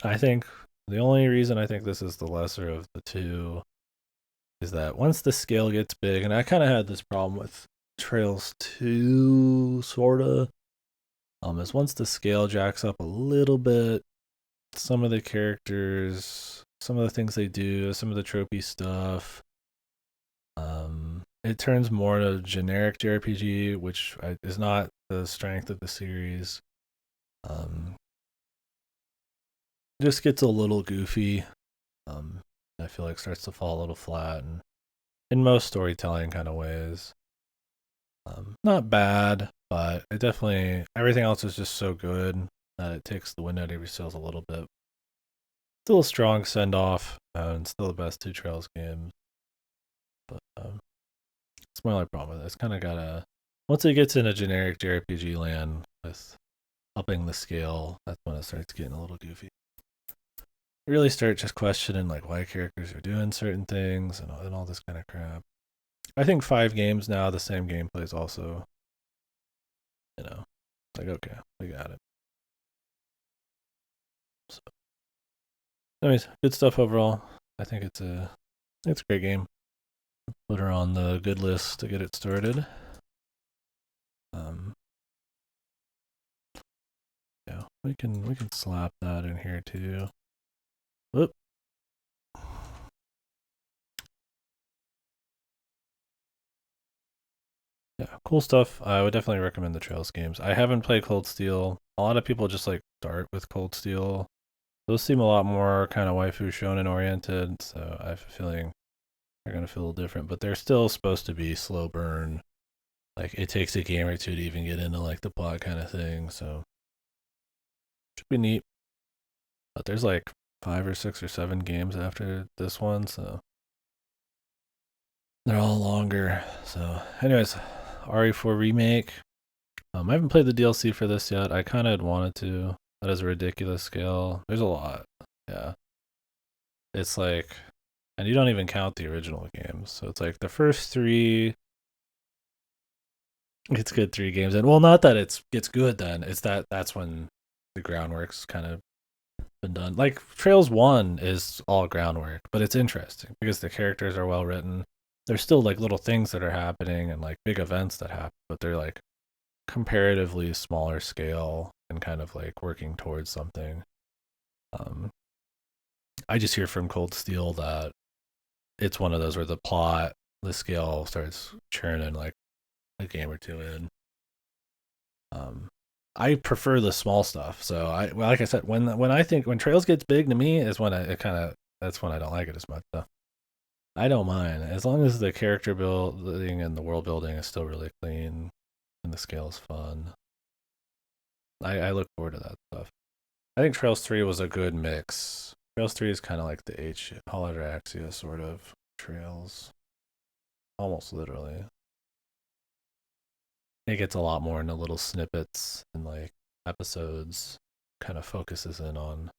I think the only reason I think this is the lesser of the two is that once the scale gets big, and I kind of had this problem with Trails 2, sorta, is once the scale jacks up a little bit, some of the characters, some of the things they do, some of the tropey stuff, it turns more to generic JRPG, which is not the strength of the series. Um, just gets a little goofy. Um, I feel like starts to fall a little flat, and in most storytelling kind of ways. Not bad, but it definitely everything else is just so good that it takes the wind out of your sails a little bit. Still a strong send off, and still the best two Trails games. But it's my only problem with it. It's kind of got a once it gets in a generic JRPG land with upping the scale, that's when it starts getting a little goofy. You really start just questioning like why characters are doing certain things and all this kind of crap. I think 5 games now, the same gameplay is also, like okay, we got it. So, anyways, good stuff overall. I think it's a great game. Put her on the good list to get it started. Um, yeah, we can slap that in here too. Whoop. Yeah, cool stuff. I would definitely recommend the Trails games. I haven't played Cold Steel. A lot of people just like start with Cold Steel. Those seem a lot more kind of waifu shonen oriented, so I have a feeling they're gonna feel a little different. But they're still supposed to be slow burn. Like it takes a game or two to even get into like the plot kind of thing. So should be neat. But there's like 5 or 6 or 7 games after this one, so they're all longer. So, anyways, RE4 remake. I haven't played the DLC for this yet. I kind of wanted to. That is a ridiculous scale. There's a lot. Yeah, it's like, and you don't even count the original games. So it's like the first three. It's good 3 games, and well, not that it's good. Then it's that's when the groundwork's kind of been done. Like Trails 1 is all groundwork, but it's interesting because the characters are well written. There's still like little things that are happening and like big events that happen, but they're like comparatively smaller scale and kind of like working towards something. Um, I just hear from Cold Steel that it's one of those where the scale starts churning like a game or two in. Um, I prefer the small stuff. So like I said, when I think when Trails gets big to me is when that's when I don't like it as much. So I don't mind as long as the character building and the world building is still really clean and the scale is fun. I look forward to that stuff. I think Trails 3 was a good mix. Trails 3 is kind of like the H Holodraxia sort of Trails, almost literally. It gets a lot more into little snippets and like episodes, kind of focuses in on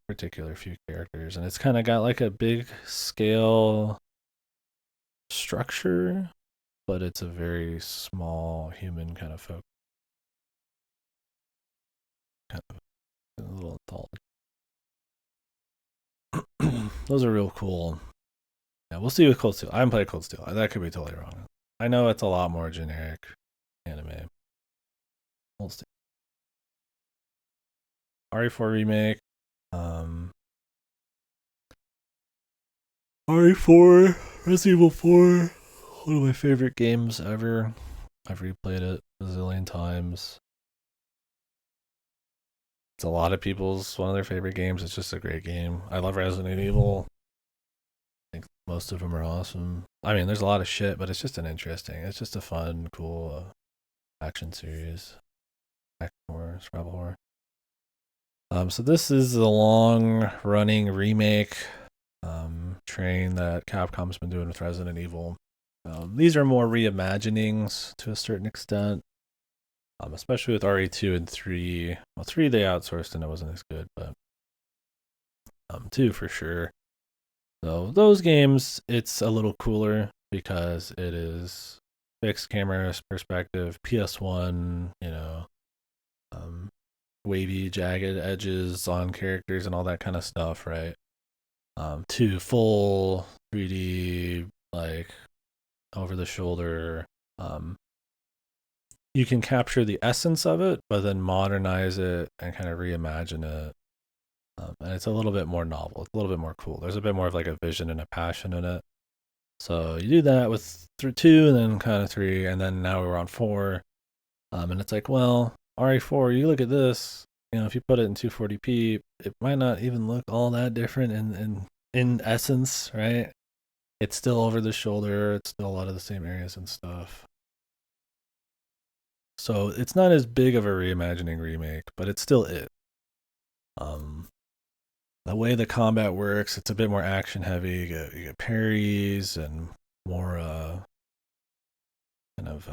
particular few characters, and it's kind of got like a big scale structure, but it's a very small human kind of folk, kind of a little anthology. Those are real cool. Yeah, we'll see with Cold Steel. I haven't played Cold Steel. That could be totally wrong. I know it's a lot more generic anime. Cold Steel. RE4 remake. RE4, Resident Evil 4, one of my favorite games ever. I've replayed it a zillion times. It's a lot of people's one of their favorite games. It's just a great game. I love Resident Evil. I think most of them are awesome. I mean, there's a lot of shit, but it's just it's just a fun, cool action series. Action horror, survival horror. So this is the long-running remake train that Capcom's been doing with Resident Evil. These are more reimaginings to a certain extent, especially with RE2 and 3. Well, 3 they outsourced and it wasn't as good, but 2 for sure. So those games, it's a little cooler because it is fixed camera perspective, PS1, wavy, jagged edges on characters and all that kind of stuff, right? 2 full 3D, like over the shoulder. You can capture the essence of it, but then modernize it and kind of reimagine it. And it's a little bit more novel. It's a little bit more cool. There's a bit more of like a vision and a passion in it. So you do that with through 2 and then kind of 3, and then now we're on 4. And it's like, well, RE4, you look at this, if you put it in 240p, it might not even look all that different in essence, right? It's still over the shoulder. It's still a lot of the same areas and stuff. So it's not as big of a reimagining remake, but it's still it. The way the combat works, it's a bit more action heavy. You get parries and more kind of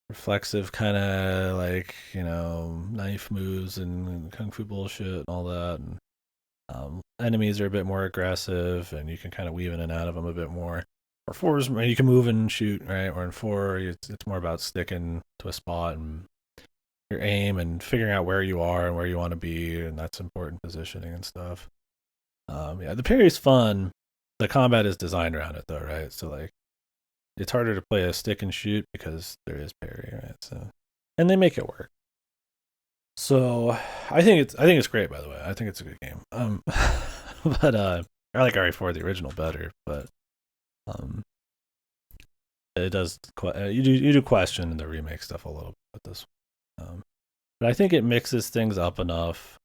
reflexive kind of like knife moves and kung fu bullshit and all that. And enemies are a bit more aggressive, and you can kind of weave in and out of them a bit more. Or 4 is you can move and shoot, right? Or in 4, it's more about sticking to a spot and your aim and figuring out where you are and where you want to be, and that's important positioning and stuff. Yeah, the parry's fun. The combat is designed around it though, right? So like, it's harder to play a stick and shoot because there is parry, right? So, and they make it work. So I think it's great. By the way, I think it's a good game. But I like RE4 the original better, but it does you do question the remake stuff a little bit with this. But I think it mixes things up enough.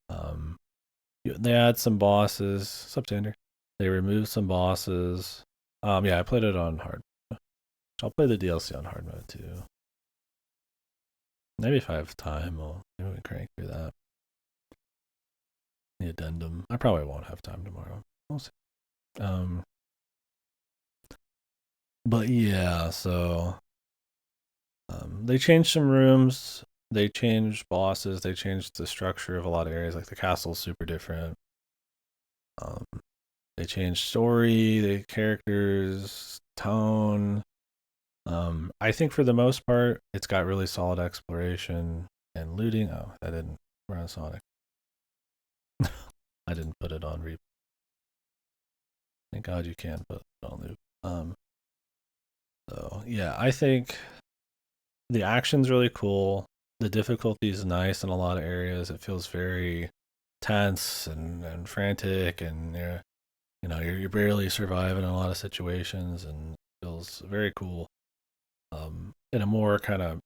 They add some bosses. What's up, Tander? They remove some bosses. Yeah, I played it on hard. I'll play the DLC on hard mode too. Maybe if I have time, maybe we can crank through that. The addendum. I probably won't have time tomorrow. We'll see. But yeah, so they changed some rooms. They changed bosses. They changed the structure of a lot of areas. Like the castle's super different. They changed story, the characters, tone. I think for the most part, it's got really solid exploration and looting. Oh, I didn't run Sonic. I didn't put it on replay. Thank God you can put it on loop. So yeah, I think the action's really cool. The difficulty is nice in a lot of areas. It feels very tense and frantic, and you're barely surviving in a lot of situations, and it feels very cool. In a more kind of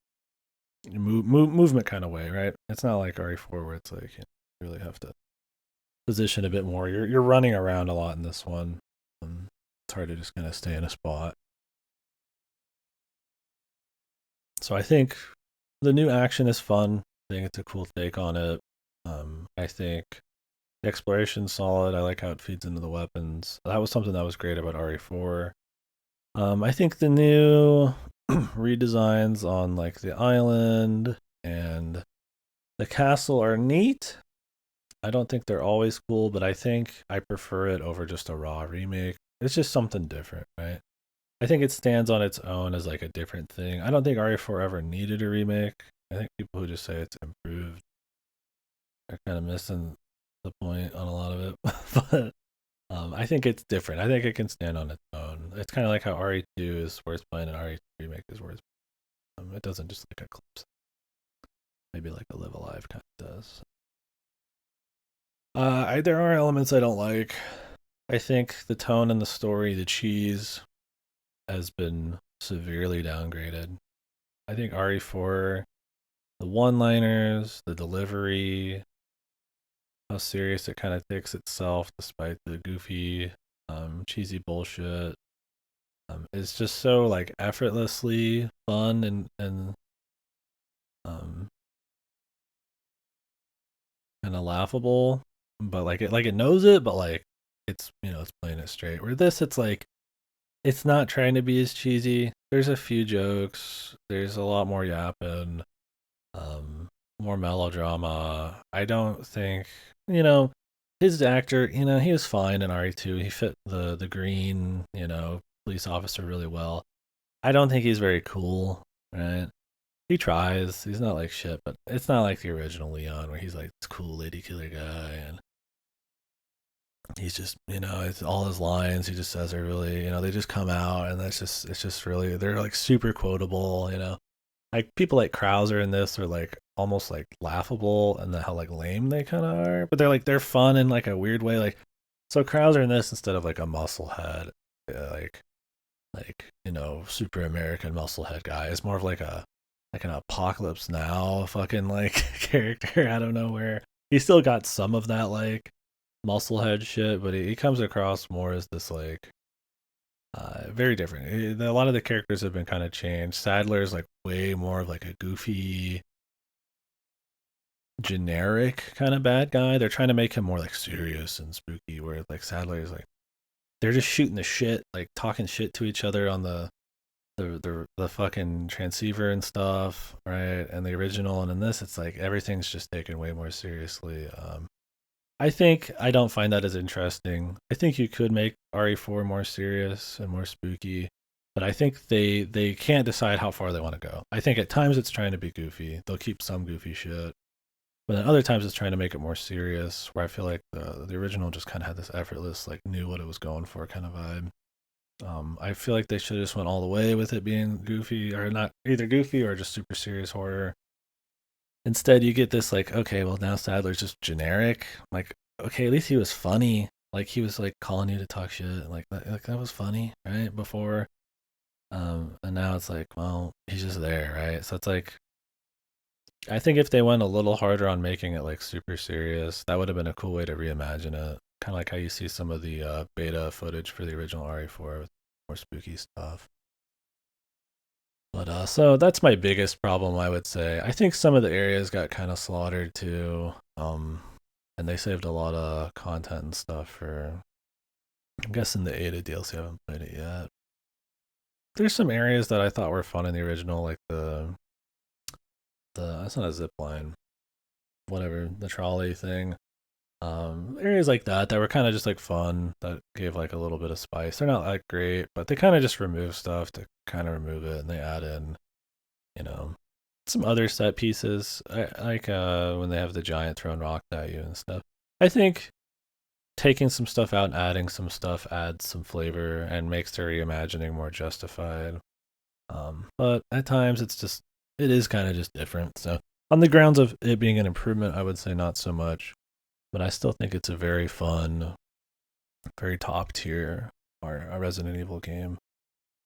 movement kind of way, right? It's not like RE4 where it's like you really have to position a bit more. You're running around a lot in this one. It's hard to just kind of stay in a spot. So I think the new action is fun. I think it's a cool take on it. I think the exploration's solid. I like how it feeds into the weapons. That was something that was great about RE4. I think the new redesigns on like the island and the castle are neat. I don't think they're always cool, but I think I prefer it over just a raw remake. It's just something different, right? I think it stands on its own as like a different thing. I don't think RE4 ever needed a remake. I think people who just say it's improved are kind of missing the point on a lot of it. But I think it's different. I think it can stand on its own. It's kind of like how RE2 is worth playing and RE3 remake is worth. It doesn't just like eclipse. Maybe like a Live Alive kind of does. There are elements I don't like. I think the tone and the story, the cheese, has been severely downgraded. I think RE4, the one-liners, the delivery, how serious it kind of takes itself despite the goofy, cheesy bullshit, is just so like effortlessly fun and um, kind of laughable. But like it knows it, but like it's it's playing it straight. Where this, it's like it's not trying to be as cheesy. There's a few jokes. There's a lot more yapping. Um, More melodrama. I don't think his actor. He was fine in RE2. He fit the green police officer really well. I don't think he's very cool. Right? He tries. He's not like shit, but it's not like the original Leon where he's like this cool lady killer guy and he's just it's all his lines he just says are really they just come out and it's just really they're like super quotable. Like people like Krauser in this are like almost like laughable and how like lame they kind of are, but they're fun in like a weird way. Like so Krauser in this, instead of like a musclehead, super American musclehead guy, is more of like an Apocalypse Now fucking like character out of nowhere. He still got some of that like musclehead shit, but he comes across more as this like very different. A lot of the characters have been kind of changed. Sadler's like way more of like a goofy, generic kind of bad guy. They're trying to make him more like serious and spooky. Where like Sadler's like they're just shooting the shit, like talking shit to each other on the fucking transceiver and stuff, right? And the original, and in this, it's like everything's just taken way more seriously. I don't find that as interesting. I think you could make RE4 more serious and more spooky, but I think they can't decide how far they want to go. I think at times it's trying to be goofy. They'll keep some goofy shit, but then other times it's trying to make it more serious. Where I feel like the original just kind of had this effortless, like knew what it was going for kind of vibe. I feel like they should have just went all the way with it being goofy or not, either goofy or just super serious horror. Instead, you get this like, okay, well now Sadler's just generic. Like, okay, at least he was funny. Like he was like calling you to talk shit. Like that was funny, right? Before, and now it's like, well, he's just there, right? So it's like, I think if they went a little harder on making it like super serious, that would have been a cool way to reimagine it. Kind of like how you see some of the beta footage for the original RE4 with more spooky stuff. But so that's my biggest problem, I would say. I think some of the areas got kind of slaughtered too. And they saved a lot of content and stuff for. I'm guessing the Ada DLC. I haven't played it yet. There's some areas that I thought were fun in the original, like the that's not a zip line, whatever, the trolley thing. Areas like that were kind of just like fun, that gave like a little bit of spice. They're not like great, but they kind of just remove stuff to kind of remove it, and they add in, you know, some other set pieces, like when they have the giant throwing rocks at you and stuff. I think taking some stuff out and adding some stuff adds some flavor and makes the reimagining more justified. But at times it is kind of just different. So on the grounds of it being an improvement, I would say not so much. But I still think it's a very fun, very top tier or a Resident Evil game.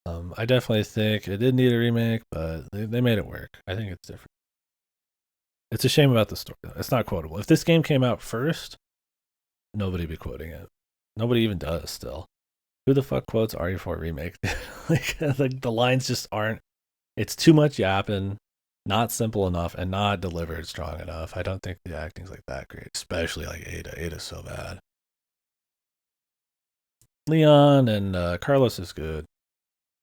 I definitely think it did need a remake, but they made it work. I think it's different. It's a shame about the story. It's not quotable. If this game came out first, nobody be quoting it. Nobody even does still. Who the fuck quotes RE4 remake? like the lines just aren't. It's too much yapping, not simple enough, and not delivered strong enough. I don't think the acting's like that great, especially like Ada. Ada's so bad. Leon and Carlos is good,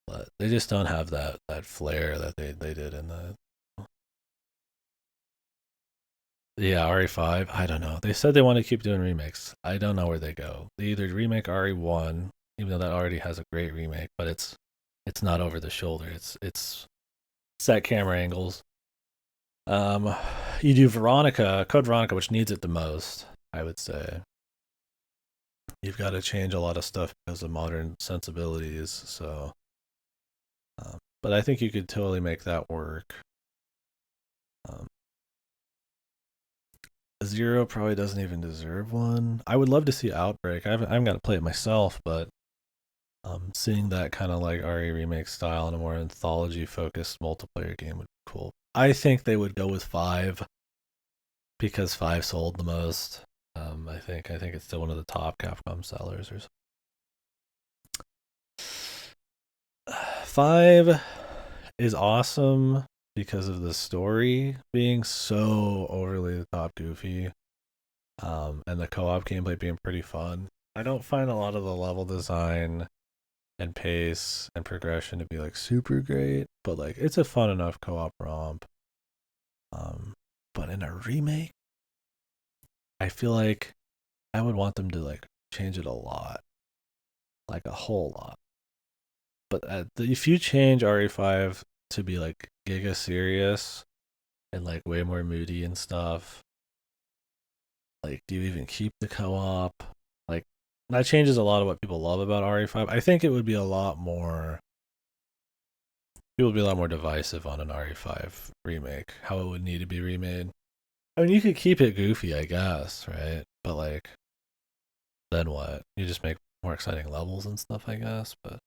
but they just don't have that flair that they did in the Yeah, RE5. I don't know. They said they want to keep doing remakes. I don't know where they go. They either remake RE1, even though that already has a great remake, but it's not over the shoulder. It's set camera angles. Um, you do Veronica, Code Veronica, which needs it the most, I would say. You've got to change a lot of stuff because of modern sensibilities. So, but I think you could totally make that work. Um, Zero probably doesn't even deserve one. I would love to see Outbreak. I haven't got to play it myself, but seeing that kind of like RE remake style in a more anthology focused multiplayer game would be cool. I think they would go with 5 because 5 sold the most. I think it's still one of the top Capcom sellers or something. 5 is awesome because of the story being so overly the top goofy, and the co-op gameplay being pretty fun. I don't find a lot of the level design and pace and progression to be like super great, but like it's a fun enough co-op romp. Um, but in a remake, I feel like I would want them to like change it a lot, like a whole lot. But if you change RE5 to be like giga serious and like way more moody and stuff, like do you even keep the co-op? Like that changes a lot of what people love about RE5. I think it would be a lot more people would be a lot more divisive on an RE5 remake, how it would need to be remade. I mean, you could keep it goofy, I guess, right? But like then what? You just make more exciting levels and stuff, I guess, but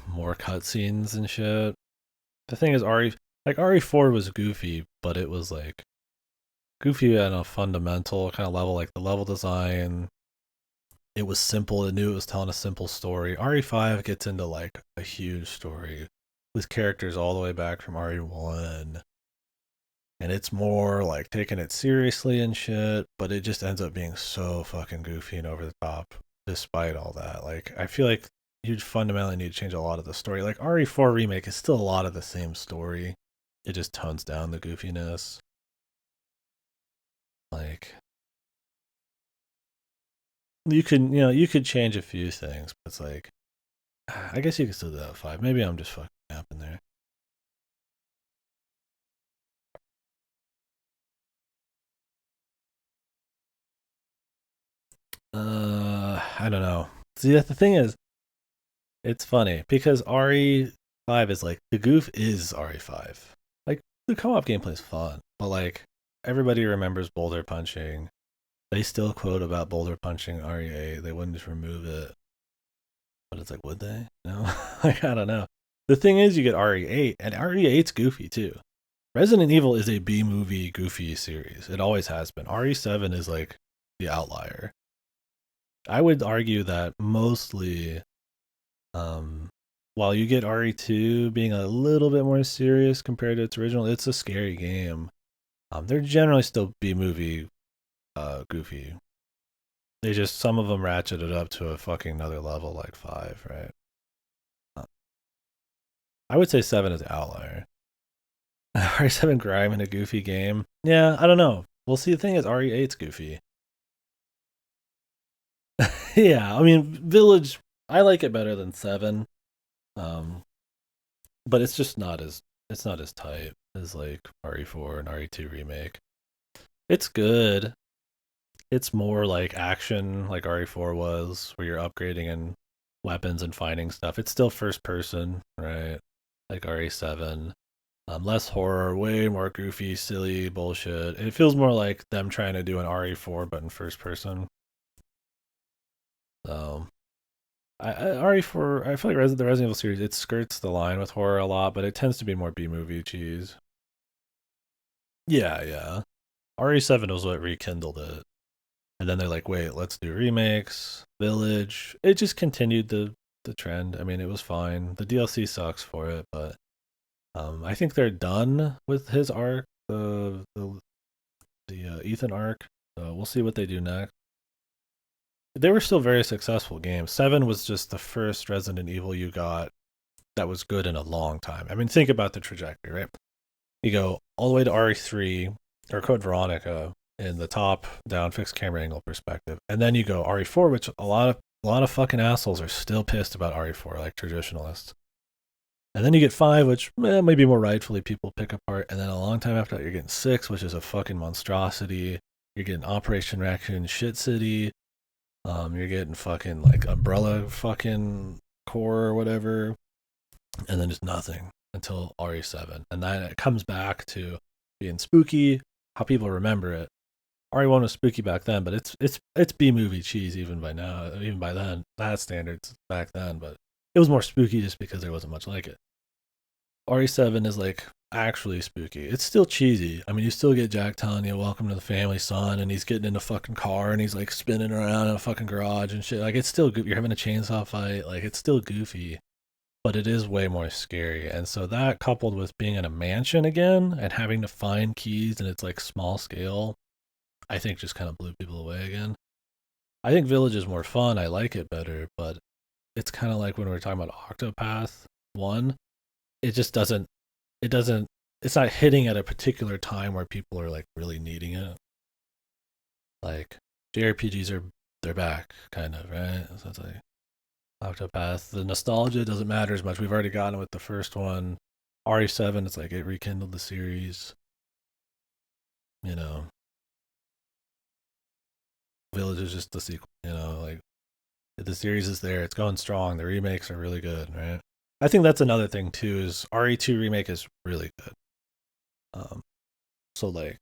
more cutscenes and shit. The thing is, RE4 was goofy, but it was like goofy at a fundamental kind of level, like the level design. It was simple. It knew it was telling a simple story. RE5 gets into like a huge story with characters all the way back from RE1, and it's more like taking it seriously and shit. But it just ends up being so fucking goofy and over the top, despite all that. Like I feel like you fundamentally need to change a lot of the story. Like RE4 remake is still a lot of the same story. It just tones down the goofiness. Like you could change a few things, but it's like I guess you could still do that with 5. Maybe I'm just fucking yapping there. I don't know. See, the thing is, it's funny because RE5 is like the goof is RE5. Like the co-op gameplay is fun, but like everybody remembers boulder punching. They still quote about boulder punching RE8. They wouldn't just remove it, but it's like, would they? No, like I don't know. The thing is, you get RE8, and RE8's goofy too. Resident Evil is a B movie goofy series. It always has been. RE7 is like the outlier. I would argue that mostly, um, while you get RE2 being a little bit more serious compared to its original, it's a scary game. They're generally still B movie goofy. They just some of them ratcheted up to a fucking another level like 5, right? Uh, I would say 7 is the outlier. RE7 grime in a goofy game. Yeah, I don't know. We'll see. The thing is, RE8's goofy. Yeah, I mean, Village. I like it better than 7, um, but it's not as tight as like RE4 and RE2 remake. It's good. It's more like action, like RE4 was, where you're upgrading and weapons and finding stuff. It's still first person, right? Like RE7. Less horror, way more goofy, silly bullshit. It feels more like them trying to do an RE4 but in first person. So RE4, I feel like the Resident Evil series, it skirts the line with horror a lot, but it tends to be more B movie cheese. Yeah, yeah. RE7 was what rekindled it. And then they're like, wait, let's do remakes. Village. It just continued the trend. I mean, it was fine. The DLC sucks for it, but I think they're done with his arc, the Ethan arc. So we'll see what they do next. They were still very successful games. 7 was just the first Resident Evil you got that was good in a long time. I mean, think about the trajectory, right? You go all the way to RE3, or Code Veronica in the top down fixed camera angle perspective, and then you go RE4, which a lot of fucking assholes are still pissed about RE4, like traditionalists. And then you get 5, which maybe more rightfully people pick apart. And then a long time after that, you're getting 6, which is a fucking monstrosity. You're getting Operation Raccoon Shit City. You're getting fucking like Umbrella fucking Core or whatever. And then just nothing until RE7. And then it comes back to being spooky, how people remember it. RE1 was spooky back then, but it's B movie cheese even by now, even by then, that standards back then. But it was more spooky just because there wasn't much like it. RE7 is like actually spooky. It's still cheesy. I mean, you still get Jack telling you "Welcome to the family, son," and he's getting in a fucking car and he's like spinning around in a fucking garage and shit. Like it's still you're having a chainsaw fight. Like it's still goofy, but it is way more scary. And so that coupled with being in a mansion again and having to find keys and it's like small scale, I think just kind of blew people away again. I think Village is more fun. I like it better, but it's kind of like when we were talking about Octopath 1. It just doesn't it's not hitting at a particular time where people are like really needing it. Like JRPGs they're back, kind of, right? So it's like Octopath. The nostalgia doesn't matter as much. We've already gotten it with the first one. RE7, it's like it rekindled the series. You know, Village is just the sequel. You know, like the series is there. It's going strong. The remakes are really good, right? I think that's another thing too. Is RE2 remake is really good. Um, so like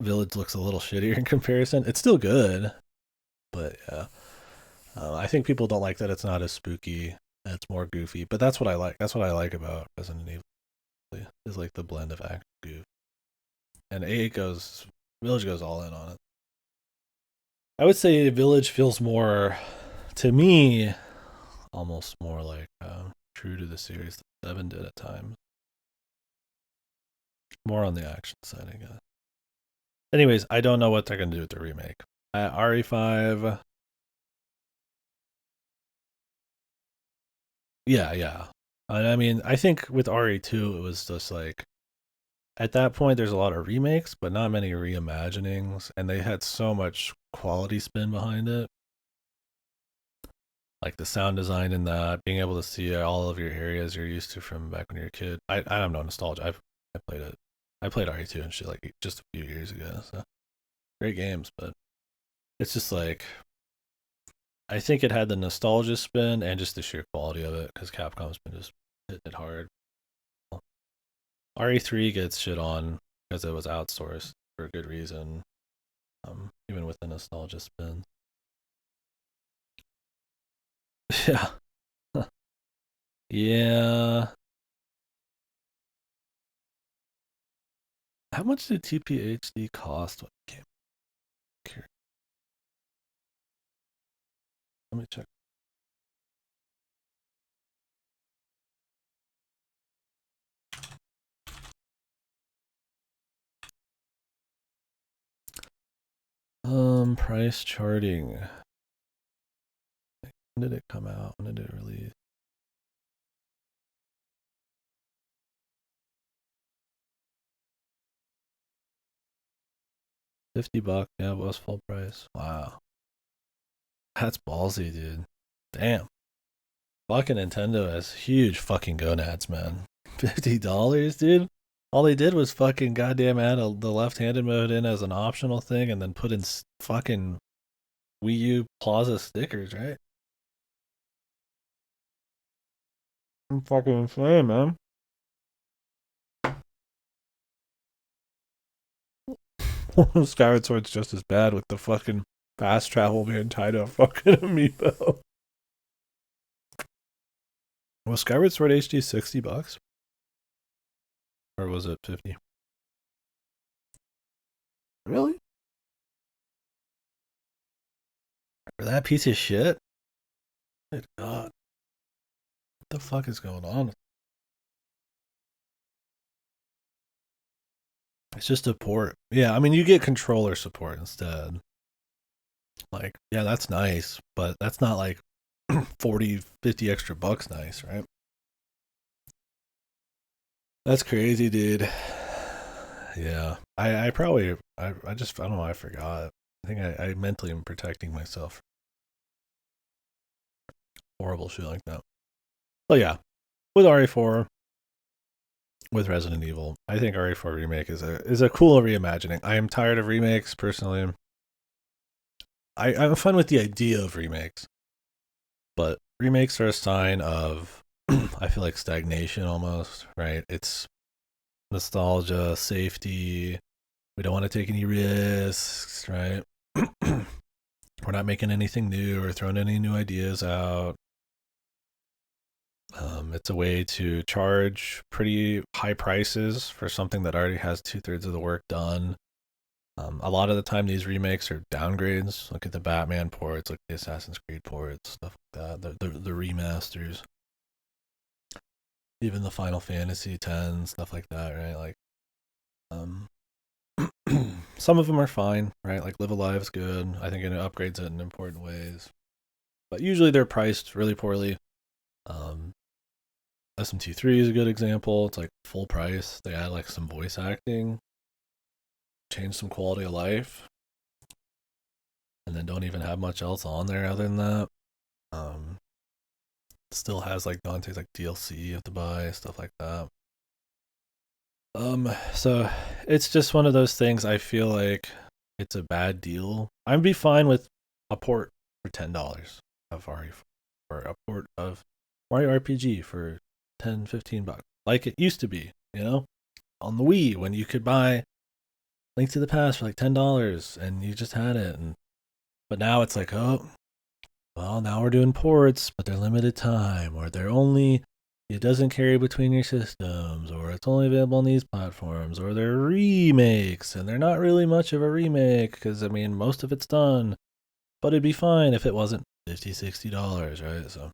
Village looks a little shittier in comparison. It's still good, but yeah, I think people don't like that it's not as spooky. It's more goofy, but that's what I like. That's what I like about Resident Evil is like the blend of action goof. And Village goes all in on it. I would say Village feels more, to me, almost more like true to the series that 7 did at times. More on the action side, I guess. Anyways, I don't know what they're going to do with the remake. RE5. Yeah. I mean, I think with RE2, it was just like, at that point, there's a lot of remakes, but not many reimaginings. And they had so much quality spin behind it. Like the sound design in that, being able to see all of your areas you're used to from back when you were a kid. I have no nostalgia. I played it. I played RE2 and shit like just a few years ago. So great games, but it's just like I think it had the nostalgia spin and just the sheer quality of it because Capcom's been just hitting it hard. RE3 gets shit on because it was outsourced for a good reason, even with the nostalgia spin. Yeah. Yeah. How much did TPHD cost when it came? Here, let me check. Price charting. When did it come out? When did it release? $50. Yeah, it was full price. Wow. That's ballsy, dude. Damn. Fucking Nintendo has huge fucking gonads, man. $50, dude? All they did was fucking goddamn add the left-handed mode in as an optional thing and then put in fucking Wii U Plaza stickers, right? I'm fucking insane, man. Skyward Sword's just as bad with the fucking fast travel being tied to a fucking amiibo. Was Skyward Sword HD $60? Or was it 50? Really? For that piece of shit? Good God. What the fuck is going on? It's just a port. Yeah, I mean, you get controller support instead. Like, yeah, that's nice, but that's not like 40, 50 extra bucks nice, right? That's crazy, dude. Yeah. I probably, I just, I don't know, I forgot. I think I mentally am protecting myself from horrible shit like that. But yeah, with RE4, with Resident Evil, I think RE4 remake is a cool reimagining. I am tired of remakes personally. I'm fun with the idea of remakes, but remakes are a sign of I feel like stagnation almost, right? It's nostalgia, safety. We don't want to take any risks, right? We're not making anything new or throwing any new ideas out. It's a way to charge pretty high prices for something that already has 2/3 of the work done. A lot of the time, these remakes are downgrades. Look at the Batman ports, look at the Assassin's Creed ports, stuff like that. The remasters, even the Final Fantasy X, stuff like that, right? Like, um, some of them are fine, right? Like Live Alive is good. I think it upgrades it in important ways, but usually they're priced really poorly. Um, SMT3 is a good example. It's like full price. They add like some voice acting, change some quality of life, and then don't even have much else on there other than that. Um, Still has like Dante's like DLC you have to buy, stuff like that. So it's just one of those things. I feel like it's a bad deal. I'd be fine with a port for $10 of RE4 or a port of Mario RPG for 10-15 bucks, like it used to be, on the Wii when you could buy Link to the Past for like $10 and you just had it. But now it's like, oh, well, now we're doing ports, but they're limited time, or they're only, it doesn't carry between your systems, or it's only available on these platforms, or they're remakes, and they're not really much of a remake, because, I mean, most of it's done, but it'd be fine if it wasn't $50-$60, right? So,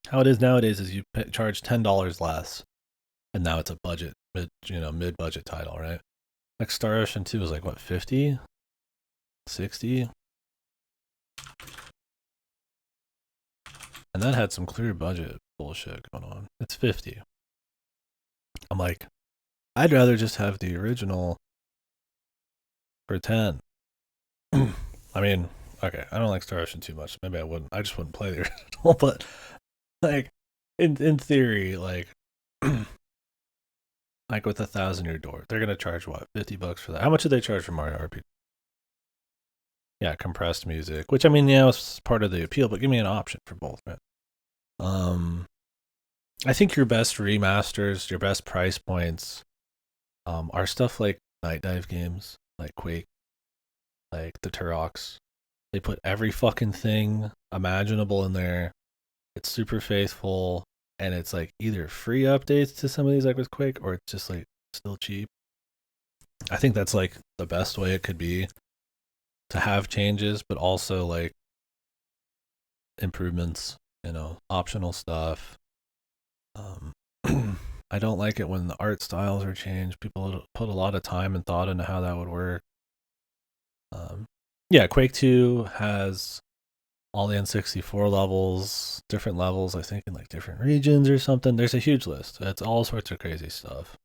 how it is nowadays is you charge $10 less, and now it's a budget, mid-budget title, right? Like Star Ocean 2 was like, what, 50? 60? And that had some clear budget bullshit going on. It's 50. I'm like, I'd rather just have the original for 10. I mean, okay, I don't like Star Ocean too much. Maybe I wouldn't. I just wouldn't play the original. But like, in theory, like, like with 1,000-Year Door, they're gonna charge what, $50 for that? How much did they charge for Mario RPG? Yeah, compressed music, which I mean, yeah, it's part of the appeal. But give me an option for both, right? I think your best remasters, your best price points, are stuff like Night Dive games, like Quake, like the Turok. They put every fucking thing imaginable in there. It's super faithful, and it's like either free updates to some of these, like with Quake, or it's just like still cheap. I think that's like the best way it could be to have changes, but also like improvements, optional stuff. Um, I don't like it when the art styles are changed. People put a lot of time and thought into how that would work. Yeah, Quake 2 has all the N64 levels, different levels, I think, in like different regions or something. There's a huge list. It's all sorts of crazy stuff.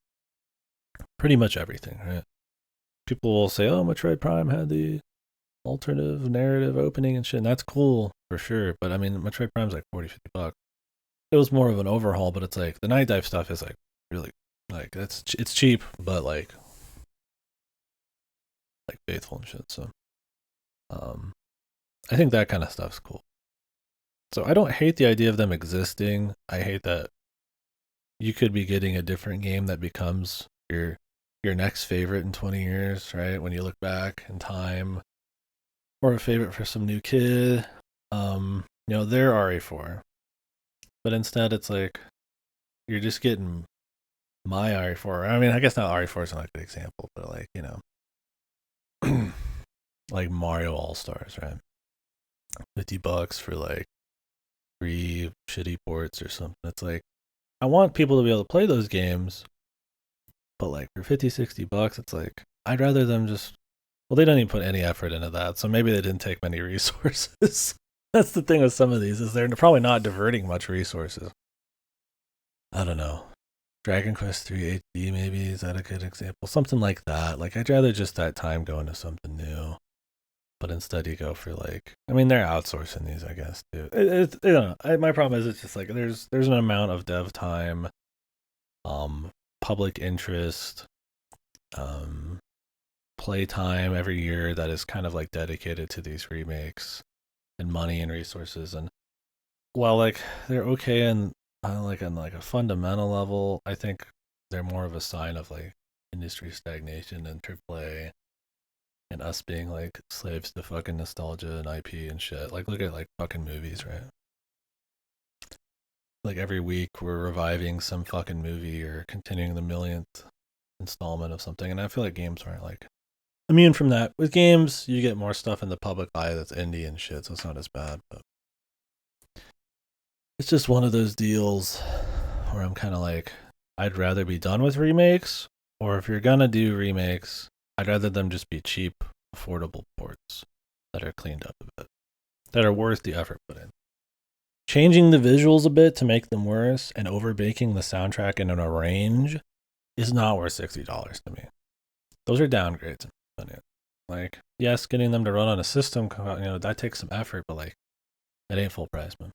Pretty much everything, right? People will say, oh, Metroid Prime had the alternative narrative opening and shit, and that's cool for sure. But I mean, Metroid Prime's like $40-$50. It was more of an overhaul, but it's like the Night Dive stuff is like really, like, it's cheap, but like faithful and shit. So, I think that kind of stuff's cool. So I don't hate the idea of them existing. I hate that you could be getting a different game that becomes your next favorite in 20 years, right? When you look back in time, or a favorite for some new kid. They're RE4, but instead it's like you're just getting my RE4. I mean, I guess not RE4 is not a good example, but like like Mario All Stars, right? $50 for like 3 shitty ports or something. It's like I want people to be able to play those games, but like for $50-$60, it's like I'd rather them just. Well, they don't even put any effort into that, so maybe they didn't take many resources. That's the thing with some of these, is they're probably not diverting much resources. I don't know. Dragon Quest 3 HD, maybe, is that a good example? Something like that. Like, I'd rather just that time go into something new. But instead, you go for like, I mean, they're outsourcing these, I guess, too. You know, my problem is it's just like there's an amount of dev time, public interest, um, play time every year that is kind of like dedicated to these remakes and money and resources. And while like they're okay and on like a fundamental level, I think they're more of a sign of like industry stagnation and AAA and us being like slaves to fucking nostalgia and IP and shit. Like look at like fucking movies, right? Like every week we're reviving some fucking movie or continuing the millionth installment of something, and I feel like games aren't like immune from that. With games, you get more stuff in the public eye that's indie and shit, so it's not as bad. But it's just one of those deals where I'm kind of like, I'd rather be done with remakes, or if you're gonna do remakes, I'd rather them just be cheap, affordable ports that are cleaned up a bit, that are worth the effort put in. Changing the visuals a bit to make them worse and overbaking the soundtrack in an arrange is not worth $60 to me. Those are downgrades. Like, yes, getting them to run on a system, you know, that takes some effort, but like, it ain't full price, man.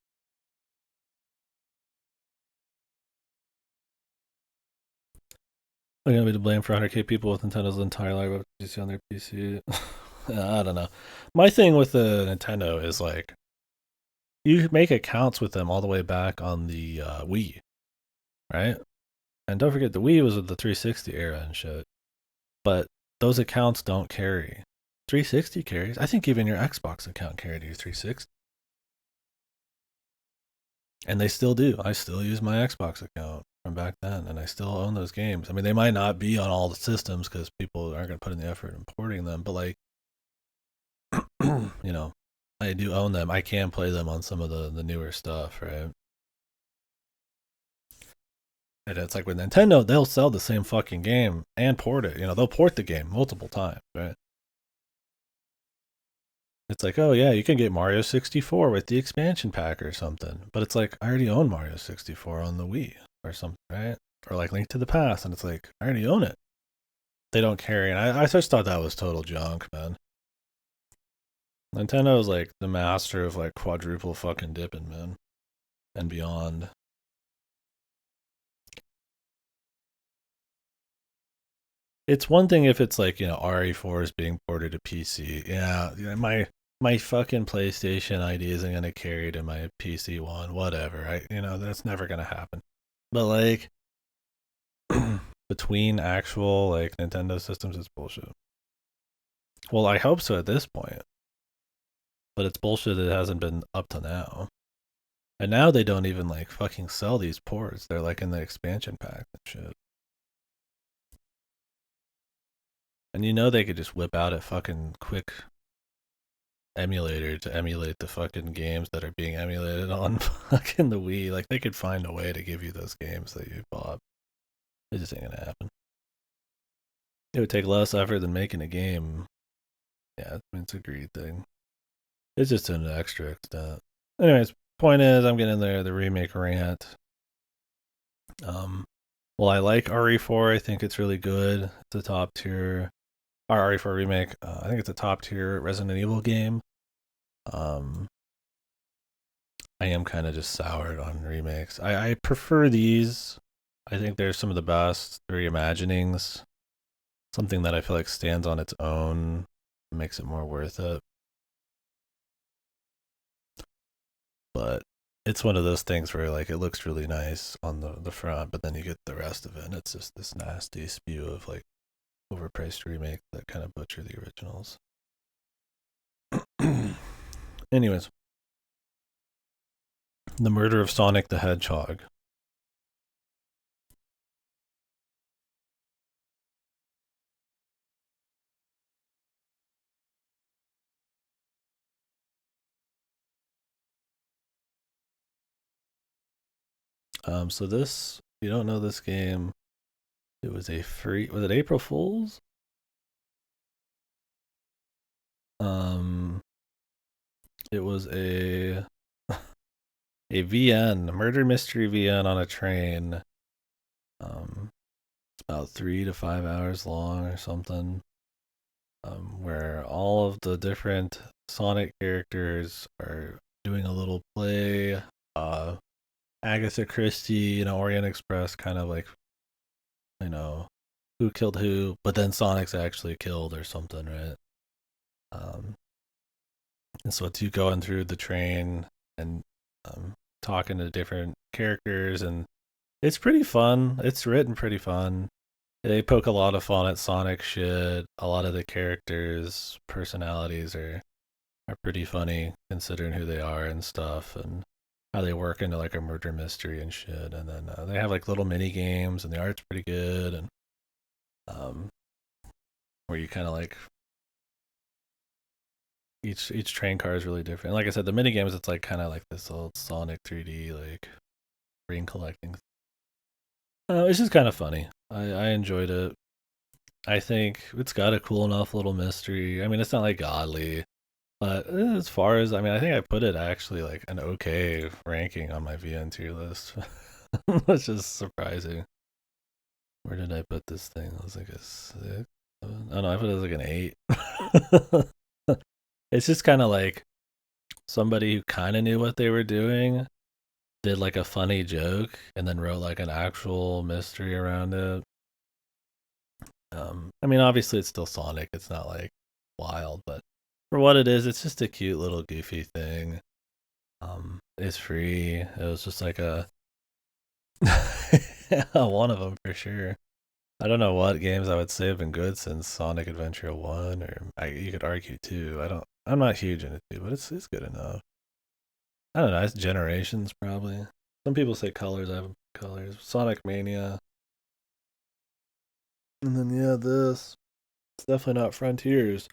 Are you gonna be to blame for 100K people with Nintendo's entire live PC on their PC? I don't know. My thing with the Nintendo is like, you make accounts with them all the way back on the Wii, right? And don't forget, the Wii was the 360 era and shit. But those accounts don't carry. 360 carries. I think even your Xbox account carried your 360. And they still do. I still use my Xbox account from back then, and I still own those games. I mean, they might not be on all the systems because people aren't going to put in the effort in porting them, but like, you know, I do own them. I can play them on some of the newer stuff, right? And it's like with Nintendo, they'll sell the same fucking game and port it. You know, they'll port the game multiple times, right? It's like, oh yeah, you can get Mario 64 with the expansion pack or something. But it's like, I already own Mario 64 on the Wii or something, right? Or like Link to the Past, and it's like, I already own it. They don't carry, and I just thought that was total junk, man. Nintendo is like the master of like quadruple fucking dipping, man, and beyond. It's one thing if it's like, you know, RE4 is being ported to PC. Yeah, my fucking PlayStation ID isn't gonna carry to my PC one, whatever. You know, that's never gonna happen. But like between actual like Nintendo systems, it's bullshit. Well, I hope so at this point, but it's bullshit. It hasn't been up to now, and now they don't even like fucking sell these ports. They're like in the expansion pack and shit. And you know they could just whip out a fucking quick emulator to emulate the fucking games that are being emulated on fucking the Wii. Like they could find a way to give you those games that you bought. It just ain't gonna happen. It would take less effort than making a game. Yeah, I mean, it's a greed thing. It's just an extra extent. Anyways, point is, I'm getting there. The remake rant. Well, I like RE4. I think it's really good. It's a top tier. Our RE4 remake. I think it's a top tier Resident Evil game. I am kind of just soured on remakes. I prefer these. I think they're some of the best reimaginings. Something that I feel like stands on its own, makes it more worth it. But it's one of those things where like it looks really nice on the front, but then you get the rest of it, and it's just this nasty spew of like overpriced remakes that kind of butcher the originals. Anyways, the murder of Sonic the Hedgehog. So this, if you don't know this game, it was a free. Was it April Fools? Um, it was a a VN, a murder mystery VN on a train. about 3 to 5 hours long or something, where all of the different Sonic characters are doing a little play. Uh, Agatha Christie, Orient Express, kind of like, you know, who killed who, but then Sonic's actually killed or something, right? Um, and so it's you going through the train and talking to different characters, and it's pretty fun. It's written pretty fun. They poke a lot of fun at Sonic shit. A lot of the characters' personalities are pretty funny considering who they are and stuff, and how they work into like a murder mystery and shit. And then they have like little mini games, and the art's pretty good, and um, where you kind of like each train car is really different. And like I said, the mini games, it's like kind of like this old Sonic 3D like ring collecting. It's just kind of funny. I enjoyed it. I think it's got a cool enough little mystery. I mean, it's not like godly, but as far as, I mean, I think I put it actually like an okay ranking on my VN tier list, which is surprising. Where did I put this thing? I was like a 6. Oh no, I put it as like an 8. It's just kind of like somebody who kind of knew what they were doing did like a funny joke and then wrote like an actual mystery around it. I mean, obviously it's still Sonic. It's not like wild, but for what it is, it's just a cute little goofy thing. It's free. It was just like a one of them for sure. I don't know what games I would say have been good since Sonic Adventure 1, or you could argue 2. I'm not huge into 2, but it's good enough. I don't know. It's Generations probably. Some people say Colors. I have Colors. Sonic Mania. And then yeah, this. It's definitely not Frontiers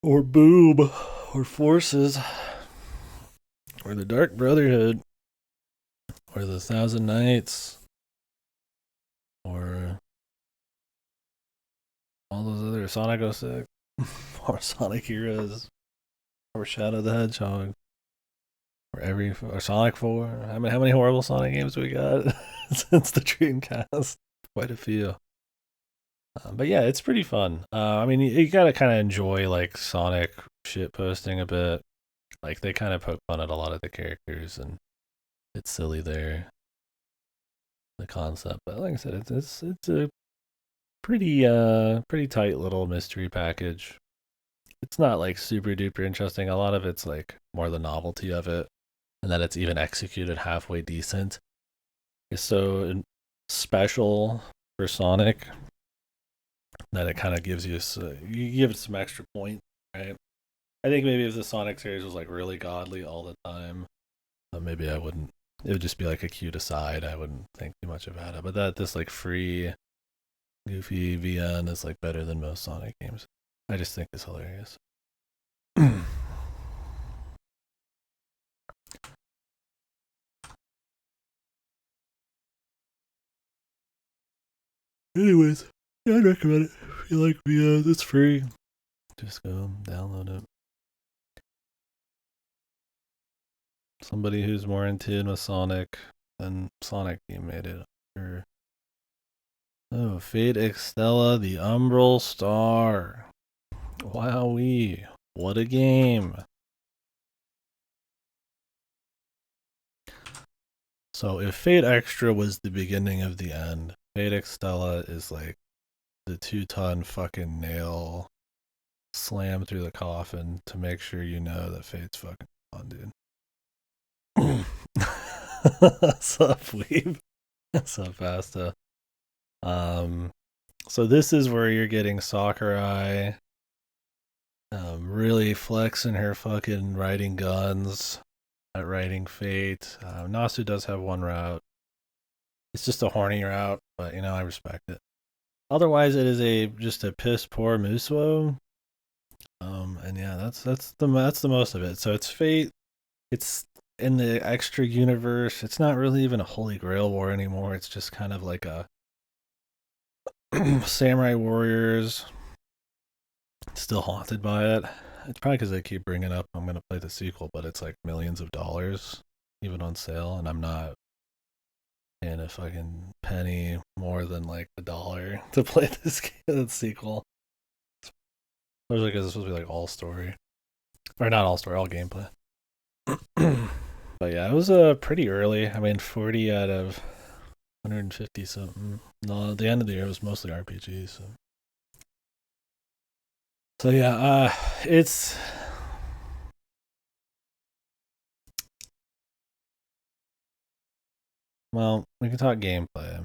or Boob or Forces or the Dark Brotherhood or the Thousand Knights or all those other Sonic 06 or Sonic Heroes or Shadow the Hedgehog or Sonic 4. How many horrible Sonic games we got since the Dreamcast? Quite a few. But yeah, it's pretty fun. I mean, you gotta kind of enjoy like Sonic shit posting a bit. Like they kind of poke fun at a lot of the characters, and it's silly there, the concept. But like I said, it's a pretty tight little mystery package. It's not like super duper interesting. A lot of it's like more the novelty of it, and that it's even executed halfway decent. It's so special for Sonic that it kind of gives you you give it some extra point, right? I think maybe if the Sonic series was like really godly all the time, maybe I wouldn't. It would just be like a cute aside. I wouldn't think too much about it. But that this like free, goofy VN is like better than most Sonic games. I just think it's hilarious. Anyways, yeah, I'd recommend it. If you like VN, it's free. Just go download it. Somebody who's more in tune with Sonic than Sonic Team made it. Sure. Oh, Fate Extella, the Umbral Star. Wowee. What a game. So if Fate Extra was the beginning of the end, Fate Extella is like the 2-ton fucking nail slam through the coffin to make sure you know that Fate's fucking on, dude. What's up, Weeb? What's up, Asta? So this is where you're getting Sakurai really flexing her fucking riding guns at riding Fate. Nasu does have one route. It's just a horny route, but I respect it. Otherwise, it is just a piss poor Musuo. And yeah, that's the most of it. So it's Fate. It's in the extra universe. It's not really even a Holy Grail war anymore. It's just kind of like a Samurai Warriors. Still haunted by it. It's probably because they keep bringing up I'm gonna play the sequel, but it's like millions of dollars, even on sale, and I'm not paying a fucking penny more than like $1 to play this game, the sequel. Especially because it's supposed to be like all story, or not all story, all gameplay. But yeah, it was pretty early. I mean, 40 out of 150 something. No, the end of the year was mostly RPGs. So yeah, it's well, we can talk gameplay.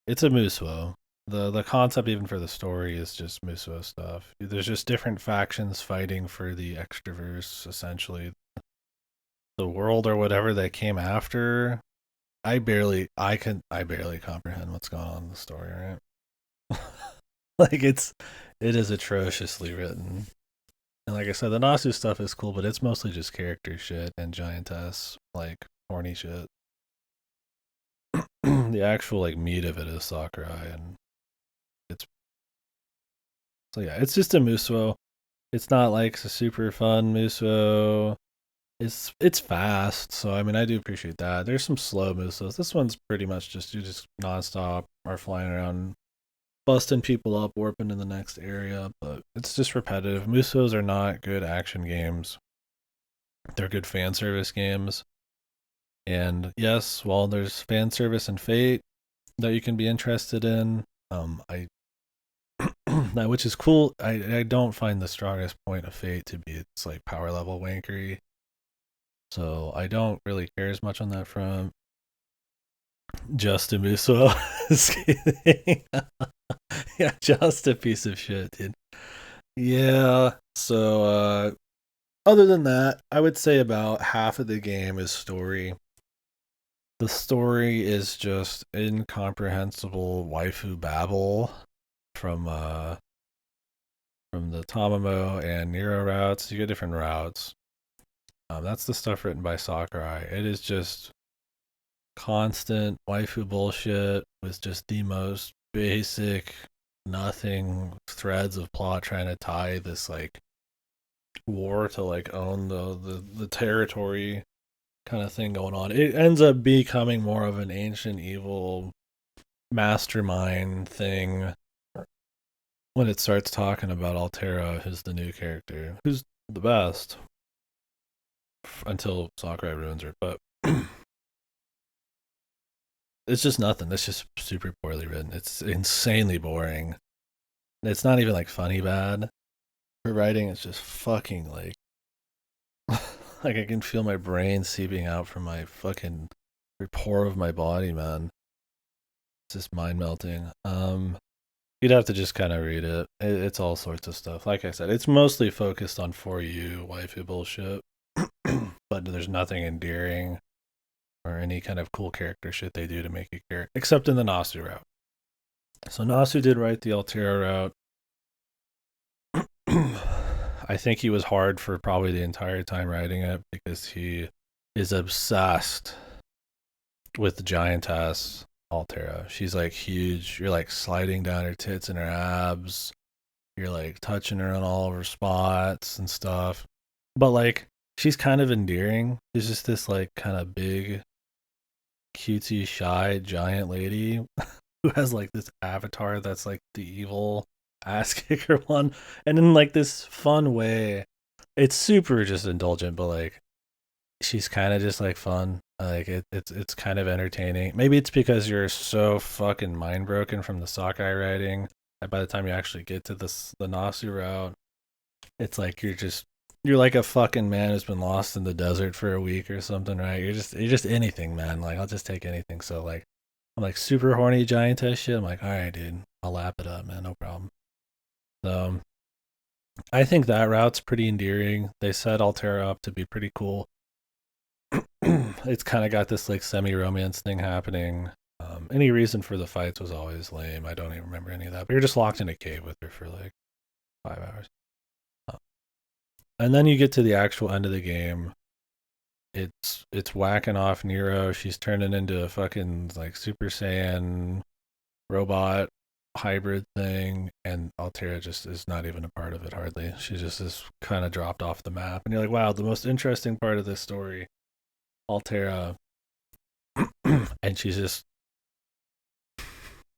It's a Musou. The concept even for the story is just Musou stuff. There's just different factions fighting for the extraverse, essentially. The world or whatever that came after. I barely comprehend what's going on in the story, right? Like it is atrociously written. And like I said, the Nasu stuff is cool, but it's mostly just character shit and giantess, like horny shit. The actual like meat of it is Sakurai, and it's so yeah, it's just a Muso. It's not like a super fun Muso. It's fast, so I mean I do appreciate that. There's some slow Musos. This one's pretty much just you just nonstop are flying around, busting people up, warping to the next area, but it's just repetitive. Musos are not good action games. They're good fan service games. And yes, while there's fan service and Fate that you can be interested in, I which is cool. I don't find the strongest point of Fate to be its like power level wankery. So I don't really care as much on that front. Just a Muso. Yeah, just a piece of shit, dude. Yeah. So other than that, I would say about half of the game is story. The story is just incomprehensible waifu babble from the Tamamo and Nero routes. You get different routes. That's the stuff written by Sakurai. It is just constant waifu bullshit with just the most basic nothing threads of plot trying to tie this like war to like own the territory kind of thing going on. It ends up becoming more of an ancient evil mastermind thing when it starts talking about Altera, who's the new character, who's the best until Sakurai ruins her. But it's just nothing. It's just super poorly written. It's insanely boring. It's not even like funny bad. Her writing is just fucking like like I can feel my brain seeping out from my fucking pore of my body, man. It's just mind melting. You'd have to just kind of read it. It's all sorts of stuff. Like I said, it's mostly focused on for you waifu bullshit, but there's nothing endearing or any kind of cool character shit they do to make you care, except in the Nasu route. So Nasu did write the Altera route. I think he was hard for probably the entire time writing it because he is obsessed with the giantess Altera. She's like huge. You're like sliding down her tits and her abs. You're like touching her on all of her spots and stuff. But like she's kind of endearing. She's just this like kind of big, cutesy, shy giant lady who has like this avatar that's like the evil ass kicker one, and in like this fun way. It's super just indulgent, but like she's kind of just like fun. Like it's kind of entertaining. Maybe it's because you're so fucking mind broken from the Sakurai writing that by the time you actually get to the Nasu route, it's like you're like a fucking man who's been lost in the desert for a week or something, right? You're just anything, man. Like I'll just take anything. So like I'm like super horny giantess shit. I'm like, all right, dude, I'll lap it up, man, no problem. So I think that route's pretty endearing. They set Altera up to be pretty cool. It's kind of got this like semi-romance thing happening. Any reason for the fights was always lame. I don't even remember any of that. But you're just locked in a cave with her for like 5 hours. And then you get to the actual end of the game. It's whacking off Nero. She's turning into a fucking like Super Saiyan robot hybrid thing, and Altera just is not even a part of it hardly. She just is kind of dropped off the map, and you're like, wow, the most interesting part of this story, Altera and she's just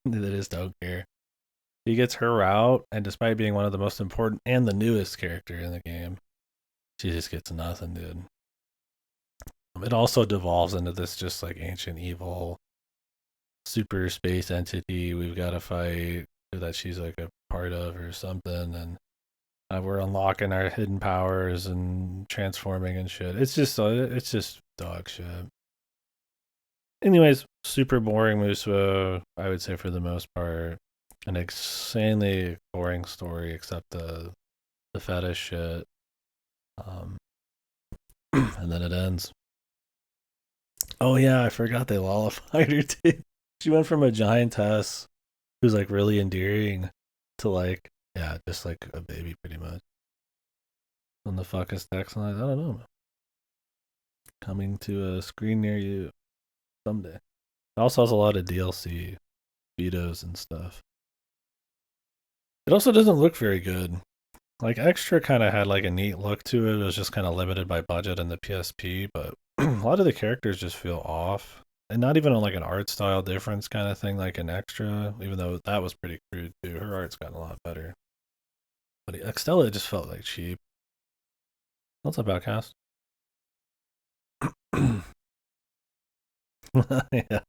they just don't care. He gets her out, and despite being one of the most important and the newest character in the game, she just gets nothing, dude. It also devolves into this just like ancient evil super space entity we've got to fight that she's like a part of or something, and we're unlocking our hidden powers and transforming and shit. It's just dog shit. Anyways, super boring Musou, I would say for the most part. An insanely boring story, except the fetish shit. Um, and then it ends. Oh yeah, I forgot they lollified her too. She went from a giantess who's like really endearing to like yeah, just like a baby pretty much. On the fuck is text line? I don't know. Coming to a screen near you someday. It also has a lot of DLC videos and stuff. It also doesn't look very good. Like Extra kind of had like a neat look to it. It was just kind of limited by budget and the PSP, but a lot of the characters just feel off. And not even on like an art style difference kind of thing like an Extra, even though that was pretty crude too. Her art's gotten a lot better. But Extella just felt like cheap. What's up, Outcast? Yeah.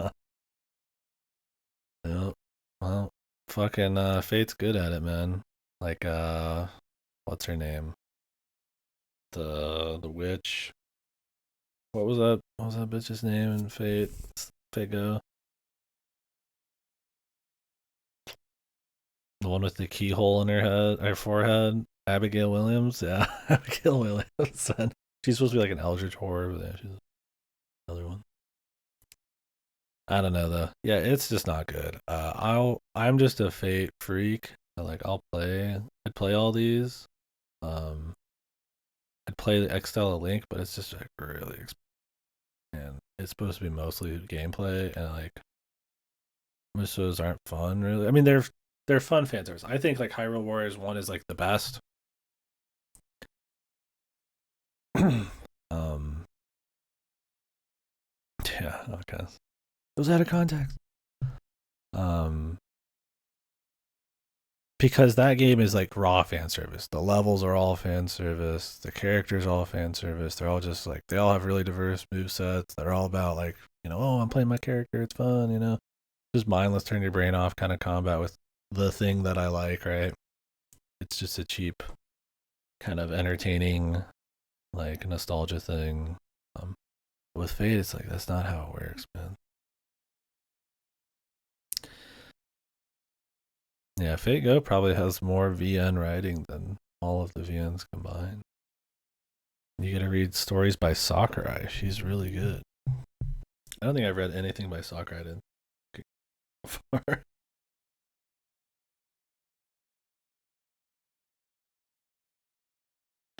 Yep. Well, fucking Fate's good at it, man. Like what's her name? The witch. What was that? What was that bitch's name in Fate? Fate Go. The one with the keyhole in her forehead. Abigail Williams. Yeah, Abigail Williams. She's supposed to be like an Eldritch horror, but yeah, she's another one. I don't know though. Yeah, it's just not good. I'm just a Fate freak. I'd play all these. Um, I'd play the Xtella Link, but it's just like really expensive. And it's supposed to be mostly gameplay, and like most of those aren't fun really. I mean, they're fun fan service. I think like Hyrule Warriors 1 is like the best. um, yeah, okay. It was out of context. Um, because that game is like raw fan service. The levels are all fan service. The characters all fan service. They're all just like they all have really diverse move sets. They're all about like oh, I'm playing my character. It's fun. Just mindless, turn your brain off kind of combat with the thing that I like. Right? It's just a cheap kind of entertaining like nostalgia thing. Um, with Fate, it's like that's not how it works, man. Yeah, Fate Go probably has more VN writing than all of the VNs combined. You gotta read stories by Sakurai. She's really good. I don't think I've read anything by Sakurai before.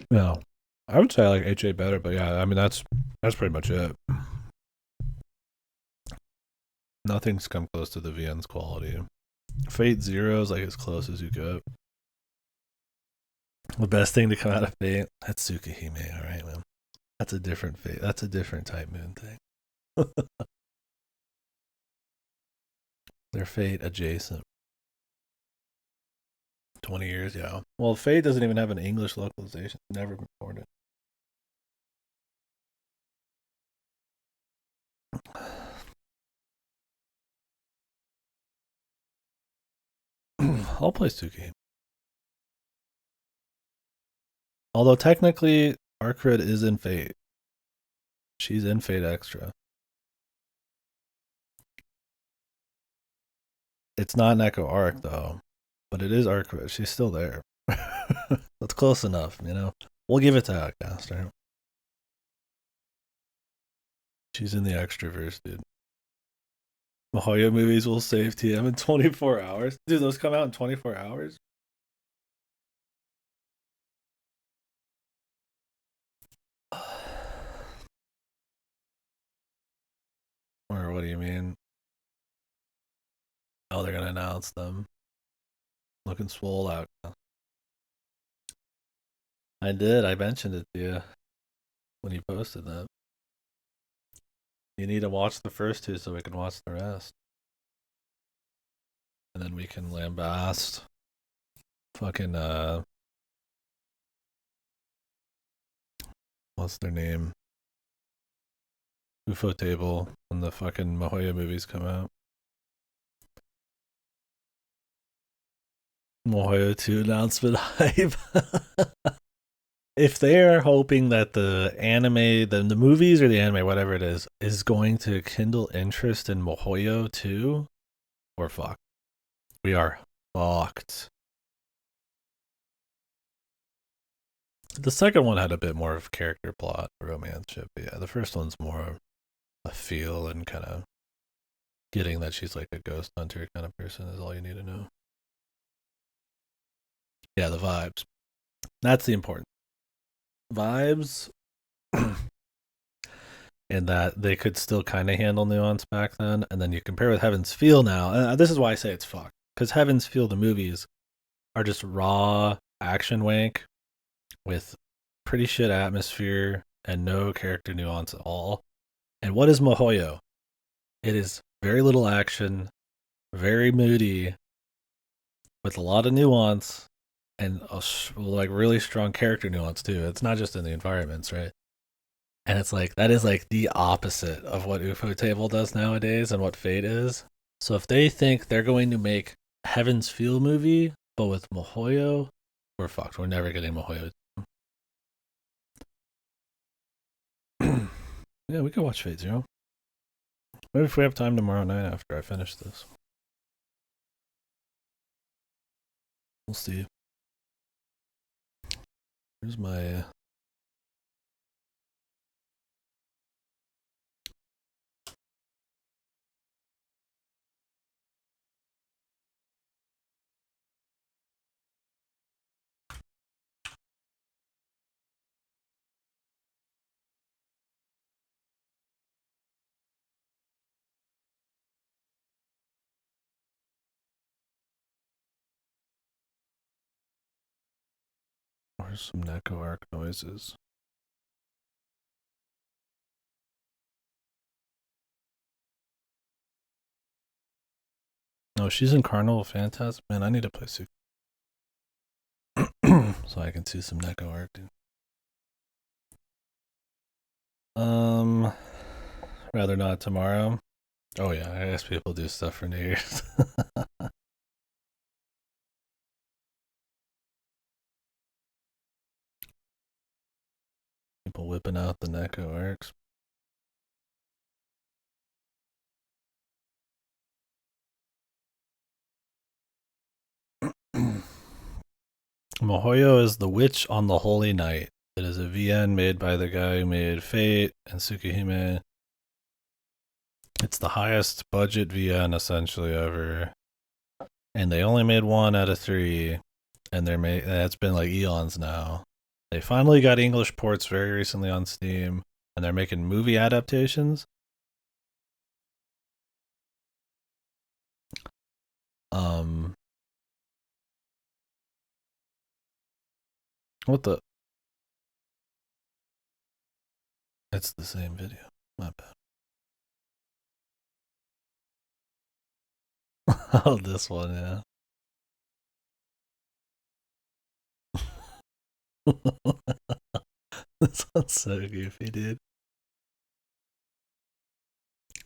No, I would say I like HA better, but yeah, I mean that's pretty much it. Nothing's come close to the VN's quality. Fate Zero is like as close as you get. The best thing to come out of Fate, that's Tsukihime, alright, man. That's a different Fate. That's a different type moon thing. They're Fate adjacent. 20 years, yeah. Well, Fate doesn't even have an English localization. Never been ported. I'll play Suki. Although technically, Arcrid is in Fate. She's in Fate Extra. It's not an Echo Arc though, but it is Arcrid. She's still there. That's close enough. We'll give it to Outcast, right? She's in the Extraverse, dude. Mahoya movies will save TM in 24 hours. Dude, those come out in 24 hours? Or what do you mean? Oh, they're gonna announce them. Looking swole out. I did. I mentioned it to you when you posted that. You need to watch the first two so we can watch the rest. And then we can lambast fucking what's their name? Ufotable when the fucking MiHoYo movies come out. MiHoYo 2 announcement hype. If they are hoping that the anime, the movies or the anime, whatever it is going to kindle interest in MiHoYo 2, we're fucked. We are fucked. The second one had a bit more of character plot, romance ship. Yeah, the first one's more a feel and kind of getting that she's like a ghost hunter kind of person is all you need to know. Yeah, the vibes. That's the important vibes. And that they could still kind of handle nuance back then. And then you compare with Heaven's Feel now. This is why I say it's fucked. Because Heaven's Feel, the movies, are just raw action wank with pretty shit atmosphere and no character nuance at all. And what is MiHoYo? It is very little action, very moody, with a lot of nuance and like really strong character nuance too. It's not just in the environments, right? And it's like that is like the opposite of what Ufotable does nowadays and what Fate is. So if they think they're going to make Heaven's Feel movie, but with MiHoYo, we're fucked. We're never getting MiHoYo. Yeah, we could watch Fate Zero. Maybe if we have time tomorrow night after I finish this. We'll see. Here's my Where's some Neko arc noises? Oh, she's in Carnival Phantasm? Man, I need to play Suki. So I can see some Neko arc, dude. Rather not tomorrow. Oh yeah, I guess people do stuff for New Year's. People whipping out the Neko arcs. MiHoYo is the witch on the holy night. It is a VN made by the guy who made Fate and Tsukihime. It's the highest budget VN essentially ever. And they only made 1 out of 3. And it's been like eons now. They finally got English ports very recently on Steam. And they're making movie adaptations. What the? It's the same video. My bad. Oh, this one, yeah. This one's so goofy, dude.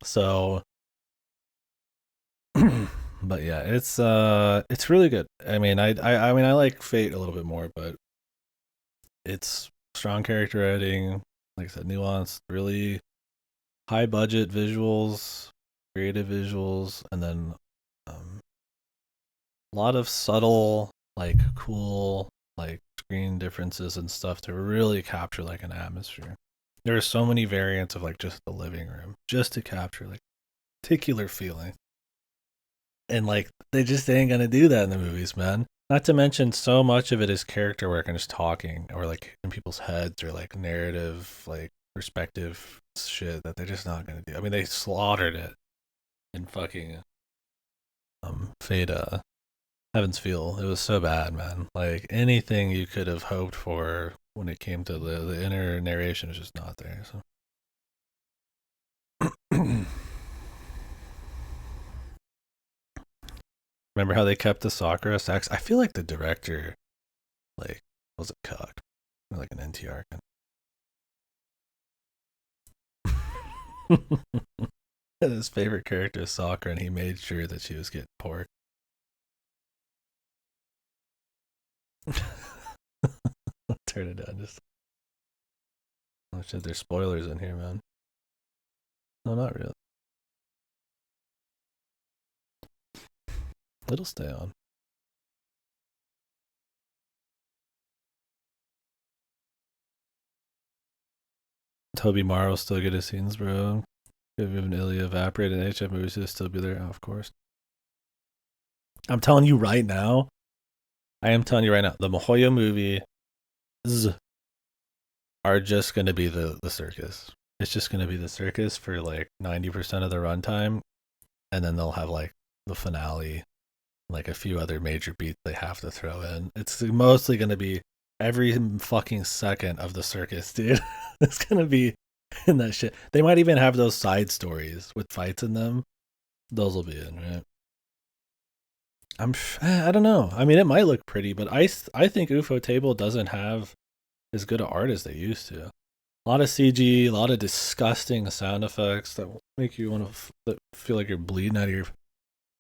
So, but yeah, it's really good. I mean, I mean, I like Fate a little bit more, but it's strong character writing, like I said, nuanced, really high budget visuals, creative visuals, and then a lot of subtle, like cool, like screen differences and stuff to really capture like an atmosphere. There are so many variants of like just the living room, just to capture like particular feeling. And like they just ain't gonna do that in the movies, man. Not to mention so much of it is character work and just talking or like in people's heads or like narrative, like perspective shit that they're just not gonna do. I mean, they slaughtered it in fucking Fate Heaven's Feel. It was so bad, man. Like anything you could have hoped for when it came to the inner narration is just not there. So Remember how they kept the Sakura sax? I feel like the director, like, was a cuck, like an NTR kind. His favorite character is Sakura, and he made sure that she was getting pork. Turn it down. Just oh shit, there's spoilers in here, man. No, not really. It'll stay on. Toby Morrow still get his scenes, bro. If you have an Ilya evaporated in HF movies, he'll still be there. Oh, of course. I'm telling you right now. I am telling you right now. The MiHoYo movies are just going to be the circus. It's just going to be the circus for like 90% of the runtime. And then they'll have like the finale, like a few other major beats they have to throw in. It's mostly going to be every fucking second of the circus, dude. It's going to be in that shit. They might even have those side stories with fights in them. Those will be in, right? I don't know. I mean, it might look pretty, but I think ufotable doesn't have as good an art as they used to. A lot of CG, a lot of disgusting sound effects that make you want to feel like you're bleeding out of your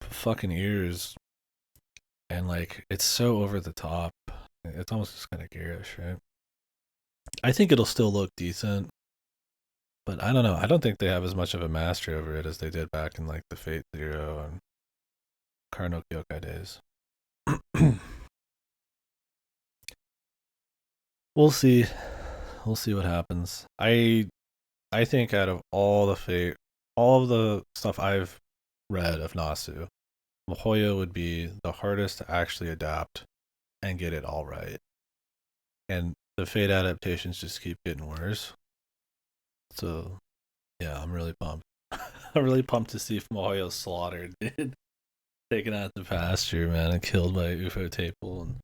fucking ears. And like, it's so over the top. It's almost just kind of garish, right? I think it'll still look decent, but I don't know. I don't think they have as much of a mastery over it as they did back in like the Fate Zero and Kara no Kyokai days. We'll see. We'll see what happens. I think out of all the Fate, all of the stuff I've read of Nasu, MiHoYo would be the hardest to actually adapt and get it all right. And the Fate adaptations just keep getting worse. So, yeah, I'm really pumped. I'm really pumped to see if MiHoYo's slaughtered, dude. Taken out the pasture, man, and killed by ufotable, and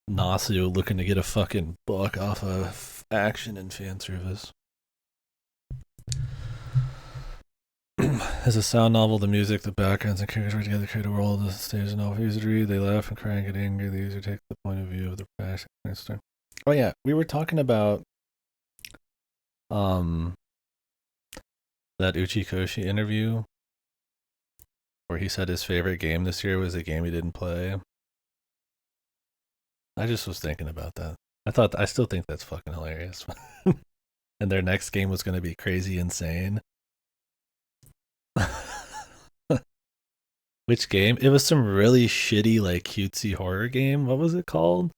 Nasu looking to get a fucking buck off of action and fan service. As a sound novel, the music, the backgrounds, and characters work together create a world. The stage is no easy to read. They laugh and cry and get angry. The user takes the point of view of the protagonist. Oh yeah, we were talking about that Uchikoshi interview where he said his favorite game this year was a game he didn't play. I just was thinking about that. I still think that's fucking hilarious. And their next game was going to be crazy insane. Which game? It was some really shitty, like, cutesy horror game. What was it called?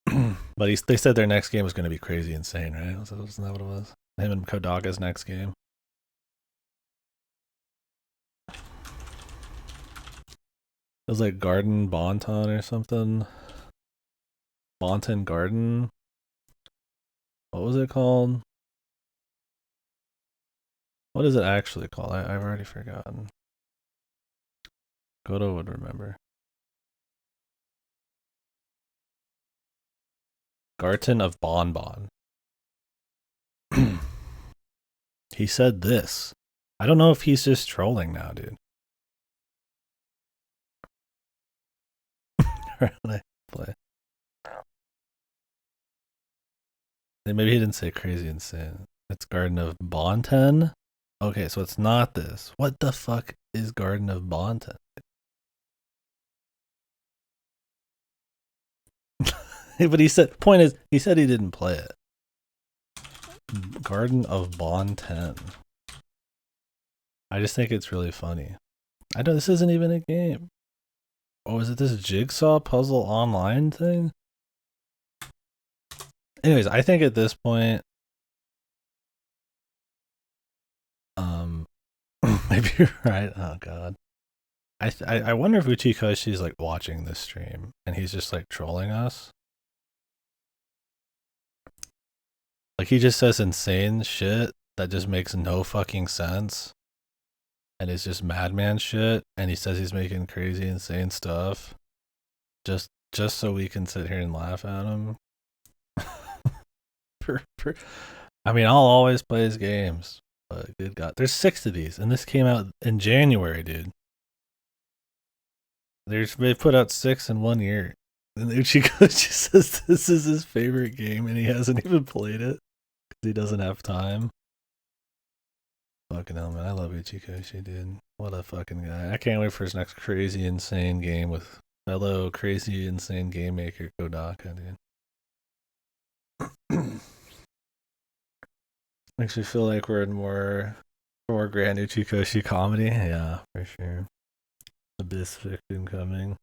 But they said their next game was going to be crazy insane, right? Wasn't that what it was? Him and Kodaga's next game. It was like Garden Bonton or something. Bonton Garden. What was it called? What is it actually called? I've already forgotten. Godo would remember. Garten of Bonbon. He said this. I don't know if he's just trolling now, dude. When I play. Maybe he didn't say crazy insane. It's Garden of Bonten. Okay, so it's not this. What the fuck is Garden of Bonten? But he said, point is, he said he didn't play it. Garden of Bonten. I just think it's really funny. This isn't even a game. Oh, is it this jigsaw puzzle online thing? Anyways, I think at this point, maybe you're right. Oh god. I wonder if Uchikoshi's like watching this stream and he's just like trolling us. Like he just says insane shit that just makes no fucking sense. And it's just madman shit. And he says he's making crazy insane stuff. Just so we can sit here and laugh at him. I mean, I'll always play his games, But good God, there's 6 of these, and this came out in January, dude. They put out 6 in 1 year. And Uchiko just says this is his favorite game, and he hasn't even played it because he doesn't have time. Fucking hell, man. I love Uchikoshi, dude. What a fucking guy. I can't wait for his next crazy, insane game with fellow crazy, insane game maker Kodaka, dude. Makes me feel like we're in more Grand Uchikoshi comedy. Yeah, for sure. Abyss fiction coming.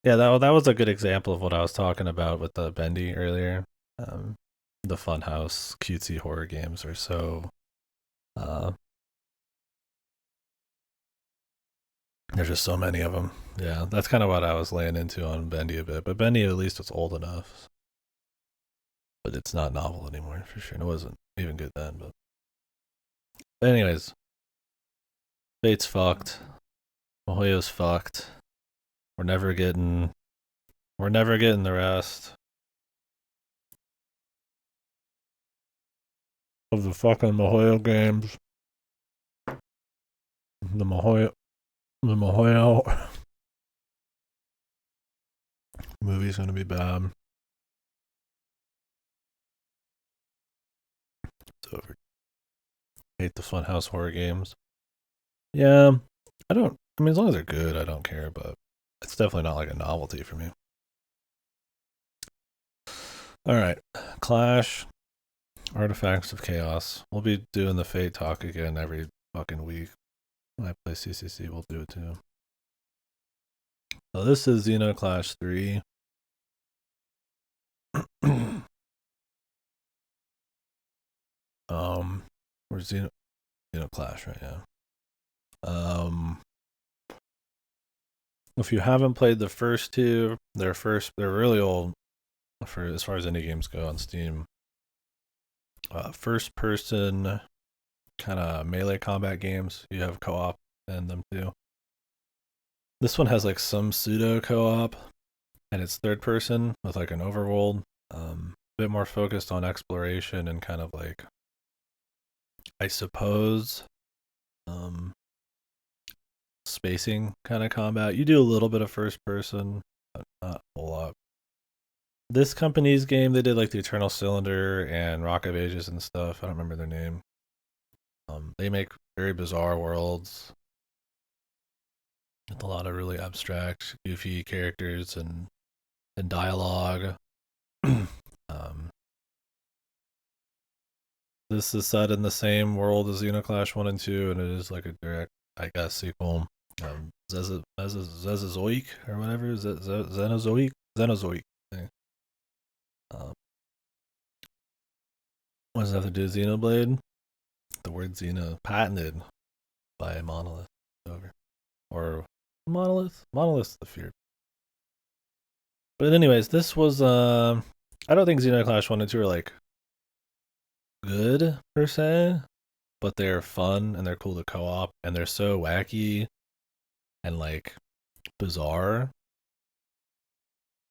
Yeah, that was a good example of what I was talking about with the Bendy earlier. The Funhouse cutesy horror games are so there's just so many of them. Yeah, that's kind of what I was laying into on Bendy a bit, but Bendy at least was old enough. But it's not novel anymore for sure. And it wasn't even good then. But anyways, Fate's fucked. Mihoyo's fucked. We're never getting the rest of the fucking Mihoyo games. The Mihoyo movie's gonna be bad. It's over. Hate the Funhouse horror games. Yeah, I mean, as long as they're good, I don't care. But it's definitely not like a novelty for me. All right, Clash, Artifacts of Chaos. We'll be doing the Fate talk again every fucking week. When I play CCC, we'll do it too. So this is Xenoclash 3. Where's Xenoclash right now? If you haven't played the first two, they're really old for as far as indie games go on Steam. First person kind of melee combat games. You have co-op in them too. This one has like some pseudo co-op, and it's third person with like an overworld. A bit more focused on exploration and kind of like, I suppose, spacing kind of combat. You do a little bit of first person, but not a whole lot. This company's game, they did like the Eternal Cylinder and Rock of Ages and stuff. I don't remember their name. They make very bizarre worlds with a lot of really abstract, goofy characters and dialogue. This is set in the same world as Xenoclash 1 and 2, and it is like a direct, I guess, sequel. Zezozoic or whatever, Xenozoic thing. What does that have to do with Xenoblade? The word Xeno, patented by Monolith. Over. Or Monolith? Monolith's the fear. But anyways, this was, I don't think Xenoclash 1 and 2 are like good per se, but they're fun and they're cool to co-op, and they're so wacky and like bizarre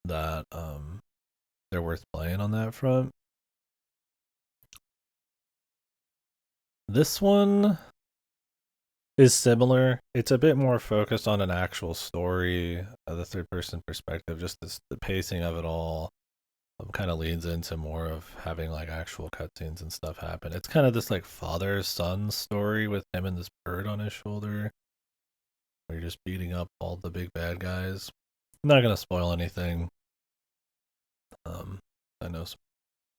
that they're worth playing on that front. This one is similar. It's a bit more focused on an actual story, the third person perspective, just the pacing of it all kind of leads into more of having like actual cutscenes and stuff happen. It's kind of this like father-son story with him and this bird on his shoulder, where you're just beating up all the big bad guys. I'm not gonna spoil anything. I know some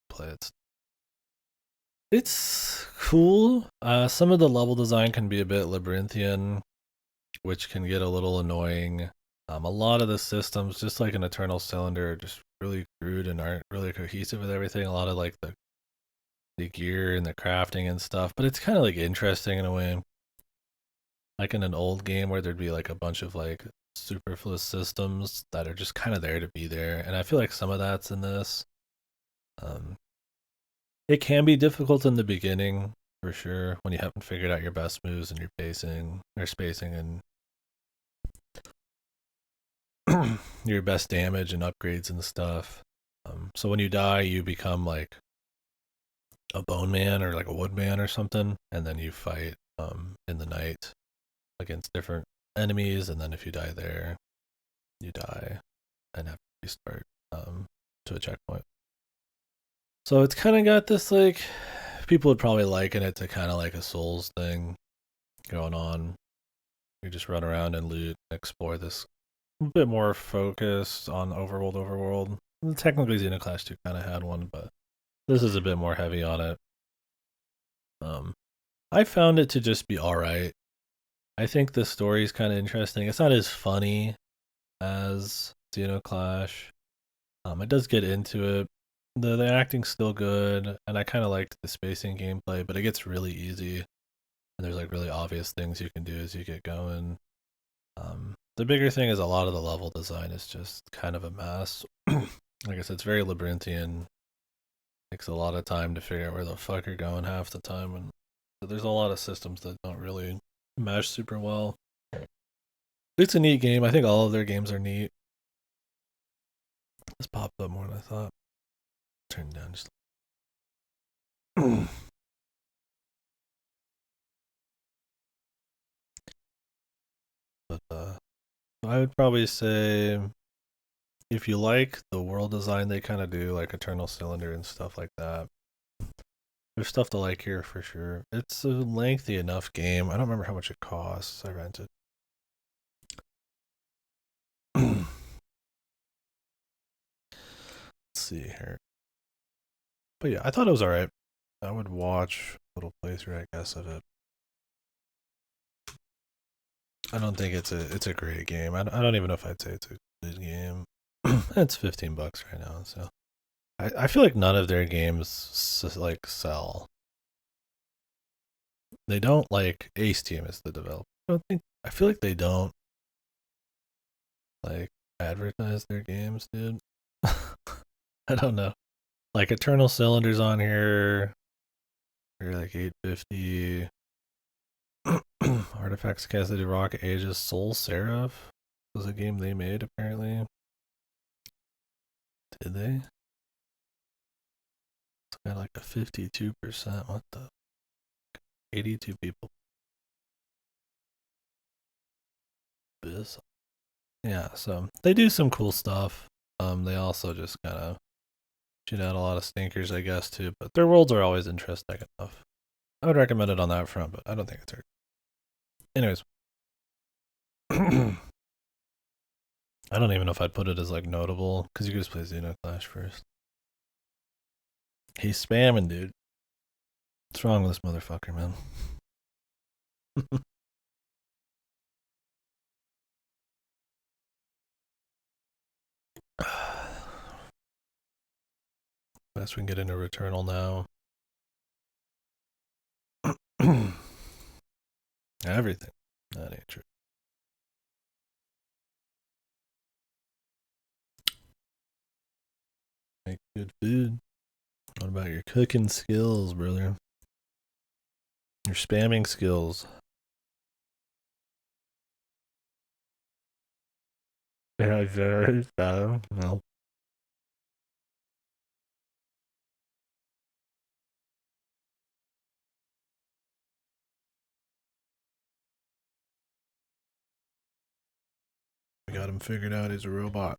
play it. It's cool. Some of the level design can be a bit labyrinthian, which can get a little annoying. A lot of the systems, just like an Eternal Cylinder, are just really crude and aren't really cohesive with everything. A lot of like the gear and the crafting and stuff, but it's kind of like interesting in a way. Like in an old game where there'd be like a bunch of like superfluous systems that are just kind of there to be there, and I feel like some of that's in this. It can be difficult in the beginning for sure when you haven't figured out your best moves and your pacing or spacing and your best damage and upgrades and stuff. So when you die, you become like a bone man or like a wood man or something, and then you fight in the night against different enemies, and then if you die there, you die and have to restart to a checkpoint. So it's kind of got this like people would probably liken it to kind of like a Souls thing going on. You just run around and loot, explore this a bit more focused on overworld. Technically, Xenoclash 2 kind of had one, but this is a bit more heavy on it. I found it to just be alright. I think the story is kind of interesting. It's not as funny as Xenoclash. It does get into it. The acting's still good, and I kind of liked the spacing gameplay, but it gets really easy, and there's like really obvious things you can do as you get going. The bigger thing is a lot of the level design is just kind of a mess. Like I said, it's very labyrinthian. Takes a lot of time to figure out where the fuck you're going half the time, and so there's a lot of systems that don't really mesh super well. It's a neat game. I think all of their games are neat. This popped up more than I thought. Turn down just. But I would probably say if you like the world design they kind of do, like Eternal Cylinder and stuff like that, there's stuff to like here for sure. It's a lengthy enough game. I don't remember how much it costs. I rented. Let's see here. But yeah, I thought it was alright. I would watch a little playthrough, I guess, of it. I don't think it's a great game. I don't even know if I'd say it's a good game. It's $15 right now, so I feel like none of their games like sell. They don't like Ace Team is the developer. I feel like they don't like advertise their games, dude. I don't know. Like Eternal Cylinders on here, they're like $8.50. Artifacts Cassidy Rock Ages Soul Seraph was a game they made apparently. Did they? It's got like a 52%. What the? 82 people. Biz. Yeah, so they do some cool stuff. They also just kind of shoot out a lot of stinkers, I guess, too. But their worlds are always interesting enough. I would recommend it on that front, but I don't think it's hurt. Anyways. I don't even know if I'd put it as like notable, because you could just play Xenoclash first. He's spamming, dude. What's wrong with this motherfucker, man? Best we can get into Returnal now. Everything. That ain't true. Make good food. What about your cooking skills, brother? Your spamming skills. Yeah, no. We got him figured out. He's a robot.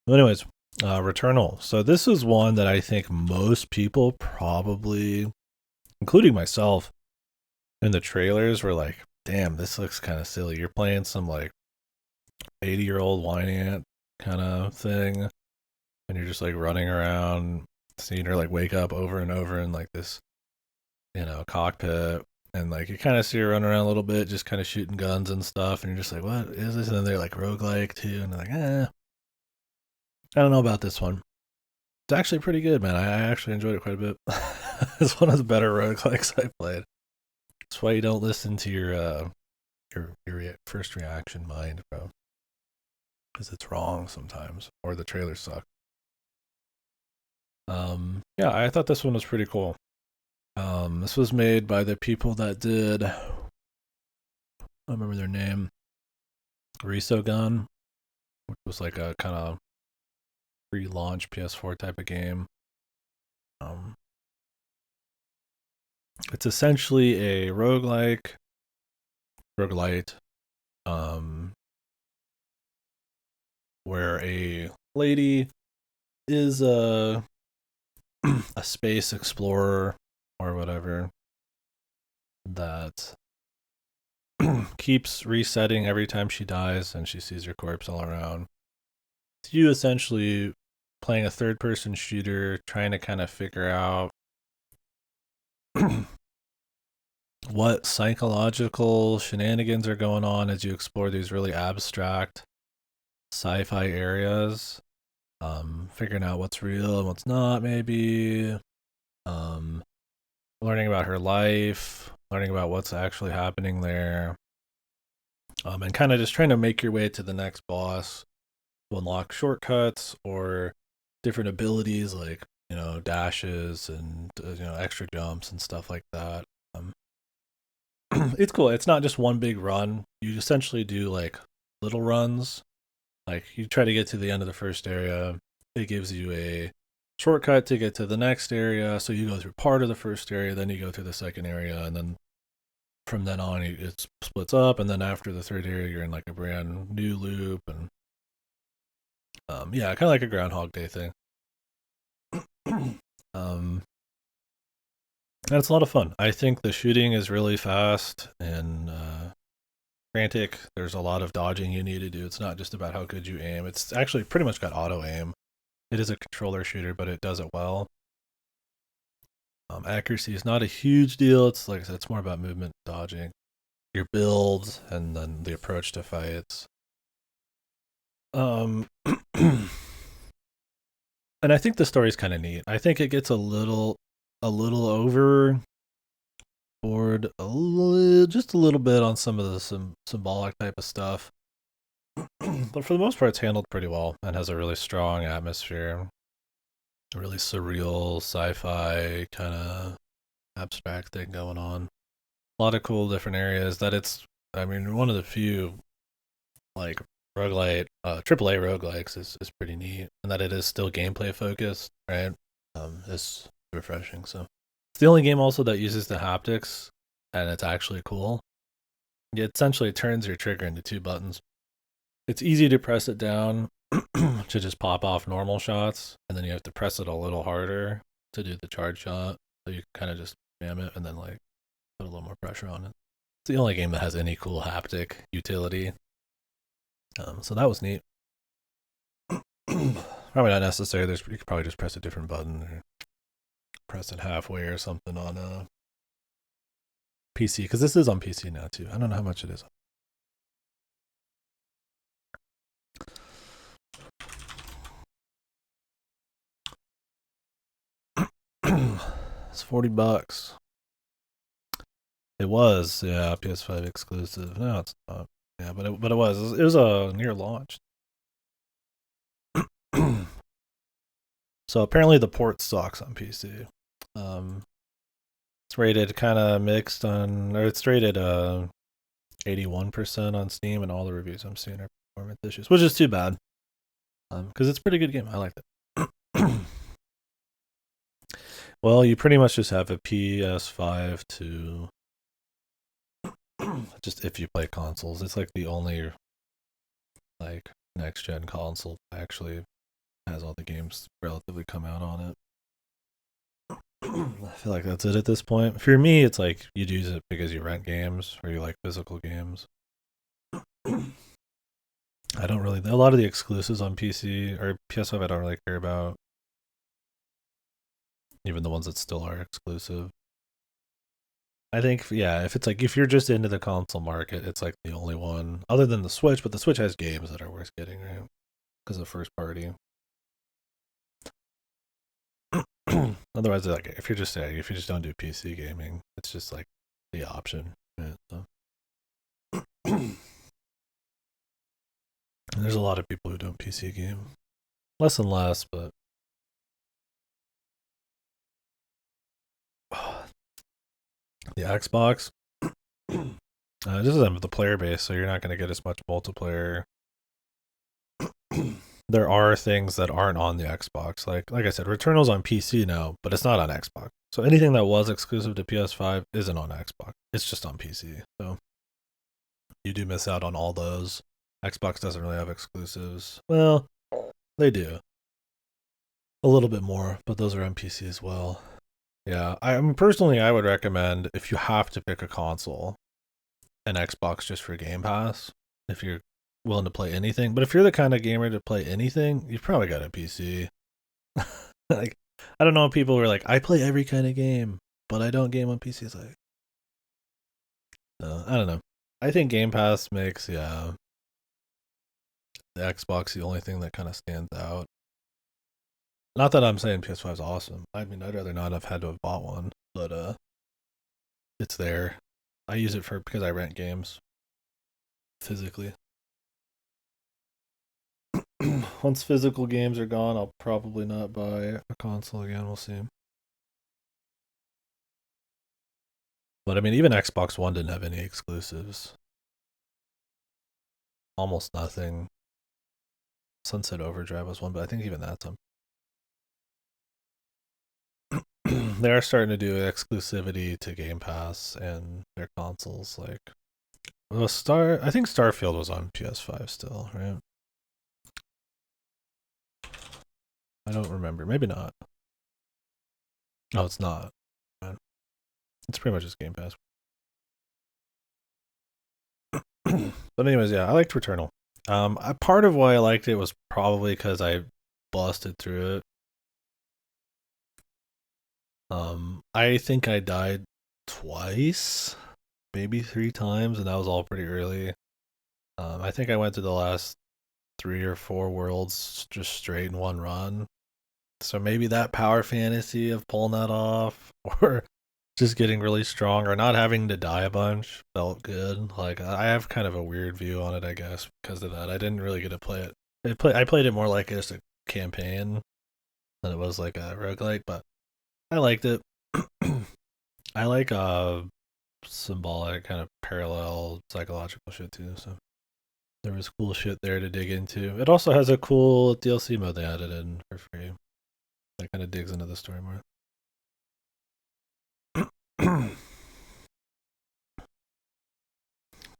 Anyways, Returnal. So this is one that I think most people probably, including myself, in the trailers were like, damn, this looks kind of silly. You're playing some like 80-year-old whiny ant kind of thing, and you're just like running around, seeing her like wake up over and over in like this, cockpit. And like you kind of see her run around a little bit, just kind of shooting guns and stuff, and you're just like, what is this? And then they're like roguelike too, and they're like, I don't know about this one. It's actually pretty good, man. I actually enjoyed it quite a bit. It's one of the better roguelikes I played. That's why you don't listen to your first reaction mind, bro. Because it's wrong sometimes, or the trailers suck. Yeah, I thought this one was pretty cool. This was made by the people that did, I don't remember their name. Resogun, which was like a kind of pre-launch PS4 type of game. It's essentially a roguelite, where a lady is a a space explorer or whatever that keeps resetting every time she dies and she sees her corpse all around. It's you essentially playing a third person shooter, trying to kind of figure out what psychological shenanigans are going on as you explore these really abstract sci-fi areas. Figuring out what's real and what's not, maybe. Learning about her life, learning about what's actually happening there, and kind of just trying to make your way to the next boss to unlock shortcuts or different abilities like dashes and extra jumps and stuff like that. It's cool. It's not just one big run. You essentially do like little runs. Like you try to get to the end of the first area, it gives you a shortcut to get to the next area. So you go through part of the first area, then you go through the second area, and then from then on it splits up. And then after the third area, you're in like a brand new loop, and yeah, kind of like a Groundhog Day thing. And it's a lot of fun. I think the shooting is really fast and frantic. There's a lot of dodging you need to do. It's not just about how good you aim. It's actually pretty much got auto aim. It is a controller shooter, but it does it well. Accuracy is not a huge deal. It's like I said, it's more about movement, dodging, your build, and then the approach to fights. And I think the story's kind of neat. I think it gets a little overboard, just a little bit on some of the symbolic type of stuff. But for the most part, it's handled pretty well and has a really strong atmosphere. A really surreal sci-fi kind of abstract thing going on. A lot of cool different areas that it's, I mean, one of the few like roguelite, AAA roguelikes is pretty neat, and that it is still gameplay focused, right? Is refreshing. So it's the only game also that uses the haptics, and it's actually cool. It essentially turns your trigger into two buttons. It's easy to press it down to just pop off normal shots, and then you have to press it a little harder to do the charge shot. So you kind of just spam it and then like put a little more pressure on it. It's the only game that has any cool haptic utility. So that was neat. Probably not necessary. You could probably just press a different button or press it halfway or something on a PC, because this is on PC now too. I don't know how much it is. It's $40. It was, yeah, PS5 exclusive. No, it's not. Yeah, but it was. It was a near launch. So apparently the port sucks on PC. It's rated kind of mixed on, or it's rated 81% on Steam, and all the reviews I'm seeing are performance issues, which is too bad. Because it's a pretty good game. I liked it. Well, you pretty much just have a PS5 to just if you play consoles. It's like the only like next gen console actually has all the games relatively come out on it. I feel like that's it at this point. For me, it's like you'd use it because you rent games or you like physical games. I don't really. A lot of the exclusives on PC or PS5, I don't really care about. Even the ones that still are exclusive. I think, yeah, if it's like if you're just into the console market, it's like the only one other than the Switch. But the Switch has games that are worth getting, right? Because of first party. Otherwise, like if you're just saying if you just don't do PC gaming, it's just like the option. Right? So. There's a lot of people who don't PC game, less and less, but the Xbox. It doesn't have the player base, so you're not going to get as much multiplayer. There are things that aren't on the Xbox. Like I said, Returnal's on PC now, but it's not on Xbox. So anything that was exclusive to PS5 isn't on Xbox. It's just on PC. So you do miss out on all those. Xbox doesn't really have exclusives. Well, they do. A little bit more, but those are on PC as well. Yeah, I mean, personally, I would recommend if you have to pick a console, an Xbox just for Game Pass. If you're willing to play anything, but if you're the kind of gamer to play anything, you've probably got a PC. Like, I don't know. People who are like, I play every kind of game, but I don't game on PC. It's like, I don't know. I think Game Pass makes the Xbox the only thing that kind of stands out. Not that I'm saying PS5 is awesome. I mean, I'd rather not have had to have bought one, but it's there. I use it for because I rent games physically. Once physical games are gone, I'll probably not buy a console again. We'll see. But I mean, even Xbox One didn't have any exclusives. Almost nothing. Sunset Overdrive was one, but I think even that's on. They are starting to do exclusivity to Game Pass and their consoles. Like, well, I think Starfield was on PS5 still, right? I don't remember. Maybe not. No, it's not. It's pretty much just Game Pass. But anyways, yeah, I liked Returnal. Part of why I liked it was probably because I busted through it. I think I died twice, maybe 3 times, and that was all pretty early. I think I went to the last 3 or 4 worlds just straight in one run. So maybe that power fantasy of pulling that off, or just getting really strong, or not having to die a bunch felt good. Like I have kind of a weird view on it, I guess, because of that. I didn't really get to play it. I played it more like just a campaign than it was like a roguelike, but I liked it. I like symbolic kind of parallel psychological shit too. So there was cool shit there to dig into. It also has a cool DLC mode they added in for free. That kind of digs into the story more.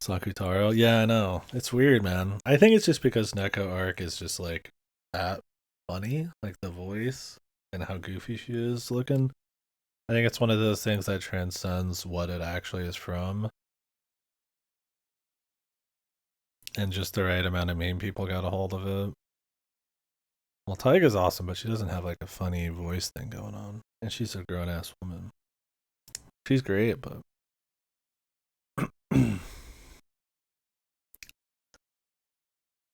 Sakutaro, yeah, I know. It's weird, man. I think it's just because Neko arc is just like that funny, like the voice and how goofy she is looking. I think it's one of those things that transcends what it actually is from, and just the right amount of meme people got a hold of it. Well, Taiga's awesome, but she doesn't have like a funny voice thing going on, and she's a grown ass woman. She's great, but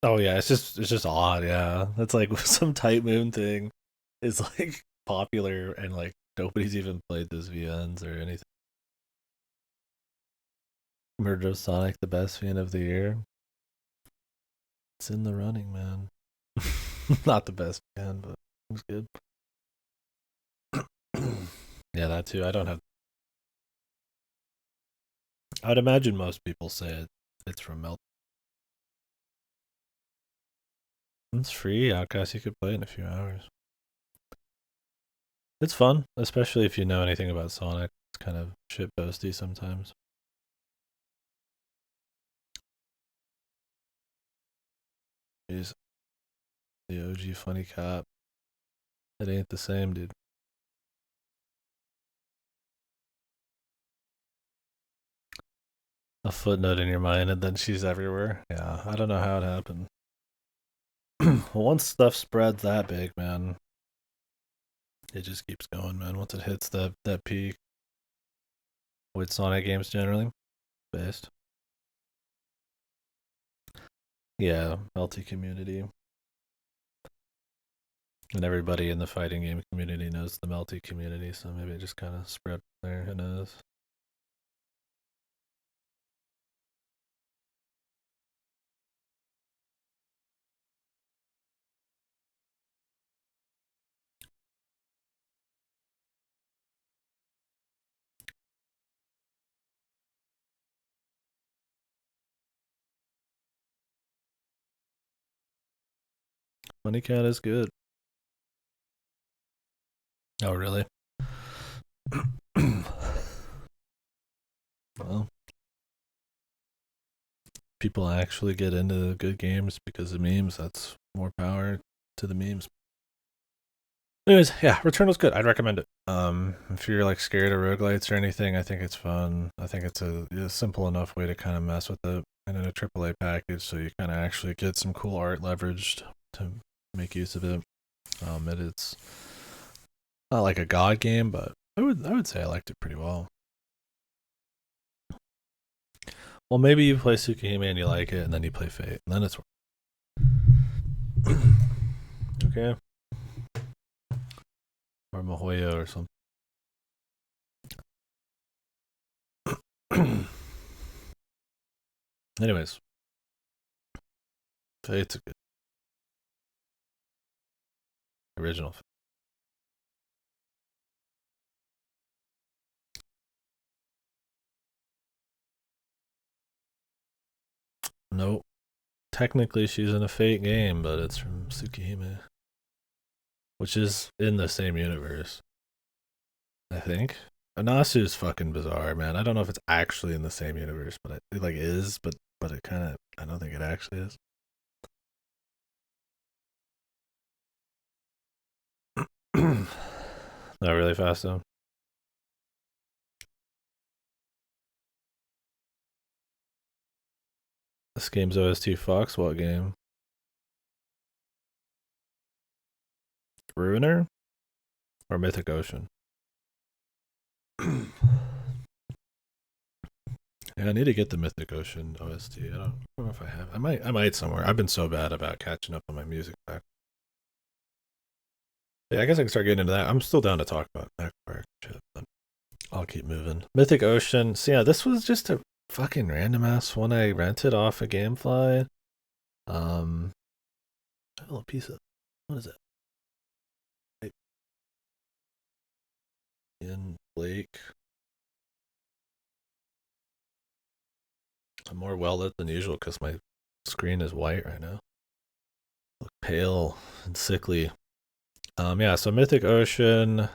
oh yeah, it's just odd. Yeah, it's like some Type Moon thing is like popular, and like nobody's even played this VNs or anything. Murder of Sonic, the best VN of the year. It's in the running, man. Not the best VN, but it was good. Yeah, that too. I don't have. I would imagine most people say it's from Melt. It's free, Outcast. You could play it in a few hours. It's fun, especially if you know anything about Sonic. It's kind of shit posty sometimes. He's the OG funny cop. It ain't the same, dude. A footnote in your mind, and then she's everywhere. Yeah, I don't know how it happened. Once stuff spreads that big, man, it just keeps going, man. Once it hits that peak with Sonic games generally, based. Yeah, Melty community. And everybody in the fighting game community knows the Melty community, so maybe it just kind of spread there. Who knows? Funny Cat is good. Oh, really? Well, people actually get into good games because of memes. That's more power to the memes. Anyways, yeah, Return was good. I'd recommend it. If you're like scared of roguelites or anything, I think it's fun. I think it's a simple enough way to kind of mess with it, and in a AAA package, so you kind of actually get some cool art leveraged to make use of it. It's not like a god game, but I would say I liked it pretty well. Well, maybe you play Tsukihime and you like it, and then you play Fate, and then it's okay. Or Mahoya or something. Anyways, Fate's a good original. Nope. Technically, she's in a Fate game, but it's from Tsukihime, which is in the same universe, I think. Anasu is fucking bizarre, man. I don't know if it's actually in the same universe, but it like is, but it kind of I don't think it actually is. Not really fast though. This game's OST Fox. What game? Ruiner or Mythic Ocean? Yeah, I need to get the Mythic Ocean OST. I don't know if I have. I might somewhere. I've been so bad about catching up on my music back. Yeah, I guess I can start getting into that. I'm still down to talk about that part shit, but I'll keep moving. Mythic Ocean. So yeah, this was just a fucking random ass one I rented off of GameFly. Um, a little piece of what is it? In Blake. I'm more well lit than usual because my screen is white right now. Look pale and sickly. Yeah, so Mythic Ocean.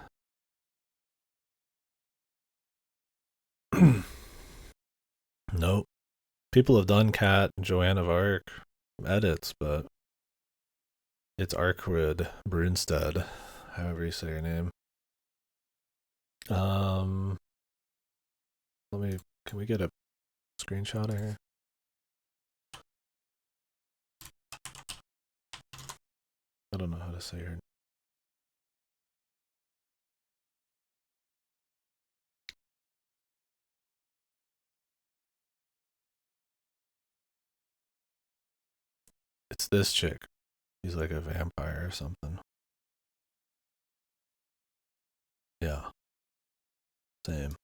Nope. People have done Cat and Joanne of Arc edits, but it's Arkwood Brunstead, however you say your name. Um, can we get a screenshot of here? I don't know how to say her. It's this chick. He's like a vampire or something. Yeah, same.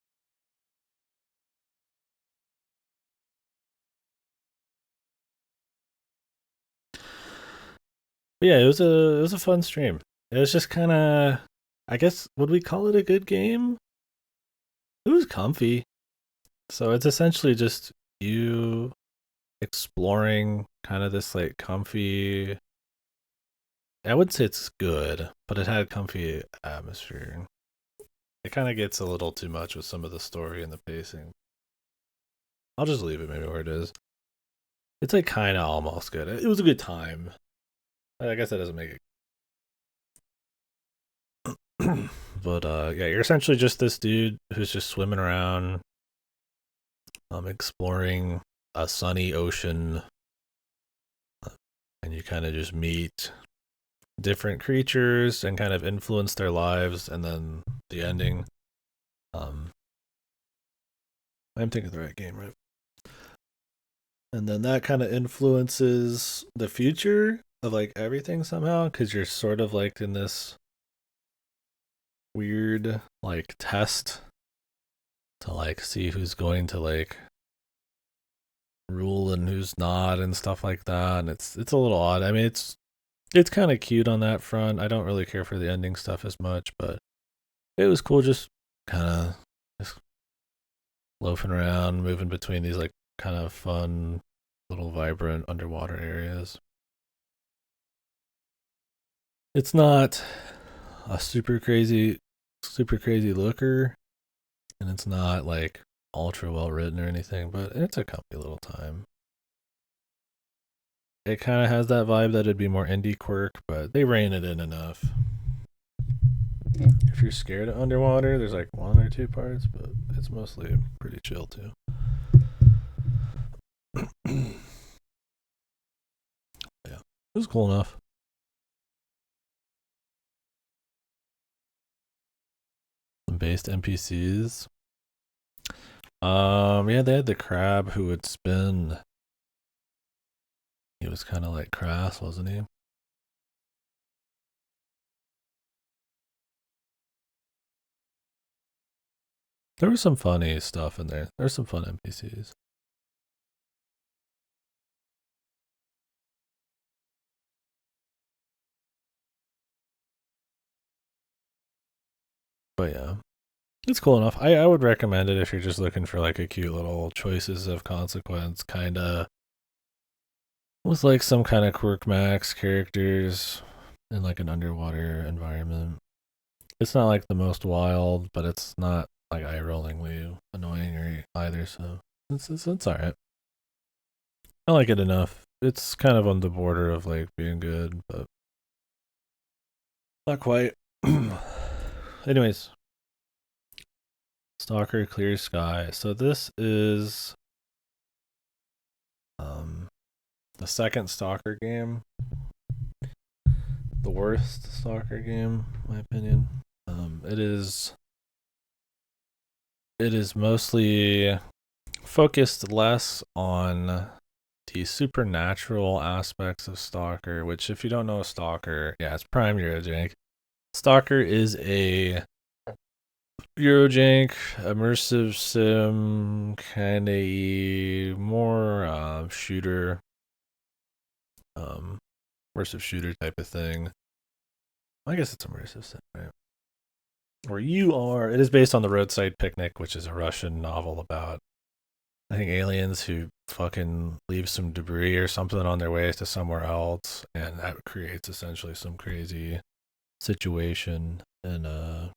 But yeah, it was a fun stream. It was just kind of, I guess, would we call it a good game? It was comfy. So it's essentially just you exploring kind of this like comfy. I would say it's good, but it had comfy atmosphere. It kind of gets a little too much with some of the story and the pacing. I'll just leave it maybe where it is. It's like kind of almost good. It was a good time. I guess that doesn't make it. But yeah, you're essentially just this dude who's just swimming around, exploring a sunny ocean, and you kind of just meet different creatures and kind of influence their lives, and then the ending. Um, I'm thinking of the right game, right? And then that kind of influences the future of like everything somehow, because you're sort of like in this weird like test to like see who's going to like rule and who's not and stuff like that. And it's a little odd. I mean, it's kind of cute on that front. I don't really care for the ending stuff as much, but it was cool just kind of just loafing around, moving between these like kind of fun little vibrant underwater areas. It's not a super crazy looker, and it's not like ultra well written or anything, but it's a comfy little time. It kind of has that vibe that it'd be more indie quirk, but they rein it in enough. If you're scared of underwater, there's like one or two parts, but it's mostly pretty chill too. Yeah, it was cool enough. Some based NPCs. Yeah, they had the crab who would spin. He was kind of like crass, wasn't he? There was some funny stuff in there. There's some fun NPCs. But yeah, it's cool enough. I would recommend it if you're just looking for like a cute little choices of consequence kind of with like some kind of quirk max characters in like an underwater environment. It's not like the most wild, but it's not like eye rollingly annoying or either. So it's all right. I like it enough. It's kind of on the border of like being good, but not quite. Anyways, Stalker Clear Sky. So this is um the second Stalker game. The worst Stalker game, in my opinion. It is mostly focused less on the supernatural aspects of Stalker, which if you don't know Stalker, yeah, it's prime Eurojank. Stalker is a Eurojank immersive sim kind of more um immersive shooter type of thing. I guess it's immersive sim, right? Where you are, it is based on the Roadside Picnic, which is a Russian novel about I think aliens who fucking leave some debris or something on their way to somewhere else, and that creates essentially some crazy situation in the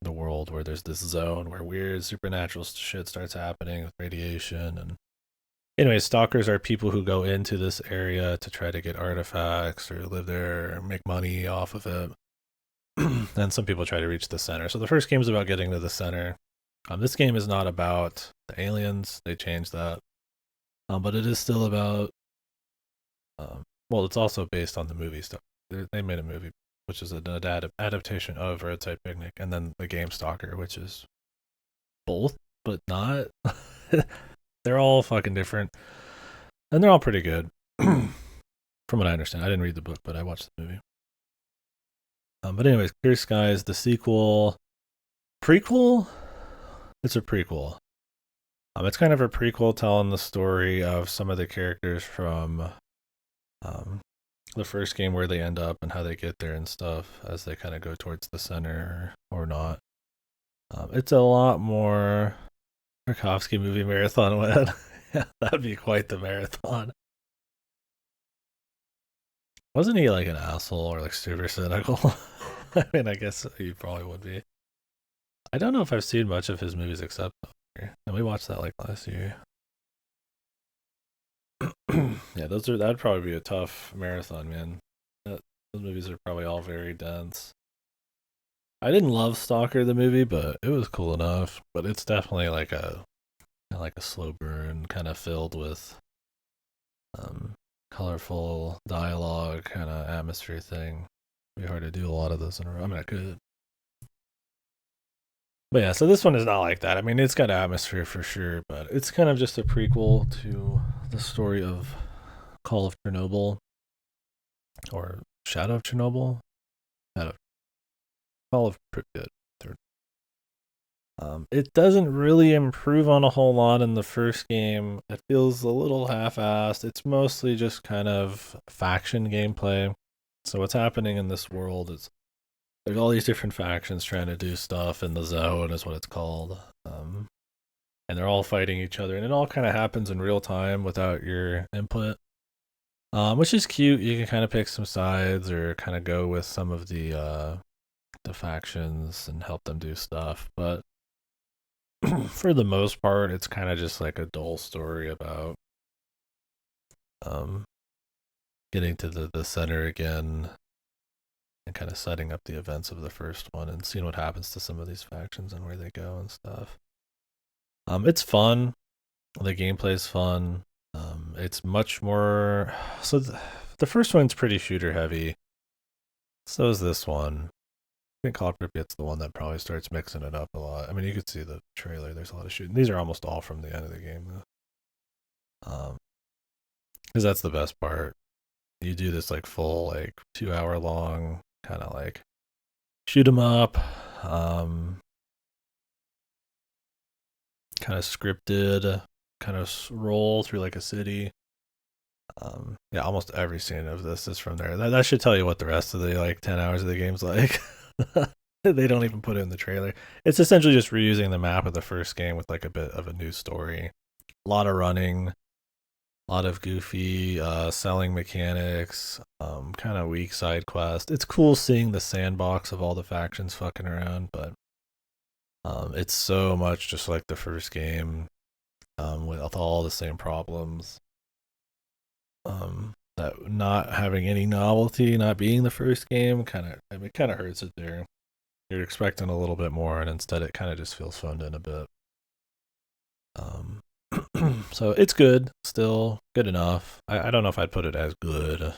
world where there's this zone where weird supernatural shit starts happening with radiation. And anyway, stalkers are people who go into this area to try to get artifacts or live there or make money off of it. And some people try to reach the center. So the first game is about getting to the center. This game is not about the aliens. They changed that. But it is still about. Well, it's also based on the movie stuff. They made a movie, which is an adaptation of Roadside Picnic, and then the game Stalker, which is both, but not. They're all fucking different, and they're all pretty good, from what I understand. I didn't read the book, but I watched the movie. But anyways, Clear Skies, the sequel, prequel. It's a prequel. It's kind of a prequel telling the story of some of the characters from um, the first game, where they end up and how they get there and stuff as they kind of go towards the center or not. It's a lot more Tarkovsky movie marathon win. Yeah, that'd be quite the marathon. Wasn't he like an asshole or like super cynical? I mean, I guess he probably would be. I don't know if I've seen much of his movies except here. And we watched that like last year. Yeah, that'd probably be a tough marathon, man. Those movies are probably all very dense. I didn't love Stalker the movie, but it was cool enough. But it's definitely like a slow burn, kind of filled with um, colorful dialogue, kind of atmosphere thing. It'd be hard to do a lot of those in a row. I mean, I could. But yeah, so this one is not like that. I mean, it's got atmosphere for sure, but it's kind of just a prequel to the story of Call of Chernobyl or Shadow of Chernobyl. Shadow, Call of Pripyat. It doesn't really improve on a whole lot in the first game. It feels a little half-assed. It's mostly just kind of faction gameplay. So what's happening in this world is there's all these different factions trying to do stuff in the zone, is what it's called. And they're all fighting each other, and it all kind of happens in real time without your input. Which is cute. You can kind of pick some sides or kind of go with some of the factions and help them do stuff. But for the most part, it's kind of just like a dull story about um getting to the center again and kind of setting up the events of the first one and seeing what happens to some of these factions and where they go and stuff. It's fun. The gameplay is fun. It's much more. So the first one's pretty shooter heavy. So is this one. I think Call of Pripyat's the one that probably starts mixing it up a lot. I mean, you could see the trailer. There's a lot of shooting. These are almost all from the end of the game, though. Because that's the best part. You do this like full, like 2 hour long kind of like shoot 'em up, kind of scripted, kind of roll through like a city. Yeah, almost every scene of this is from there. That should tell you what the rest of the like 10 hours of the game's like. They don't even put it in the trailer. It's essentially just reusing the map of the first game with like a bit of a new story. A lot of running, a lot of goofy selling mechanics, kind of weak side quest. It's cool seeing the sandbox of all the factions fucking around, but it's so much just like the first game, with all the same problems. That not having any novelty, not being the first game, kind of hurts it there. You're expecting a little bit more, and instead it kind of just feels phoned in a bit. Um, so it's good, still good enough. I don't know if I'd put it as good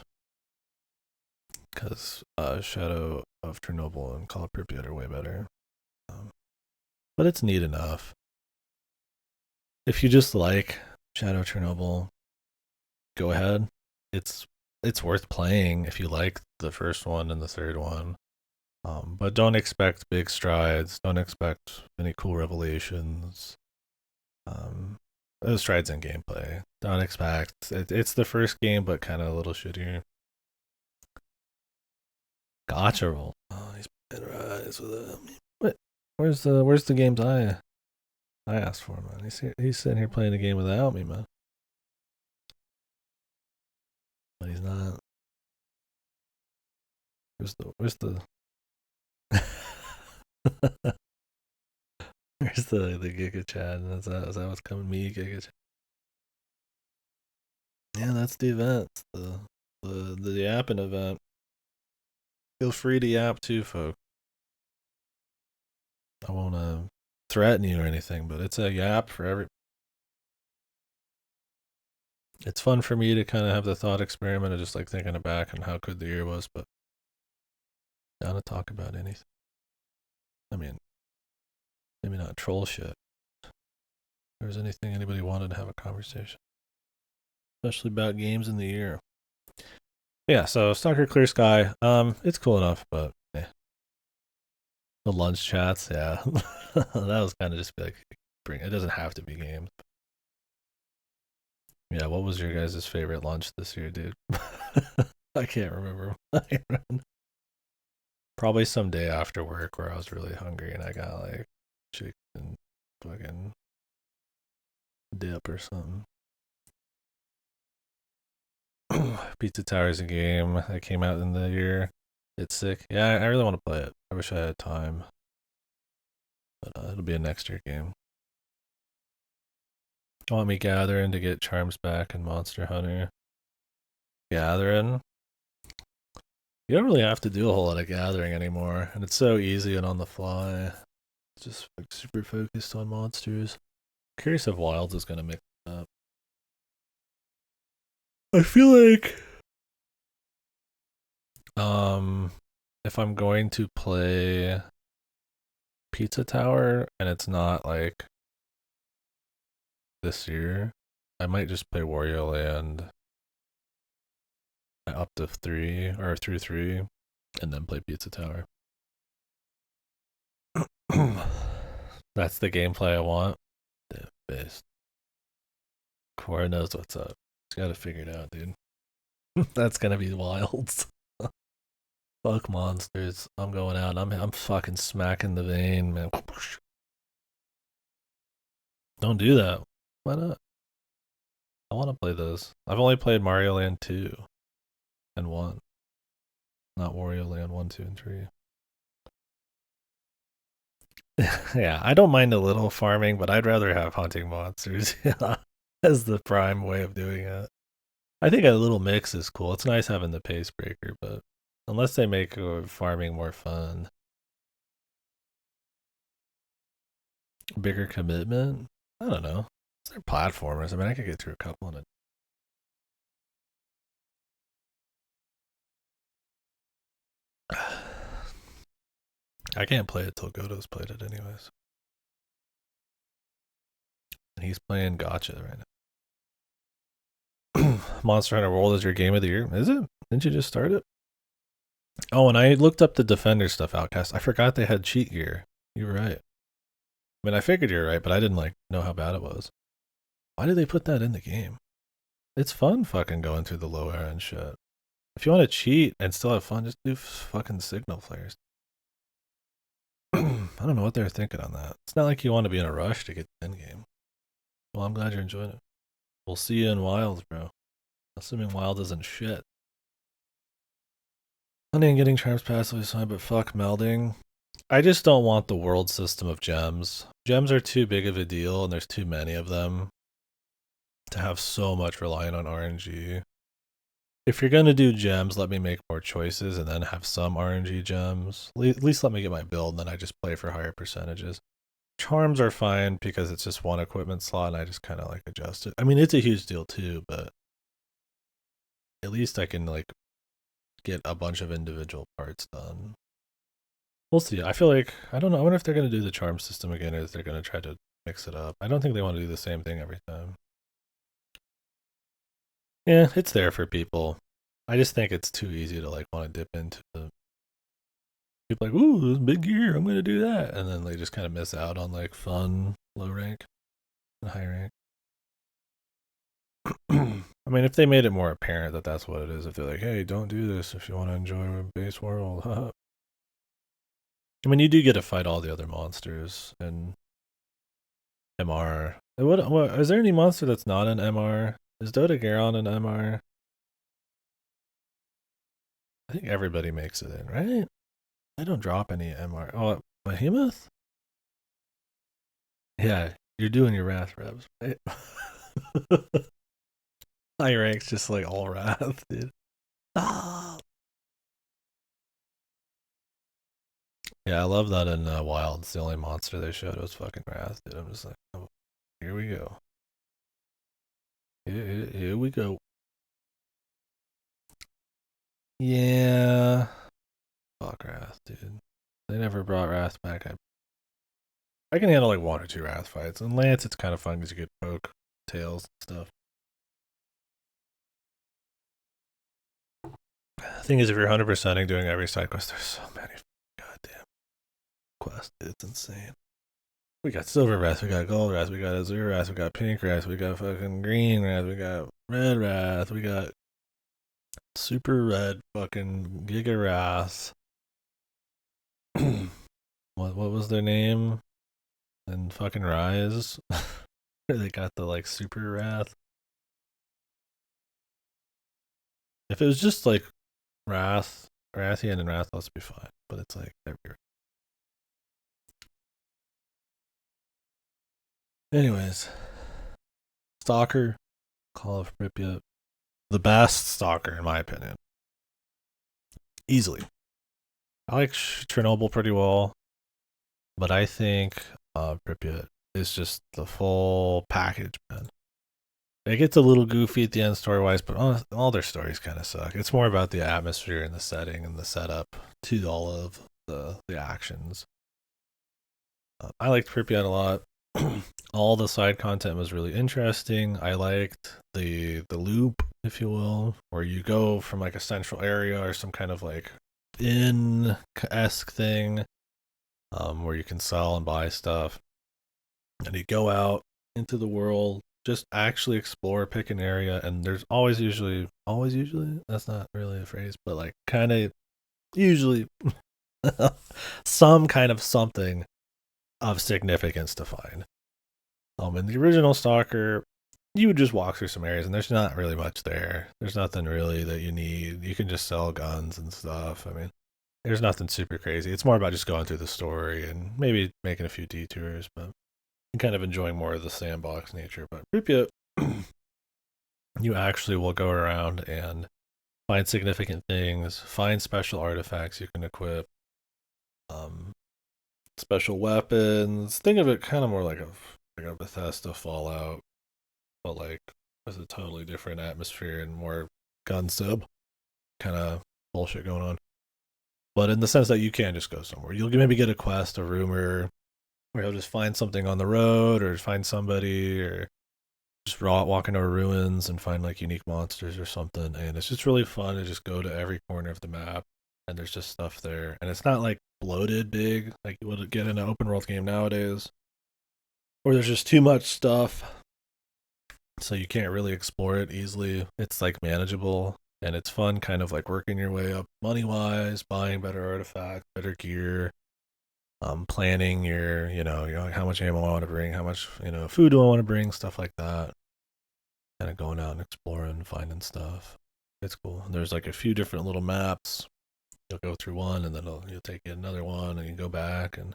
because Shadow of Chernobyl and Call of Pripyat are way better. But it's neat enough. If you just like Shadow of Chernobyl, go ahead. It's it's worth playing if you like the first one and the third one. But don't expect big strides. Don't expect any cool revelations. Um, those strides in gameplay. Don't expect it's the first game, but kind of a little shittier. Gotcha roll. Oh, he's playing Rise with it. What? Where's the games I asked for, man? He's sitting here playing a game without me, man. But he's not. Where's the where's the Giga Chat? Is that what's coming? Me Giga Chat. Yeah, that's the event. The yapping event. Feel free to yap too, folks. I won't threaten you or anything, but it's a yap for every. It's fun for me to kind of have the thought experiment of just like thinking back on how good the year was, but down to talk about anything. I mean, maybe not troll shit. If there's anything anybody wanted to have a conversation, especially about games in the year. Yeah, so Stalker Clear Sky, it's cool enough, but yeah. The lunch chats, yeah. That was kind of just like bring it doesn't have to be games. Yeah, what was your guys' favorite lunch this year, dude? I can't remember. Probably some day after work where I was really hungry and I got like chicken fucking dip or something. Pizza Tower's a game that came out in the year. It's sick. Yeah, I really want to play it. I wish I had time, but it'll be a next year game. I want me Gathering to get charms back in Monster Hunter. Gathering. You don't really have to do a whole lot of gathering anymore, and it's so easy and on the fly. It's just like super focused on monsters. Curious if Wilds is gonna mix it up. I feel like um if I'm going to play Pizza Tower and it's not like this year, I might just play Wario Land up to 3 or through 3 and then play Pizza Tower. That's the gameplay I want. The best. Cora knows what's up. She's gotta figure it out, dude. That's gonna be wild. Fuck monsters. I'm going out. I'm fucking smacking the vein, man. Don't do that. Why not? I want to play those. I've only played Mario Land 2 and 1, not Wario Land 1, 2, and 3. Yeah, I don't mind a little farming, but I'd rather have hunting monsters as the prime way of doing it. I think a little mix is cool. It's nice having the pace breaker, but unless they make farming more fun, bigger commitment. I don't know. They're platformers. I mean, I could get through a couple in a. I can't play it till Godo's played it, anyways. And he's playing Gotcha right now. Monster Hunter World is your game of the year, is it? Didn't you just start it? Oh, and I looked up the Defender stuff, Outcast. I forgot they had cheat gear. You were right. I mean, I figured you're right, but I didn't know how bad it was. Why did they put that in the game? It's fun fucking going through the low air and shit. If you want to cheat and still have fun, just do fucking signal flares. I don't know what they're thinking on that. It's not like you want to be in a rush to get the end game. Well, I'm glad you're enjoying it. We'll see you in Wilds, bro. Assuming Wild isn't shit. Hunting and getting charms passively is fine, but fuck melding. I just don't want the world system of gems. Gems are too big of a deal, and there's too many of them to have so much relying on RNG. If you're gonna do gems, let me make more choices and then have some RNG gems. At least let me get my build, and then I just play for higher percentages. Charms are fine because it's just one equipment slot, and I just kind of adjust it. I mean, it's a huge deal too, but at least I can get a bunch of individual parts done. We'll see. I feel like, I don't know. I wonder if they're going to do the charm system again, or if they're going to try to mix it up. I don't think they want to do the same thing every time. Yeah, it's there for people. I just think it's too easy to want to dip into the. People ooh, this big gear, I'm going to do that. And then they just kind of miss out on fun, low rank, and high rank. I mean, if they made it more apparent that that's what it is, if they're hey, don't do this if you want to enjoy a base world. I mean, you do get to fight all the other monsters in MR. What is there any monster that's not an MR? Is Dodogaron an MR? I think everybody makes it in, right? I don't drop any MR. Oh, Behemoth? Yeah, you're doing your Wrath reps, right? High rank's just all Wrath, dude. Ah. Yeah, I love that in Wilds. The only monster they showed was fucking Wrath, dude. I'm just oh, here we go. Here we go. Yeah. Fuck Wrath, dude. They never brought Wrath back. I can handle one or two Wrath fights. And Lance, it's kind of fun because you get poke tails and stuff. The thing is, if you're 100%ing doing every side quest, there's so many goddamn quests. It's insane. We got silver Wrath, we got gold Wrath, we got azure Wrath, we got pink Wrath, we got fucking green Wrath, we got red Wrath, we got super red fucking Giga Wrath. what was their name? And fucking Rise. They got the super Wrath. If it was just Wrath, Rathian and Rathalos would be fine, but it's everywhere. Anyways, Stalker, Call of Pripyat, the best Stalker in my opinion, easily. I like Chernobyl pretty well, but I think Pripyat is just the full package, man. It gets a little goofy at the end story-wise, but all their stories kind of suck. It's more about the atmosphere and the setting and the setup to all of the actions. I liked Pripyat a lot. All the side content was really interesting. I liked the loop, if you will, where you go from a central area or some kind of inn-esque thing, where you can sell and buy stuff, and you go out into the world, just actually explore, pick an area, and there's always usually, that's not really a phrase, but kind of usually some kind of something of significance to find. In the original Stalker, you would just walk through some areas, and there's not really much there. There's nothing really that you need. You can just sell guns and stuff. I mean, there's nothing super crazy. It's more about just going through the story and maybe making a few detours, but kind of enjoying more of the sandbox nature. But Pripyat, you actually will go around and find significant things, find special artifacts you can equip, um, special weapons. Think of it kind of more like a Bethesda Fallout, but like with a totally different atmosphere and more gun sub kind of bullshit going on. But in the sense that you can just go somewhere, you'll maybe get a quest, a rumor, or you'll just find something on the road, or find somebody, or just walk into ruins and find like unique monsters or something. And it's just really fun to just go to every corner of the map, and there's just stuff there. And it's not like bloated big like you would get in an open world game nowadays, or there's just too much stuff, so you can't really explore it easily. It's like manageable, and it's fun kind of like working your way up money wise, buying better artifacts, better gear, planning your how much ammo I want to bring, how much food do I want to bring, stuff like that. Kind of going out and exploring, finding stuff. It's cool. There's like a few different little maps. You'll go through one, and then you'll take you another one, and you go back, and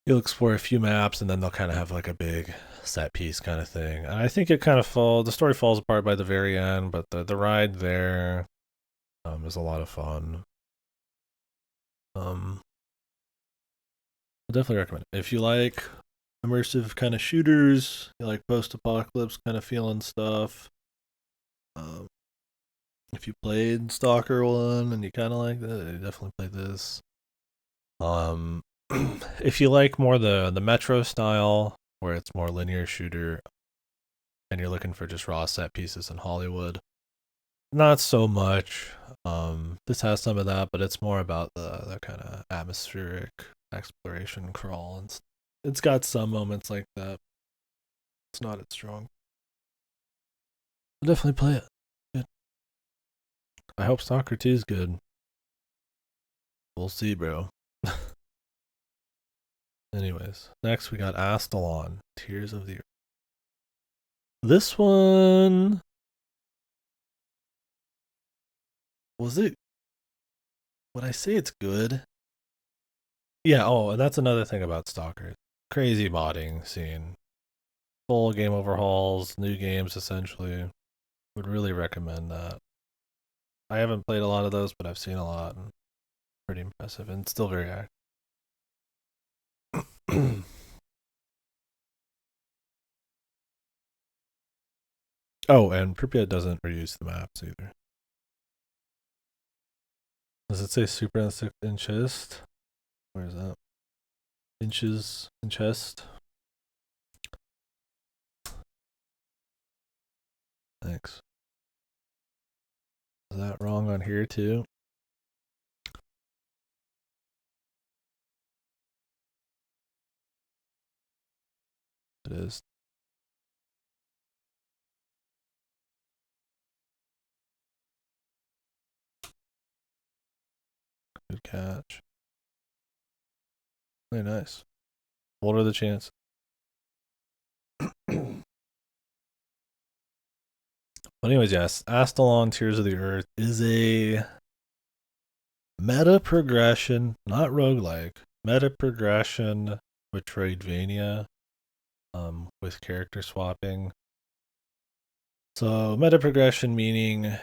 you'll explore a few maps, and then they'll kind of have like a big set piece kind of thing. And I think it kind of the story falls apart by the very end, but the ride there is a lot of fun. I definitely recommend it. If you like immersive kind of shooters, you like post-apocalypse kind of feeling stuff. Um, if you played Stalker 1 and you kind of like that, you definitely play this. Um, if you like more the Metro style, where it's more linear shooter, and you're looking for just raw set pieces in Hollywood, not so much. This has some of that, but it's more about the kind of atmospheric exploration crawl, and it's got some moments like that. It's not as strong. I'll definitely play it. Good. I hope Stalker 2 is good. We'll see, bro. Anyways, next we got Astalon, Tears of the Earth. This one was it? Would I say it's good? Yeah. Oh, and that's another thing about Stalker. Crazy modding scene, full game overhauls, new games essentially. Would really recommend that. I haven't played a lot of those, but I've seen a lot, and pretty impressive, and still very active. Oh, and Pripyat doesn't reuse the maps either. Does it say super in chest? Where is that? Inches in chest. Thanks. Is that wrong on here too? It is. Good catch. Very nice. What are the chances? But anyways, yes, Astalon Tears of the Earth is a meta progression, not roguelike, meta progression Metroidvania, with character swapping. So meta progression meaning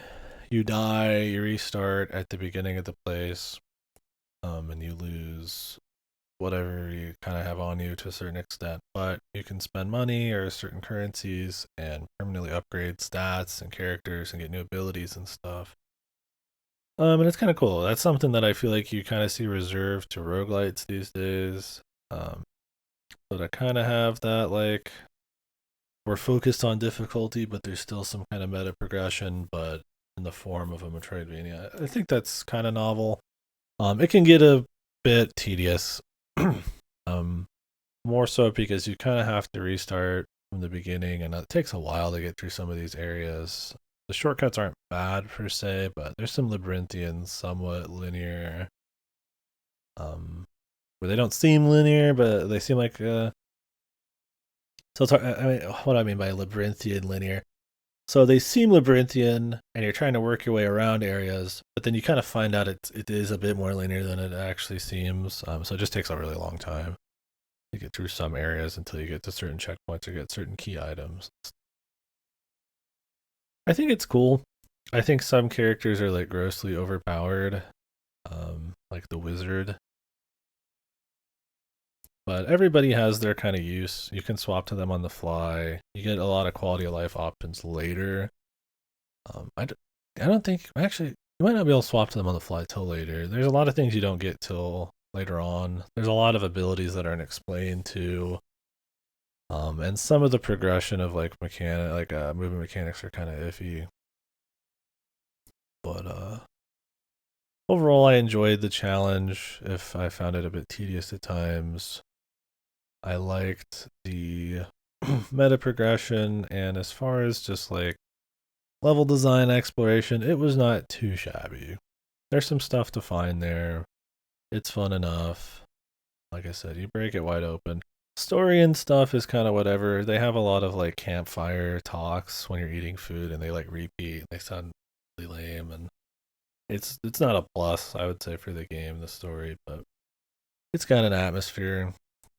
you die, you restart at the beginning of the place, and you lose whatever you kind of have on you to a certain extent, but you can spend money or certain currencies and permanently upgrade stats and characters and get new abilities and stuff. And it's kind of cool. That's something that I feel like you kind of see reserved to roguelites these days. But I kind of have that like we're focused on difficulty, but there's still some kind of meta progression, but in the form of a Metroidvania. I think that's kind of novel. It can get a bit tedious. um, More so because you kind of have to restart from the beginning, and it takes a while to get through some of these areas. The shortcuts aren't bad per se, but there's some labyrinthian, somewhat linear, where they don't seem linear, but they seem like So it's hard, I mean, what I mean by labyrinthian linear. So they seem labyrinthian, and you're trying to work your way around areas, but then you kind of find out it is a bit more linear than it actually seems. So it just takes a really long time to get through some areas until you get to certain checkpoints or get certain key items. I think it's cool. I think some characters are like grossly overpowered, like the wizard. But everybody has their kind of use. You can swap to them on the fly. You get a lot of quality of life options later. I don't think actually you might not be able to swap to them on the fly till later. There's a lot of things you don't get till later on. There's a lot of abilities that aren't explained to. And some of the progression of like movement mechanics are kind of iffy. But overall, I enjoyed the challenge. If I found it a bit tedious at times, I liked the meta progression, and as far as just like level design exploration, it was not too shabby. There's some stuff to find there. It's fun enough. Like I said, you break it wide open. Story and stuff is kind of whatever. They have a lot of like campfire talks when you're eating food, and they like repeat. They sound really lame, and it's not a plus, I would say, for the game, the story, but it's got an atmosphere.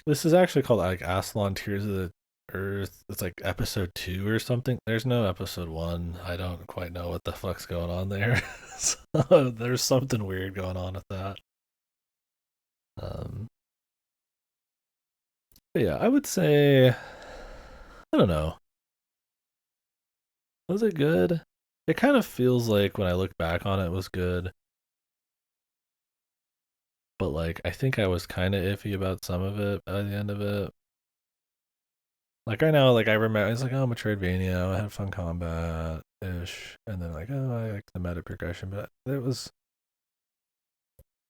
This is actually called like Aslan Tears of the Earth. It's like episode 2 or something. There's no episode 1. I don't quite know what the fuck's going on there. So there's something weird going on with that. Um, but yeah, I would say I don't know. Was it good? It kind of feels like when I look back on it, it was good. But like I think I was kind of iffy about some of it by the end of it. Like right now, like I remember, it's like, oh, Metroidvania, I had fun combat ish, and then like, oh, I like the meta progression, but it was,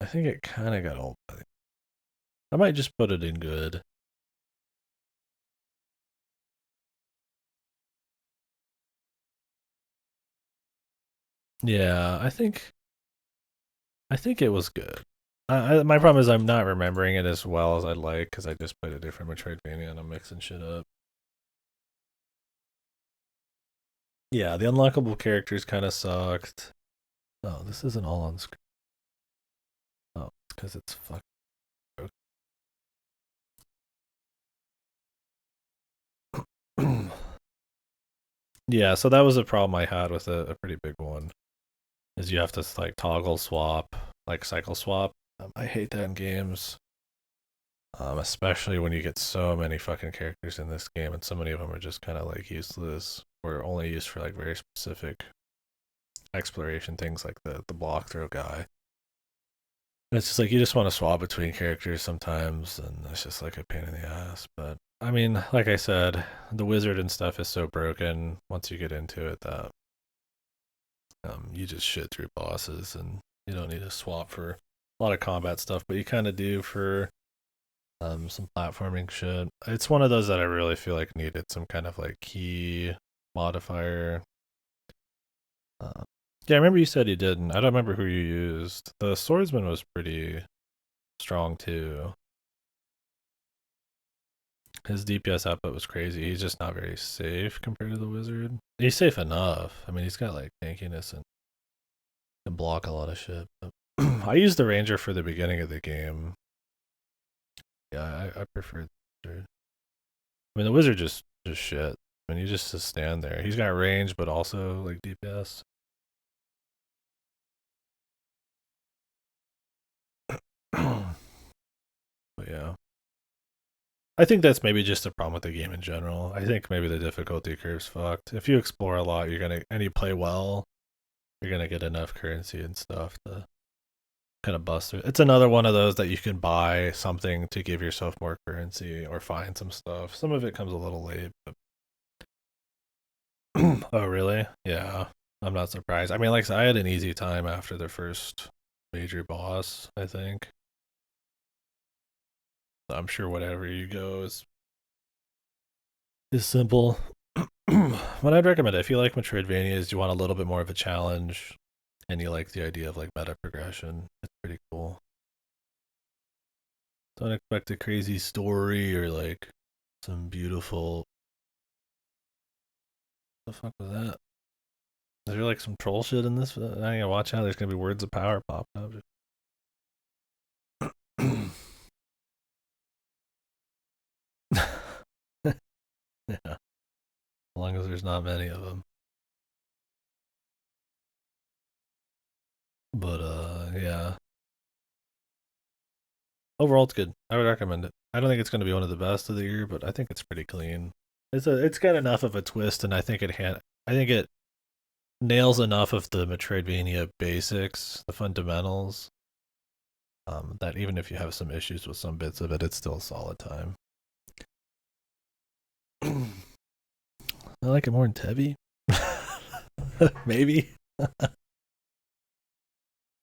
I think it kind of got old. I might just put it in good. Yeah, I think it was good. My problem is I'm not remembering it as well as I'd like because I just played a different Metroidvania and I'm mixing shit up. Yeah, the unlockable characters kind of sucked. Oh, this isn't all on screen. Oh, it's because it's fucking broken. Yeah, so that was a problem I had with a pretty big one. Is you have to like toggle swap, like cycle swap. I hate that in games, especially when you get so many fucking characters in this game, and so many of them are just kind of like useless or only used for like very specific exploration things, like the block throw guy. And it's just like you just want to swap between characters sometimes, and it's just like a pain in the ass. But I mean, like I said, the wizard and stuff is so broken once you get into it that you just shit through bosses, and you don't need to swap for a lot of combat stuff, but you kind of do for some platforming shit. It's one of those that I really feel like needed some kind of like key modifier. Uh, yeah, I remember you said you didn't. I don't remember who you used. The swordsman was pretty strong too. His DPS output was crazy. He's just not very safe compared to the wizard. He's safe enough. I mean, he's got like tankiness and can block a lot of shit. But I used the ranger for the beginning of the game. Yeah, I prefer the wizard. I mean, the wizard just shit. I mean, he just to stand there. He's got range, but also like DPS. But yeah, I think that's maybe just a problem with the game in general. I think maybe the difficulty curve's fucked. If you explore a lot, you're gonna and you play well, you're gonna get enough currency and stuff to kind of bust through. It's another one of those that you can buy something to give yourself more currency or find some stuff. Some of it comes a little late, but oh really? Yeah. I'm not surprised. I mean, like I said, I had an easy time after the first major boss, I think. I'm sure whatever you go is simple. What I'd recommend, if you like Metroidvanias, you want a little bit more of a challenge, and you like the idea of like meta progression, it's pretty cool. Don't expect a crazy story or like some beautiful The fuck was that? Is there like some troll shit in this? I gotta watch out. There's gonna be words of power popped up. Yeah, as long as there's not many of them. But yeah. Overall, it's good. I would recommend it. I don't think it's gonna be one of the best of the year, but I think it's pretty clean. It's got enough of a twist, and I think it nails enough of the Metroidvania basics, the fundamentals, that even if you have some issues with some bits of it, it's still a solid time. I like it more than Tevi. Maybe. It's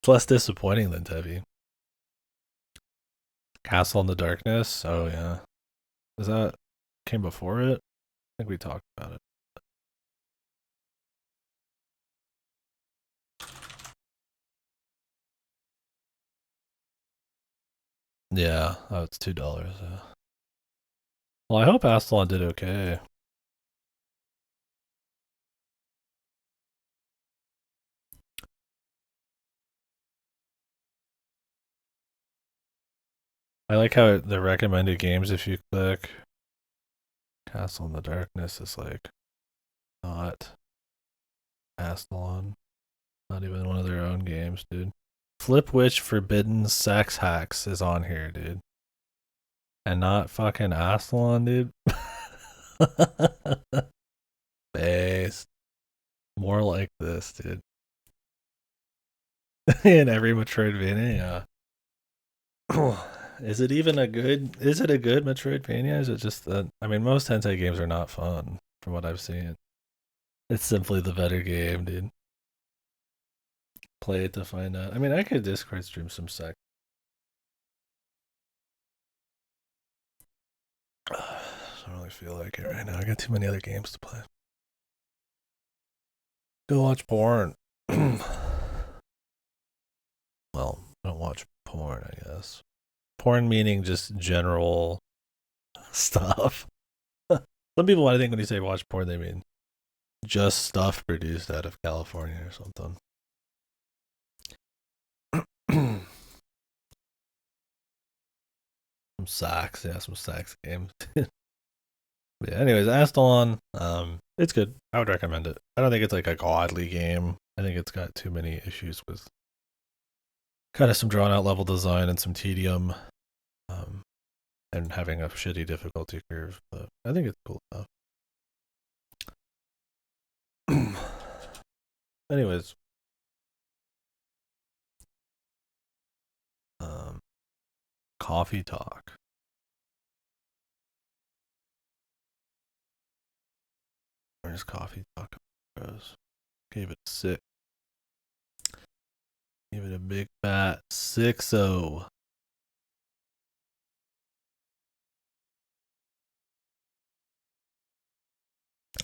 less disappointing than Tevi. Castle in the Darkness. Oh yeah. Is that came before it? I think we talked about it. Yeah. Oh, it's $2. Yeah. Well, I hope Astalon did okay. I like how the recommended games, if you click Castle in the Darkness, is like not Astalon. Not even one of their own games, dude. Flip Witch Forbidden Sex Hacks is on here, dude. And not fucking Astalon, dude. Based. More like this, dude. In every Metroidvania, yeah. Is it even a good? Is it a good Metroidvania? Is it just that? I mean, most Hentai games are not fun, from what I've seen. It's simply the better game, dude. Play it to find out. I mean, I could Discord stream some sex. I don't really feel like it right now. I got too many other games to play. Go watch porn. Well, I don't watch porn, I guess. Porn meaning just general stuff. Some people, I think, when you say watch porn, they mean just stuff produced out of California or something. Some sax, yeah, some sax games. Yeah, anyways, Astalon, it's good. I would recommend it. I don't think it's like a godly game. I think it's got too many issues with kind of some drawn out level design and some tedium, and having a shitty difficulty curve. But I think it's cool enough. Anyways, coffee talk. Where's coffee talk? Goes. Gave it a 6. Give it a big fat 6-0.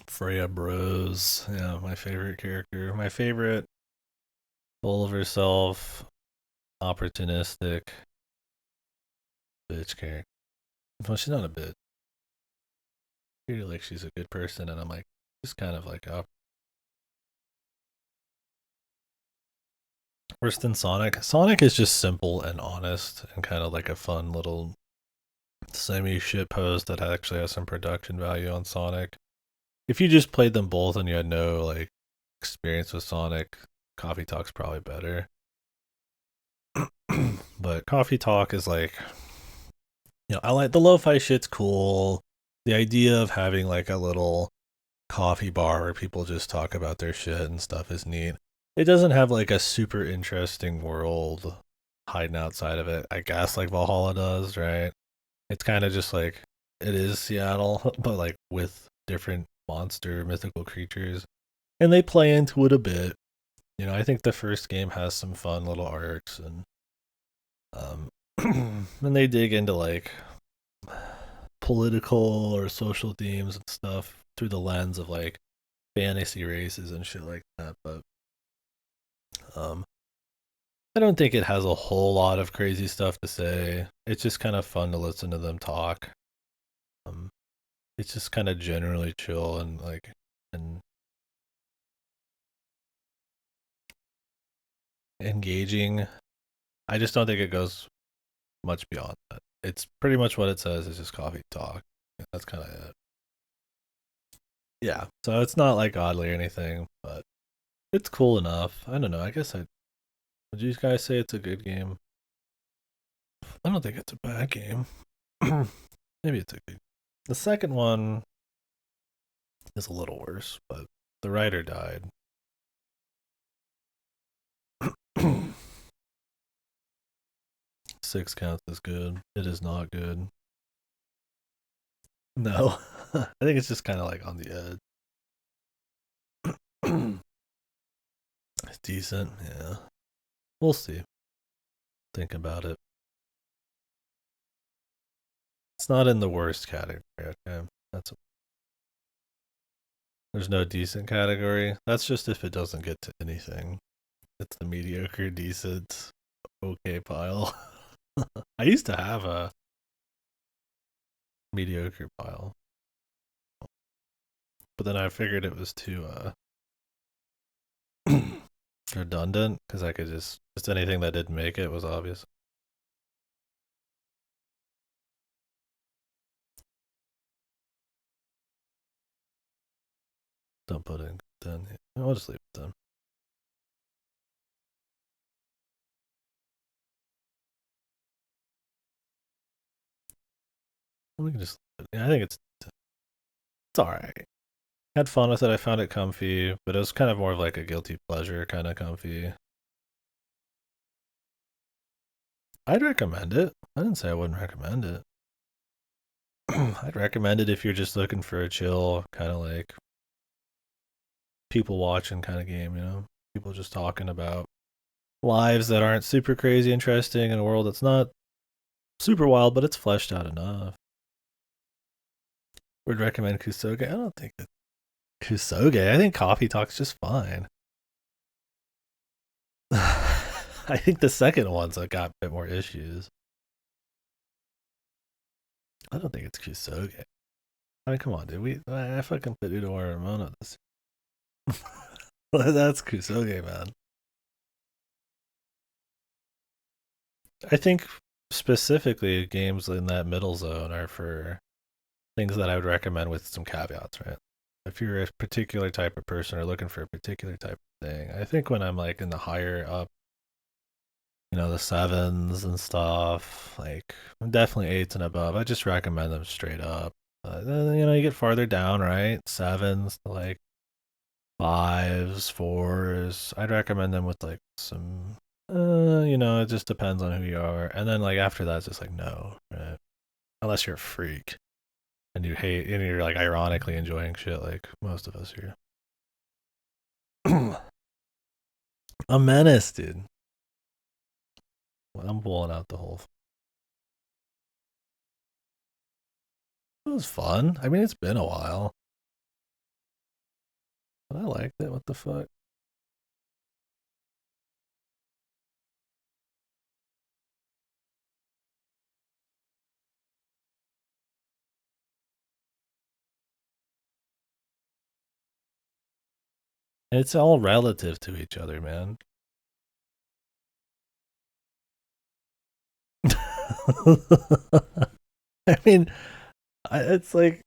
Freya Bros. Yeah, my favorite character. My favorite, full of herself, opportunistic bitch character. Well, she's not a bitch. I feel like she's a good person, and I'm like, just kind of like up. Worse than Sonic. Sonic is just simple and honest, and kind of like a fun little semi shit post that actually has some production value on Sonic. If you just played them both and you had no like experience with Sonic, Coffee Talk's probably better. But Coffee Talk is like, I like the lo-fi shit's cool. The idea of having like a little coffee bar where people just talk about their shit and stuff is neat. It doesn't have like a super interesting world hiding outside of it, I guess, like Valhalla does, right? It's kind of just like it is Seattle, but like with different monster mythical creatures. And they play into it a bit. I think the first game has some fun little arcs, and and they dig into like political or social themes and stuff through the lens of like fantasy races and shit like that. But I don't think it has a whole lot of crazy stuff to say. It's just kind of fun to listen to them talk. It's just kind of generally chill and like, and engaging. I just don't think it goes much beyond that. It's pretty much what it says. It's just coffee talk. That's kind of it. Yeah. So it's not like godly or anything, but it's cool enough. I don't know. I guess I would you guys say it's a good game? I don't think it's a bad game. Maybe it's a good. The second one is a little worse, but the writer died. Six counts as good. It is not good. No, I think it's just kind of like on the edge. It's decent, yeah. We'll see. Think about it. It's not in the worst category. Okay, that's there's no decent category. That's just if it doesn't get to anything. It's the mediocre, decent, okay pile. I used to have a mediocre pile, but then I figured it was too redundant because I could just anything that didn't make it was obvious. Don't put in then. I'll just leave it then. We can just. Yeah, I think it's all right. Had fun with it. I found it comfy, but it was kind of more of like a guilty pleasure kind of comfy. I'd recommend it. I didn't say I wouldn't recommend it. I'd recommend it if you're just looking for a chill kind of like people watching kind of game, you know? People just talking about lives that aren't super crazy interesting in a world that's not super wild, but it's fleshed out enough. Would recommend Kusoge. I don't think it's Kusoge. I think Coffee Talk's just fine. I think the second one's got a bit more issues. I don't think it's Kusoge. I mean, come on, dude. I fucking put Udawara Ramona this. That's Kusoge, man. I think specifically games in that middle zone are for things that I would recommend with some caveats, right? If you're a particular type of person or looking for a particular type of thing, I think when I'm like in the higher up, the sevens and stuff, like I'm definitely eights and above. I just recommend them straight up. Then you get farther down, right? Sevens to like fives, fours. I'd recommend them with like some it just depends on who you are. And then like after that it's just like no, right? Unless you're a freak and you hate and you're like ironically enjoying shit like most of us here. A menace, dude. I'm pulling out the whole. It was fun. I mean, it's been a while, but I liked it. What the fuck? It's all relative to each other, man. I mean, it's like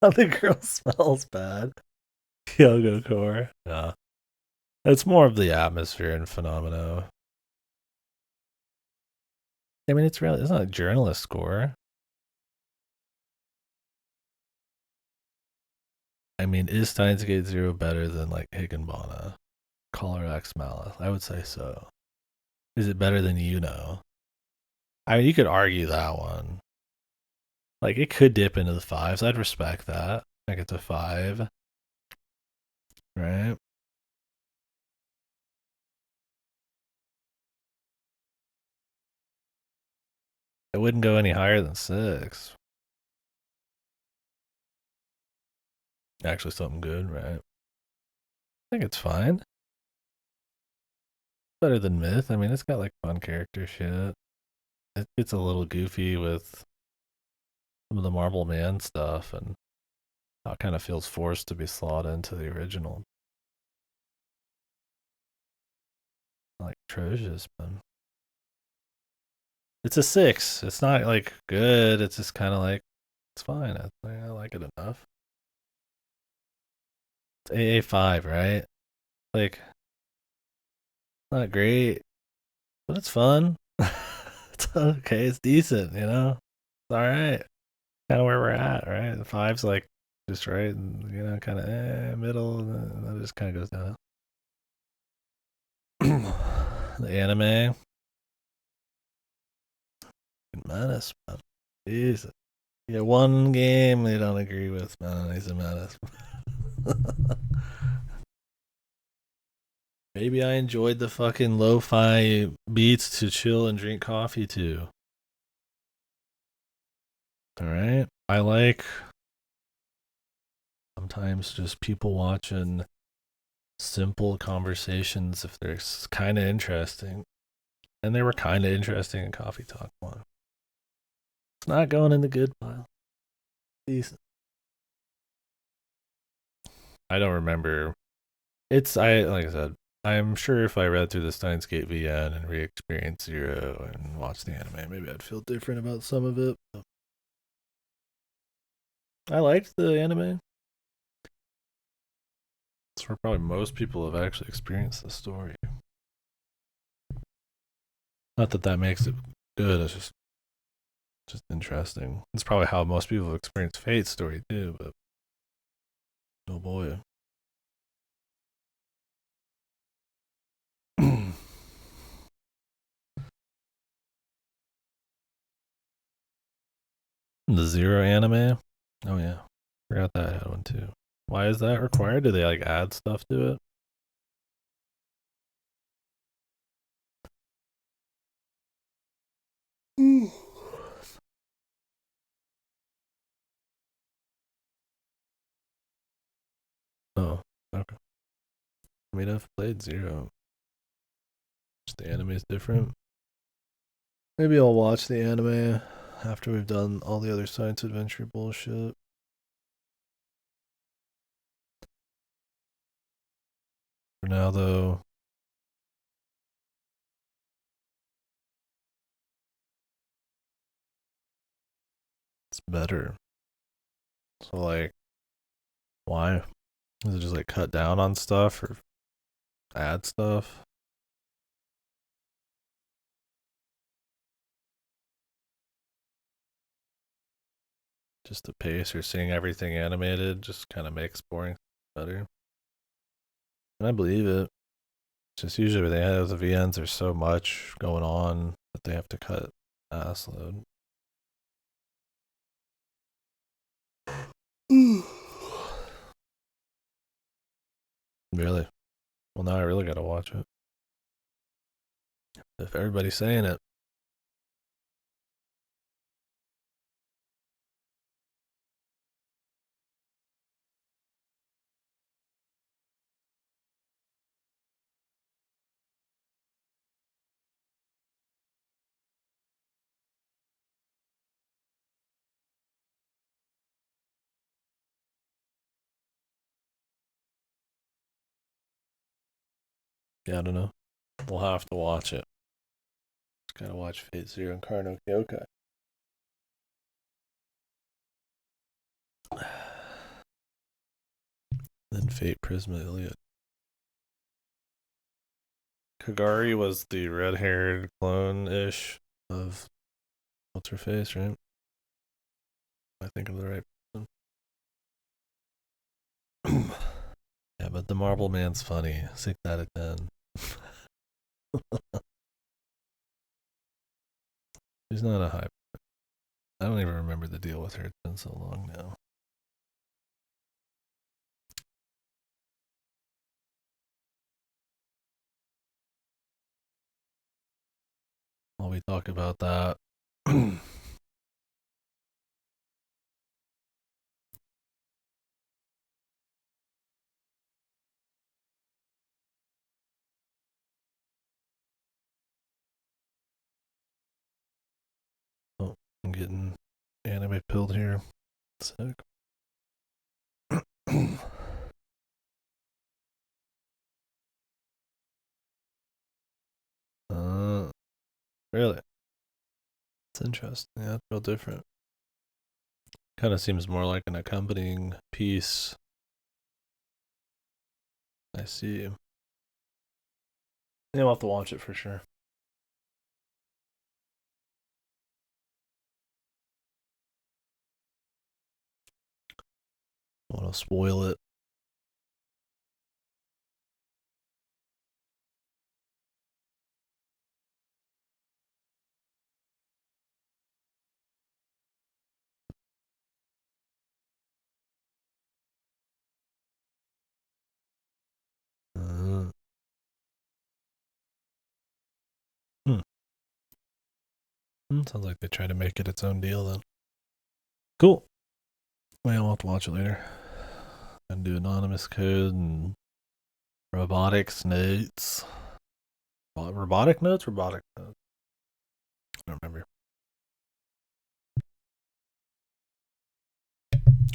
how the girl smells bad. Kyogo Core. Yeah. It's more of the atmosphere and phenomena. I mean, it's not a journalist score. I mean, is Steins Gate Zero better than like Higginbona? Color X Malice? I would say so. Is it better than I mean, you could argue that one. Like, it could dip into the fives. I'd respect that. Like, it's a five, right? It wouldn't go any higher than six. Actually, something good, right? I think it's fine. Better than Myth. I mean, it's got like fun character shit. It gets a little goofy with some of the Marble Man stuff, and how it kind of feels forced to be slotted into the original. Like atrocious, man. It's a 6. It's not like good. It's just kind of like it's fine. I like it enough. It's AA5, right? Like not great, but it's fun. It's okay. It's decent. It's all right. Kind of where we're at, right? The five's like just right, and kind of middle, and then it just kind of goes down. The anime, Menace, man. Jesus. Yeah, one game they don't agree with, man. He's a menace. Maybe I enjoyed the fucking lo-fi beats to chill and drink coffee to. All right. I like sometimes just people watching simple conversations if they're kind of interesting. And they were kind of interesting in Coffee Talk 1. It's not going in the good pile. Decent. I don't remember. Like I said, I'm sure if I read through the Steins Gate VN and re-experienced Zero and watched the anime, maybe I'd feel different about some of it. I liked the anime. It's where probably most people have actually experienced the story. Not that that makes it good. It's just interesting. It's probably how most people have experienced Fate's story too. But oh boy. The Zero anime. Oh yeah, forgot that I had one too. Why is that required? Do they like add stuff to it? Oh, okay. I mean, I've played Zero. Just the anime is different. Maybe I'll watch the anime after we've done all the other science adventure bullshit. For now, though, it's better. So, like, why? Is it just like cut down on stuff or add stuff? Just the pace or seeing everything animated just kind of makes boring better. And I believe it. Just usually when they have the VNs, there's so much going on that they have to cut ass load. Really? Well, now I really gotta watch it. If everybody's saying it. Yeah, I don't know. We'll have to watch it. Just gotta watch Fate Zero and Karno Kyokai. Then Fate Prisma Iliad. Kagari was the red haired clone ish of what's her face, right? I think of the right person. Yeah, but the Marble Man's funny. 6 out of 10. She's not a high. I don't even remember the deal with her. It's been so long now. While we talk about that, oh, I'm getting anime pilled here. Sick. Really? It's interesting. Yeah, it's real different. Kind of seems more like an accompanying piece. I see. Yeah, we'll have to watch it for sure. I want to spoil it. Uh, hmm. Sounds like they try to make it its own deal then. Cool. Well, I'll have to watch it later. And do anonymous code and robotics notes. Robotic notes? Robotic notes. I don't remember.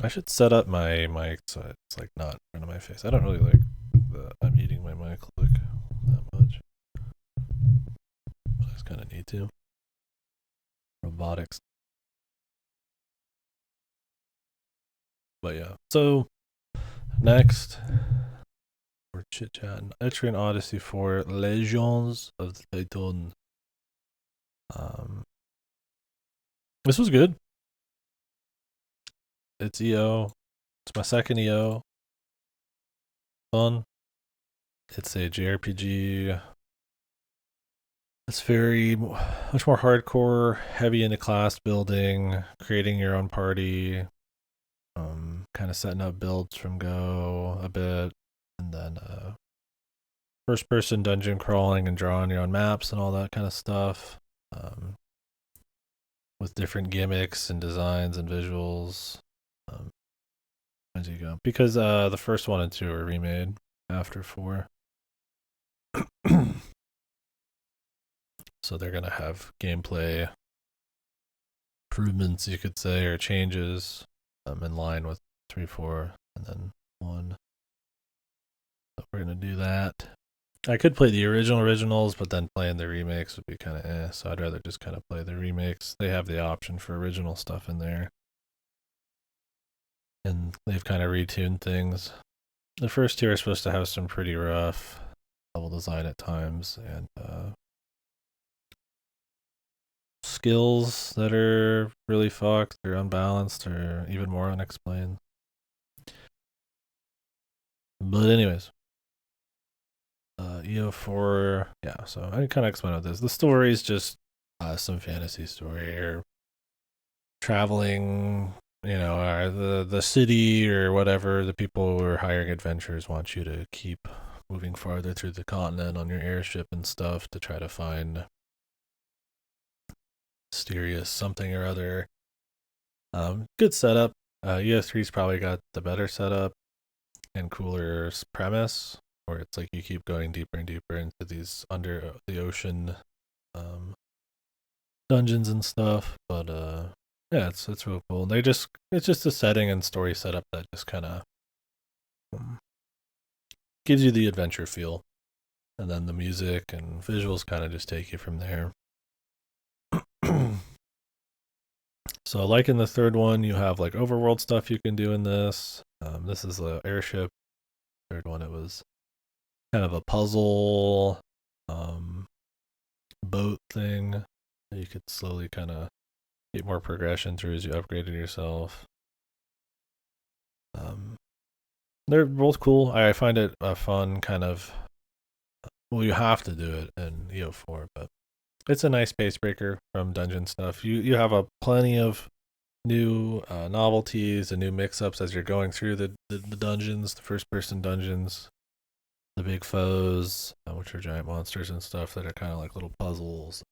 I should set up my mic so it's like not in front of my face. I don't really like I'm eating my mic look that much. But I just kind of need to. Robotics. But yeah. So next we're chit chatting. Etrian Odyssey 4 Legends of the Titan. This was good. It's EO. It's my second EO. Fun. It's a JRPG. It's very much more hardcore, heavy into class building, creating your own party, kind of setting up builds from Go a bit, and then first person dungeon crawling and drawing your own maps and all that kind of stuff, with different gimmicks and designs and visuals. As you go, because the first one and two are remade after 4. So they're gonna have gameplay improvements, you could say, or changes in line with 3, 4, and then 1. So we're gonna do that. I could play the originals, but then playing the remakes would be kind of so I'd rather just kind of play the remakes. They have the option for original stuff in there. And they've kind of retuned things. The first 2 are supposed to have some pretty rough level design at times, and skills that are really fucked or unbalanced or even more unexplained. But anyways, EO4, yeah, so I kind of explain what this. The story is just some fantasy story or traveling, or the city or whatever. The people who are hiring adventurers want you to keep moving farther through the continent on your airship and stuff to try to find mysterious something or other. Good setup. EO3's probably got the better setup and cooler premise, where it's like you keep going deeper and deeper into these under the ocean dungeons and stuff. But yeah, it's real cool. It's just a setting and story setup that just kind of gives you the adventure feel, and then the music and visuals kind of just take you from there. So, like in the third one, you have like overworld stuff you can do in this. This is an airship. Third one, it was kind of a puzzle boat thing that you could slowly kind of get more progression through as you upgraded yourself. They're both cool. I find it a fun kind of. Well, you have to do it in EO4, but it's a nice pace breaker from dungeon stuff. You have a plenty of new novelties and new mix-ups as you're going through the dungeons, the first-person dungeons, the big foes, which are giant monsters and stuff that are kind of like little puzzles,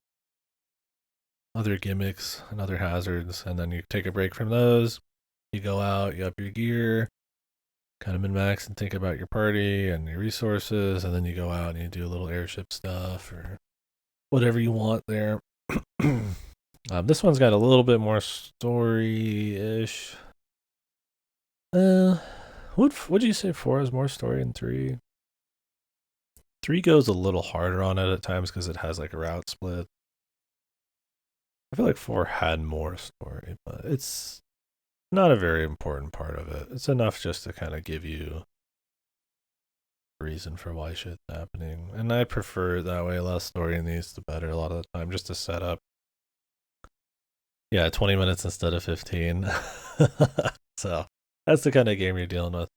other gimmicks and other hazards, and then you take a break from those. You go out, you up your gear, kind of min-max and think about your party and your resources, and then you go out and you do a little airship stuff or whatever you want there. This one's got a little bit more story-ish. Would you say 4 has more story than 3? 3 goes a little harder on it at times because it has like a route split. I feel like 4 had more story, but it's not a very important part of it. It's enough just to kind of give you a reason for why shit's happening. And I prefer it that way. Less story in these, the better a lot of the time, just to set up. Yeah, 20 minutes instead of 15. So that's the kind of game you're dealing with.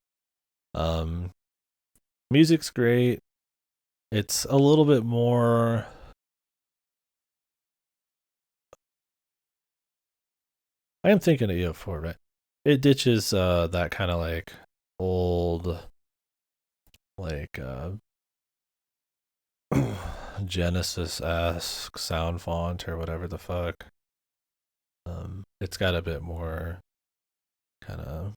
Um, music's great. It's a little bit more. I am thinking of EO4, right? It ditches that kind of like old, like Genesis-esque sound font or whatever the fuck. It's got a bit more kind of,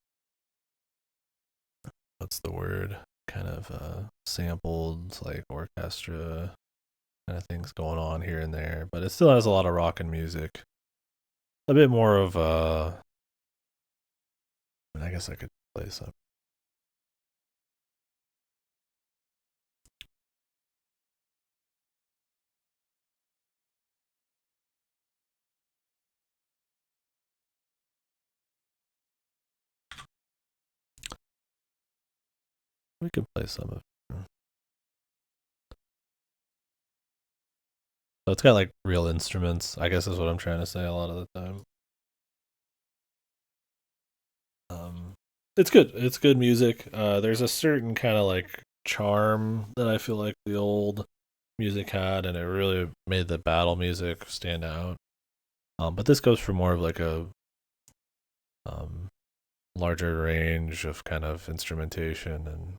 what's the word? Kind of sampled like orchestra kind of things going on here and there, but it still has a lot of rock and music. A bit more of I guess I could play some. We could play some of it. So it's got like real instruments, I guess is what I'm trying to say a lot of the time. It's good. It's good music. There's a certain kind of like charm that I feel like the old music had, and it really made the battle music stand out. But this goes for more of like a um, larger range of kind of instrumentation and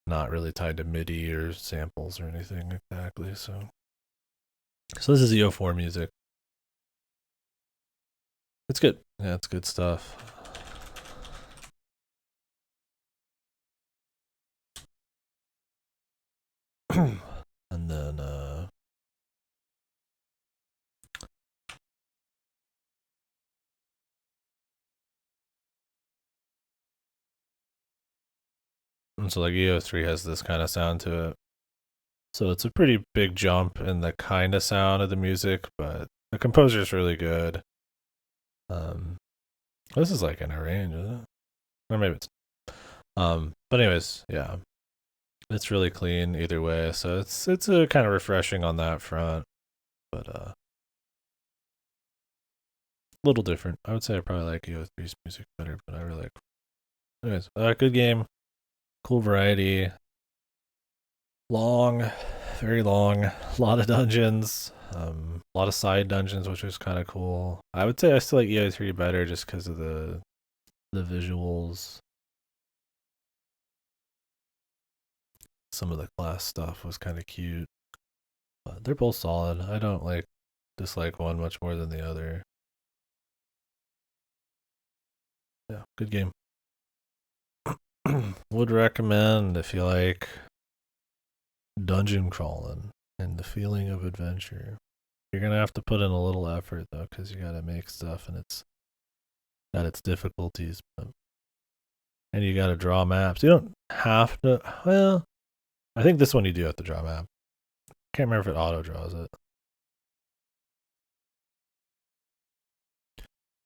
not really tied to MIDI or samples or anything exactly. So this is EO4 music. It's good. Yeah, it's good stuff. And then and so like EO3 has this kind of sound to it. So it's a pretty big jump in the kind of sound of the music, but the composer's really good. This is like in a range, isn't it? Or maybe it's but anyways, yeah. It's really clean either way, so it's a kind of refreshing on that front. But a little different. I would say I probably like EO3's music better, but I really like. Anyways, good game, cool variety, long, very long, a lot of dungeons, a lot of side dungeons, which was kind of cool. I would say I still like EO3 better just because of the visuals. Some of the class stuff was kind of cute, but they're both solid. I don't like dislike one much more than the other. Yeah, good game. Would recommend if you like dungeon crawling and the feeling of adventure. You're gonna have to put in a little effort though, because you gotta make stuff and it's got its difficulties. And you gotta draw maps. You don't have to. Well, I think this one you do have to draw a map. Can't remember if it auto draws it.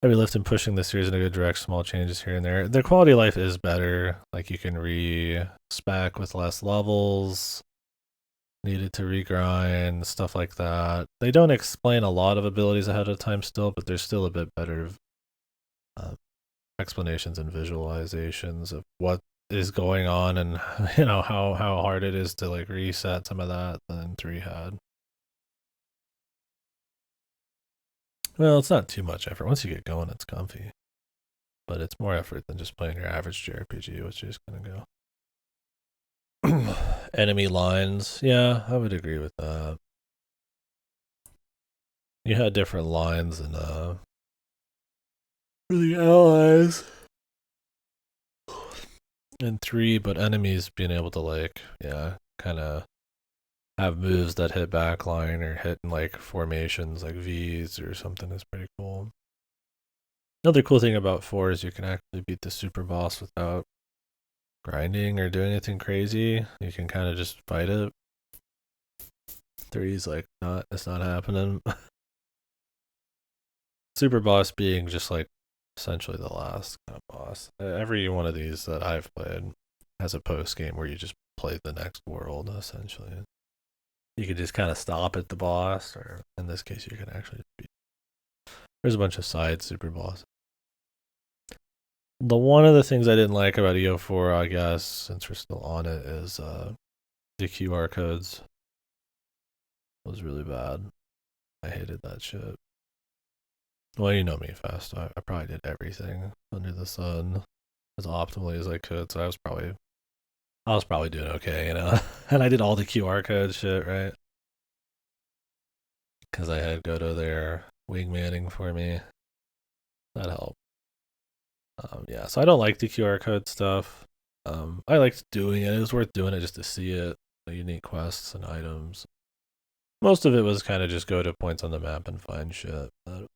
Heavy lifting, pushing the series in a good direction. Small changes here and there. Their quality of life is better. Like you can re-spec with less levels. Needed to regrind, stuff like that. They don't explain a lot of abilities ahead of time still, but there's still a bit better explanations and visualizations of what is going on and how hard it is to like reset some of that than 3 had. Well, it's not too much effort. Once you get going, it's comfy. But it's more effort than just playing your average JRPG, which is gonna go. Enemy lines. Yeah, I would agree with that. You had different lines and for the allies in 3, but enemies being able to like, yeah, kind of have moves that hit backline or hit in like formations like V's or something is pretty cool. Another cool thing about 4 is you can actually beat the super boss without grinding or doing anything crazy. You can kind of just fight it. 3's like it's not happening. Super boss being just like essentially the last kind of boss. Every one of these that I've played has a post game where you just play the next world essentially. You could just kind of stop at the boss, or in this case, you can actually beat. There's a bunch of side super bosses. The one of the things I didn't like about EO4, I guess, since we're still on it, is the QR codes. It was really bad. I hated that shit. Well, you know me, Fast. I probably did everything under the sun as optimally as I could, so I was probably doing okay, you know. And I did all the QR code shit, right? Because I had Goto there wingmanning for me. That helped. Yeah, so I don't like the QR code stuff. I liked doing it. It was worth doing it just to see it, the unique quests and items. Most of it was kind of just go to points on the map and find shit. But,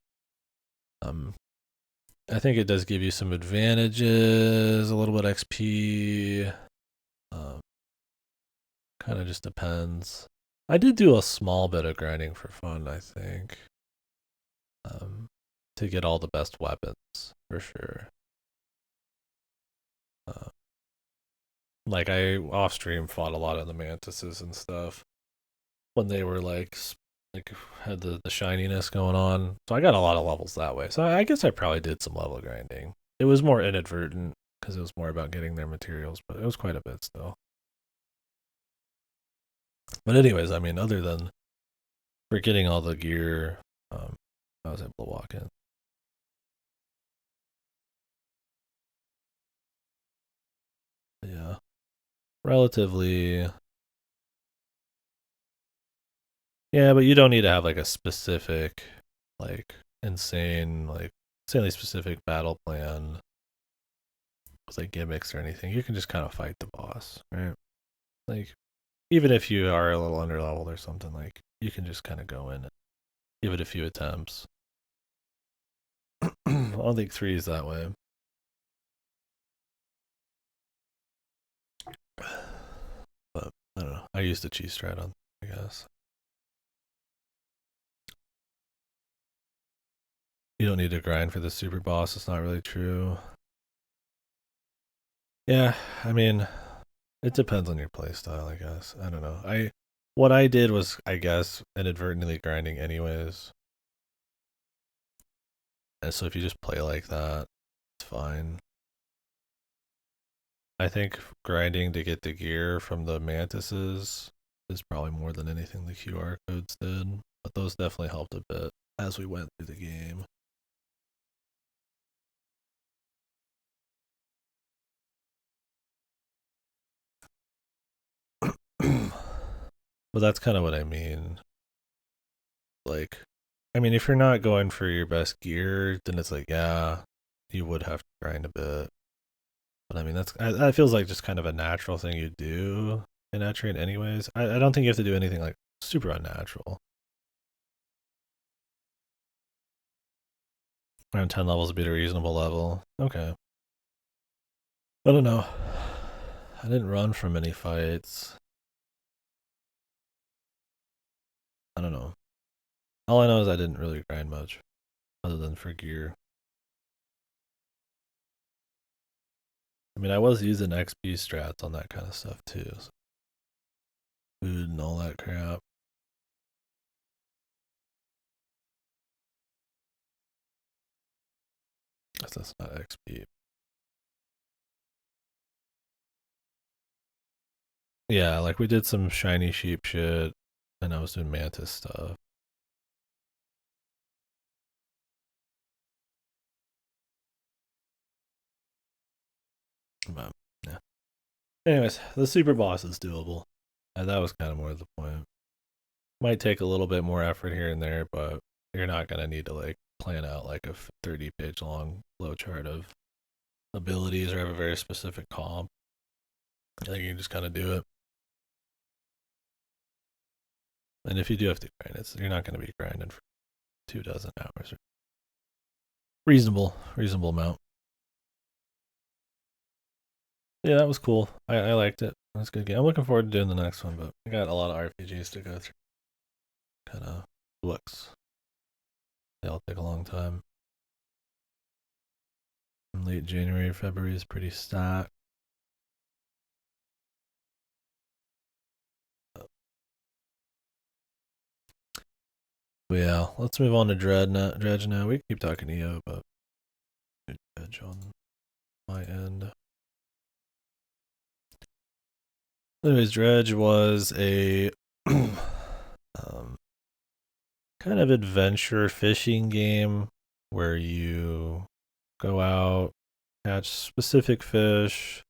I think it does give you some advantages, a little bit XP. Kind of just depends. I did do a small bit of grinding for fun, I think. To get all the best weapons, for sure. Like I off stream fought a lot of the mantises and stuff when they were like had the shininess going on. So I got a lot of levels that way. So I guess I probably did some level grinding. It was more inadvertent because it was more about getting their materials, but it was quite a bit still. But anyways, I mean, other than for getting all the gear, I was able to walk in. Yeah, relatively. Yeah, but you don't need to have like a specific, like insane, like insanely specific battle plan with like gimmicks or anything. You can just kind of fight the boss, right? Like even if you are a little underleveled or something, like you can just kind of go in and give it a few attempts. I don't think 3 is that way. But I don't know. I used the cheese strat on, I guess. You don't need to grind for the super boss. It's not really true. Yeah, I mean, it depends on your playstyle, I guess. I don't know. What I did was, I guess, inadvertently grinding anyways. And so if you just play like that, it's fine. I think grinding to get the gear from the mantises is probably more than anything the QR codes did. But those definitely helped a bit as we went through the game. But that's kind of what I mean. Like, I mean, if you're not going for your best gear, then it's like, yeah, you would have to grind a bit. But I mean, that feels like just kind of a natural thing you do in Etrian anyways. I don't think you have to do anything like super unnatural. Around 10 levels would be a reasonable level. Okay. I don't know. I didn't run from many fights. I don't know. All I know is I didn't really grind much, other than for gear. I mean, I was using XP strats on that kind of stuff too. So food and all that crap. That's not XP. Yeah, like we did some shiny sheep shit, and I was doing mantis stuff. But, yeah. Anyways, the super boss is doable. And that was kind of more the point. Might take a little bit more effort here and there, but you're not gonna need to like plan out like a 30-page long flowchart of abilities or have a very specific comp. I think you can just kind of do it. And if you do have to grind, you're not going to be grinding for 24 hours. Reasonable amount. Yeah, that was cool. I liked it. That's a good game. I'm looking forward to doing the next one, but I got a lot of RPGs to go through. Kind of looks. They all take a long time. late January, February is pretty stacked. But yeah, let's move on to Dredge now. We can keep talking to you, but Dredge on my end. Anyways, Dredge was a kind of adventure fishing game where you go out, catch specific fish,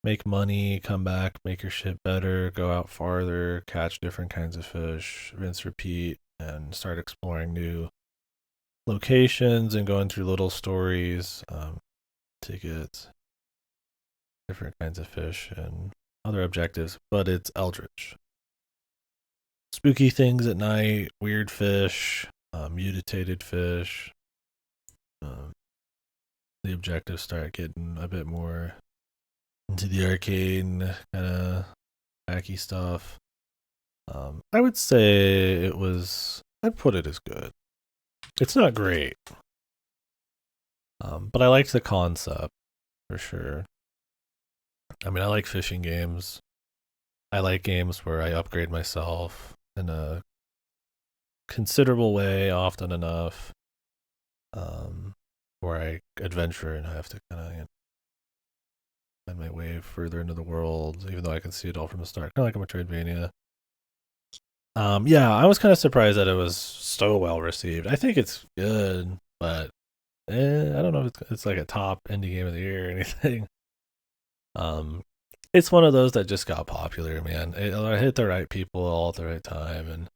make money, come back, make your shit better, go out farther, catch different kinds of fish, rinse, repeat, and start exploring new locations and going through little stories to get different kinds of fish and other objectives. But it's Eldritch. Spooky things at night, weird fish, mutated fish. The objectives start getting a bit more into the arcane kind of wacky stuff. I would say I'd put it as good. It's not great. But I liked the concept for sure. I mean, I like fishing games. I like games where I upgrade myself in a considerable way, often enough, where I adventure and I have to kind of find my way further into the world, even though I can see it all from the start. Kind of like a Metroidvania. Yeah, I was kind of surprised that it was so well received. I think it's good, but I don't know if it's like a top indie game of the year or anything. It's one of those that just got popular, man. It hit the right people all at the right time and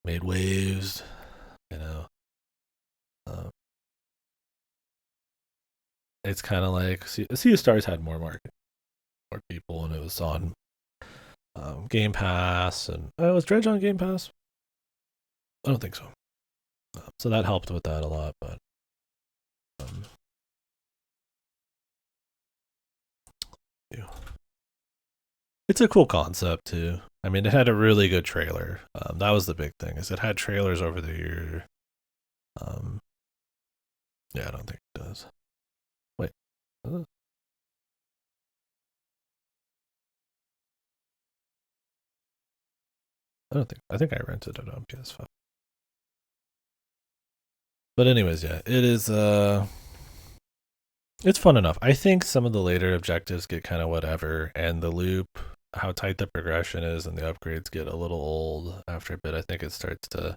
made waves, you know. It's kind of like Sea of Stars had more market, more people, and it was on Game Pass. And was Dredge on Game Pass? I don't think so. So that helped with that a lot, but yeah. It's a cool concept too. I mean, it had a really good trailer. That was the big thing, is it had trailers over the year. Yeah, I don't think it does. Wait. I think I rented it on PS5. But anyways, yeah, it is it's fun enough. I think some of the later objectives get kind of whatever, and the loop, how tight the progression is, and the upgrades get a little old after a bit. I think it starts to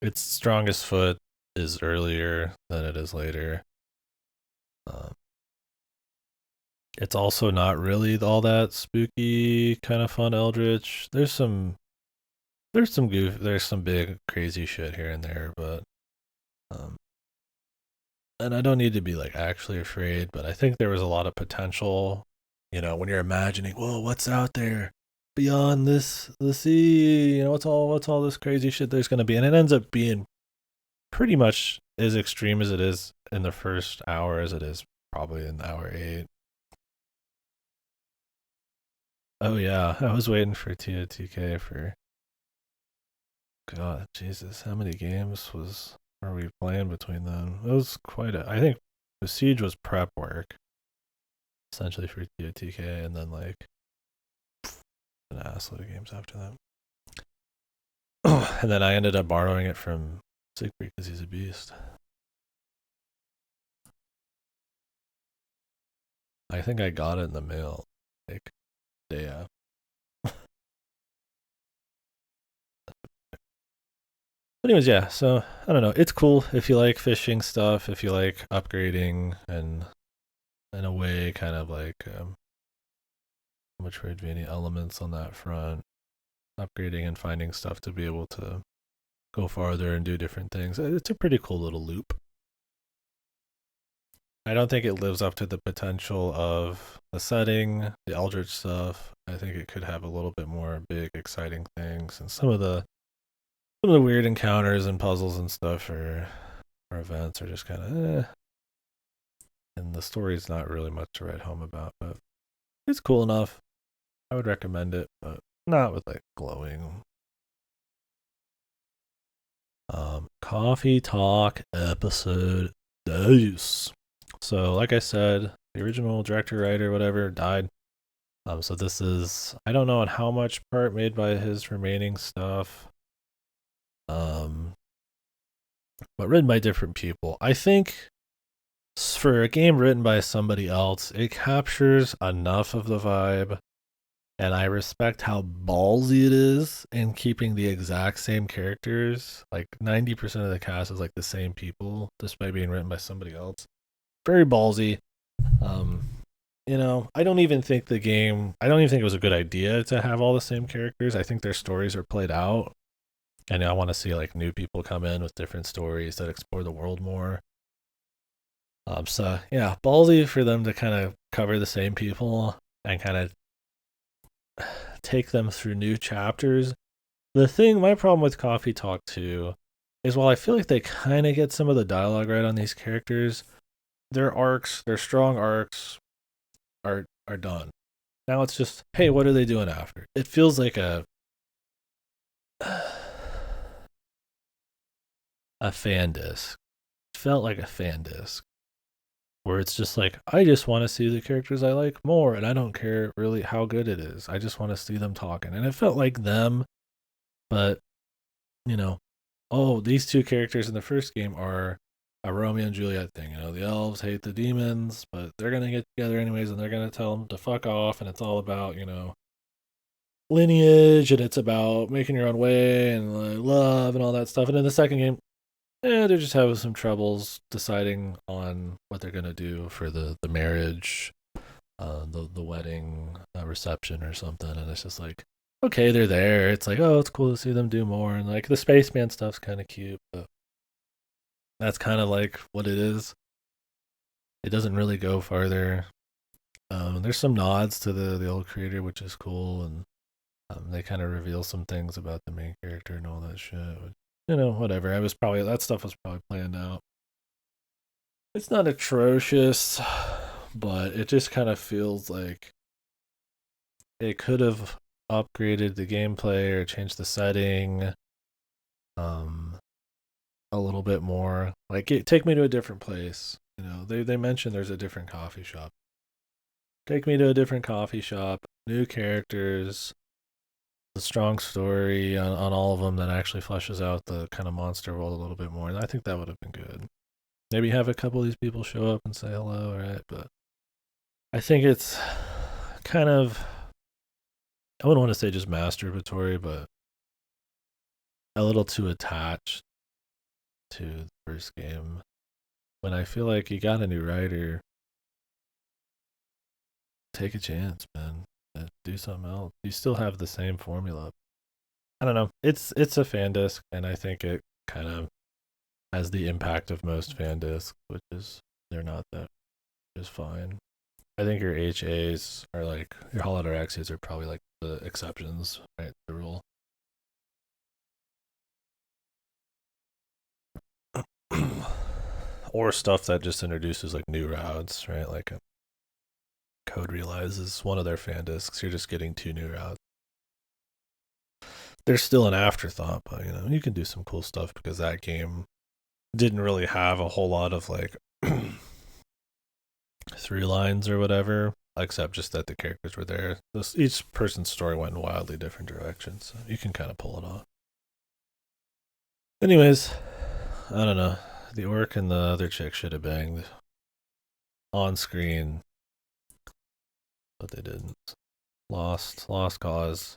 its strongest foot is earlier than it is later. It's also not really all that spooky kind of fun Eldritch. There's some big crazy shit here and there, but and I don't need to be like actually afraid, but I think there was a lot of potential, when you're imagining, whoa, what's out there beyond the sea, what's all this crazy shit there's going to be, and it ends up being pretty much as extreme as it is in the first hour as it is probably in hour 8. Oh yeah, I was waiting for TOTK for, God, Jesus, how many games are we playing between them? It was I think the Siege was prep work, essentially, for TOTK, and then like an assload of games after that. And then I ended up borrowing it from Siegfried because he's a beast. I think I got it in the mail, like, day after. Anyways, yeah, so I don't know. It's cool if you like fishing stuff, if you like upgrading, and in a way, kind of like Metroidvania elements on that front, upgrading and finding stuff to be able to go farther and do different things. It's a pretty cool little loop. I don't think it lives up to the potential of the setting, the Eldritch stuff. I think it could have a little bit more big, exciting things, and some of the weird encounters and puzzles and stuff or events are just kind of and the story's not really much to write home about, but it's cool enough. I would recommend it, but not with like glowing. Coffee Talk episode dose. So, like I said, the original director, writer, whatever, died. So this is, I don't know on how much part made by his remaining stuff. But written by different people. I think for a game written by somebody else, it captures enough of the vibe, and I respect how ballsy it is in keeping the exact same characters. Like 90% of the cast is like the same people, despite being written by somebody else. Very ballsy. Um, I don't even think it was a good idea to have all the same characters. I think their stories are played out. And I want to see like new people come in with different stories that explore the world more. So yeah, ballsy for them to kind of cover the same people and kind of take them through new chapters. My problem with Coffee Talk 2 is while I feel like they kind of get some of the dialogue right on these characters, their strong arcs are done. Now it's just, hey, what are they doing after? It feels like a fan disc. It felt like a fan disc where it's just like, I just want to see the characters I like more, and I don't care really how good it is. I just want to see them talking. And it felt like them, but, you know, oh, these two characters in the first game are a Romeo and Juliet thing. The elves hate the demons, but they're going to get together anyways, and they're going to tell them to fuck off, and it's all about, lineage, and it's about making your own way, and love, and all that stuff. And in the second game, they're just having some troubles deciding on what they're gonna do for the marriage, the wedding reception or something, and it's just like, okay, they're there. It's like, oh, it's cool to see them do more, and like the spaceman stuff's kind of cute, but that's kind of like what it is. It doesn't really go farther. There's some nods to the old creator, which is cool, and they kind of reveal some things about the main character and all that shit. Which, whatever. That stuff was probably planned out. It's not atrocious, but it just kind of feels like it could have upgraded the gameplay or changed the setting um a little bit more. Like take me to a different place. They mentioned there's a different coffee shop. Take me to a different coffee shop, new characters, a strong story on all of them that actually fleshes out the kind of monster world a little bit more. And I think that would have been good. Maybe have a couple of these people show up and say hello, right? But I think it's kind of, I wouldn't want to say just masturbatory, but a little too attached to the first game. When I feel like you got a new writer, take a chance, man. Do something else. You still have the same formula. I don't know. It's a fan disc, and I think it kind of has the impact of most fan discs, which is they're not that just fine. I think your HAs are like your Holodeck X's are probably like the exceptions, right? The rule. Or stuff that just introduces like new routes, right? Like Code realizes one of their fan discs, you're just getting 2 new routes. They're still an afterthought, but you can do some cool stuff because that game didn't really have a whole lot of like 3 lines or whatever, except just that the characters were there. Each person's story went in wildly different directions, so you can kind of pull it off. Anyways, I don't know. The orc and the other chick should have banged on screen, but they didn't. Lost cause.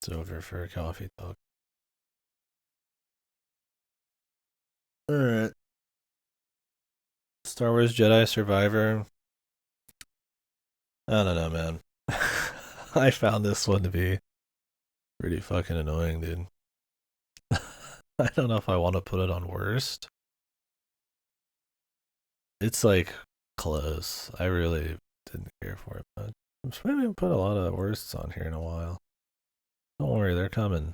It's over for a coffee talk. Alright. Star Wars Jedi Survivor. I don't know, man. I found this one to be pretty fucking annoying, dude. I don't know if I want to put it on worst. It's like close. I really didn't care for it much. I'm just maybe put a lot of worsts on here in a while. Don't worry, they're coming.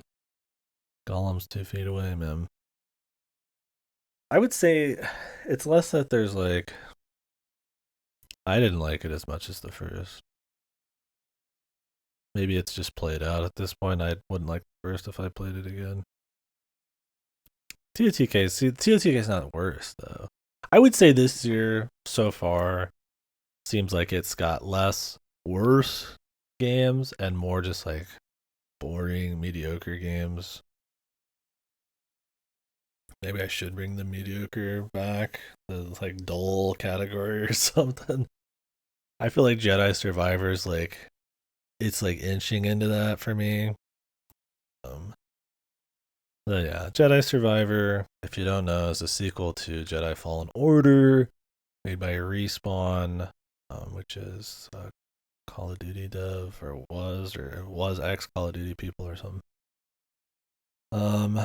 Gollum's 2 feet away, man. I would say it's less that there's like I didn't like it as much as the first. Maybe it's just played out at this point. I wouldn't like the first if I played it again. TOTK is not worse though. I would say this year so far seems like it's got less worse games and more just like boring, mediocre games. Maybe I should bring the mediocre back, the like dull category or something. I feel like Jedi Survivor's like it's like inching into that for me. Um, but yeah, Jedi Survivor, if you don't know, is a sequel to Jedi Fallen Order, made by Respawn, which is Call of Duty dev or was ex Call of Duty people or something. Um,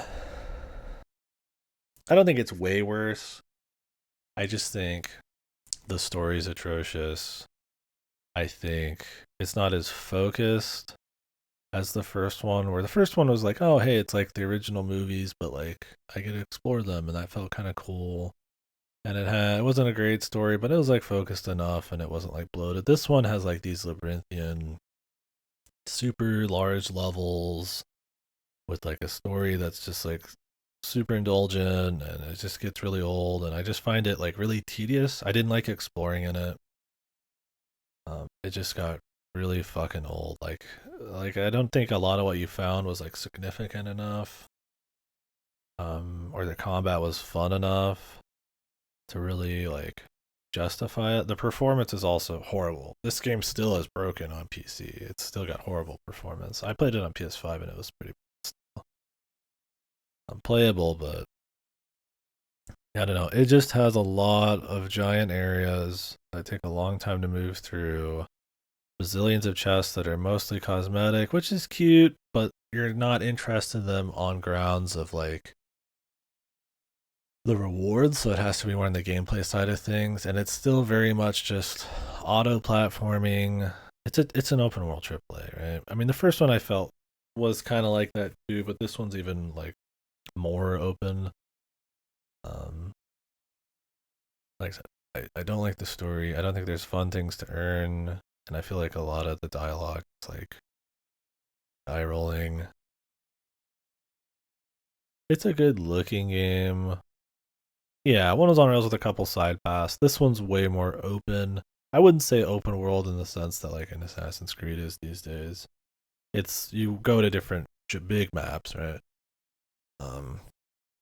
I don't think it's way worse. I just think the story's atrocious. I think it's not as focused as the first one, where the first one was like, oh, hey, it's like the original movies, but like I get to explore them, and that felt kind of cool. And it wasn't a great story, but it was like focused enough, and it wasn't like bloated. This one has like these labyrinthian, super large levels with like a story that's just like super indulgent, and it just gets really old, and I just find it like really tedious. I didn't like exploring in it. It just got really fucking old. Like I don't think a lot of what you found was like significant enough, or the combat was fun enough to really like justify it. The performance is also horrible. This game still is broken on PC. It's still got horrible performance. I played it on PS5 and it was pretty unplayable, but I don't know. It just has a lot of giant areas that take a long time to move through. Bazillions of chests that are mostly cosmetic, which is cute, but you're not interested in them on grounds of like the rewards, so it has to be more on the gameplay side of things, and it's still very much just auto platforming. It's an open world AAA, right? I mean, the first one I felt was kind of like that too, but this one's even like more open. Um, like I don't like the story. I don't think there's fun things to earn, and I feel like a lot of the dialogue is like eye rolling. It's a good looking game. Yeah, one was on rails with a couple side paths. This one's way more open. I wouldn't say open world in the sense that like an Assassin's Creed is these days. It's you go to different big maps, right? Um,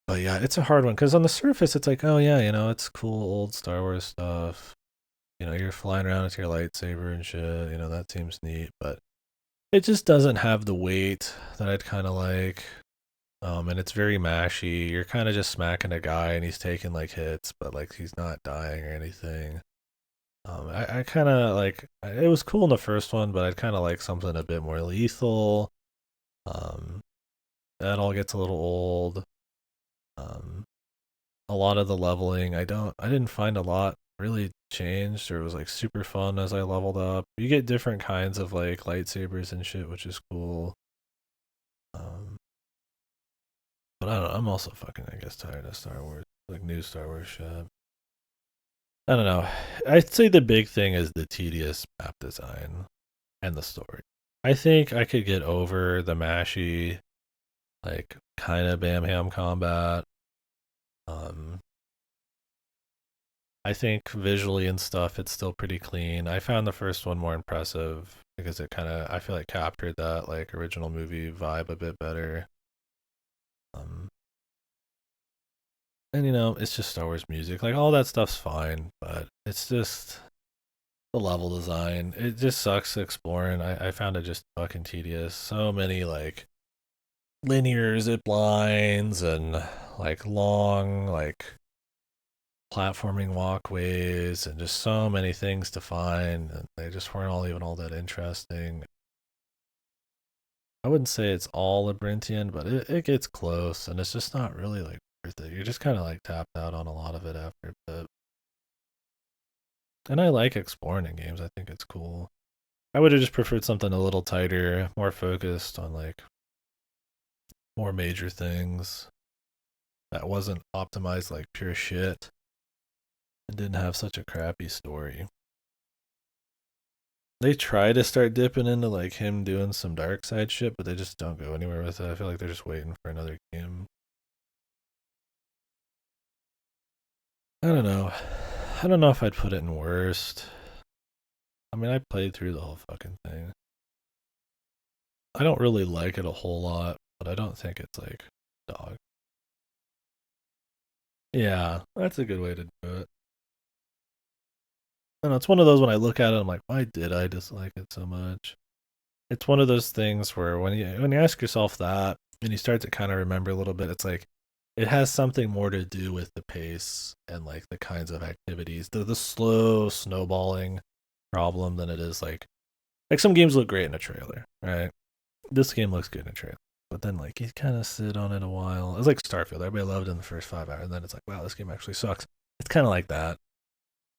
but yeah, it's a hard one because on the surface it's like, oh yeah, it's cool old Star Wars stuff. You're flying around with your lightsaber and shit. That seems neat, but it just doesn't have the weight that I'd kind of like. And it's very mashy. You're kind of just smacking a guy and he's taking like hits, but like he's not dying or anything. I kind of like it was cool in the first one, but I'd kind of like something a bit more lethal. Um, that all gets a little old. Um, a lot of the leveling, I didn't find a lot really changed or it was like super fun as I leveled up. You get different kinds of like lightsabers and shit, which is cool. Um, but I don't know. I'm also fucking, I guess, tired of Star Wars, like new Star Wars shit. I don't know. I'd say the big thing is the tedious map design and the story. I think I could get over the mashy, like kind of bam ham combat. Um, I think visually and stuff, it's still pretty clean. I found the first one more impressive because it kind of, I feel like captured that like original movie vibe a bit better. Um, and it's just Star Wars music. Like all that stuff's fine, but it's just the level design. It just sucks exploring. I found it just fucking tedious. So many like linear zip lines and like long like platforming walkways and just so many things to find, and they just weren't all even all that interesting. I wouldn't say it's all labyrinthian, but it gets close, and it's just not really like worth it. You're just kind of like tapped out on a lot of it after a bit. And I like exploring in games. I think it's cool. I would have just preferred something a little tighter, more focused on like more major things that wasn't optimized like pure shit and didn't have such a crappy story. They try to start dipping into like him doing some dark side shit, but they just don't go anywhere with it. I feel like they're just waiting for another game. I don't know. I don't know if I'd put it in worst. I mean, I played through the whole fucking thing. I don't really like it a whole lot, but I don't think it's like dog. Yeah, that's a good way to do it. I know it's one of those when I look at it, I'm like, why did I dislike it so much? It's one of those things where when you ask yourself that and you start to kind of remember a little bit, it's like it has something more to do with the pace and like the kinds of activities, the slow snowballing problem than it is like some games look great in a trailer, right? This game looks good in a trailer. But then like you kind of sit on it a while. It's like Starfield. Everybody loved it in the first 5 hours, and then it's like, wow, this game actually sucks. It's kind of like that.